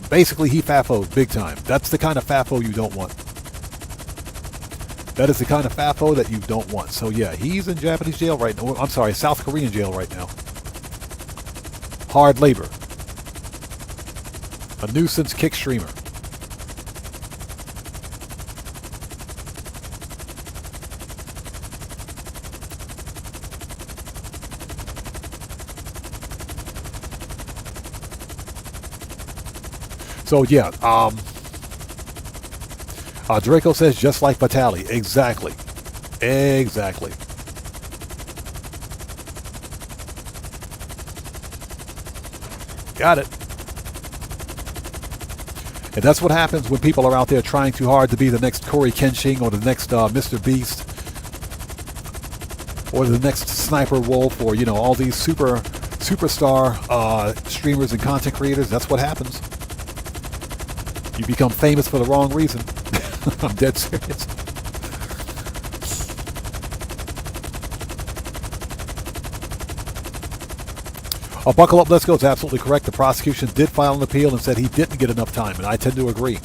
basically he FAFO'd big time. That's the kind of FAFO you don't want. That is the kind of FAFO that you don't want. So, yeah, he's in Japanese jail right now. I'm sorry, South Korean jail right now. Hard labor. A nuisance kick streamer. So yeah, Draco says just like Vitali. Exactly. Exactly. Got it. And that's what happens when people are out there trying too hard to be the next Corey Kenshin or the next Mr. Beast or the next Sniper Wolf or, you know, all these superstar streamers and content creators. That's what happens. You become famous for the wrong reason. I'm dead serious. Buckle Up, Let's Go is absolutely correct. The prosecution did file an appeal and said he didn't get enough time, and I tend to agree.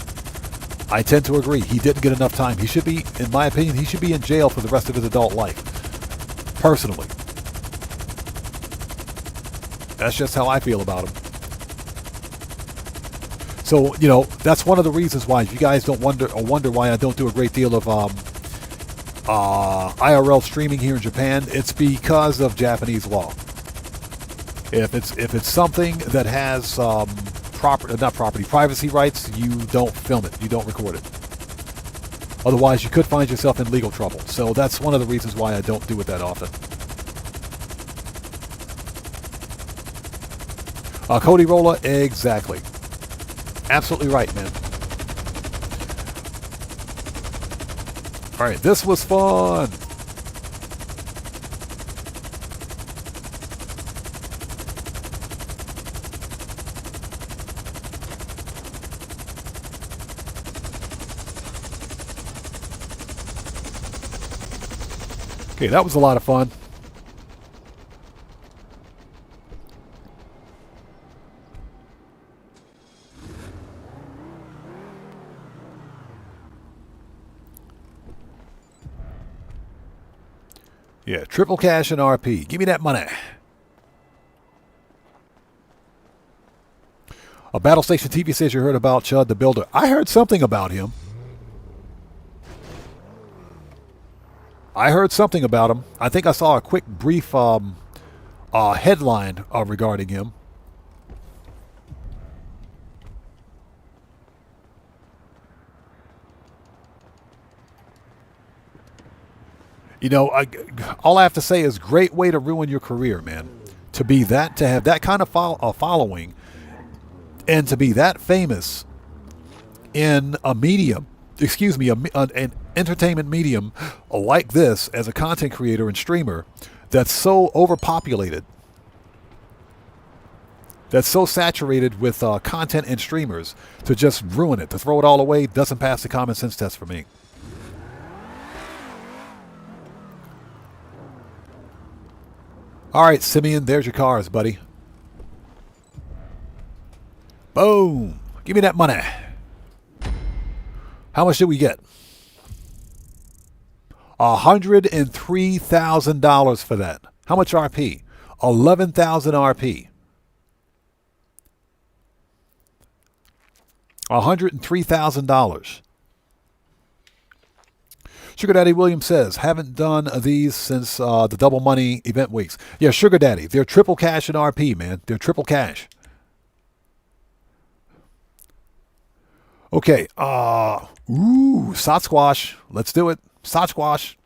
I tend to agree. He didn't get enough time. He should be, in my opinion, he should be in jail for the rest of his adult life. Personally. That's just how I feel about him. So, you know, that's one of the reasons why, if you guys don't wonder why I don't do a great deal of IRL streaming here in Japan, it's because of Japanese law. If it's something that has privacy rights, you don't film it, you don't record it. Otherwise, you could find yourself in legal trouble. So that's one of the reasons why I don't do it that often. Cody Rolla, exactly. Absolutely right, man. All right, this was fun. Okay, that was a lot of fun. Yeah, triple cash and RP. Give me that money. A Battle Station TV says you heard about Chud the Builder. I heard something about him. I heard something about him. I think I saw a quick, brief headline regarding him. You know, all I have to say is great way to ruin your career, man. To have that kind of following and to be that famous in a medium, an entertainment medium like this as a content creator and streamer that's so overpopulated, that's so saturated with content and streamers, to just ruin it, to throw it all away, doesn't pass the common sense test for me. All right, Simeon, there's your cars, buddy. Boom. Give me that money. How much did we get? $103,000 for that. How much RP? 11,000 RP. $103,000. Sugar Daddy Williams says, haven't done these since the Double Money event weeks. Yeah, Sugar Daddy. They're triple cash and RP, man. They're triple cash. Okay. Sasquatch. Let's do it. Sasquatch.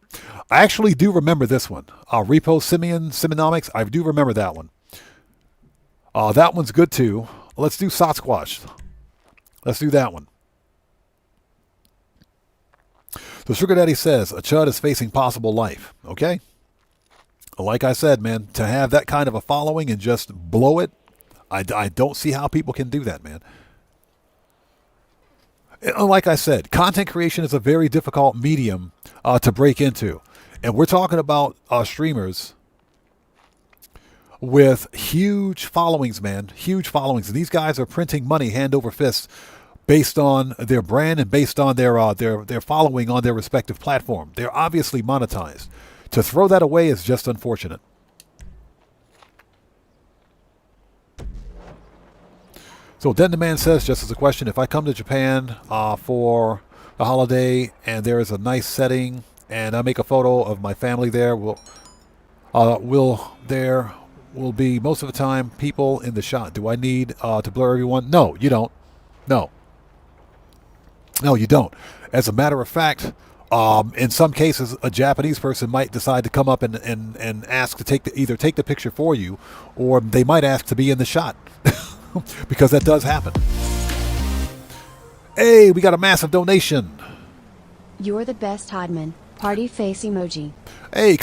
I actually do remember this one. Repo Simonomics. I do remember that one. That one's good too. Let's do Sasquatch. Let's do that one. So Sugar Daddy says, a Chud is facing possible life. Okay? Like I said, man, to have that kind of a following and just blow it, I don't see how people can do that, man. And like I said, content creation is a very difficult medium to break into. And we're talking about streamers with huge followings, man. Huge followings. And these guys are printing money hand over fist based on their brand and based on their following on their respective platform. They're obviously monetized. To throw that away is just unfortunate. So Den the Man says, just as a question, if I come to Japan for the holiday and there is a nice setting and I make a photo of my family there, will be most of the time people in the shot? Do I need to blur everyone? No, you don't. No, you don't. As a matter of fact, in some cases, a Japanese person might decide to come up and ask to either take the picture for you, or they might ask to be in the shot. Because that does happen. Hey, we got a massive donation. You're the best, Hodman. Party face emoji. Hey,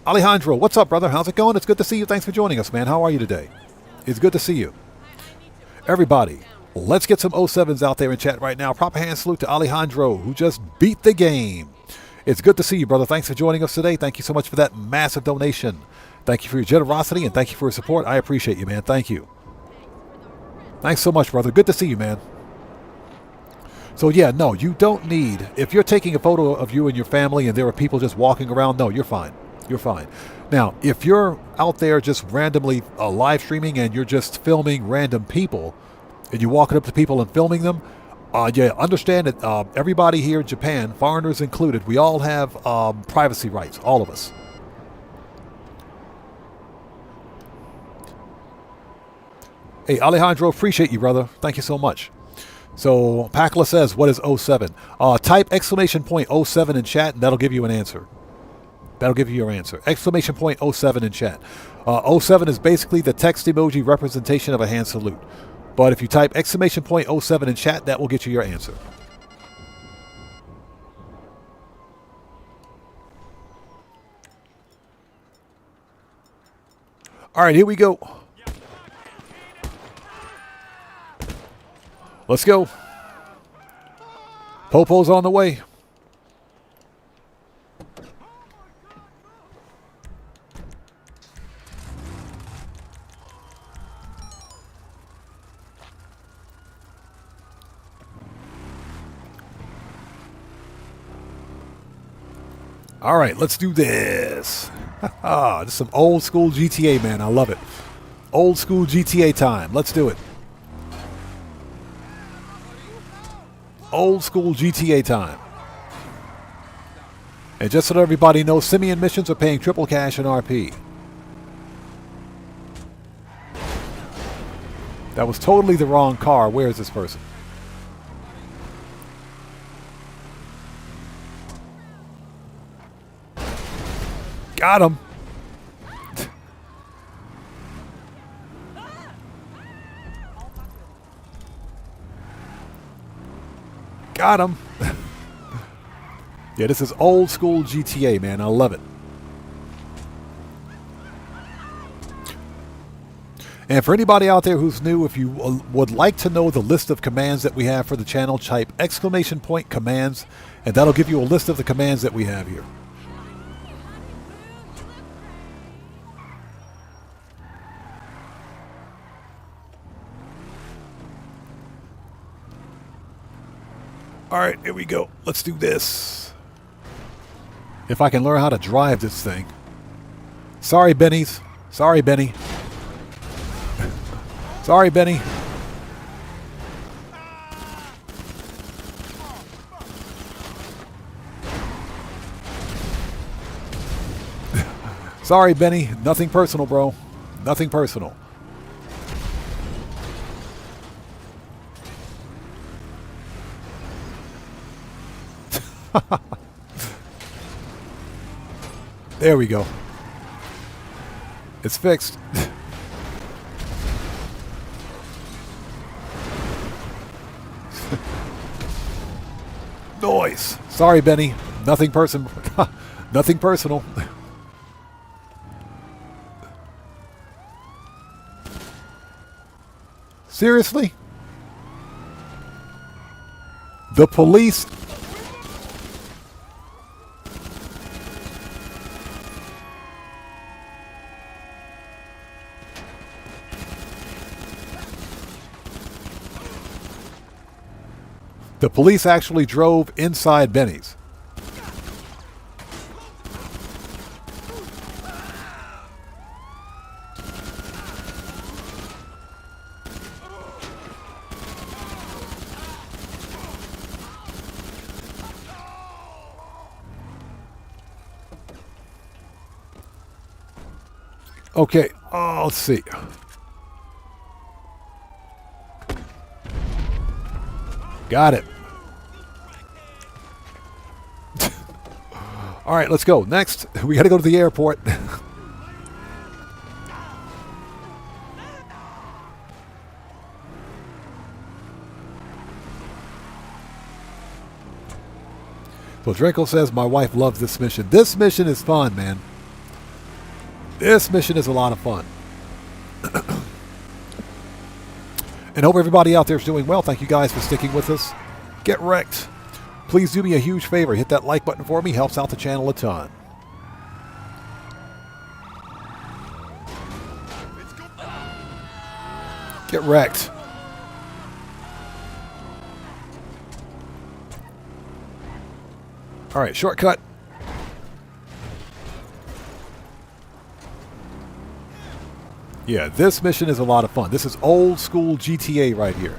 Alejandro, what's up, brother? How's it going? It's good to see you. Thanks for joining us, man. How are you today? It's good to see you. Everybody, let's get some 07s out there in chat right now. Proper hand salute to Alejandro, who just beat the game. It's good to see you, brother. Thanks for joining us today. Thank you so much for that massive donation. Thank you for your generosity, and thank you for your support. I appreciate you, man. Thank you. Thanks so much, brother. Good to see you, man. So, yeah, no, you don't need... If you're taking a photo of you and your family and there are people just walking around, no, you're fine. You're fine. Now, if you're out there just randomly live streaming and you're just filming random people and you're walking up to people and filming them, yeah, understand that everybody here in Japan, foreigners included, we all have privacy rights, all of us. Hey, Alejandro, appreciate you, brother. Thank you so much. So, Pakla says, what is 07? Type exclamation point 07 in chat, and that'll give you an answer. That'll give you your answer. Exclamation point 07 in chat. 07 is basically the text emoji representation of a hand salute. But if you type exclamation point 07 in chat, that will get you your answer. All right, here we go. Let's go. Popo's on the way. All right, let's do this. This is some old school GTA, man. I love it. Old school GTA time. Let's do it. Old school GTA time. And just so everybody knows, Simeon missions are paying triple cash in RP. That was totally the wrong car. Where is this person? Got him. Got him. Yeah, this is old school GTA, man. I love it. And for anybody out there who's new, if you would like to know the list of commands that we have for the channel, type exclamation point commands, and that'll give you a list of the commands that we have here. All right, here we go. Let's do this. If I can learn how to drive this thing. Sorry, Bennies. Sorry, Benny. Sorry, Benny. Sorry, Benny. Nothing personal, bro. Nothing personal. There we go. It's fixed. Noise. Sorry, Benny. Nothing personal. Nothing personal. Seriously? The police... The police actually drove inside Benny's. Okay, let's see. Got it. All right, let's go. Next, we got to go to the airport. So Draco says, my wife loves this mission. This mission is fun, man. This mission is a lot of fun. And hope everybody out there is doing well. Thank you guys for sticking with us. Get wrecked. Please do me a huge favor. Hit that like button for me. Helps out the channel a ton. Get wrecked. All right, shortcut. Yeah, this mission is a lot of fun. This is old school GTA right here.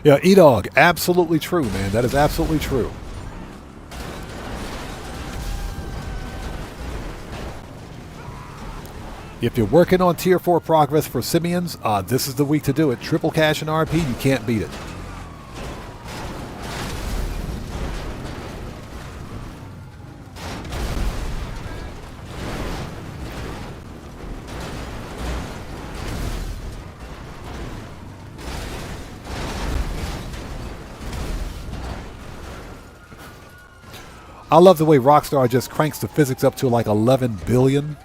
Yeah, E-Dog, absolutely true, man. That is absolutely true. If you're working on Tier 4 progress for Simians, this is the week to do it. Triple cash and RP, you can't beat it. I love the way Rockstar just cranks the physics up to like 11 billion.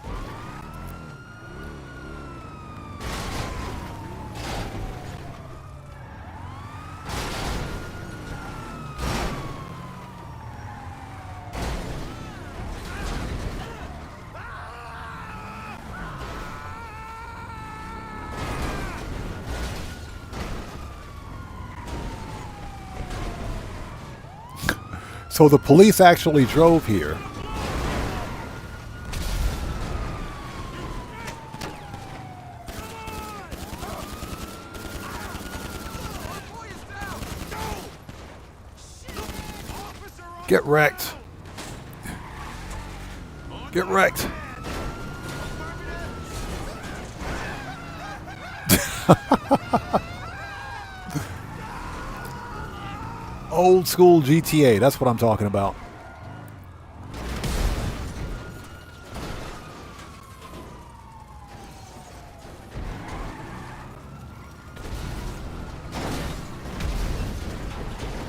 So the police actually drove here. Get wrecked. Get wrecked. Old school GTA, that's what I'm talking about.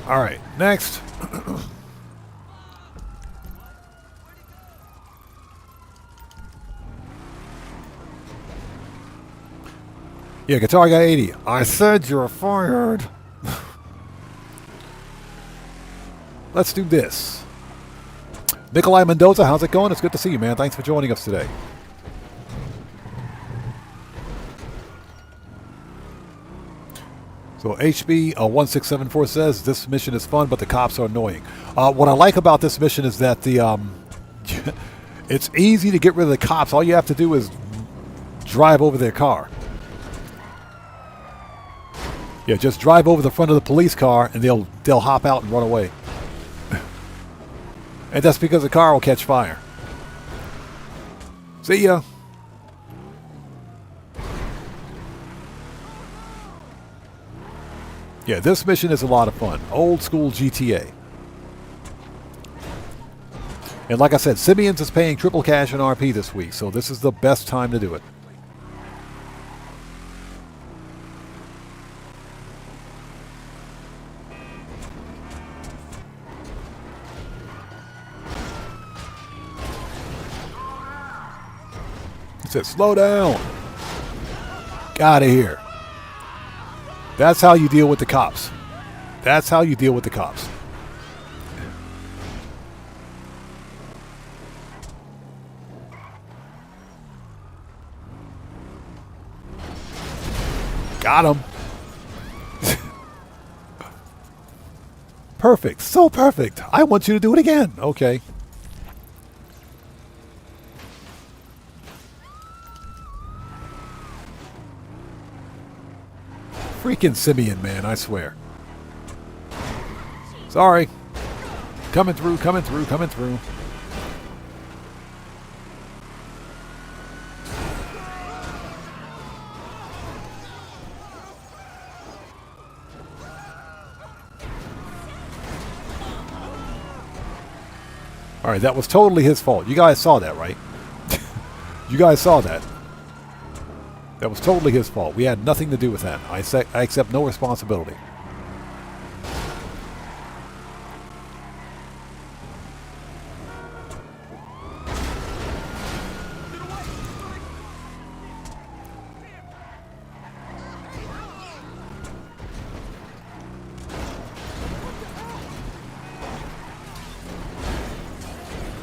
All right, next. Yeah, Guitar Guy 80. I said you're fired. Let's do this. Nikolai Mendoza, how's it going? It's good to see you, man. Thanks for joining us today. So HB 1674 says this mission is fun, but the cops are annoying. What I like about this mission is that the it's easy to get rid of the cops. All you have to do is drive over their car. Yeah, just drive over the front of the police car, and they'll hop out and run away. And that's because the car will catch fire. See ya. Yeah, this mission is a lot of fun. Old school GTA. And like I said, Simians is paying triple cash and RP this week, so this is the best time to do it. Said, slow down. Get out of here. That's how you deal with the cops. That's how you deal with the cops. Got him. Perfect. So perfect. I want you to do it again. Okay. Freaking Simeon, man, I swear. Sorry. Coming through, coming through, coming through. All right, that was totally his fault. You guys saw that, right? You guys saw that. That was totally his fault. We had nothing to do with that. I accept no responsibility.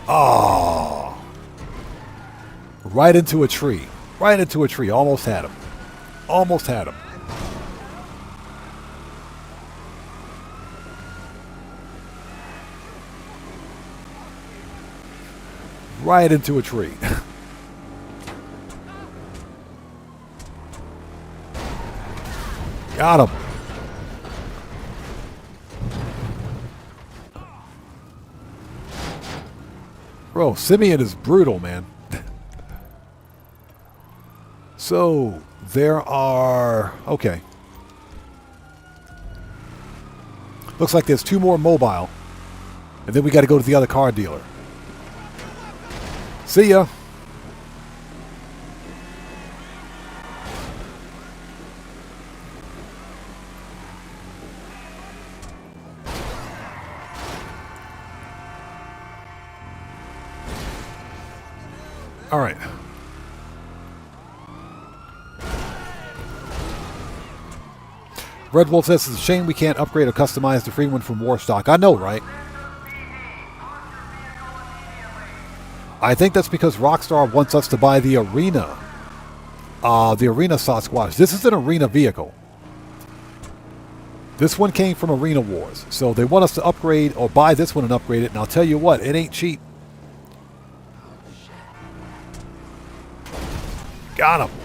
Oh. Right into a tree. Right into a tree. Almost had him. Almost had him. Right into a tree. Got him. Bro, Simeon is brutal, man. So, there are... Okay. Looks like there's 2 more mobile. And then we got to go to the other car dealer. See ya. All right. Red Wolf says, it's a shame we can't upgrade or customize the free one from War Stock. I know, right? I think that's because Rockstar wants us to buy the Arena. The Arena Sasquatch. This is an Arena vehicle. This one came from Arena Wars. So they want us to upgrade or buy this one and upgrade it. And I'll tell you what, it ain't cheap. Got him.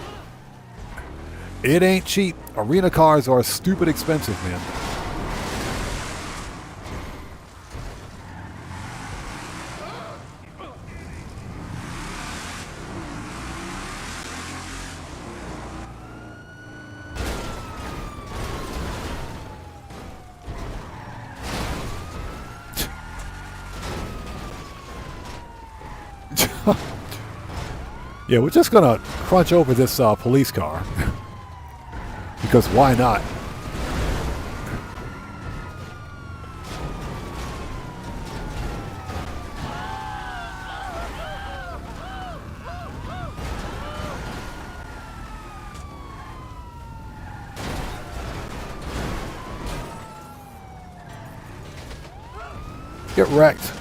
It ain't cheap. Arena cars are stupid expensive, man. Yeah, we're just going to crunch over this police car. Because why not? Get wrecked.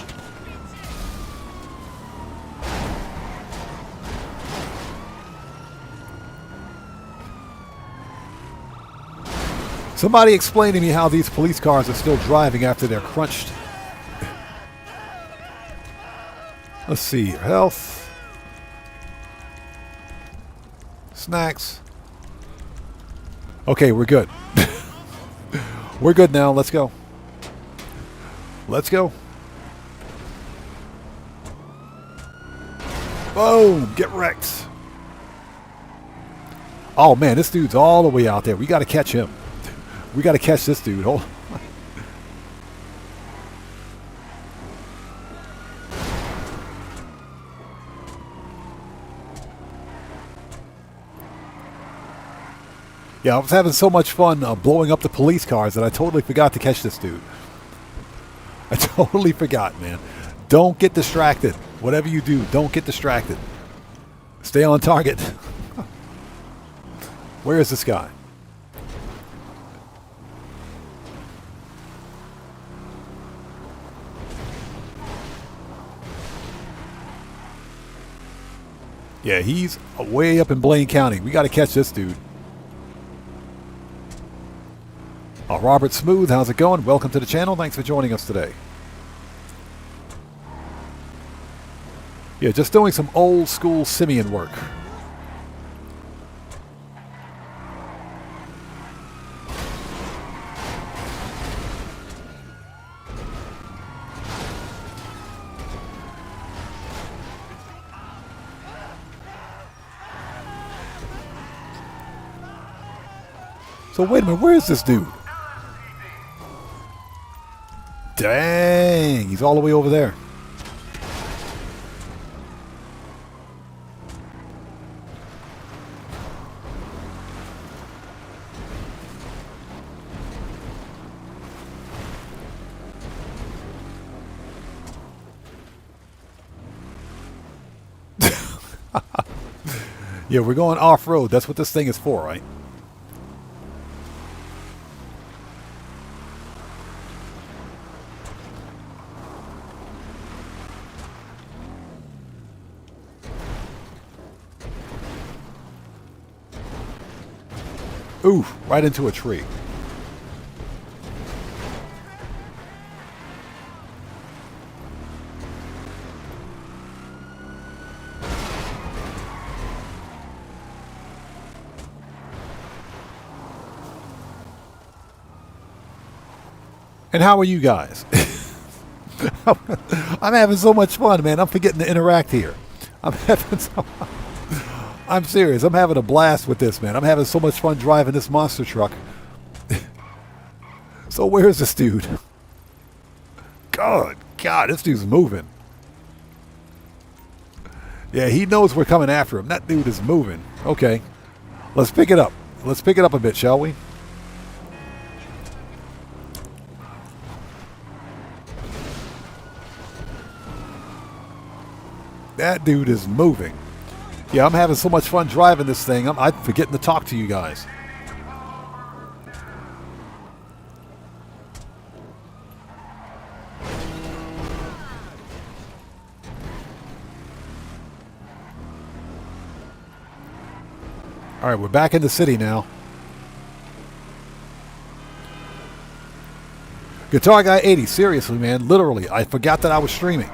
Somebody explain to me how these police cars are still driving after they're crunched. Let's see. Health. Snacks. Okay, we're good. We're good now. Let's go. Let's go. Boom. Get wrecked. Oh, man. This dude's all the way out there. We got to catch him. We got to catch this dude. Hold on. Yeah, I was having so much fun blowing up the police cars that I totally forgot to catch this dude. I totally forgot, man. Don't get distracted. Whatever you do, don't get distracted. Stay on target. Where is this guy? Yeah, he's way up in Blaine County. We got to catch this dude. Robert Smooth, how's it going? Welcome to the channel. Thanks for joining us today. Yeah, just doing some old school Simeon work. So wait a minute, where is this dude? Dang, he's all the way over there. Yeah, we're going off-road. That's what this thing is for, right? Ooh, right into a tree. And how are you guys? I'm having so much fun, man. I'm forgetting to interact here. I'm serious. I'm having a blast with this, man. I'm having so much fun driving this monster truck. So where's this dude? God, this dude's moving. Yeah, he knows we're coming after him. That dude is moving. Okay, let's pick it up. Let's pick it up a bit, shall we? That dude is moving. Yeah, I'm having so much fun driving this thing. I'm forgetting to talk to you guys. All right, we're back in the city now. Guitar Guy 80, seriously, man, literally, I forgot that I was streaming.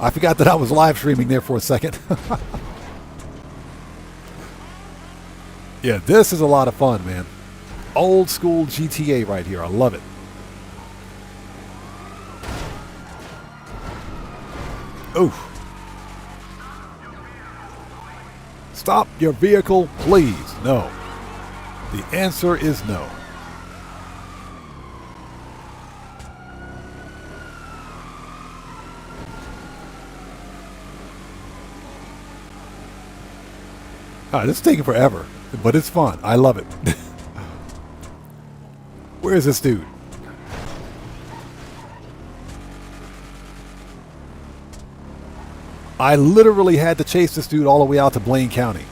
I forgot that I was live streaming there for a second. Yeah, this is a lot of fun, man. Old school GTA right here. I love it. Oof. Stop your vehicle, please. No. The answer is no. This is taking forever, but it's fun. I love it. Where is this dude? I literally had to chase this dude all the way out to Blaine County.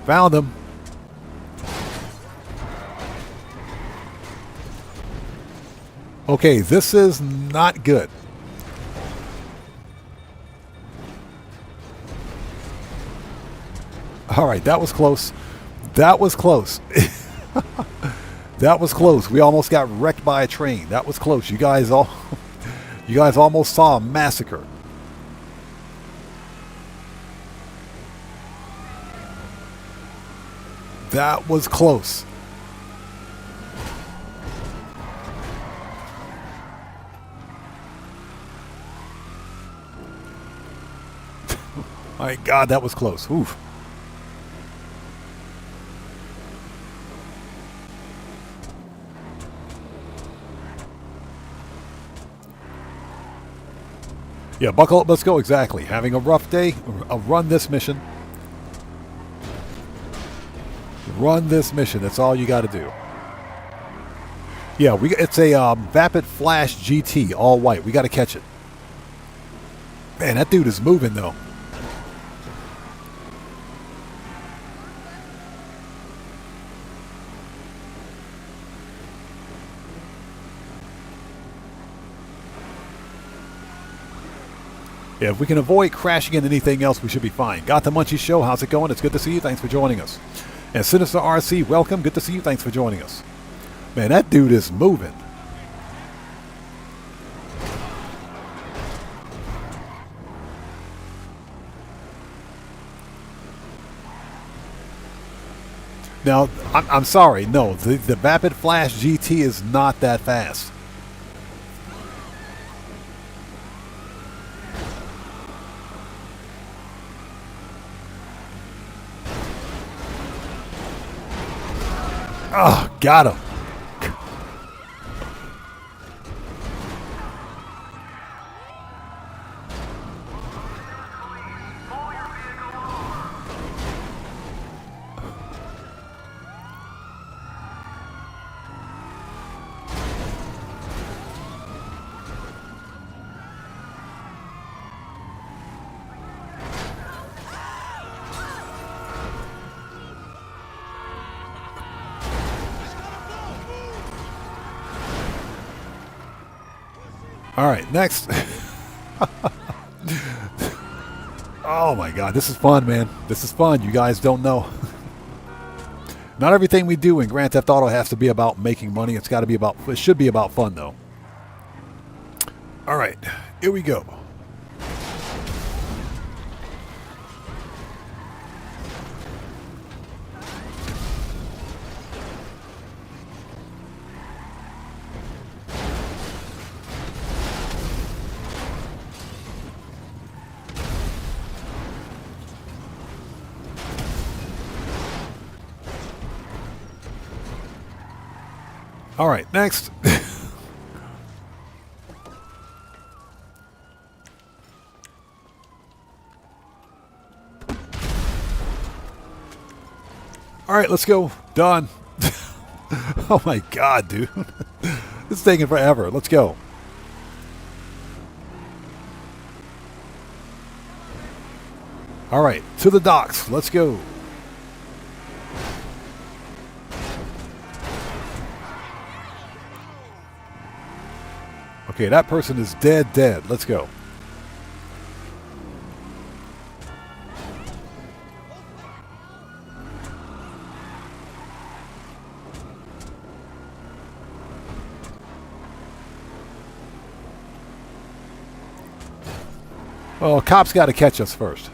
Found him. Okay, this is not good. All right, that was close. That was close. That was close. We almost got wrecked by a train. That was close. You guys almost saw a massacre. That was close. My God, that was close. Oof. Yeah, buckle up, let's go. Exactly. Having a rough day, run this mission. Run this mission. That's all you got to do. Yeah, it's a Vapid Flash GT, all white. We got to catch it. Man, that dude is moving, though. Yeah, if we can avoid crashing into anything else, we should be fine. Got the Munchie Show. How's it going? It's good to see you. Thanks for joining us. And Sinister RC, welcome. Good to see you. Thanks for joining us. Man, that dude is moving. Now, I'm sorry. No, the Vapid Flash GT is not that fast. Oh, got him. All right, next. Oh my God, this is fun, man. This is fun. You guys don't know. Not everything we do in Grand Theft Auto has to be about making money. It's got to be about. It should be about fun, though. All right, here we go. All right, next. All right, let's go. Done. Oh my God, dude. This is taking forever. Let's go. All right, to the docks. Let's go. Okay, that person is dead. Let's go. Well, cops got to catch us first.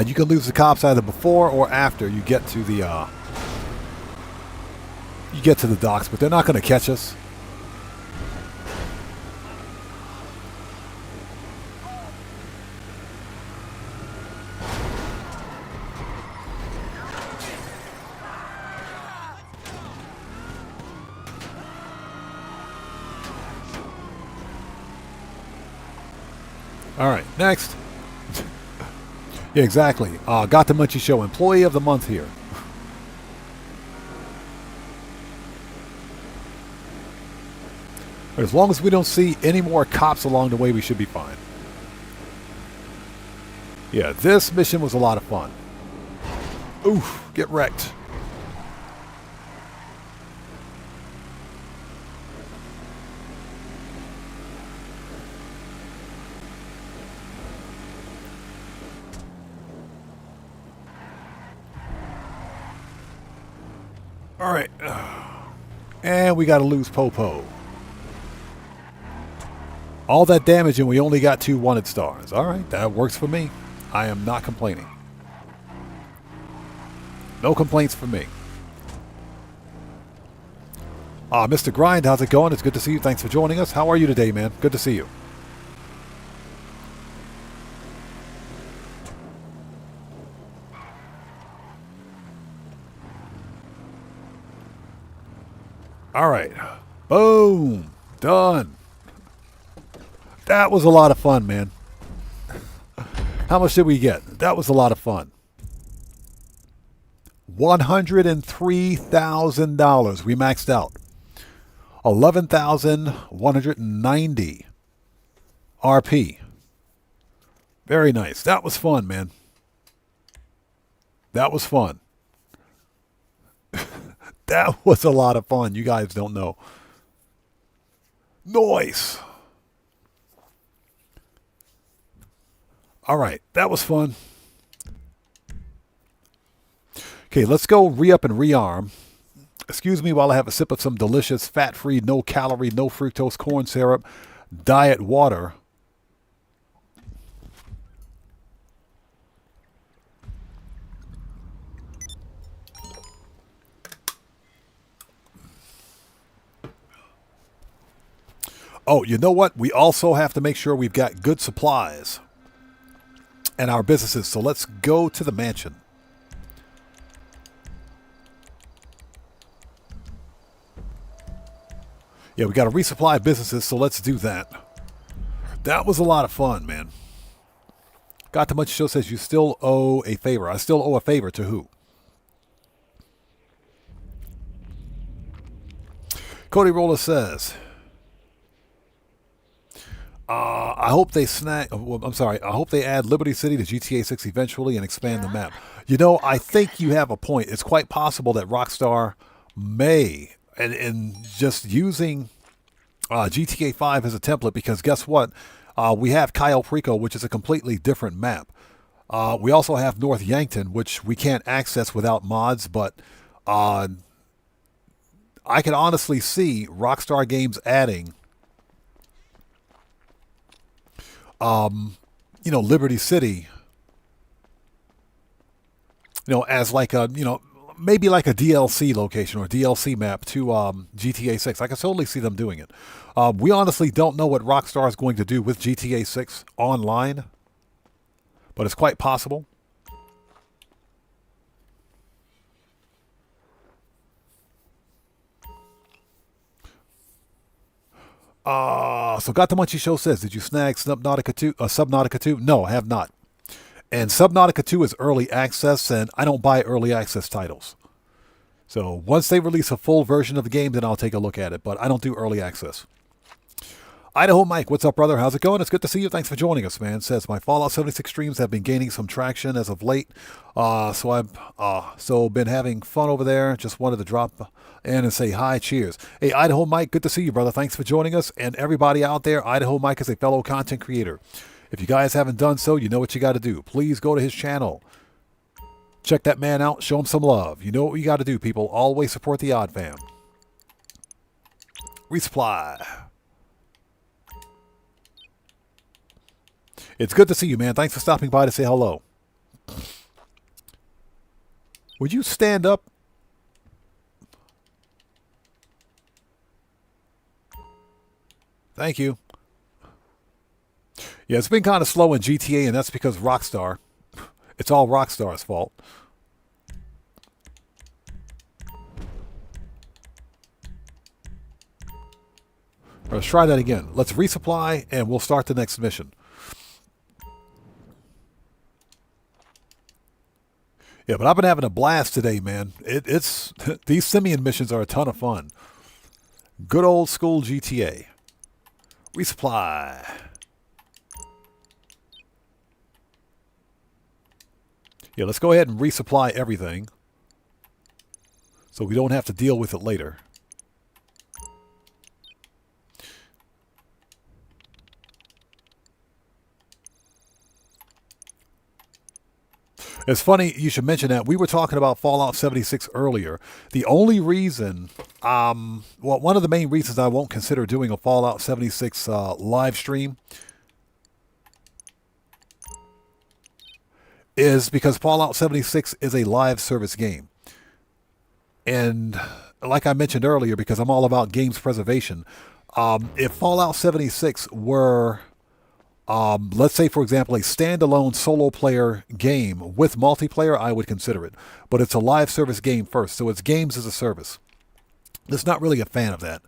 You can lose the cops either before or after you get to the docks, but they're not going to catch us. All right, next. Yeah, exactly. Got the Munchie Show. Employee of the Month here. But as long as we don't see any more cops along the way, we should be fine. Yeah, this mission was a lot of fun. Oof, get wrecked. All right. And we got to lose Popo. All that damage and we only got 2 wanted stars. All right, that works for me. I am not complaining. No complaints from me. Mr. Grind, how's it going? It's good to see you. Thanks for joining us. How are you today, man? Good to see you. All right. Boom. Done. That was a lot of fun, man. How much did we get? That was a lot of fun. $103,000. We maxed out. 11,190 RP. Very nice. That was fun, man. That was fun. That was a lot of fun. You guys don't know. Nice. All right, that was fun. Okay, let's go re-up and rearm. Excuse me while I have a sip of some delicious, fat-free, no-calorie, no-fructose corn syrup, diet water. Oh, you know what? We also have to make sure we've got good supplies and our businesses. So let's go to the mansion. Yeah, we got to resupply businesses, so let's do that. That was a lot of fun, man. Got to Much Show says you still owe a favor. I still owe a favor to who? Cody Roller says, I hope they I hope they add Liberty City to GTA 6 eventually and expand the map. You know, I think you have a point. It's quite possible that Rockstar may, and just using GTA 5 as a template, because guess what? We have Cayo Perico, which is a completely different map. We also have North Yankton, which we can't access without mods, but I can honestly see Rockstar Games adding Liberty City, as like a, maybe like a DLC location or DLC map to GTA 6. I can totally see them doing it. We honestly don't know what Rockstar is going to do with GTA 6 online, but it's quite possible. So Got the Munchie Show says, did you snag Subnautica 2? No, I have not. And Subnautica 2 is early access, and I don't buy early access titles. So once they release a full version of the game, then I'll take a look at it, but I don't do early access. Idaho Mike, what's up, brother? How's it going? It's good to see you. Thanks for joining us, man. Says, my Fallout 76 streams have been gaining some traction as of late, so I've been having fun over there. Just wanted to drop in and say hi, cheers. Hey, Idaho Mike, good to see you, brother. Thanks for joining us. And everybody out there, Idaho Mike is a fellow content creator. If you guys haven't done so, you know what you got to do. Please go to his channel. Check that man out. Show him some love. You know what you got to do, people. Always support the Odd Fam. Resupply. It's good to see you, man. Thanks for stopping by to say hello. Would you stand up? Thank you. Yeah, it's been kind of slow in GTA, and that's because Rockstar. It's all Rockstar's fault. Let's try that again. Let's resupply, and we'll start the next mission. Yeah, but I've been having a blast today, man. It's these Simeon missions are a ton of fun. Good old school GTA. Resupply. Yeah, let's go ahead and resupply everything so we don't have to deal with it later. It's funny you should mention that. We were talking about Fallout 76 earlier. The only reason, one of the main reasons I won't consider doing a Fallout 76 live stream is because Fallout 76 is a live service game. And like I mentioned earlier, because I'm all about games preservation, if Fallout 76 were, let's say, for example, a standalone solo player game with multiplayer, I would consider it. But it's a live service game first, so it's games as a service. Just not really a fan of that.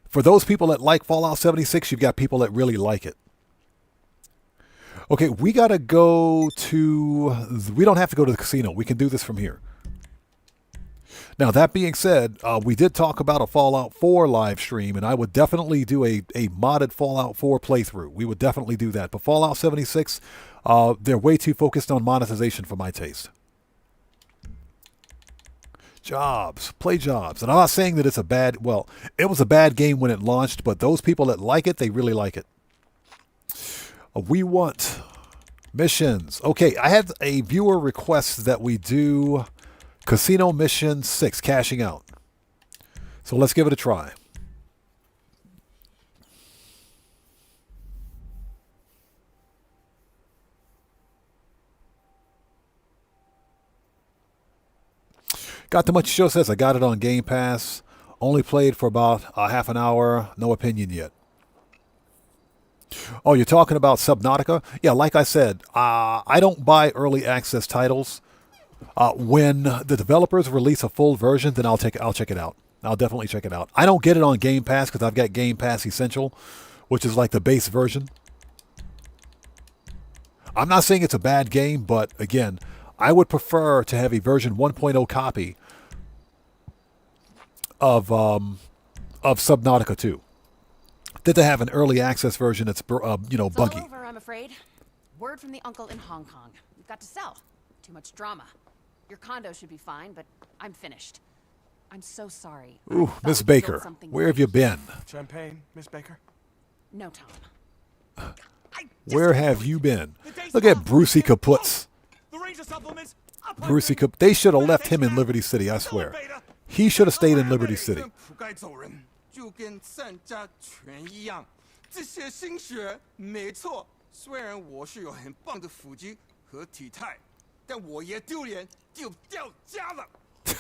For those people that like Fallout 76, you've got people that really like it. Okay, we got to go to... We don't have to go to the casino. We can do this from here. Now, that being said, we did talk about a Fallout 4 live stream, and I would definitely do a modded Fallout 4 playthrough. We would definitely do that. But Fallout 76, they're way too focused on monetization for my taste. Jobs. Play Jobs. And I'm not saying that it's a bad... Well, it was a bad game when it launched, but those people that like it, they really like it. We want missions. Okay, I had a viewer request that we do Casino Mission 6, Cashing Out. So let's give it a try. Got the Much Show says I got it on Game Pass. Only played for about a half an hour. No opinion yet. Oh, you're talking about Subnautica? Yeah, like I said, I don't buy early access titles. When the developers release a full version, then I'll check it out. I'll definitely check it out. I don't get it on Game Pass because I've got Game Pass Essential, which is like the base version. I'm not saying it's a bad game, but again, I would prefer to have a version 1.0 copy of Subnautica 2 than to have an early access version that's It's buggy. all over, I'm afraid. Word from the uncle in Hong Kong. We've got to sell. Too much drama. Your condo should be fine, but I'm finished. I'm so sorry. Ooh, Miss Baker, where have you been? Champagne, Miss Baker? No, Tom. Where have you been? Look at Brucey Kaputs. Brucey Kaput. They should have left him in Liberty City, I swear. He should have stayed in Liberty City. 就跟善家全一样，这些心血没错。虽然我是有很棒的腹肌和体态，但我也丢脸就掉家了。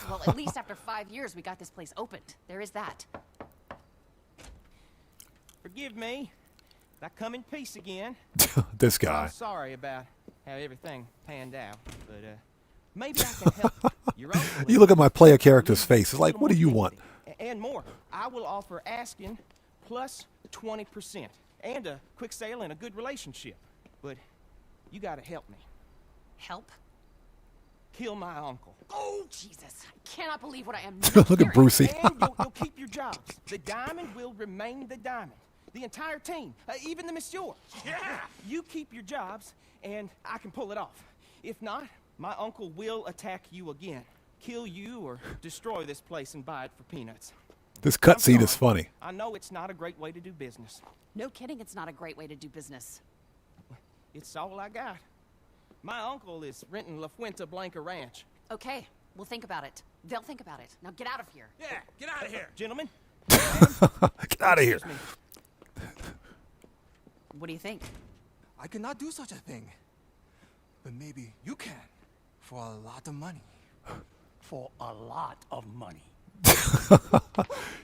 Well, at least after 5 years, we got this place opened. There is that. Forgive me. I come in peace again. This guy. I'm sorry about how everything panned out, but maybe I can help. Your uncle You look at my player character's face. It's like, what do you want? and more. I will offer asking plus 20% and a quick sale and a good relationship. But you gotta help me. Help? Kill my uncle. Oh, Jesus. I cannot believe what I am Look at Brucey. And you'll keep your jobs. The diamond will remain the diamond. The entire team, even the monsieur. Yeah! You keep your jobs, and I can pull it off. If not, my uncle will attack you again. Kill you or destroy this place and buy it for peanuts. This cutscene is funny. I know it's not a great way to do business. No kidding, it's not a great way to do business. It's all I got. My uncle is renting La Fuente Blanca Ranch. Okay, we'll think about it. They'll think about it. Now get out of here. Yeah, get out of here. Gentlemen. Get out of here. What do you think? I cannot do such a thing. But maybe you can. For a lot of money. For a lot of money.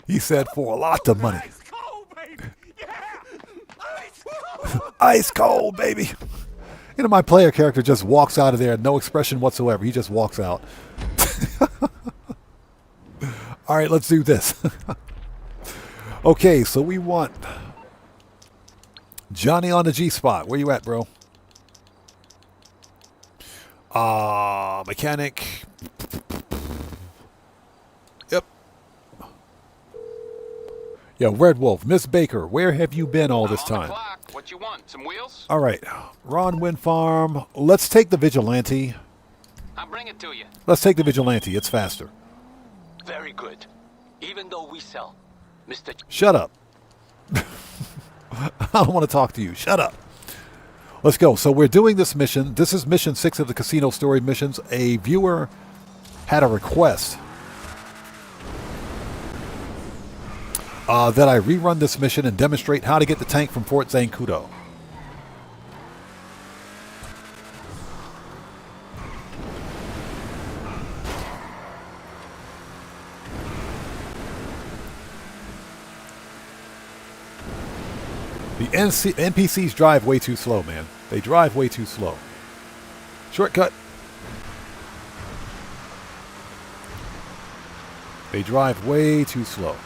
He said for a lot of money. Ice cold, baby. Yeah. Ice cold. Ice cold, baby. You know, my player character just walks out of there, no expression whatsoever. He just walks out. All right, let's do this. Okay, so we want Johnny on the G-spot. Where you at, bro? Mechanic. Yep. Yeah, Red Wolf. Miss Baker, where have you been all this time? What you want? Some wheels? All right. Ron Wind Farm. Let's take the Vigilante. I'll bring it to you. Let's take the Vigilante. It's faster. Very good. Even though we sell, Mr. Shut up. I don't want to talk to you. Shut up. Let's go. So we're doing this mission. This is mission 6 of the Casino Story missions. A viewer had a request that I rerun this mission and demonstrate how to get the tank from Fort Zancudo. The NPCs drive way too slow, man. They drive way too slow. Shortcut. They drive way too slow.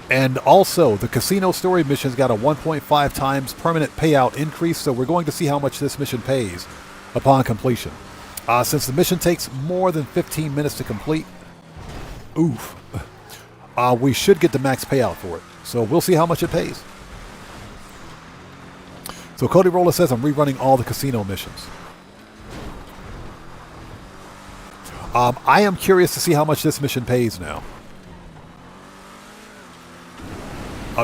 And also, the Casino Story mission's got a 1.5 times permanent payout increase, so we're going to see how much this mission pays upon completion. Since the mission takes more than 15 minutes to complete, we should get the max payout for it. So we'll see how much it pays. So Cody Roller says I'm rerunning all the casino missions. I am curious to see how much this mission pays now.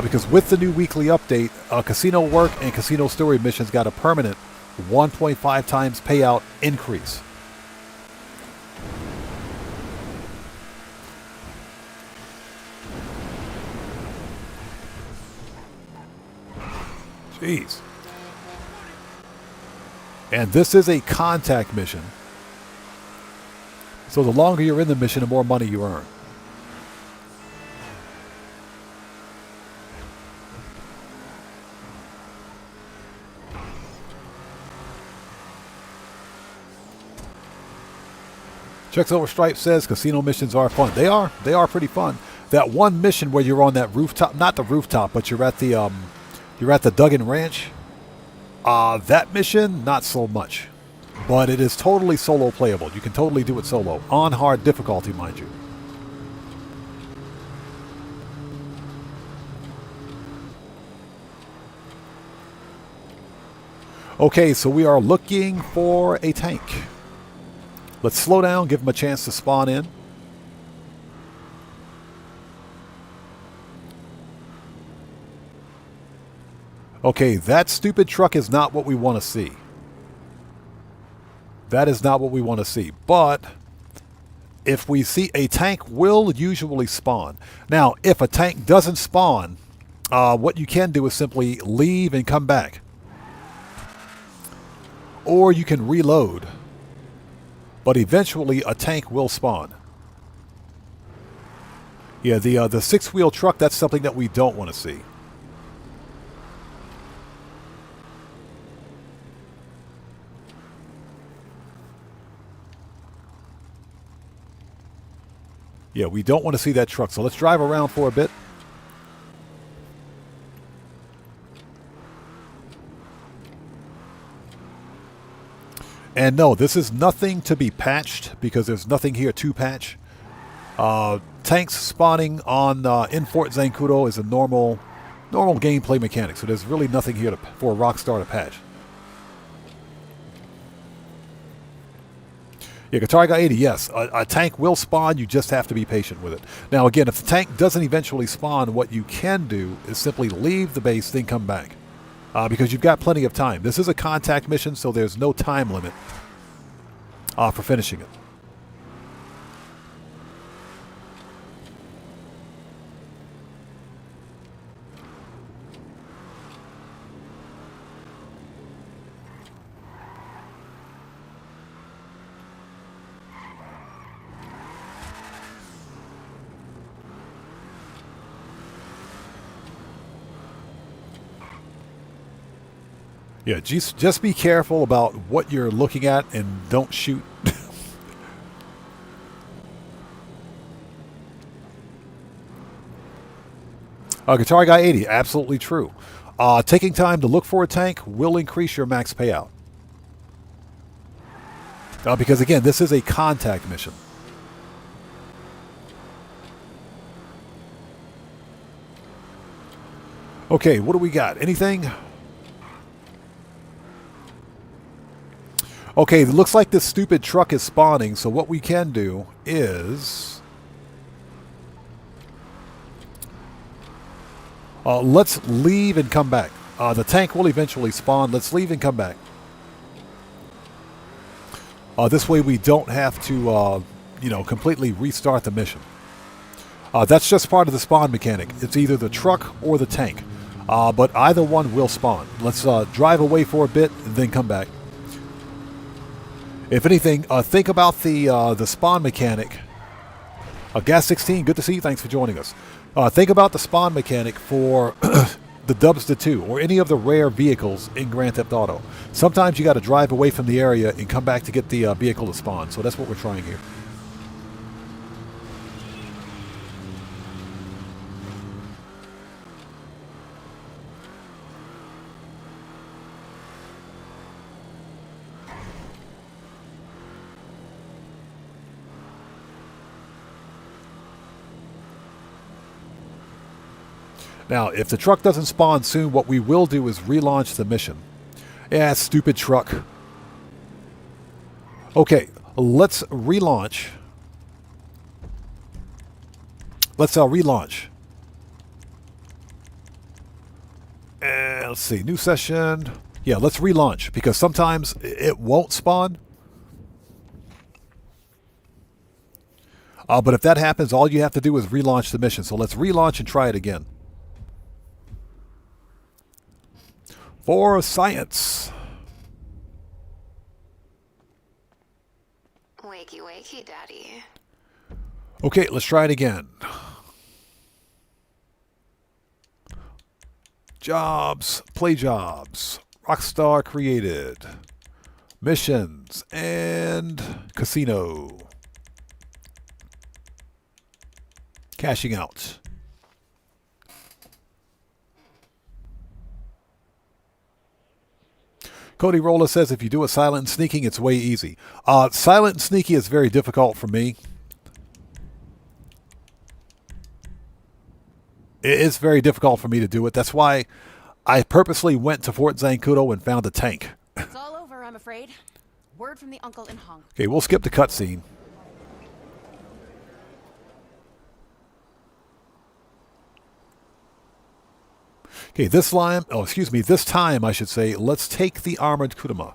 Because with the new weekly update, casino work and casino story missions got a permanent 1.5 times payout increase. Jeez. And this is a contact mission. So the longer you're in the mission, the more money you earn. Checks Over Stripe says casino missions are fun. They are pretty fun. That one mission where you're on that rooftop, not the rooftop, but you're at the Duggan Ranch. That mission, not so much. But it is totally solo playable. You can totally do it solo. On hard difficulty, mind you. Okay, so we are looking for a tank. Let's slow down, give them a chance to spawn in. Okay, that stupid truck is not what we want to see. That is not what we want to see. But if we see a tank will usually spawn. Now, if a tank doesn't spawn, what you can do is simply leave and come back. Or you can reload. But eventually a tank will spawn. Yeah, the six-wheel truck, that's something that we don't want to see. Yeah, we don't want to see that truck. So let's drive around for a bit. And no, this is nothing to be patched because there's nothing here to patch. Tanks spawning on in Fort Zancudo is a normal gameplay mechanic. So there's really nothing here for Rockstar to patch. Yeah, Guitar Guy 80, yes. A tank will spawn, you just have to be patient with it. Now again, if the tank doesn't eventually spawn, what you can do is simply leave the base, then come back. Because you've got plenty of time. This is a contact mission, so there's no time limit for finishing it. Yeah, just be careful about what you're looking at and don't shoot. Guitar Guy 80, absolutely true. Taking time to look for a tank will increase your max payout. Because again, this is a contact mission. Okay, what do we got? Anything? Okay, it looks like this stupid truck is spawning, so what we can do is... let's leave and come back. The tank will eventually spawn. Let's leave and come back. This way we don't have to, completely restart the mission. That's just part of the spawn mechanic. It's either the truck or the tank. But either one will spawn. Let's drive away for a bit and then come back. If anything, think about the spawn mechanic. Gas 16, good to see you. Thanks for joining us. Think about the spawn mechanic for the Dubster 2 or any of the rare vehicles in Grand Theft Auto. Sometimes you got to drive away from the area and come back to get the vehicle to spawn. So that's what we're trying here. Now, if the truck doesn't spawn soon, what we will do is relaunch the mission. Yeah, stupid truck. Okay, let's relaunch. Let's relaunch. And let's see, new session. Yeah, let's relaunch because sometimes it won't spawn. But if that happens, all you have to do is relaunch the mission. So let's relaunch and try it again. For science. Wakey, wakey, daddy. Okay, let's try it again. Jobs, play jobs, Rockstar created, missions, and casino. Cashing out. Cody Rolla says if you do it silent and sneaking, it's way easy. Silent and sneaky is very difficult for me. It is very difficult for me to do it. That's why I purposely went to Fort Zancudo and found a tank. It's all over, I'm afraid. Word from the uncle in Hong. Okay, we'll skip the cutscene. Okay, this time I should say, let's take the armored Kuruma.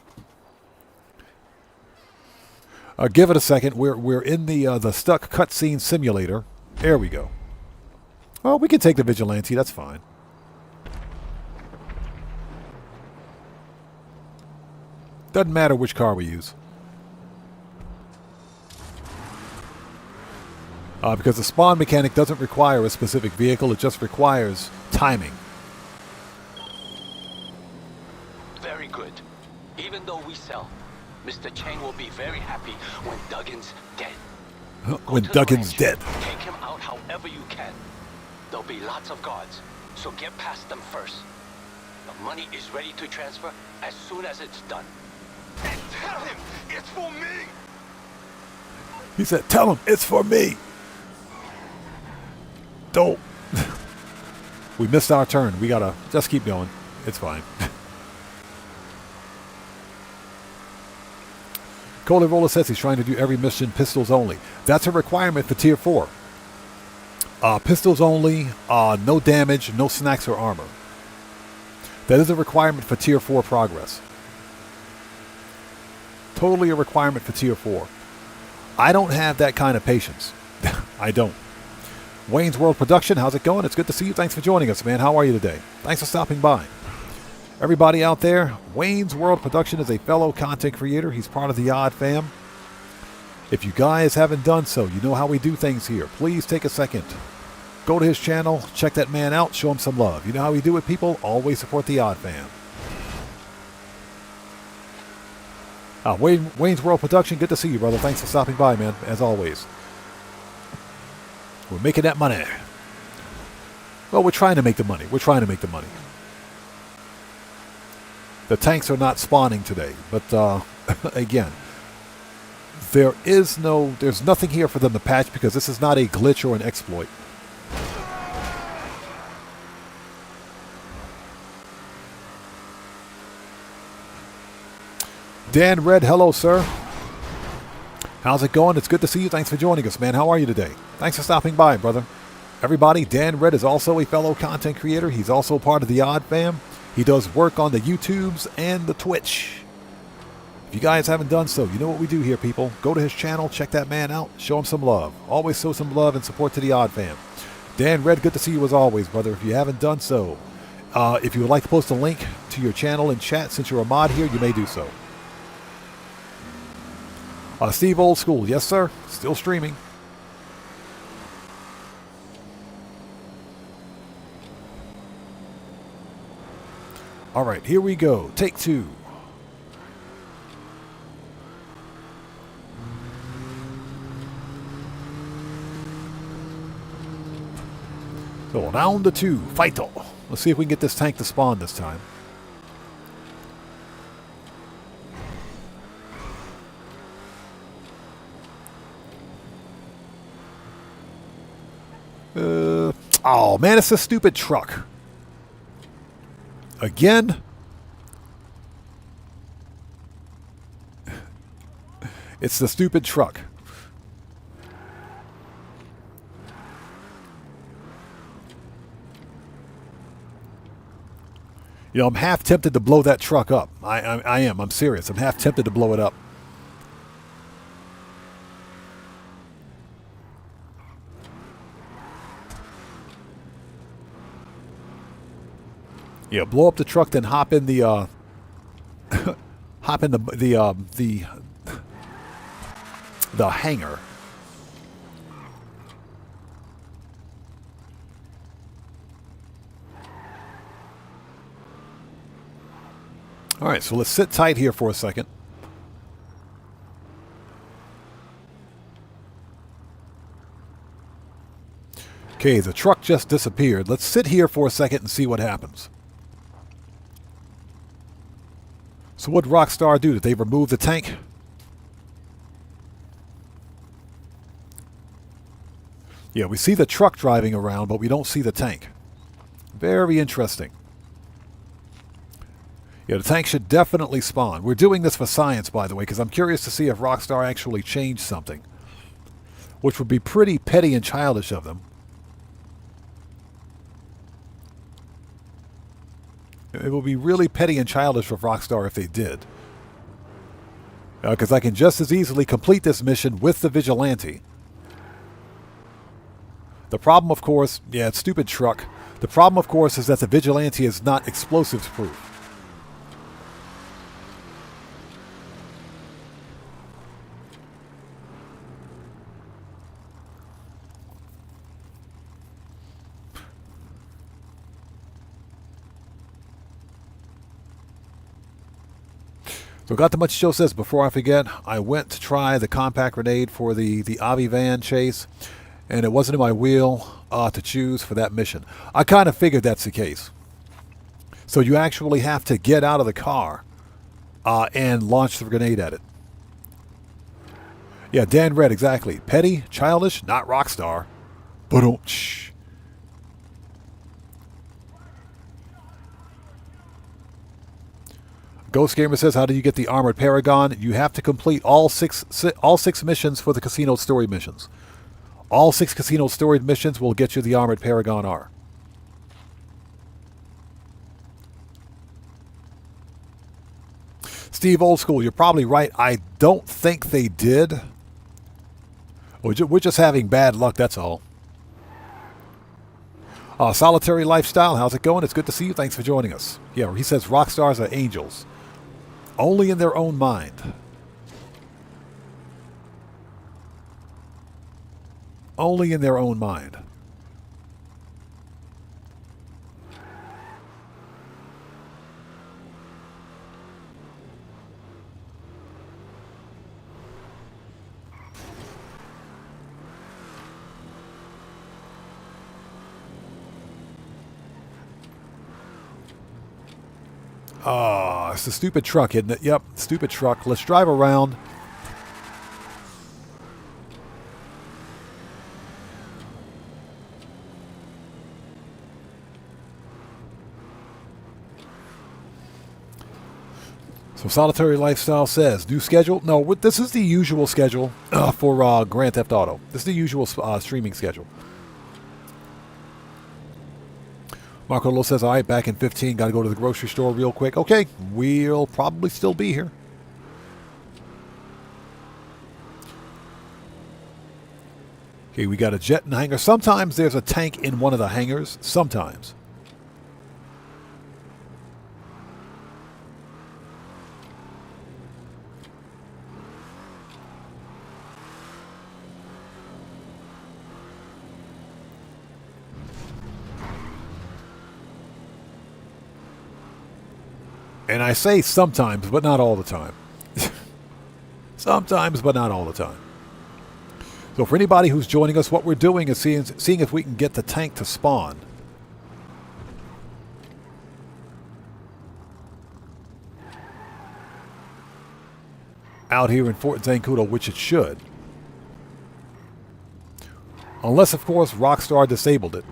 Give it a second. We're in the stuck cutscene simulator. There we go. Oh, we can take the Vigilante. That's fine. Doesn't matter which car we use. Because the spawn mechanic doesn't require a specific vehicle. It just requires timing. Very good. Even though we sell, Mr. Chang will be very happy when Duggan's dead. When Duggan's dead. Take him out however you can. There'll be lots of guards, so get past them first. The money is ready to transfer as soon as it's done. And tell him it's for me! He said, tell him it's for me. Don't. We missed our turn. We gotta just keep going. It's fine. Coley Roller says he's trying to do every mission pistols only. That's a requirement for Tier 4. Pistols only, no damage, no snacks or armor. That is a requirement for Tier 4 progress. Totally a requirement for Tier 4. I don't have that kind of patience. I don't. Wayne's World Production, how's it going? It's good to see you. Thanks for joining us, man. How are you today? Thanks for stopping by. Everybody out there, Wayne's World Production is a fellow content creator. He's part of the Odd Fam. If you guys haven't done so, you know how we do things here. Please take a second. Go to his channel, check that man out, show him some love. You know how we do it, people? Always support the Odd Fam. Wayne's World Production, good to see you, brother. Thanks for stopping by, man, as always. We're making that money. Well, we're trying to make the money. We're trying to make the money. The tanks are not spawning today, but again, there's nothing here for them to patch because this is not a glitch or an exploit. Dan Red, hello, sir. How's it going? It's good to see you. Thanks for joining us, man. How are you today? Thanks for stopping by, brother. Everybody, Dan Red is also a fellow content creator. He's also part of the Odd Fam. He does work on the YouTubes and the Twitch. If you guys haven't done so, you know what we do here, people. Go to his channel, check that man out, show him some love. Always show some love and support to the Odd Fam. Dan Red, good to see you as always, brother. If you haven't done so, if you would like to post a link to your channel in chat, since you're a mod here, you may do so. Steve Old School, yes sir, still streaming. All right, here we go. Take two. So round the two, fight. Let's see if we can get this tank to spawn this time. Oh, man, it's a stupid truck. Again? It's the stupid truck. You know, I'm half tempted to blow that truck up. I am. I'm serious. I'm half tempted to blow it up. Yeah, blow up the truck, then hop in the hop in the hangar. All right, so let's sit tight here for a second. Okay, the truck just disappeared. Let's sit here for a second and see what happens. So what did Rockstar do? Did they remove the tank? Yeah, we see the truck driving around, but we don't see the tank. Very interesting. Yeah, the tank should definitely spawn. We're doing this for science, by the way, because I'm curious to see if Rockstar actually changed something, which would be pretty petty and childish of them. It would be really petty and childish of Rockstar if they did. Because I can just as easily complete this mission with the Vigilante. The problem, of course, yeah, it's stupid truck. The problem, of course, is that the Vigilante is not explosives proof. So got the much show says, before I forget, I went to try the compact grenade for the Avi van chase, and it wasn't in my wheel to choose for that mission. I kind of figured that's the case. So you actually have to get out of the car and launch the grenade at it. Yeah, Dan Red, exactly. Petty, childish, not Rockstar. Ba-dum-tsh. Ghost Gamer says, how do you get the Armored Paragon? You have to complete all six missions for the Casino Story missions. All 6 Casino Story missions will get you the Armored Paragon R. Steve Old School, you're probably right. I don't think they did. We're just having bad luck, that's all. Solitary Lifestyle, how's it going? It's good to see you. Thanks for joining us. Yeah, he says Rockstars are angels. Only in their own mind. Only in their own mind. It's the stupid truck, isn't it? Yep, stupid truck. Let's drive around. So Solitary Lifestyle says, new schedule? No, this is the usual schedule for Grand Theft Auto. This is the usual streaming schedule. Marco Lo says, all right, back in 15, got to go to the grocery store real quick. Okay, we'll probably still be here. Okay, we got a jet in the hangar. Sometimes there's a tank in one of the hangars. Sometimes. And I say sometimes, but not all the time. Sometimes, but not all the time. So for anybody who's joining us, what we're doing is seeing if we can get the tank to spawn. Out here in Fort Zancudo, which it should. Unless, of course, Rockstar disabled it.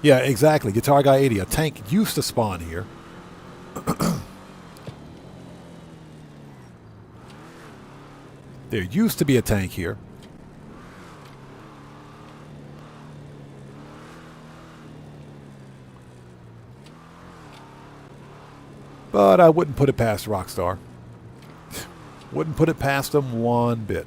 Yeah, exactly. Guitar Guy 80. A tank used to spawn here. There used to be a tank here. But I wouldn't put it past Rockstar. Wouldn't put it past them one bit.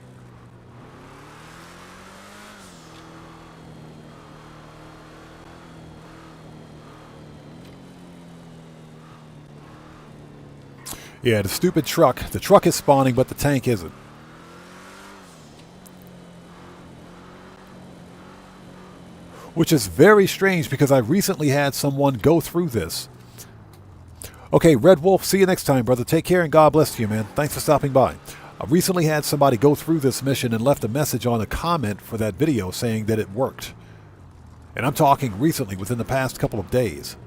Yeah, the stupid truck. The truck is spawning, but the tank isn't. Which is very strange because I recently had someone go through this. Okay, Red Wolf, see you next time, brother. Take care and God bless you, man. Thanks for stopping by. I recently had somebody go through this mission and left a message on a comment for that video saying that it worked. And I'm talking recently, within the past couple of days.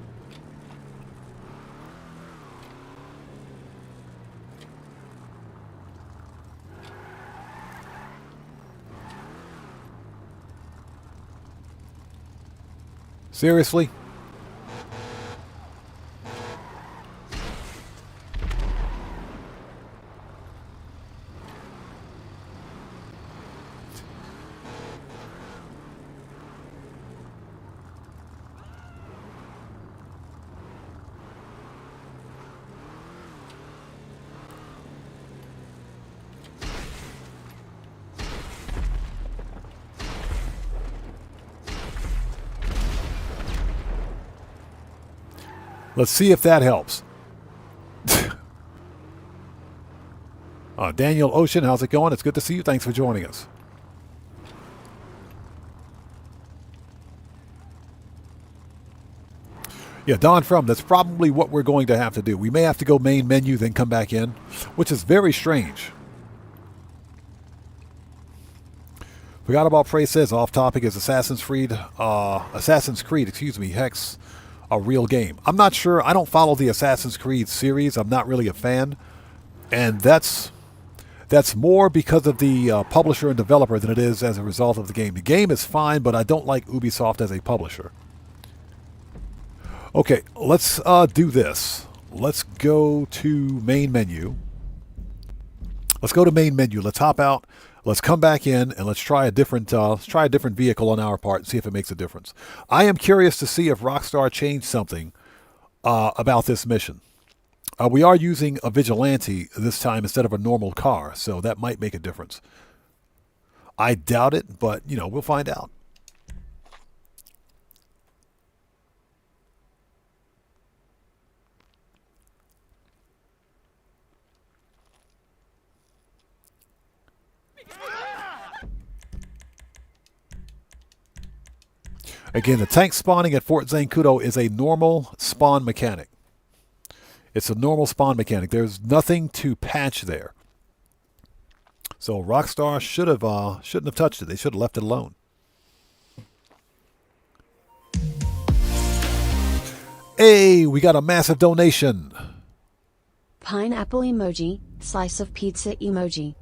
Seriously? Let's see if that helps. Daniel Ocean, how's it going? It's good to see you. Thanks for joining us. Yeah, Don From, that's probably what we're going to have to do. We may have to go main menu, then come back in, which is very strange. Forgot About Prey says, off topic, is Assassin's Creed, Hex, a real game? I'm not sure. I don't follow the Assassin's Creed series. I'm not really a fan. And that's more because of the publisher and developer than it is as a result of the game. The game is fine, but I don't like Ubisoft as a publisher. Okay, let's do this. Let's go to main menu. Let's go to main menu. Let's hop out. Let's come back in and let's try a different vehicle on our part and see if it makes a difference. I am curious to see if Rockstar changed something about this mission. We are using a Vigilante this time instead of a normal car, so that might make a difference. I doubt it, but, you know, we'll find out. Again, the tank spawning at Fort Zancudo is a normal spawn mechanic. It's a normal spawn mechanic. There's nothing to patch there. So Rockstar shouldn't have touched it. They should have left it alone. Hey, we got a massive donation. Pineapple emoji, slice of pizza emoji.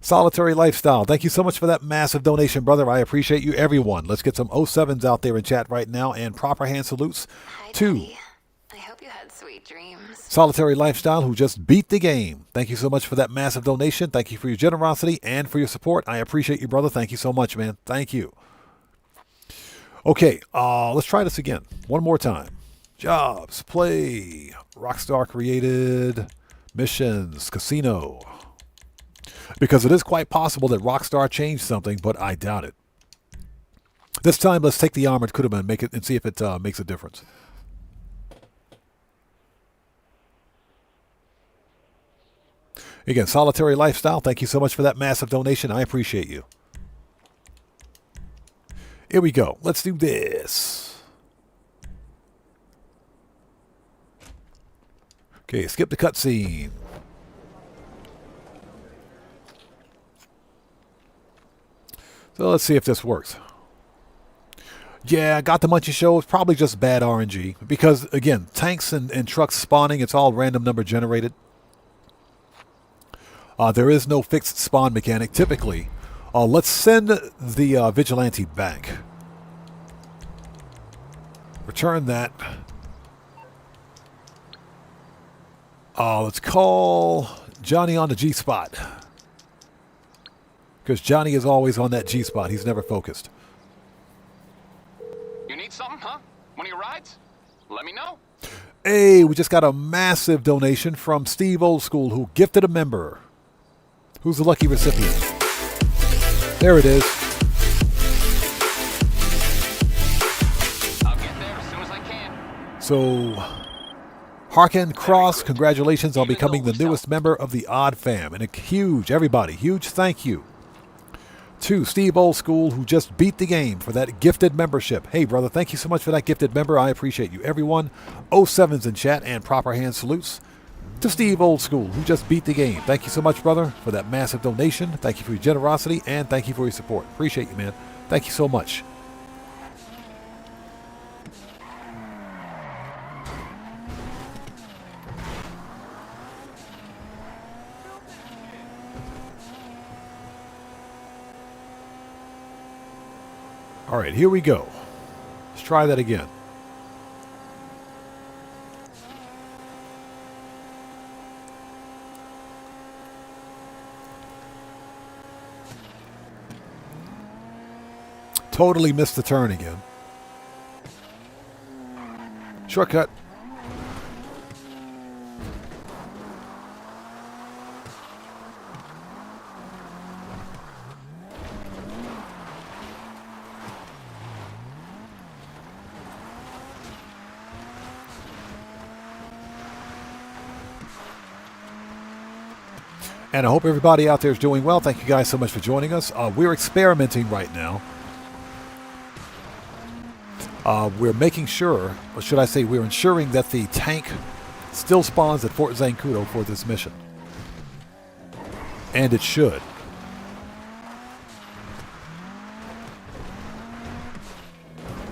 Solitary Lifestyle, thank you so much for that massive donation, brother. I appreciate you, everyone. Let's get some 07s out there in chat right now, and proper hand salutes to I hope you had sweet dreams. Solitary Lifestyle, who just beat the game. Thank you so much for that massive donation. Thank you for your generosity and for your support. I appreciate you, brother. Thank you so much, man. Thank you. Okay, let's try this again. One more time. Jobs, play, Rockstar created, missions, casino. Because it is quite possible that Rockstar changed something, but I doubt it. This time, let's take the armored Kudaman and make it and see if it makes a difference. Again, Solitary Lifestyle, thank you so much for that massive donation. I appreciate you. Here we go. Let's do this. Okay, skip the cutscene. So let's see if this works. Yeah, got the Munchie Show. It's probably just bad RNG. Because, again, tanks and trucks spawning, it's all random number generated. There is no fixed spawn mechanic, typically. Let's send the Vigilante back. Return that. Let's call Johnny on the G-spot. Because Johnny is always on that G-spot. He's never focused. You need something, huh? One of your rides? Let me know. Hey, we just got a massive donation from Steve Oldschool, who gifted a member. Who's the lucky recipient? There it is. I'll get there as soon as I can. So, Harkin Cross, congratulations on becoming the newest member of the Odd Fam. And a huge, everybody, huge thank you to Steve Oldschool, who just beat the game for that gifted membership. Hey, brother, thank you so much for that gifted member. I appreciate you. Everyone, 07s in chat and proper hand salutes to Steve Oldschool, who just beat the game. Thank you so much, brother, for that massive donation. Thank you for your generosity, and thank you for your support. Appreciate you, man. Thank you so much. All right, here we go. Let's try that again. Totally missed the turn again. Shortcut. And I hope everybody out there is doing well. Thank you guys so much for joining us. We're experimenting right now. We're making sure, or should I say we're ensuring that the tank still spawns at Fort Zancudo for this mission. And it should.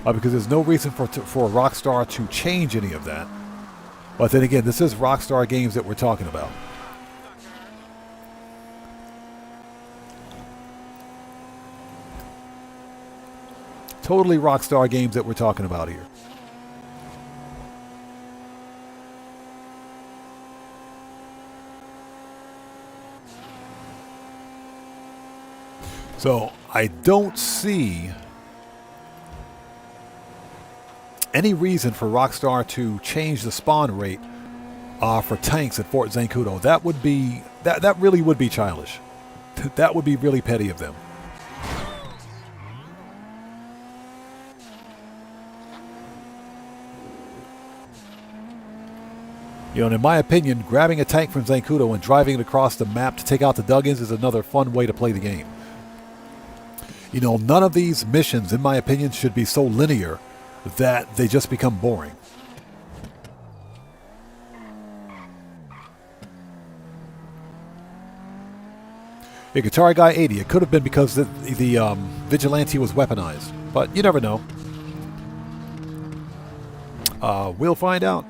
Because there's no reason for Rockstar to change any of that. But then again, this is Rockstar Games that we're talking about. Totally Rockstar Games that we're talking about here. So I don't see any reason for Rockstar to change the spawn rate for tanks at Fort Zancudo. That would be that really would be childish. That would be really petty of them. You know, and in my opinion, grabbing a tank from Zancudo and driving it across the map to take out the Duggins is another fun way to play the game. You know, none of these missions, in my opinion, should be so linear that they just become boring. Yeah, Guitar Guy 80, it could have been because the Vigilante was weaponized, but you never know. We'll find out.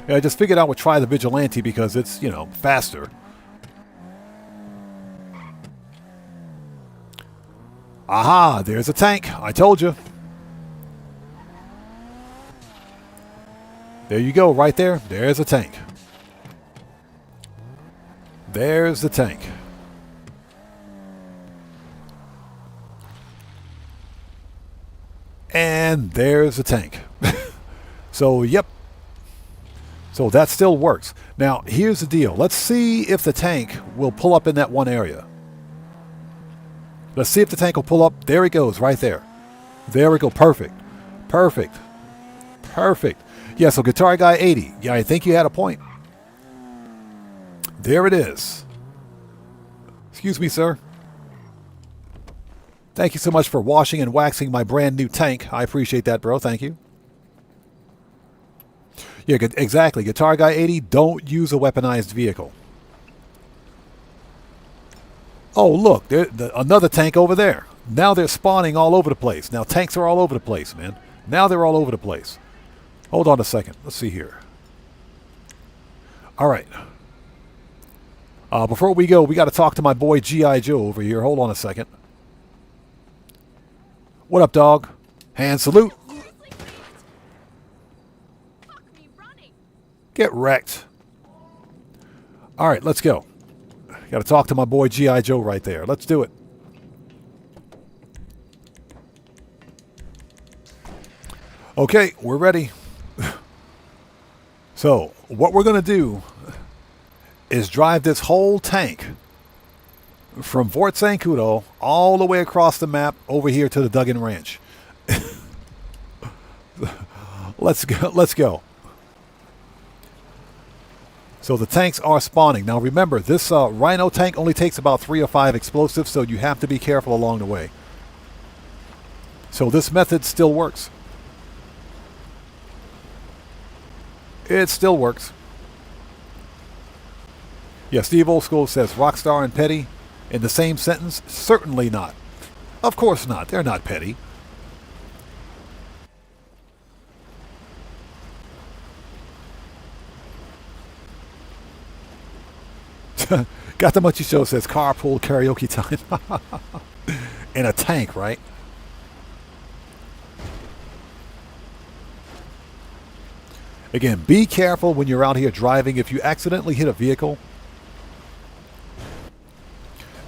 Yeah, I just figured I would try the Vigilante because it's, you know, faster. Aha, there's a tank. I told you. There you go, right there. There's a tank. There's the tank. And there's the tank. So, yep. So that still works. Now, here's the deal. Let's see if the tank will pull up in that one area. Let's see if the tank will pull up. There he goes, right there. There we go. Perfect. Perfect. Perfect. Yeah, so Guitar Guy 80. Yeah, I think you had a point. There it is. Excuse me, sir. Thank you so much for washing and waxing my brand new tank. I appreciate that, bro. Thank you. Yeah, exactly. Guitar Guy 80, don't use a weaponized vehicle. Oh, look, another tank over there. Now they're spawning all over the place. Now tanks are all over the place, man. Now they're all over the place. Hold on a second. Let's see here. All right. Before we go, we got to talk to my boy G.I. Joe over here. Hold on a second. What up, dog? Hand salute. Get wrecked. All right, let's go. Got to talk to my boy G.I. Joe right there. Let's do it. Okay, we're ready. So, what we're going to do is drive this whole tank from Fort Zancudo all the way across the map over here to the Duggan Ranch. Let's go. Let's go. So the tanks are spawning. Now remember, this Rhino tank only takes about 3 or 5 explosives, so you have to be careful along the way. So this method still works. It still works. Yeah, Steve Oldschool says Rockstar and Petty in the same sentence? Certainly not. Of course not. They're not petty. Got the Munchie Show says carpool karaoke time. In a tank, right? Again, be careful when you're out here driving. If you accidentally hit a vehicle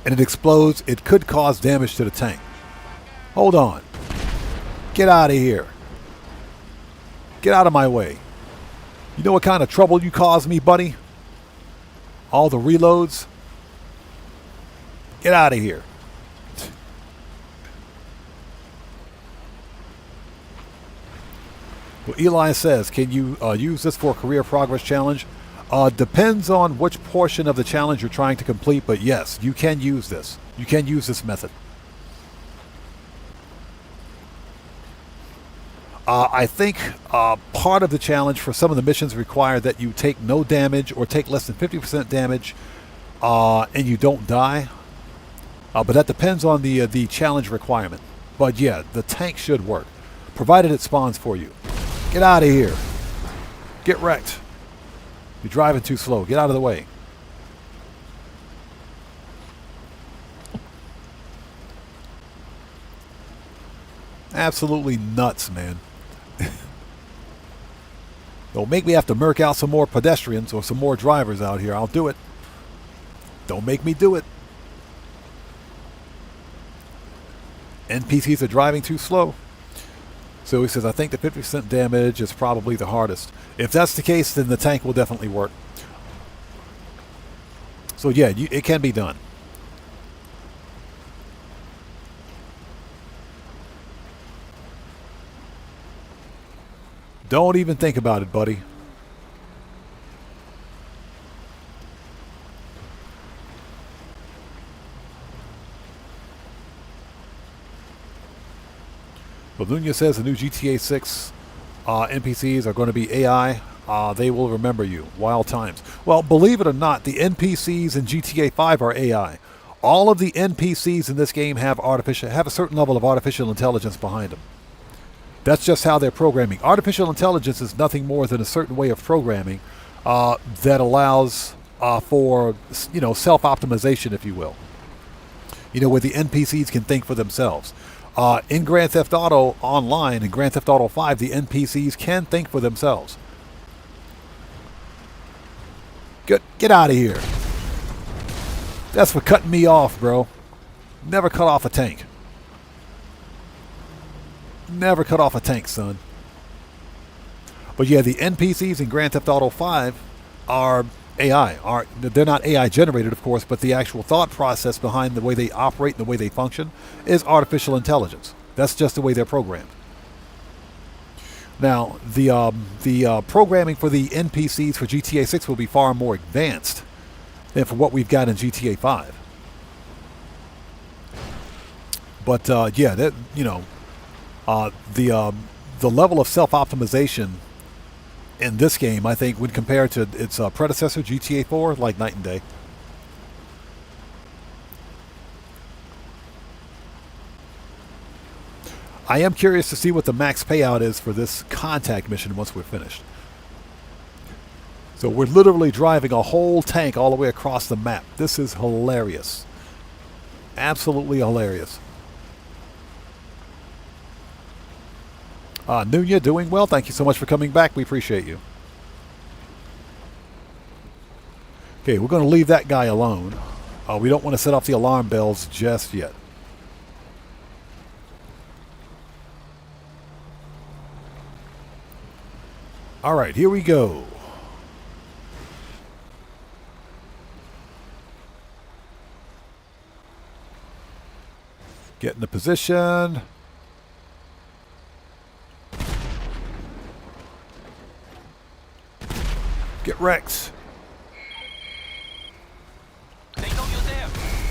and it explodes, it could cause damage to the tank. Hold on. Get out of here. Get out of my way. You know what kind of trouble you caused me, buddy? All the reloads. Get out of here. Well, Eli says, can you use this for a career progress challenge? Depends on which portion of the challenge you're trying to complete, but yes, you can use this. You can use this method. I think part of the challenge for some of the missions require that you take no damage or take less than 50% damage and you don't die. But that depends on the challenge requirement. But yeah, the tank should work, provided it spawns for you. Get out of here. Get wrecked. You're driving too slow. Get out of the way. Absolutely nuts, man. Don't make me have to murk out some more pedestrians or some more drivers out here. I'll do it. Don't make me do it. NPCs are driving too slow. So he says, I think the 50% damage is probably the hardest. If that's the case, then the tank will definitely work. So yeah, it can be done. Don't even think about it, buddy. Lunia says the new GTA 6 NPCs are going to be AI. They will remember you. Wild times. Well, believe it or not, the NPCs in GTA 5 are AI. All of the NPCs in this game have a certain level of artificial intelligence behind them. That's just how they're programming. Artificial intelligence is nothing more than a certain way of programming that allows for, self-optimization, if you will. Where the NPCs can think for themselves. In Grand Theft Auto Online, in Grand Theft Auto 5, the NPCs can think for themselves. Get out of here. That's for cutting me off, bro. Never cut off a tank. Never cut off a tank, son. But yeah, the NPCs in Grand Theft Auto 5 are AI. They're not AI generated, of course, but the actual thought process behind the way they operate and the way they function is artificial intelligence. That's just the way they're programmed. Now, the programming for the NPCs for GTA 6 will be far more advanced than for what we've got in GTA 5. But yeah, that the level of self-optimization in this game, I think, when compared to its predecessor, GTA 4, like night and day. I am curious to see what the max payout is for this contact mission once we're finished. So we're literally driving a whole tank all the way across the map. This is hilarious. Absolutely hilarious. Nunya, doing well. Thank you so much for coming back. We appreciate you. Okay, we're going to leave that guy alone. We don't want to set off the alarm bells just yet. All right, here we go. Get in the position. Get wrecked. They know you're there.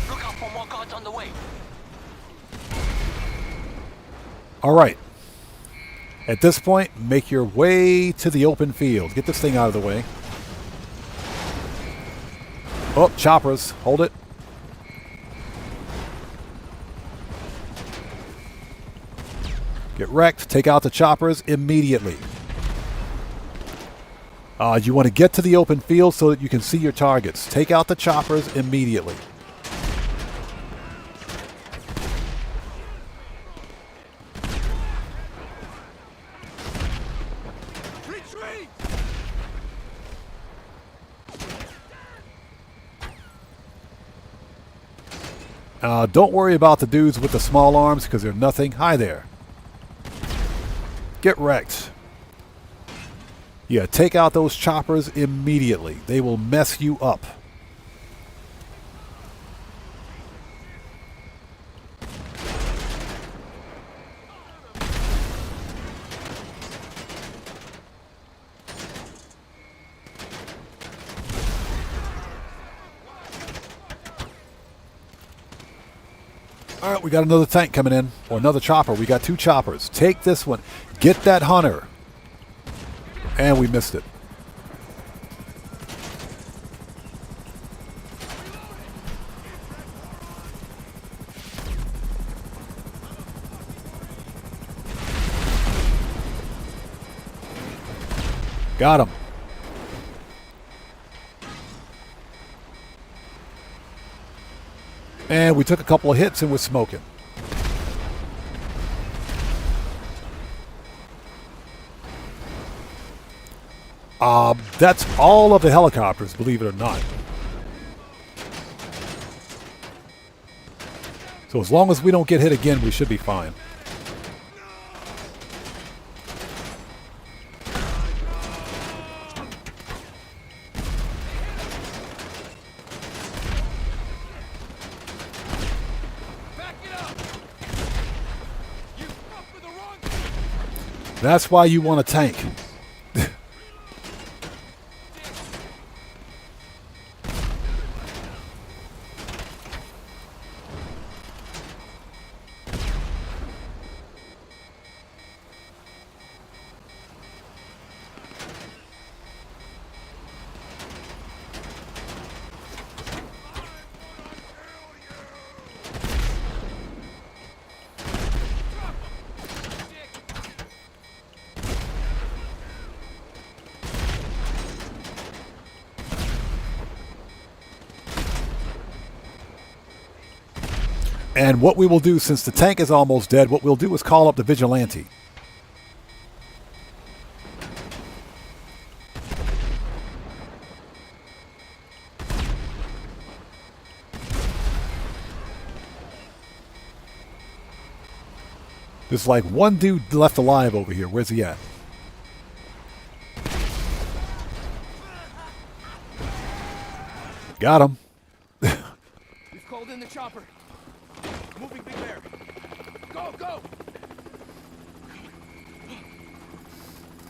Look out for more guards on the way. All right. At this point, make your way to the open field. Get this thing out of the way. Oh, choppers. Hold it. Get wrecked. Take out the choppers immediately. You want to get to the open field so that you can see your targets. Take out the choppers immediately. Retreat! Don't worry about the dudes with the small arms because they're nothing. Hi there. Get wrecked. Yeah, take out those choppers immediately. They will mess you up. All right, we got another tank coming in, or another chopper. We got two choppers. Take this one. Get that hunter. And we missed it. Got him. And we took a couple of hits and we're smoking. That's all of the helicopters, believe it or not. So as long as we don't get hit again, we should be fine. That's why you want a tank. And what we will do, since the tank is almost dead, what we'll do is call up the vigilante. There's like one dude left alive over here. Where's he at? Got him. We've called in the chopper. Moving Big Bear. Go, go!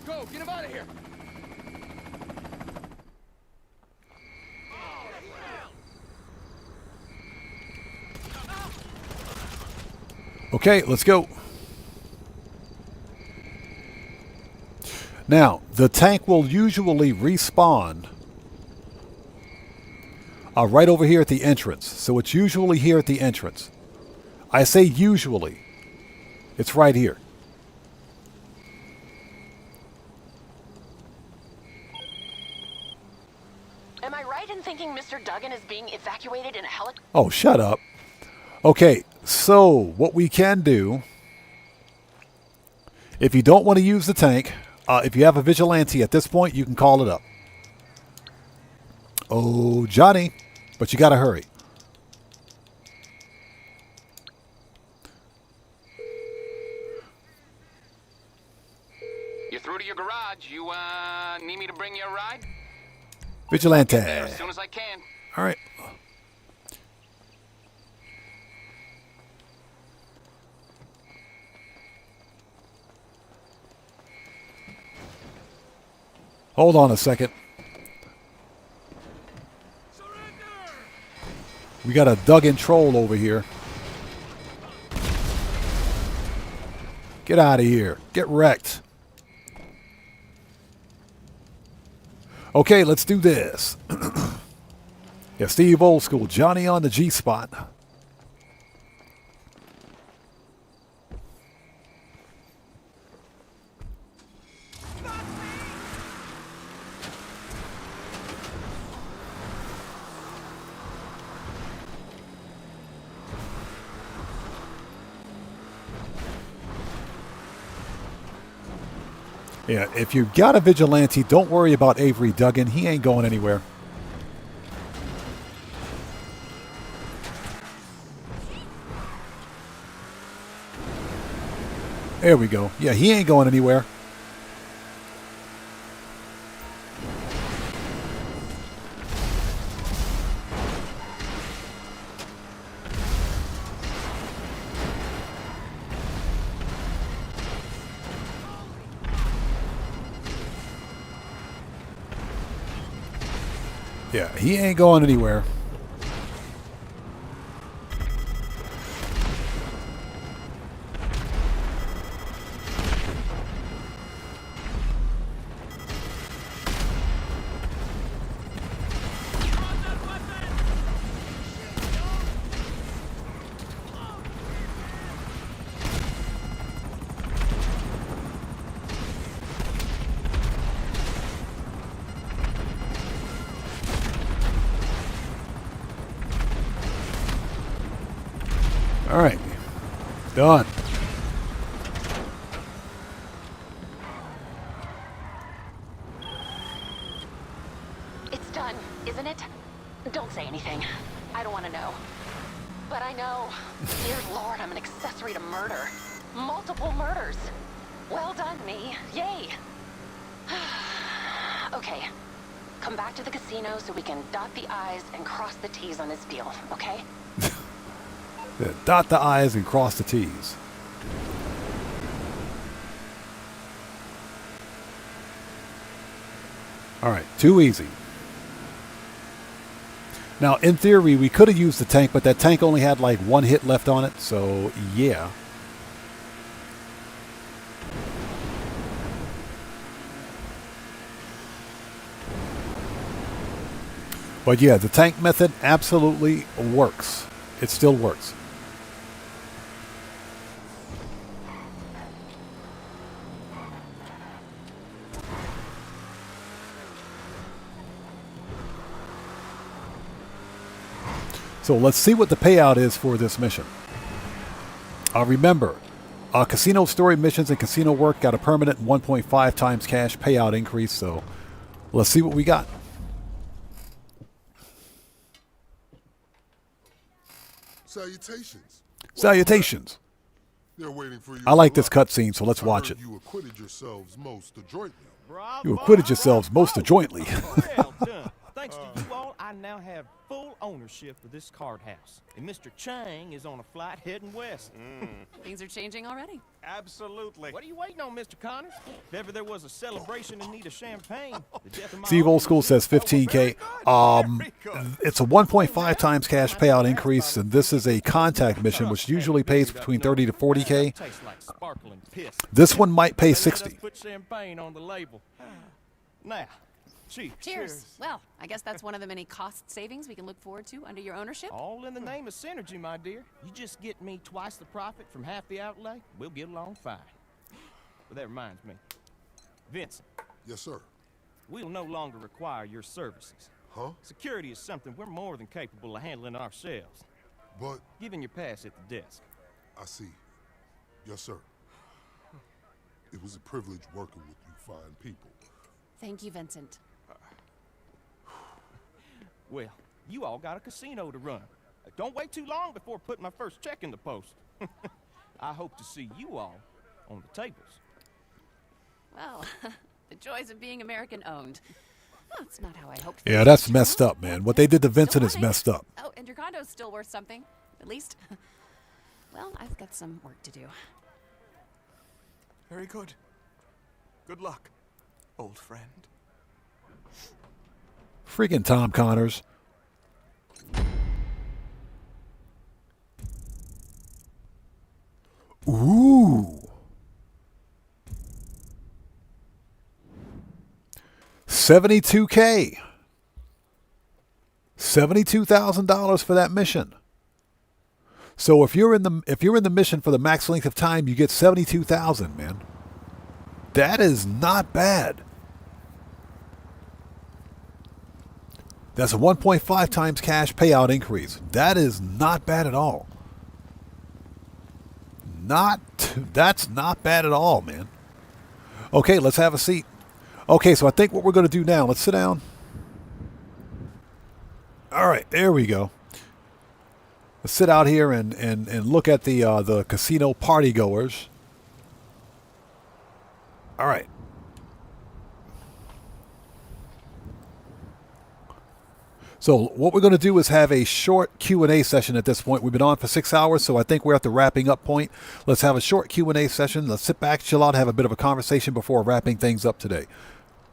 Go, get him out of here! Okay, let's go. Now, the tank will usually respawn right over here at the entrance. So it's usually here at the entrance. I say usually. It's right here. Am I right in thinking Mr. Duggan is being evacuated in a helicopter? Oh, shut up. Okay, so what we can do If you don't want to use the tank, if you have a vigilante at this point, you can call it up. Oh, Johnny, but you got to hurry. You're through to your garage. You, need me to bring you a ride? Vigilante. I'll get there as soon as I can. All right. Hold on a second. We got a dug-in troll over here. Get out of here. Get wrecked. Okay, let's do this. Yeah, Steve Old School, Johnny on the G-spot. Yeah, if you got a vigilante, don't worry about Avery Duggan. He ain't going anywhere. There we go. Yeah, he ain't going anywhere. Yeah, he ain't going anywhere. All right. Done. It's done, isn't it? Don't say anything. I don't want to know. But I know. Dear Lord, I'm an accessory to murder. Multiple murders. Well done, me. Yay. Okay. Come back to the casino so we can dot the I's and cross the T's on this deal, okay? Yeah, dot the I's and cross the T's. All right, too easy. Now, in theory, we could have used the tank, but that tank only had like one hit left on it, so yeah. But yeah, the tank method absolutely works. It still works. So let's see what the payout is for this mission. Remember, casino story missions and casino work got a permanent 1.5 times cash payout increase, so let's see what we got. Salutations. Salutations. They're waiting for you. I like this cutscene, so let's watch it. You acquitted yourselves most adroitly. You acquitted yourselves most adroitly. Well done. Thanks to you all, I now have full ownership of this card house. And Mr. Chang is on a flight heading west. Things are changing already. Absolutely. What are you waiting on, Mr. Connors? If ever there was a celebration in need of champagne, the death of my Steve Old School says 15K. It's a 1.5 times cash payout increase, and this is a contact mission, which usually pays between 30 to 40K. This one might pay 60. Put champagne on the label. Now, Cheers. Well, I guess that's one of the many cost savings we can look forward to under your ownership. All in the name of synergy, my dear. You just get me twice the profit from half the outlay, we'll get along fine. But that reminds me. Vincent. Yes, sir. We'll no longer require your services. Huh? Security is something we're more than capable of handling ourselves. But... Given your pass at the desk. I see. Yes, sir. If It was a privilege working with you fine people. Thank you, Vincent. Well, you all got a casino to run. Don't wait too long before putting my first check in the post. I hope to see you all on the tables. Well, the joys of being American-owned. That's not how I hoped. Yeah, that's messed up, man. What they did to Vincent is messed up. Oh, and your condo's still worth something. At least. Well, I've got some work to do. Very good. Good luck, old friend. Freaking Tom Connors. Ooh. $72K. $72,000 for that mission. So if you're in the mission for the max length of time, you get 72,000, man. That is not bad. That's a 1.5 times cash payout increase. That is not bad at all. That's not bad at all, man. Okay, let's have a seat. Okay, so I think what we're going to do now, let's sit down. All right, there we go. Let's sit out here and look at the casino party goers. All right. So what we're going to do is have a short Q&A session at this point. We've been on for 6 hours, so I think we're at the wrapping up point. Let's have a short Q&A session. Let's sit back, chill out, have a bit of a conversation before wrapping things up today.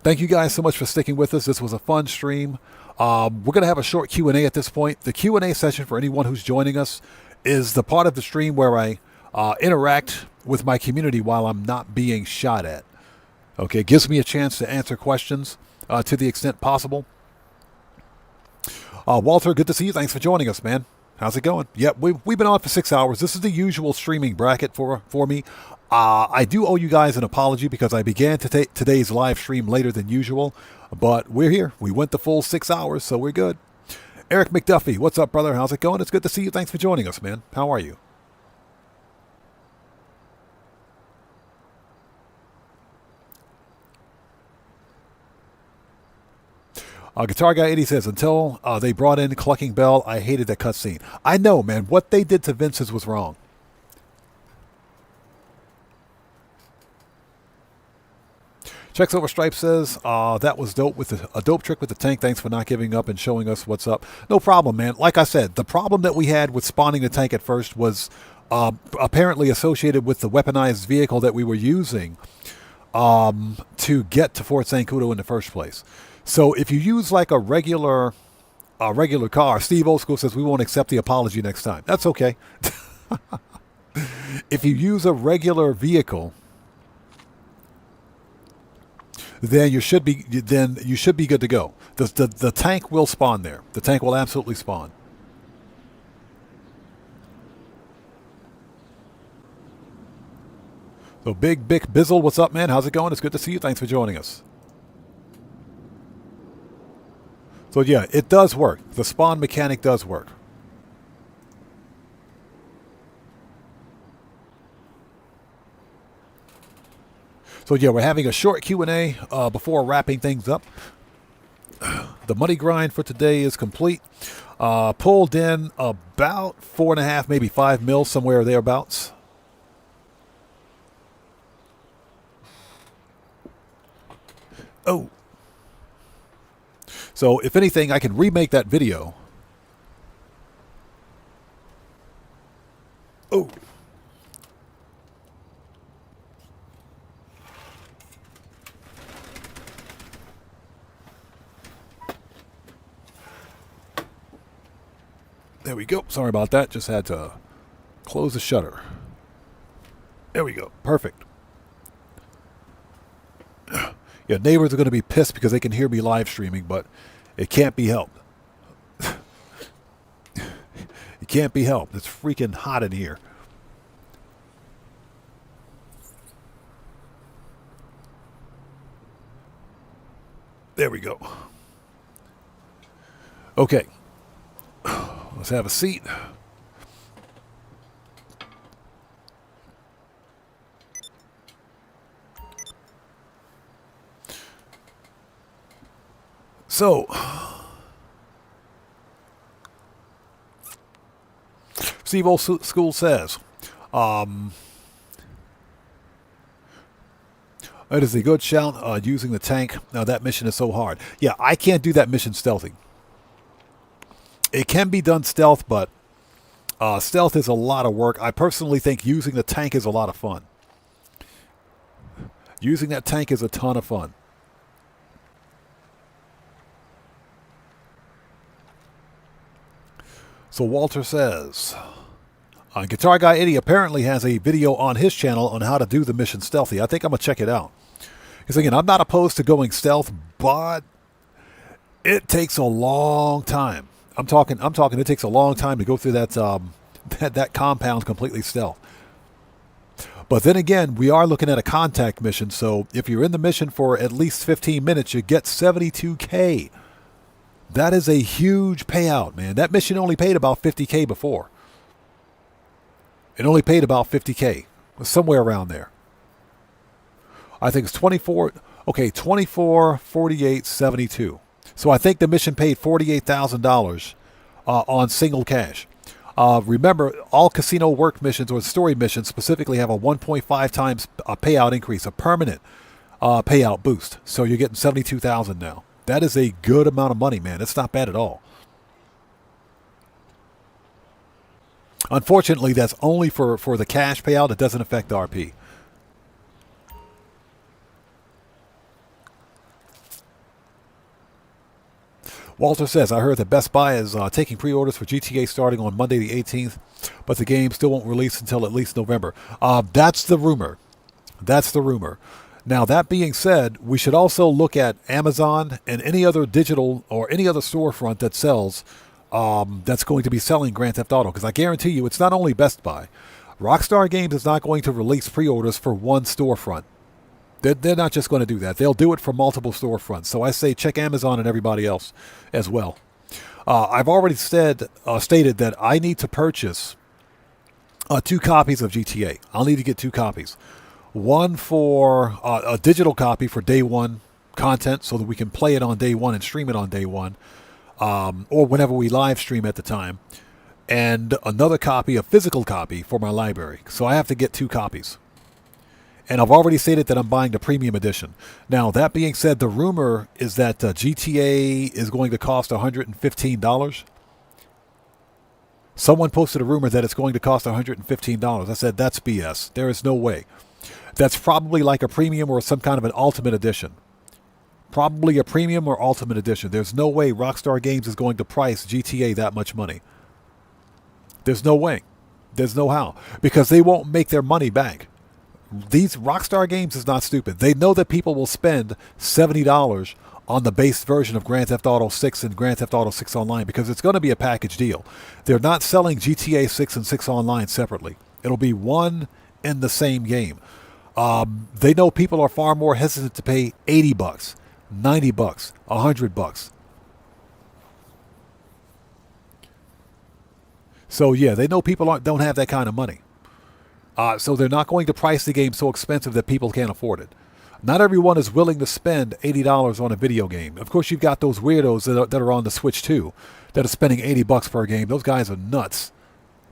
Thank you guys so much for sticking with us. This was a fun stream. We're going to have a short Q&A at this point. The Q&A session for anyone who's joining us is the part of the stream where I interact with my community while I'm not being shot at. Okay, it gives me a chance to answer questions to the extent possible. Walter, good to see you. Thanks for joining us, man. How's it going? Yep, we've been on for 6 hours. This is the usual streaming bracket for me. I do owe you guys an apology because I began today's live stream later than usual, but we're here. We went the full 6 hours, so we're good. Eric McDuffie, what's up, brother? How's it going? It's good to see you. Thanks for joining us, man. How are you? Guitar Guy 80 says, until they brought in Clucking Bell, I hated that cutscene. I know, man. What they did to Vincent was wrong. Checks Over Stripe says, that was dope with a dope trick with the tank. Thanks for not giving up and showing us what's up. No problem, man. Like I said, the problem that we had with spawning the tank at first was apparently associated with the weaponized vehicle that we were using to get to Fort Zancudo in the first place. So if you use like a regular car, Steve Old School says we won't accept the apology next time. That's okay. If you use a regular vehicle, then you should be good to go. The tank will spawn there. The tank will absolutely spawn. So Big Bick Bizzle, what's up, man? How's it going? It's good to see you. Thanks for joining us. So yeah, it does work. The spawn mechanic does work. So yeah, we're having a short Q&A before wrapping things up. The money grind for today is complete. Pulled in about 4.5, maybe 5 mil, somewhere thereabouts. Oh. So if anything, I can remake that video. Oh. There we go. Sorry about that. Just had to close the shutter. There we go. Perfect. Yeah, neighbors are going to be pissed because they can hear me live streaming, but it can't be helped. It can't be helped. It's freaking hot in here. There we go. Okay. Let's have a seat. So, Steve Old School says, it is a good shout using the tank. Now, that mission is so hard. Yeah, I can't do that mission stealthy. It can be done stealth, but stealth is a lot of work. I personally think using the tank is a lot of fun. Using that tank is a ton of fun. So Walter says, Guitar Guy 80 apparently has a video on his channel on how to do the mission stealthy. I think I'm going to check it out. Because again, I'm not opposed to going stealth, but it takes a long time. I'm talking it takes a long time to go through that that compound completely stealth. But then again, we are looking at a contact mission, so if you're in the mission for at least 15 minutes, you get $72K. That is a huge payout, man. That mission only paid about $50K before. It only paid about $50K. It was somewhere around there. I think it's 24, 48, 72. So I think the mission paid $48,000 on single cash. Remember, all casino work missions or story missions specifically have a 1.5 times payout increase, a permanent payout boost. So you're getting $72,000 now. That is a good amount of money, man. It's not bad at all. Unfortunately, that's only for the cash payout. It doesn't affect RP. Walter says, I heard that Best Buy is taking pre-orders for GTA starting on Monday the 18th, but the game still won't release until at least November. That's the rumor. That's the rumor. Now, that being said, we should also look at Amazon and any other digital or any other storefront that sells, that's going to be selling Grand Theft Auto, because I guarantee you it's not only Best Buy. Rockstar Games is not going to release pre-orders for one storefront. They're not just going to do that. They'll do it for multiple storefronts. So I say check Amazon and everybody else as well. I've already stated that I need to purchase 2 copies of GTA. I'll need to get 2 copies. One for a digital copy for day one content so that we can play it on day one and stream it on day one, or whenever we live stream at the time. And another copy, a physical copy for my library. So I have to get 2 copies. And I've already stated that I'm buying the premium edition. Now, that being said, the rumor is that GTA is going to cost $115. Someone posted a rumor that it's going to cost $115. I said, that's BS. There is no way. That's probably like a premium or some kind of an ultimate edition. Probably a premium or ultimate edition. There's no way Rockstar Games is going to price GTA that much money. There's no way. There's no how. Because they won't make their money back. These Rockstar Games is not stupid. They know that people will spend $70 on the base version of Grand Theft Auto 6 and Grand Theft Auto 6 Online because it's going to be a package deal. They're not selling GTA 6 and 6 Online separately. It'll be one in the same game. They know people are far more hesitant to pay $80, $90, $100. So yeah, they know people don't have that kind of money. So they're not going to price the game so expensive that people can't afford it. Not everyone is willing to spend $80 on a video game. Of course, you've got those weirdos that are on the Switch too, that are spending $80 per game. Those guys are nuts.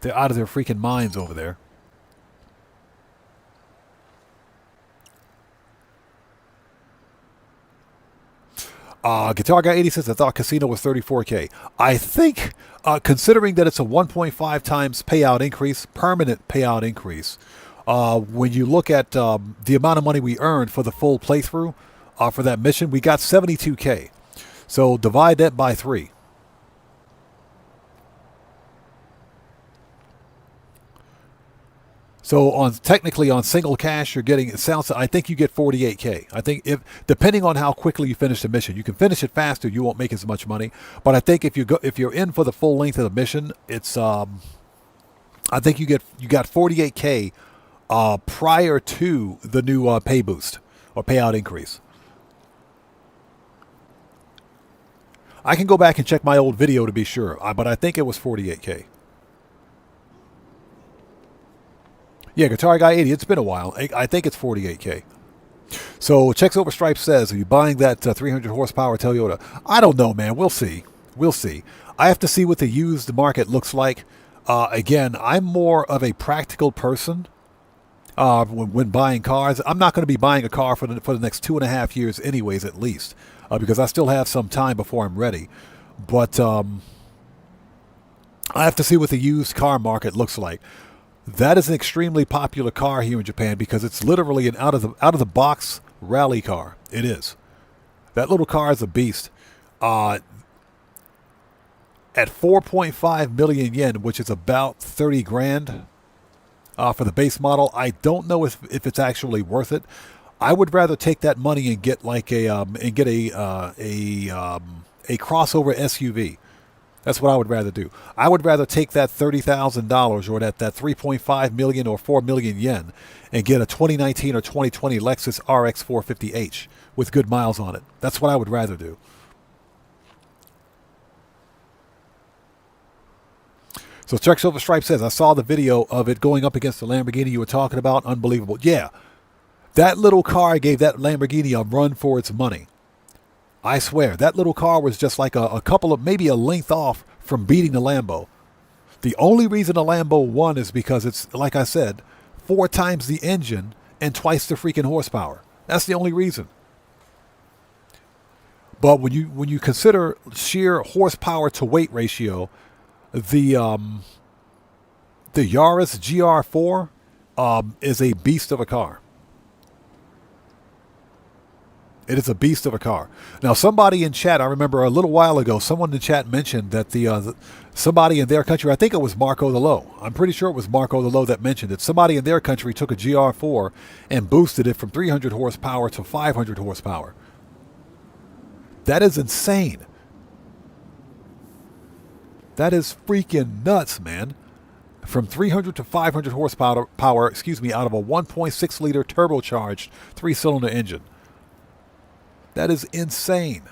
They're out of their freaking minds over there. Guitar Guy 80 says, I thought Casino was $34K. I think, considering that it's a 1.5 times payout increase, permanent payout increase, when you look at the amount of money we earned for the full playthrough for that mission, we got $72K. So divide that by 3. So technically on single cash, you're getting, I think you get $48K. I think depending on how quickly you finish the mission, you can finish it faster, you won't make as much money. But I think if you're in for the full length of the mission, it's I think you got $48K prior to the new pay boost or payout increase. I can go back and check my old video to be sure, but I think it was $48K. Yeah, Guitar Guy 80, it's been a while. I think it's $48K. So Checks Over Stripes says, are you buying that 300 horsepower Toyota? I don't know, man. We'll see. We'll see. I have to see what the used market looks like. Again, I'm more of a practical person when buying cars. I'm not going to be buying a car for the next 2.5 years anyways, at least, because I still have some time before I'm ready. But I have to see what the used car market looks like. That is an extremely popular car here in Japan because it's literally an out of the box rally car. It is. That little car is a beast. At 4.5 million yen, which is about 30 grand for the base model, I don't know if it's actually worth it. I would rather take that money and get like a crossover SUV. That's what I would rather do. I would rather take that $30,000 or that 3.5 million or 4 million yen and get a 2019 or 2020 Lexus RX 450h with good miles on it. That's what I would rather do. So Trek Silver Stripe says, I saw the video of it going up against the Lamborghini you were talking about. Unbelievable. Yeah, that little car gave that Lamborghini a run for its money. I swear, that little car was just like a couple of, maybe a length off from beating the Lambo. The only reason the Lambo won is because it's, like I said, 4 times the engine and twice the freaking horsepower. That's the only reason. But when you consider sheer horsepower to weight ratio, the Yaris GR4 is a beast of a car. It is a beast of a car. Now, somebody in chat, I remember a little while ago, someone in chat mentioned that somebody in their country, I think it was Marco the Low. I'm pretty sure it was Marco the Low that mentioned it. Somebody in their country took a GR4 and boosted it from 300 horsepower to 500 horsepower. That is insane. That is freaking nuts, man. From 300 to 500 horsepower, out of a 1.6 liter turbocharged 3-cylinder engine. That is insane.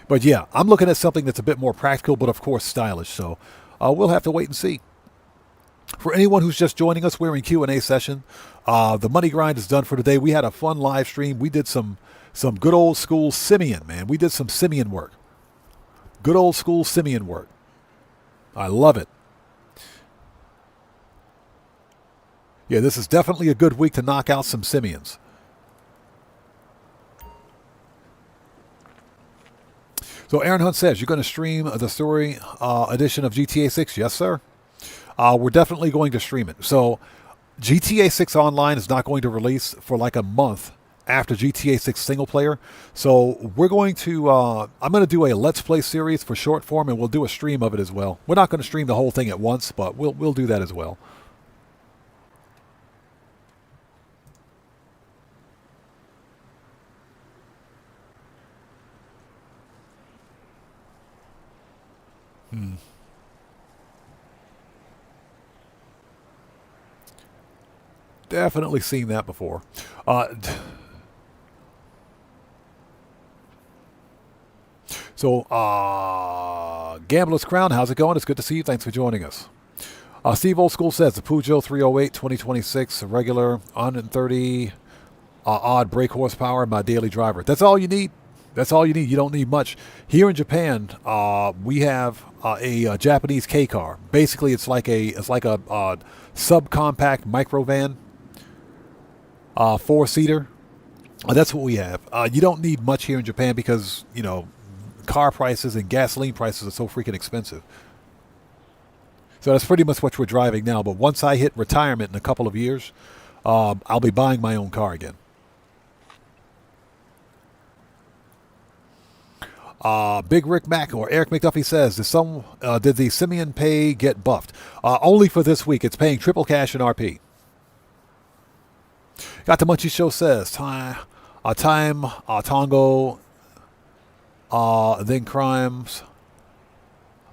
But yeah, I'm looking at something that's a bit more practical, but of course stylish. So we'll have to wait and see. For anyone who's just joining us, we're in Q&A session. The money grind is done for today. We had a fun live stream. We did some good old school simian, man. We did some simian work. Good old school simian work. I love it. Yeah, this is definitely a good week to knock out some simians. So Aaron Hunt says, you're going to stream the story edition of GTA 6? Yes, sir. We're definitely going to stream it. So GTA 6 Online is not going to release for like a month after GTA 6 single player. So we're going to, I'm going to do a Let's Play series for short form, and we'll do a stream of it as well. We're not going to stream the whole thing at once, but we'll do that as well. Definitely seen that before. Gambler's Crown, how's it going? It's good to see you. Thanks for joining us. Steve Old School says the Peugeot 308 2026 regular 130 odd brake horsepower, my daily driver. That's all you need. That's all you need. You don't need much. Here in Japan, we have a Japanese K car. Basically, it's like a subcompact microvan, 4-seater. That's what we have. You don't need much here in Japan because, you know, car prices and gasoline prices are so freaking expensive. So that's pretty much what we're driving now. But once I hit retirement in a couple of years, I'll be buying my own car again. Big Rick Mack or Eric McDuffie says, did the Simeon pay get buffed? Only for this week. It's paying triple cash in RP. Got the Munchie Show says, Tongo, then crimes.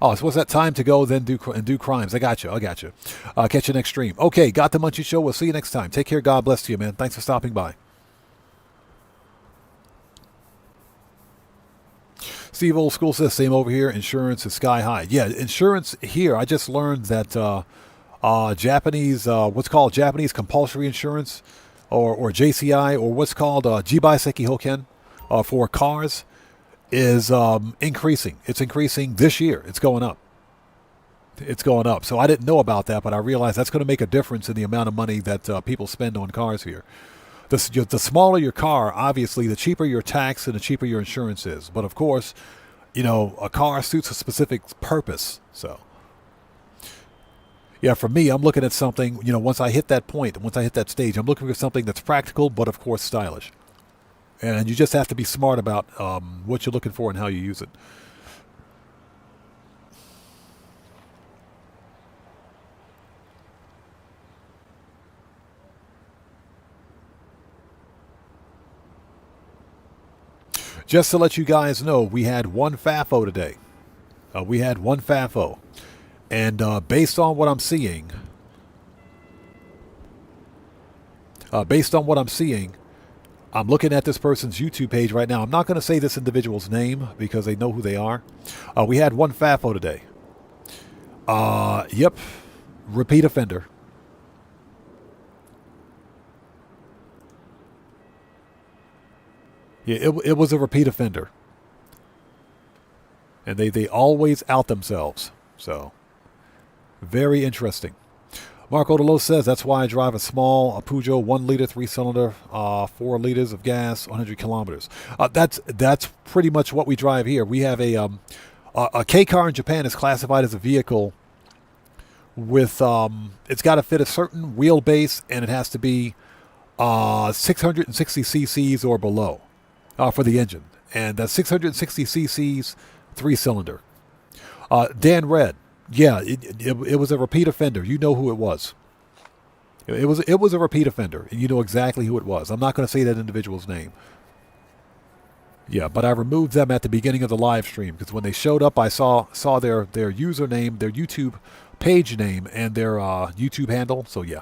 Oh, so what's that? Time to go, then do crimes. I got you. Catch you next stream. Okay, got the Munchie Show. We'll see you next time. Take care. God bless you, man. Thanks for stopping by. Steve Old School says, same over here. Insurance is sky high. Yeah, insurance here. I just learned that Japanese, what's called Japanese compulsory insurance, or JCI, or what's called Jibaiseki Hoken for cars is increasing. It's increasing this year. It's going up. It's going up. So I didn't know about that, but I realized that's going to make a difference in the amount of money that people spend on cars here. The smaller your car, obviously, the cheaper your tax and the cheaper your insurance is. But of course, you know, a car suits a specific purpose. So, yeah, for me, I'm looking at something, you know, once I hit that point, once I hit that stage, I'm looking for something that's practical, but of course stylish. And you just have to be smart about what you're looking for and how you use it. Just to let you guys know, we had one FAFO today. We had one FAFO. And based on what I'm seeing, I'm looking at this person's YouTube page right now. I'm not going to say this individual's name because they know who they are. We had one FAFO today. Yep. Repeat offender. Yeah, it was a repeat offender. And they always out themselves. So, very interesting. Marco DeLo says, that's why I drive a small Peugeot 1 liter, 3-cylinder, 4 liters of gas, 100 kilometers. That's pretty much what we drive here. We have a K car in Japan is classified as a vehicle with, it's got to fit a certain wheelbase, and it has to be 660 cc's or below. For the engine, and that's 660 cc's, 3-cylinder. Dan Red, yeah, it was a repeat offender. You know who it was. It was a repeat offender, and you know exactly who it was. I'm not going to say that individual's name. Yeah, but I removed them at the beginning of the live stream because when they showed up, I saw their username, their YouTube page name, and their YouTube handle. So yeah.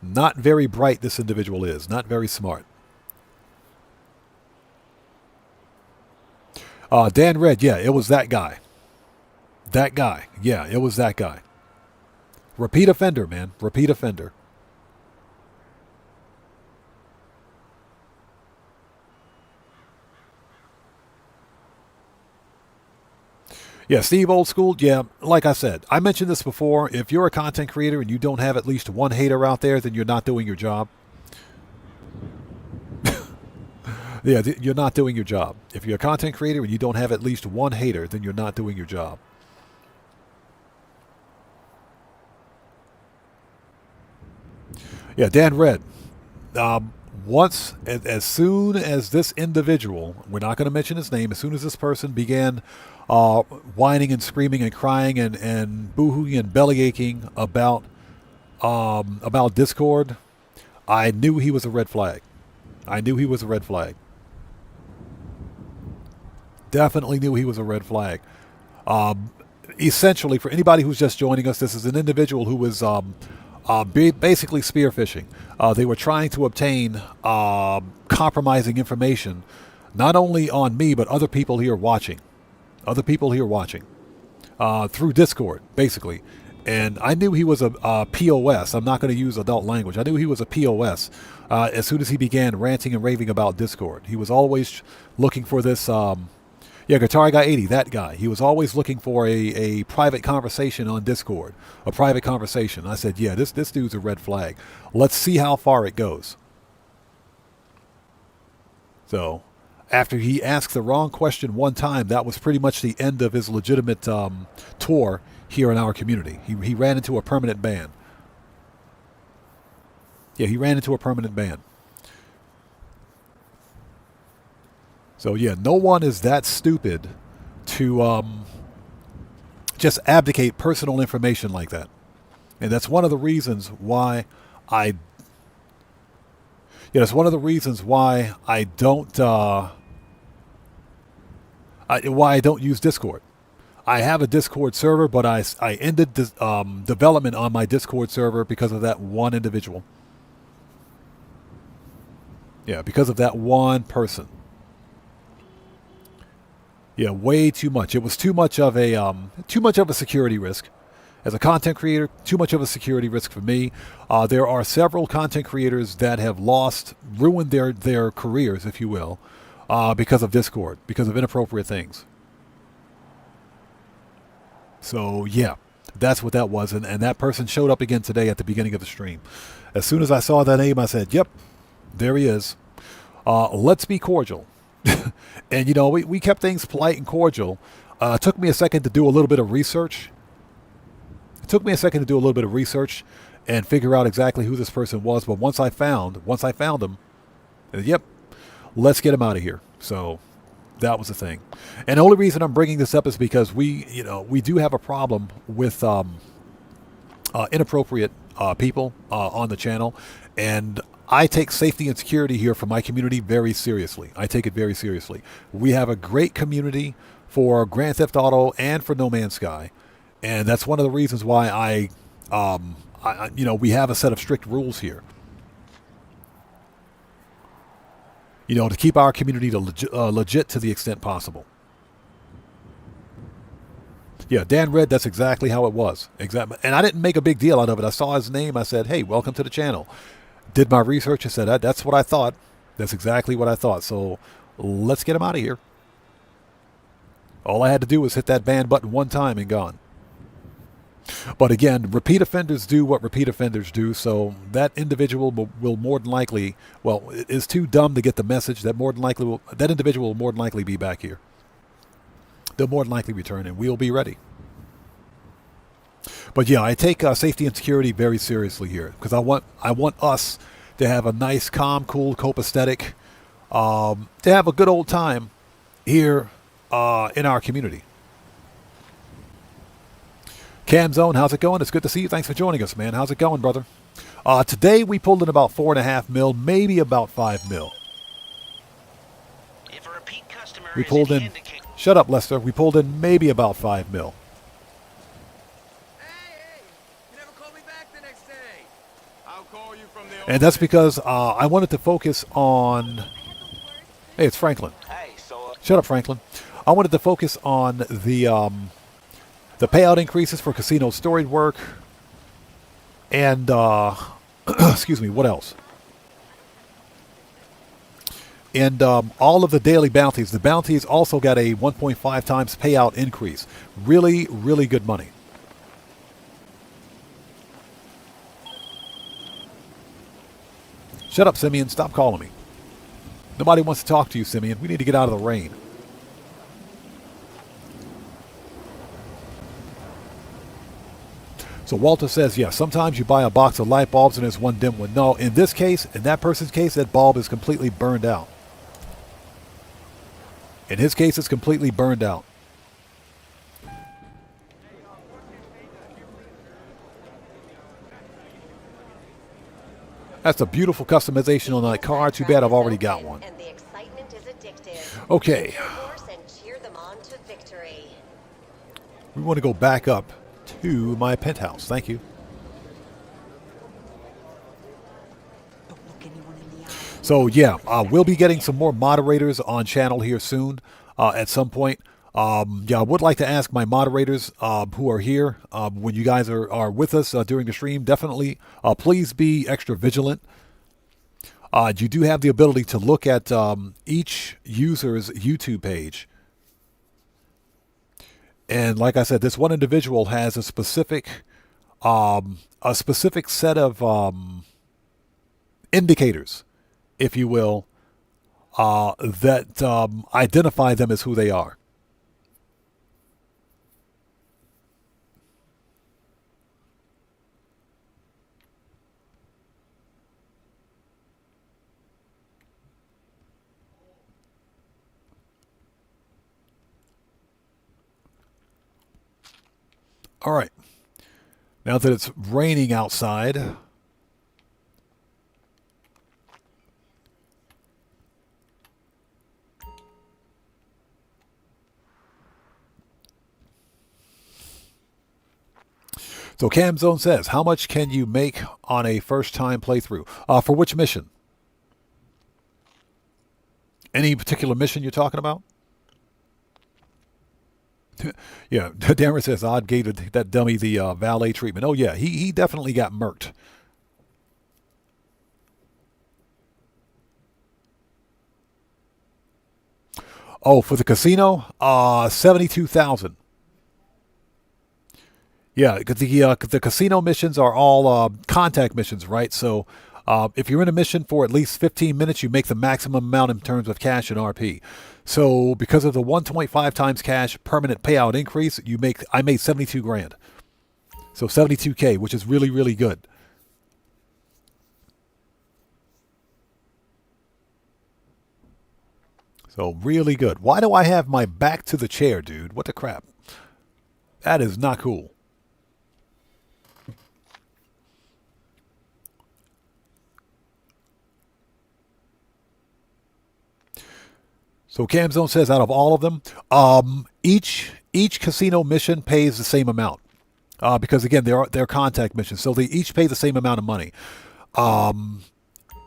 Not very bright, this individual is. Not very smart. Dan Red, yeah, it was that guy. That guy. Yeah, it was that guy. Repeat offender, man. Repeat offender. Yeah, Steve Old School, yeah, like I said, I mentioned this before. If you're a content creator and you don't have at least one hater out there, then you're not doing your job. Yeah, you're not doing your job. If you're a content creator and you don't have at least one hater, then you're not doing your job. Yeah, Dan Red. As soon as this individual, we're not going to mention his name, as soon as this person began whining and screaming and crying and boo-hooing and belly aching about Discord, I knew he was a red flag. I knew he was a red flag. Definitely knew he was a red flag. Essentially, for anybody who's just joining us, this is an individual who was basically spearfishing. They were trying to obtain compromising information, not only on me, but other people here watching. Other people here watching. Through Discord, basically. And I knew he was a POS. I'm not going to use adult language. I knew he was a POS as soon as he began ranting and raving about Discord. He was always looking for this... Yeah, Guitar Guy 80, that guy. He was always looking for a private conversation on Discord. A private conversation. I said, yeah, this dude's a red flag. Let's see how far it goes. So, after he asked the wrong question one time, that was pretty much the end of his legitimate tour here in our community. He ran into a permanent ban. Yeah, he ran into a permanent ban. So yeah, no one is that stupid to just abdicate personal information like that. And that's one of the reasons why I don't why I don't use Discord. I have a Discord server, but I ended development on my Discord server because of that one individual. Yeah, because of that one person. Yeah, way too much. It was too much of a security risk, As a content creator, too much of a security risk for me. There are several content creators that have ruined their careers, if you will, because of Discord, because of inappropriate things. So, yeah, that's what that was. And that person showed up again today at the beginning of the stream. As soon as I saw that name, I said, yep, there he is. Let's be cordial. And, you know, we kept things polite and cordial. It took me a second to do a little bit of research. And figure out exactly who this person was. But once I found him, yep, let's get him out of here. So that was the thing. And the only reason I'm bringing this up is because we do have a problem with inappropriate people on the channel. And I take safety and security here for my community very seriously. I take it very seriously. We have a great community for Grand Theft Auto and for No Man's Sky. And that's one of the reasons why we have a set of strict rules here. You know, to keep our community legit to the extent possible. Yeah, Dan Red, that's exactly how it was. Exactly. And I didn't make a big deal out of it. I saw his name. I said, hey, welcome to the channel. Did my research and said, that's what I thought. That's exactly what I thought. So let's get him out of here. All I had to do was hit that ban button one time and gone. But again, repeat offenders do what repeat offenders do. So that individual will more than likely, is too dumb to get the message. That individual will more than likely be back here. They'll more than likely return, and we'll be ready. But yeah, I take safety and security very seriously here because I want us to have a nice, calm, cool, copacetic, to have a good old time here in our community. Cam Zone, how's it going? It's good to see you. Thanks for joining us, man. How's it going, brother? Today we pulled in about 4.5 mil, maybe about 5 mil. If a repeat customer We pulled in. Shut up, Lester. We pulled in maybe about 5 mil. And that's because I wanted to focus on... Hey, it's Franklin. Shut up, Franklin. I wanted to focus on the payout increases for casino storage work. And, excuse me, what else? And all of the daily bounties. The bounties also got a 1.5 times payout increase. Really, really good money. Shut up, Simeon. Stop calling me. Nobody wants to talk to you, Simeon. We need to get out of the rain. So Walter says, yeah, sometimes you buy a box of light bulbs and there's one dim one. No, in this case, in that person's case, that bulb is completely burned out. In his case, it's completely burned out. That's a beautiful customization on that car. Too bad I've already got one. Okay. We want to go back up to my penthouse. Thank you. So yeah, we'll be getting some more moderators on channel here soon at some point. Yeah, I would like to ask my moderators who are here, when you guys are with us during the stream, definitely please be extra vigilant. You do have the ability to look at each user's YouTube page. And like I said, this one individual has a specific set of indicators, if you will, that identify them as who they are. All right. Now that it's raining outside, so Cam Zone says, how much can you make on a first-time playthrough? For which mission? Any particular mission you're talking about? Yeah, Darren says Odd gave that dummy the valet treatment. Oh yeah, he definitely got murked. Oh, for the casino, 72,000. Yeah, because the casino missions are all contact missions, right? So if you're in a mission for at least 15 minutes, you make the maximum amount in terms of cash and RP. So because of the 1.5 times cash permanent payout increase, I made 72 grand. So 72K, which is really, really good. So really good. Why do I have my back to the chair, dude? What the crap? That is not cool. So Camzone says out of all of them, each casino mission pays the same amount. Because again, they're contact missions, so they each pay the same amount of money.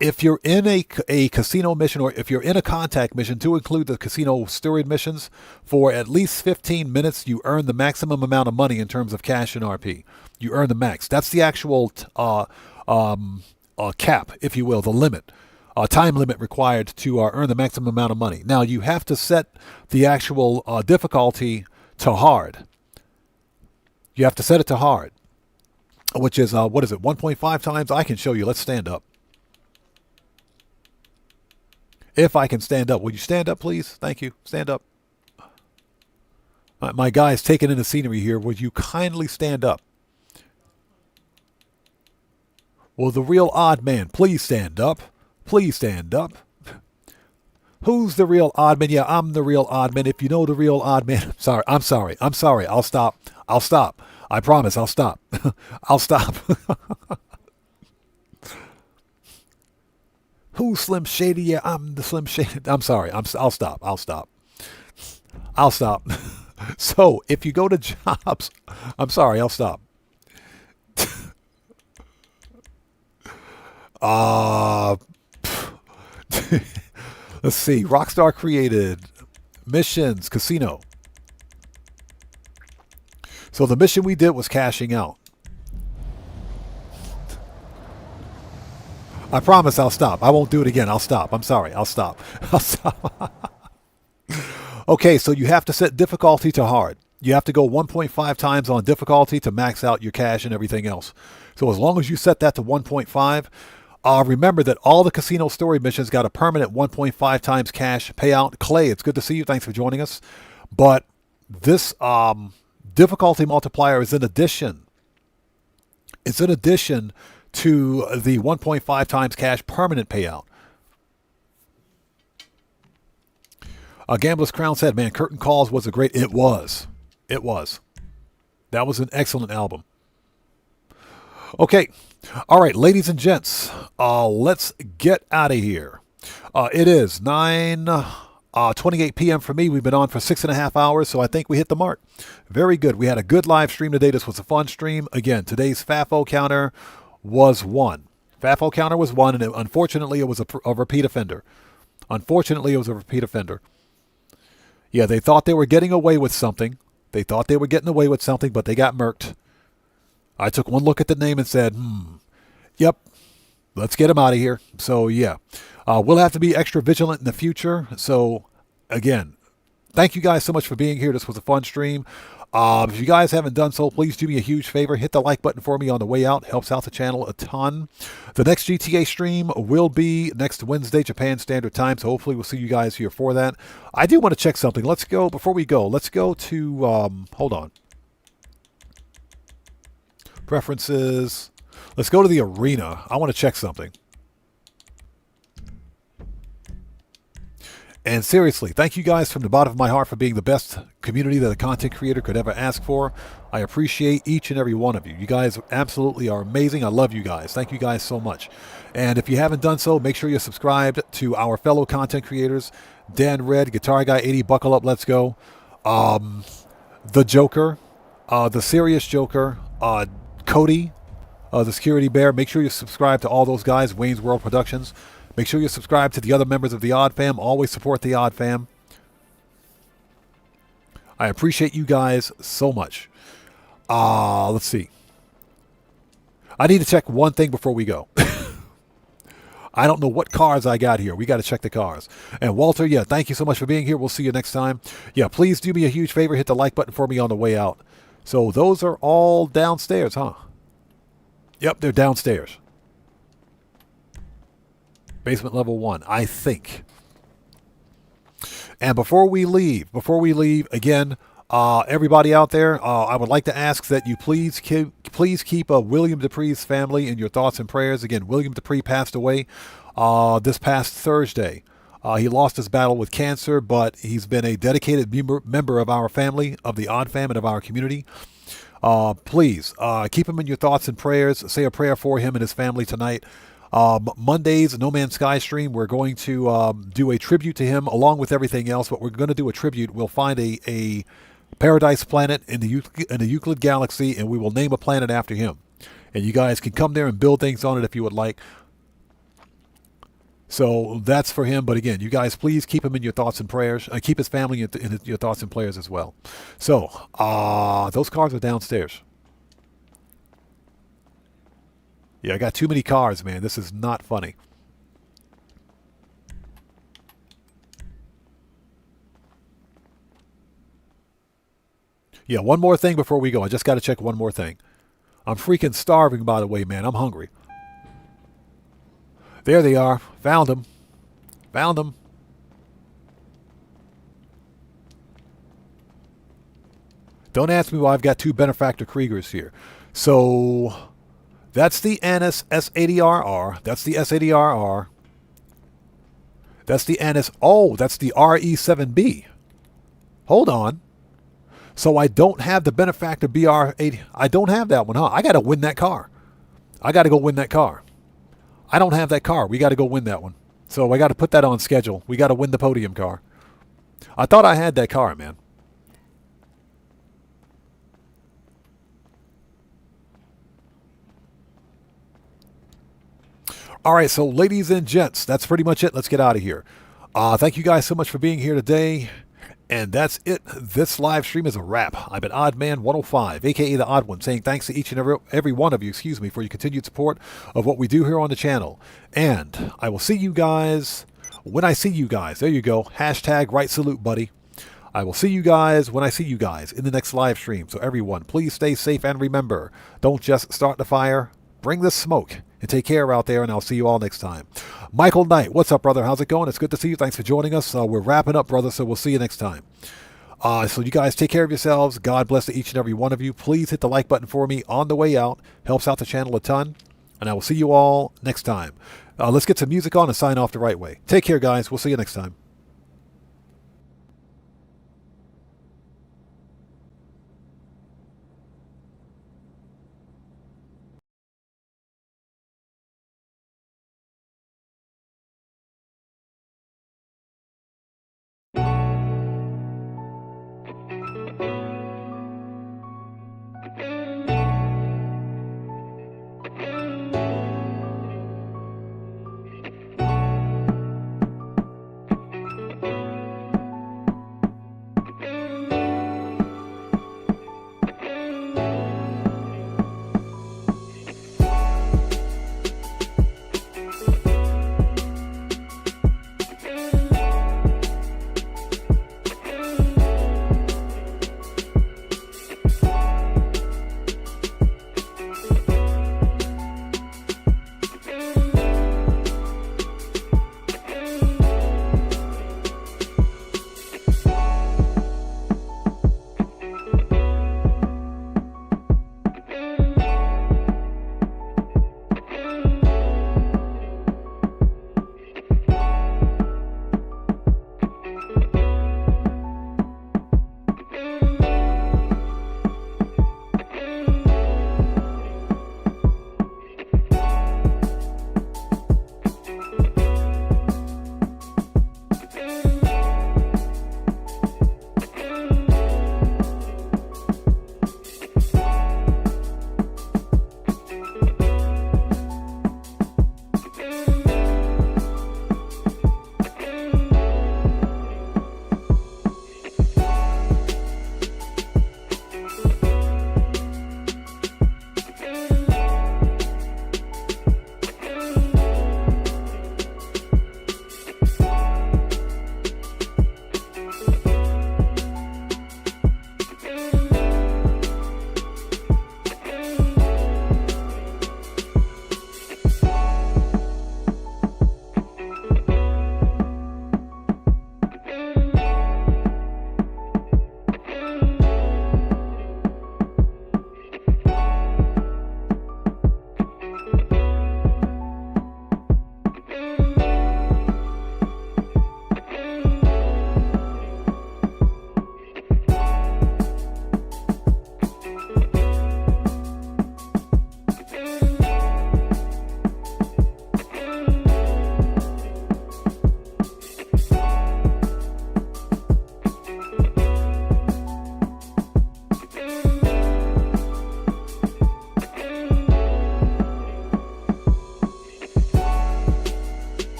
If you're in a casino mission, or if you're in a contact mission, to include the casino steroid missions, for at least 15 minutes, you earn the maximum amount of money in terms of cash and RP. You earn the max. That's the actual cap, if you will, the limit. Time limit required to earn the maximum amount of money. Now, you have to set the actual difficulty to hard. You have to set it to hard, which is, what is it, 1.5 times? I can show you. Let's stand up. If I can stand up. Will you stand up, please? Thank you. Stand up. My guy's taking in the scenery here. Would you kindly stand up? Well, the real odd man, please stand up. Please stand up. Who's the real odd man? Yeah, I'm the real odd man. If you know the real odd man, I'm sorry. I'll stop. I promise I'll stop. I'll stop. Who's Slim Shady? Yeah, I'm the Slim Shady. I'm sorry. I'll stop. So if you go to jobs, I'm sorry. I'll stop. Let's see. Rockstar created missions, casino. So the mission we did was cashing out. I promise I'll stop. I won't do it again. I'll stop. I'm sorry. I'll stop. Okay, so you have to set difficulty to hard. You have to go 1.5 times on difficulty to max out your cash and everything else. So as long as you set that to 1.5, remember that all the casino story missions got a permanent 1.5 times cash payout. Clay, it's good to see you. Thanks for joining us. But this difficulty multiplier is in addition. It's in addition to the 1.5 times cash permanent payout. Gambler's Crown said, man, Curtain Calls was a great... It was. That was an excellent album. Okay. All right, ladies and gents, let's get out of here. It is 9:28 p.m. for me. We've been on for 6.5 hours, so I think we hit the mark. Very good. We had a good live stream today. This was a fun stream. Again, today's FAFO counter was 1. FAFO counter was 1, and unfortunately, it was a repeat offender. Yeah, they thought they were getting away with something. But they got murked. I took one look at the name and said, yep, let's get him out of here. So, yeah, we'll have to be extra vigilant in the future. So, again, thank you guys so much for being here. This was a fun stream. If you guys haven't done so, please do me a huge favor. Hit the like button for me on the way out. It helps out the channel a ton. The next GTA stream will be next Wednesday, Japan Standard Time. So hopefully we'll see you guys here for that. I do want to check something. Let's go, before we go, let's go to, hold on. Preferences. Let's go to the arena. I want to check something. And seriously, thank you guys from the bottom of my heart for being the best community that a content creator could ever ask for. I appreciate each and every one of you. You guys absolutely are amazing. I love you guys. Thank you guys so much. And if you haven't done so, make sure you're subscribed to our fellow content creators. Dan Red, Guitar Guy 80, Buckle Up, Let's Go. The Joker, the Serious Joker, Cody, the Security Bear. Make sure you subscribe to all those guys, Wayne's World Productions. Make sure you subscribe to the other members of the Odd Fam. Always support the Odd Fam. I appreciate you guys so much. Let's see. I need to check one thing before we go. I don't know what cars I got here. We got to check the cars. And Walter, yeah, thank you so much for being here. We'll see you next time. Yeah, please do me a huge favor. Hit the like button for me on the way out. So those are all downstairs, huh? Yep, they're downstairs. Basement level 1, I think. And before we leave, again, everybody out there, I would like to ask that you please keep William Dupree's family in your thoughts and prayers. Again, William Dupree passed away this past Thursday. He lost his battle with cancer, but he's been a dedicated member of our family, of the Odd Fam, and of our community. Please keep him in your thoughts and prayers. Say a prayer for him and his family tonight. Monday's No Man's Sky stream, we're going to do a tribute to him along with everything else, but we're going to do a tribute. We'll find a paradise planet in the Euclid galaxy, and we will name a planet after him. And you guys can come there and build things on it if you would like. So that's for him. But again, you guys, please keep him in your thoughts and prayers. Keep his family in your thoughts and prayers as well. So those cars are downstairs. Yeah, I got too many cars, man. This is not funny. Yeah, one more thing before we go. I just got to check one more thing. I'm freaking starving, by the way, man. I'm hungry. There they are. Found them. Found them. Don't ask me why I've got 2 Benefactor Kriegers here. So that's the Annis S80RR. That's the S80RR. That's the Annis. Oh, that's the RE7B. Hold on. So I don't have the Benefactor BR80. I don't have that one, huh? I got to win that car. I got to go win that car. I don't have that car. We got to go win that one. So I got to put that on schedule. We got to win the podium car. I thought I had that car, man. All right, so ladies and gents, that's pretty much it. Let's get out of here. Thank you guys so much for being here today. And that's it. This live stream is a wrap. I've been Oddman 105, a.k.a. The Odd One, saying thanks to each and every one of you, for your continued support of what we do here on the channel. And I will see you guys when I see you guys. There you go. Hashtag right salute, buddy. I will see you guys when I see you guys in the next live stream. So everyone, please stay safe and remember, don't just start the fire, bring the smoke. And take care out there, and I'll see you all next time. Michael Knight, what's up, brother? How's it going? It's good to see you. Thanks for joining us. We're wrapping up, brother, so we'll see you next time. So you guys take care of yourselves. God bless to each and every one of you. Please hit the like button for me on the way out. Helps out the channel a ton. And I will see you all next time. Let's get some music on and sign off the right way. Take care, guys. We'll see you next time.